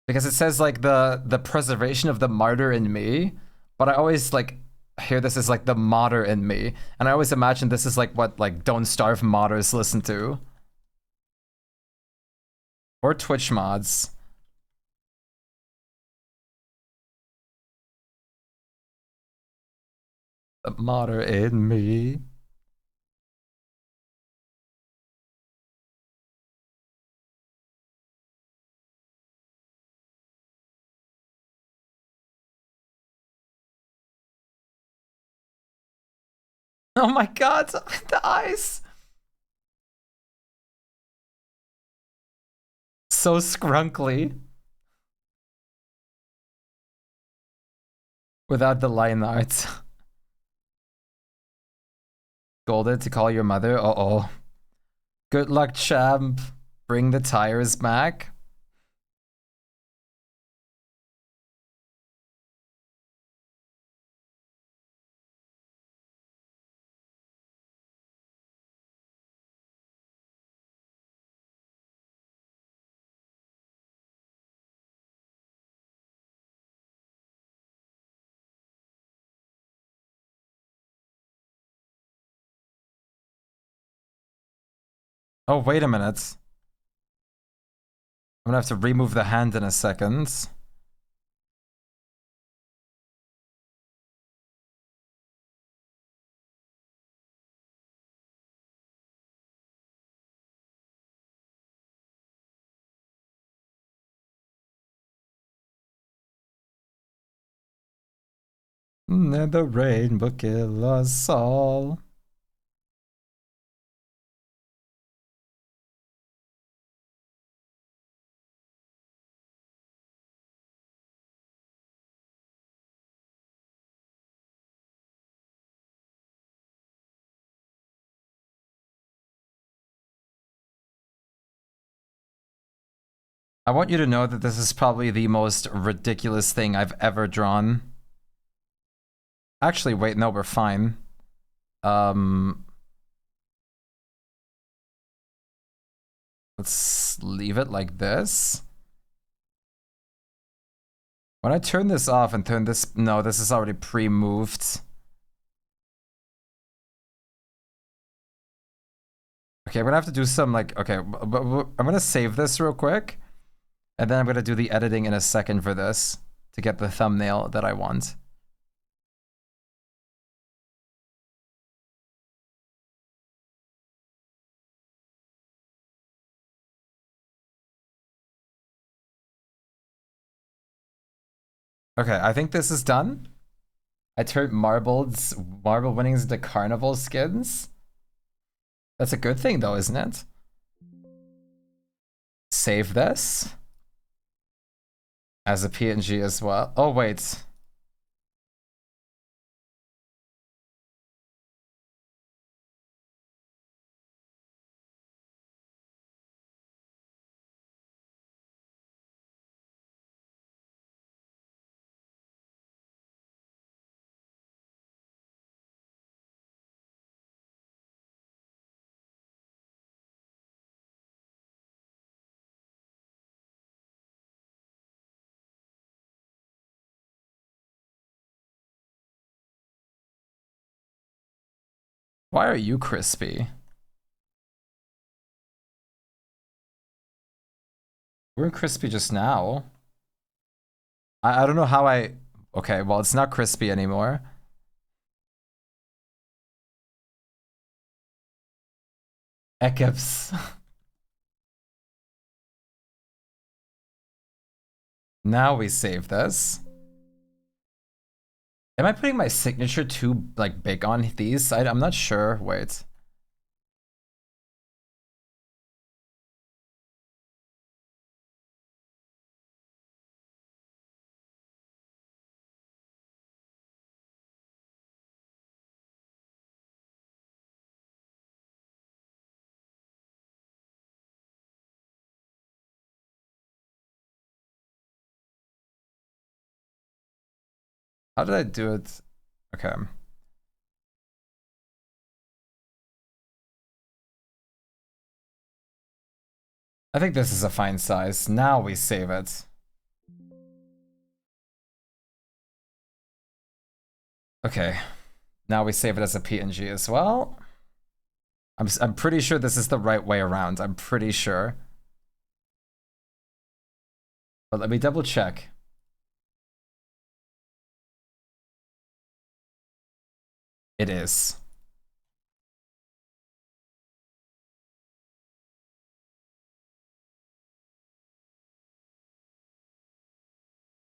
A: because it says like the preservation of the martyr in me, but I always like hear this as like the martyr in me, and I always imagine this is like what like Don't Starve modders listen to. Or Twitch mods. The martyr in me. Oh my god, the eyes. So scrunkly. Without the line art. Scolded to call your mother? Uh-oh. Good luck, champ. Bring the tires back. Oh, wait a minute. I'm gonna have to remove the hand in a second. And the rain will kill us all. I want you to know that this is probably the most ridiculous thing I've ever drawn. Actually, wait, no, we're fine. Let's leave it like this. When I turn this off and turn this... No, this is already pre-moved. Okay, I'm gonna have to do some, like... Okay, I'm gonna save this real quick. And then I'm gonna do the editing in a second for this to get the thumbnail that I want. Okay, I think this is done. I turned marble winnings into carnival skins. That's a good thing though, isn't it? Save this as a PNG as well. Oh, wait. Why are you crispy? We're crispy just now. I don't know how I... Okay, well, it's not crispy anymore. Ekips. Now we save this. Am I putting my signature too, like, big on these? I'm not sure. Wait. How did I do it? Okay. I think this is a fine size. Now we save it. Okay. Now we save it as a PNG as well. I'm pretty sure this is the right way around. I'm pretty sure. But let me double check. It is.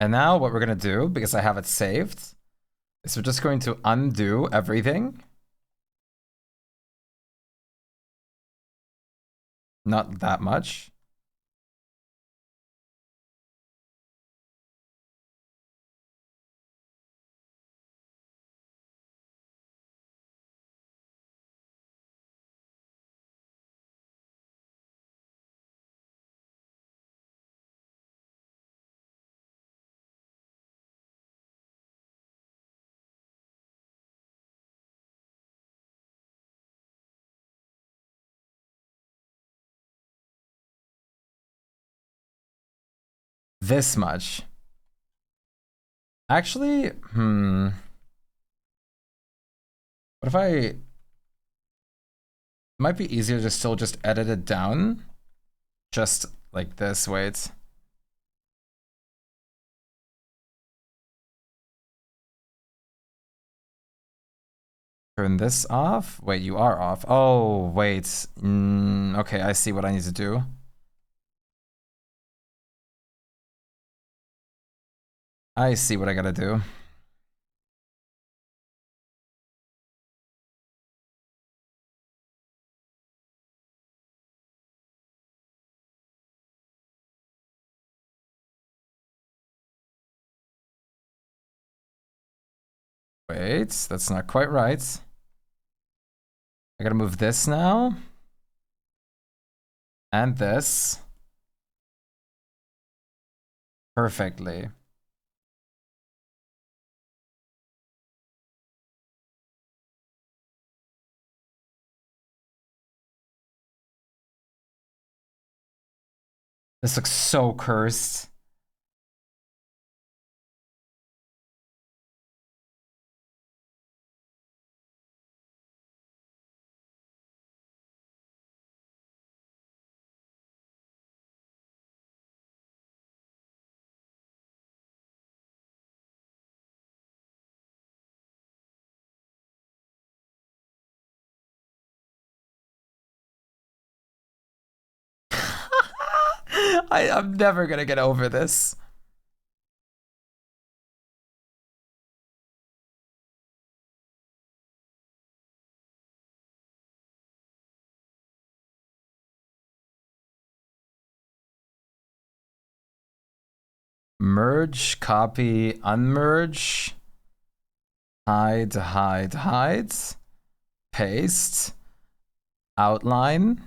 A: And now what we're gonna do, because I have it saved, is we're just going to undo everything. Not that much. This much. Actually, what if I... It might be easier to still just edit it down. Just like this, wait. Turn this off? Wait, you are off. Oh, wait. Okay, I see what I need to do. I see what I gotta do. Wait, that's not quite right. I gotta move this now. And this. perfectly. This looks so cursed. I'm never gonna get over this. Merge, copy, unmerge. Hide, hide, hide. Paste. Outline.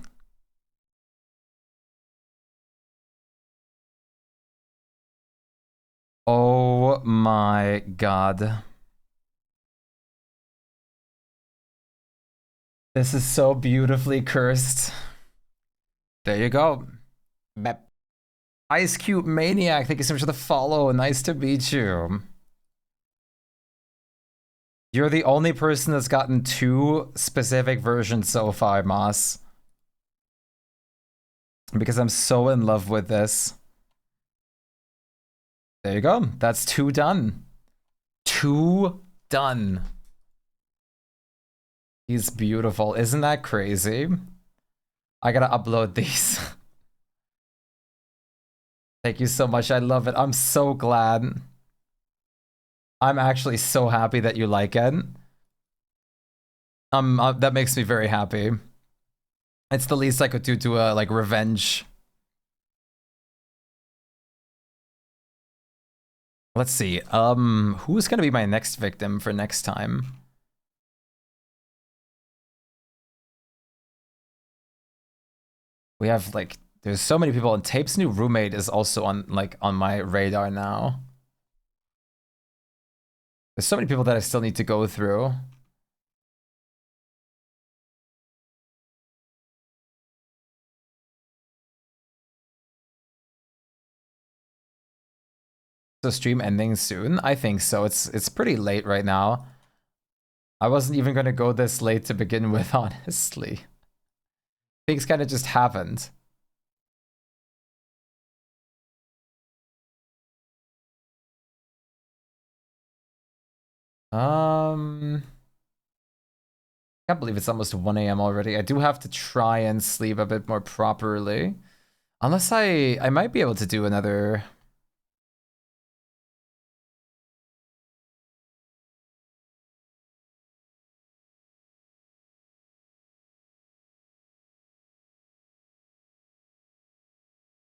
A: Oh my god. This is so beautifully cursed. There you go. Bep. Ice Cube Maniac, thank you so much for the follow. Nice to meet you. You're the only person that's gotten 2 specific versions so far, Moss. Because I'm so in love with this. There you go. That's 2 done. 2 done. He's beautiful. Isn't that crazy? I gotta upload these. Thank you so much. I love it. I'm so glad. I'm actually so happy that you like it. That makes me very happy. It's the least I could do to like revenge. Let's see. Who's gonna be my next victim for next time? We have like, there's so many people, and Tape's new roommate is also on my radar now. There's so many people that I still need to go through. So stream ending soon? I think so. It's pretty late right now. I wasn't even gonna go this late to begin with, honestly. Things kind of just happened. Can't believe it's almost 1 a.m. already. I do have to try and sleep a bit more properly. Unless I might be able to do another.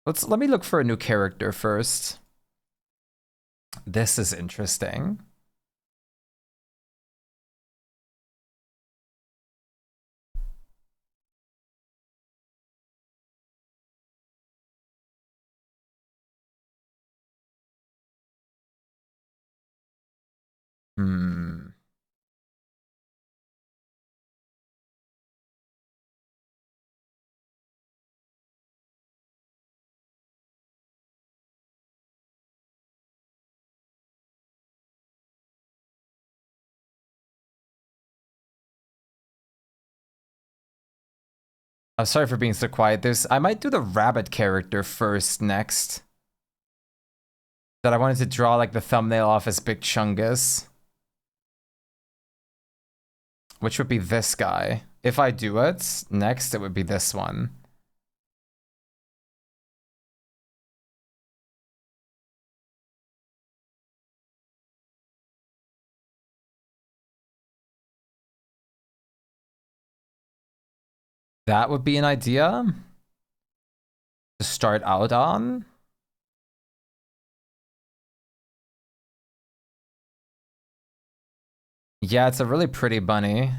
A: Let me look for a new character first. This is interesting. I'm sorry for being so quiet. I might do the rabbit character first next. That I wanted to draw like the thumbnail off as Big Chungus. Which would be this guy. If I do it, next it would be this one. That would be an idea to start out on. Yeah, it's a really pretty bunny.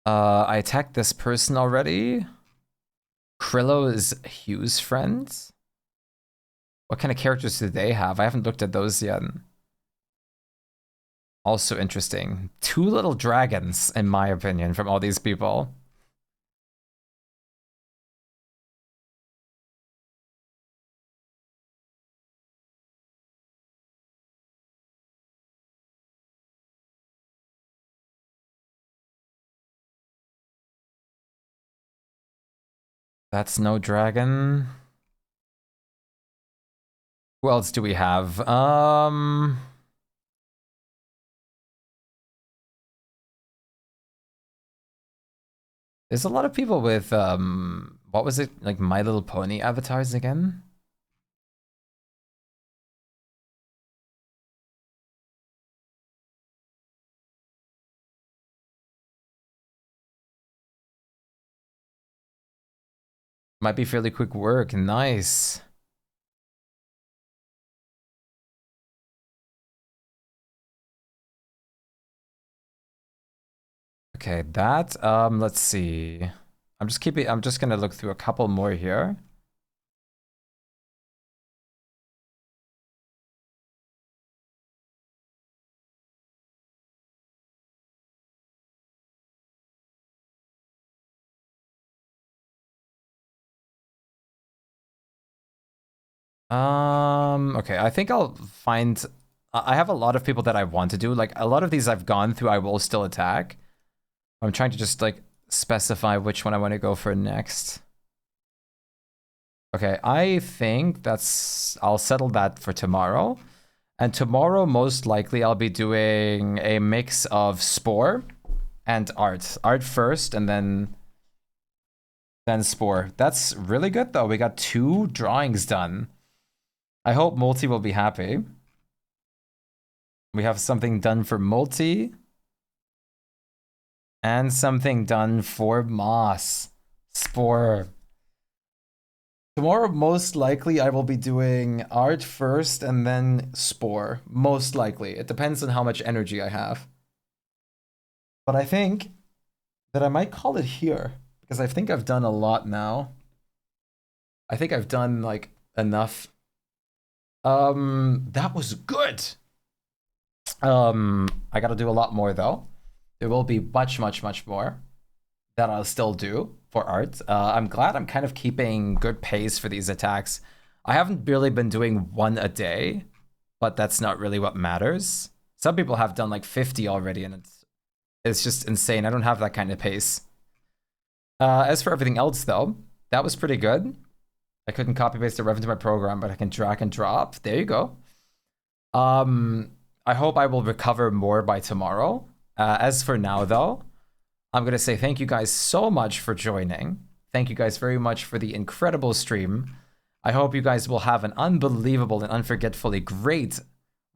A: I attacked this person already. Krillo is Hugh's friend. What kind of characters do they have? I haven't looked at those yet. Also interesting. Two little dragons, in my opinion, from all these people. That's no dragon. Who else do we have? There's a lot of people with what was it, like My Little Pony avatars again? Might be fairly quick work. Nice. Okay, that let's see. I'm just gonna look through a couple more here. Okay, I think I'll find I have a lot of people that I want to do. Like a lot of these I've gone through, I will still attack. I'm trying to just like specify which one I want to go for next. Okay, I think I'll settle that for tomorrow. And tomorrow, most likely, I'll be doing a mix of Spore and Art. Art first, and then Spore. That's really good, though. We got 2 drawings done. I hope Multi will be happy. We have something done for Multi. And something done for Moss. Spore. Tomorrow, most likely, I will be doing Art first and then Spore. Most likely. It depends on how much energy I have. But I think that I might call it here. Because I think I've done a lot now. I think I've done, like, enough. That was good. I gotta do a lot more, though. There will be much, much, much more that I'll still do for Art. I'm glad I'm kind of keeping good pace for these attacks. I haven't really been doing 1 a day, but that's not really what matters. Some people have done like 50 already, and it's just insane. I don't have that kind of pace. As for everything else, though, that was pretty good. I couldn't copy paste the rev into my program, but I can drag and drop. There you go. I hope I will recover more by tomorrow. As for now, though, I'm going to say thank you guys so much for joining. Thank you guys very much for the incredible stream. I hope you guys will have an unbelievable and unforgetfully great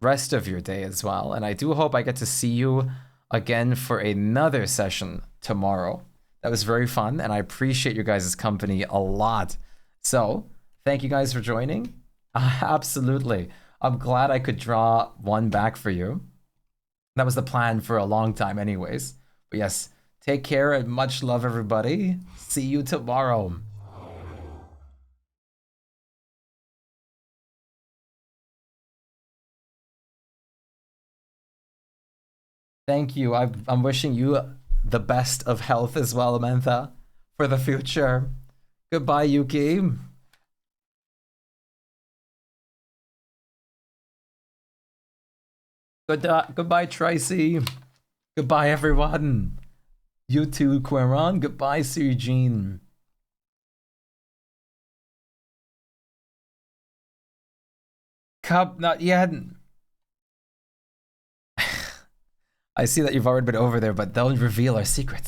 A: rest of your day as well. And I do hope I get to see you again for another session tomorrow. That was very fun, and I appreciate your guys' company a lot. So, thank you guys for joining. Absolutely. I'm glad I could draw 1 back for you. That was the plan for a long time anyways. But yes, take care and much love, everybody. See you tomorrow. Thank you. I'm wishing you the best of health as well, Amantha, for the future. Goodbye, Yuki. Goodbye, Tracy. Goodbye, everyone. You too, Quiron. Goodbye, Sir Eugene. Cup, not yet. I see that you've already been over there, but don't reveal our secrets.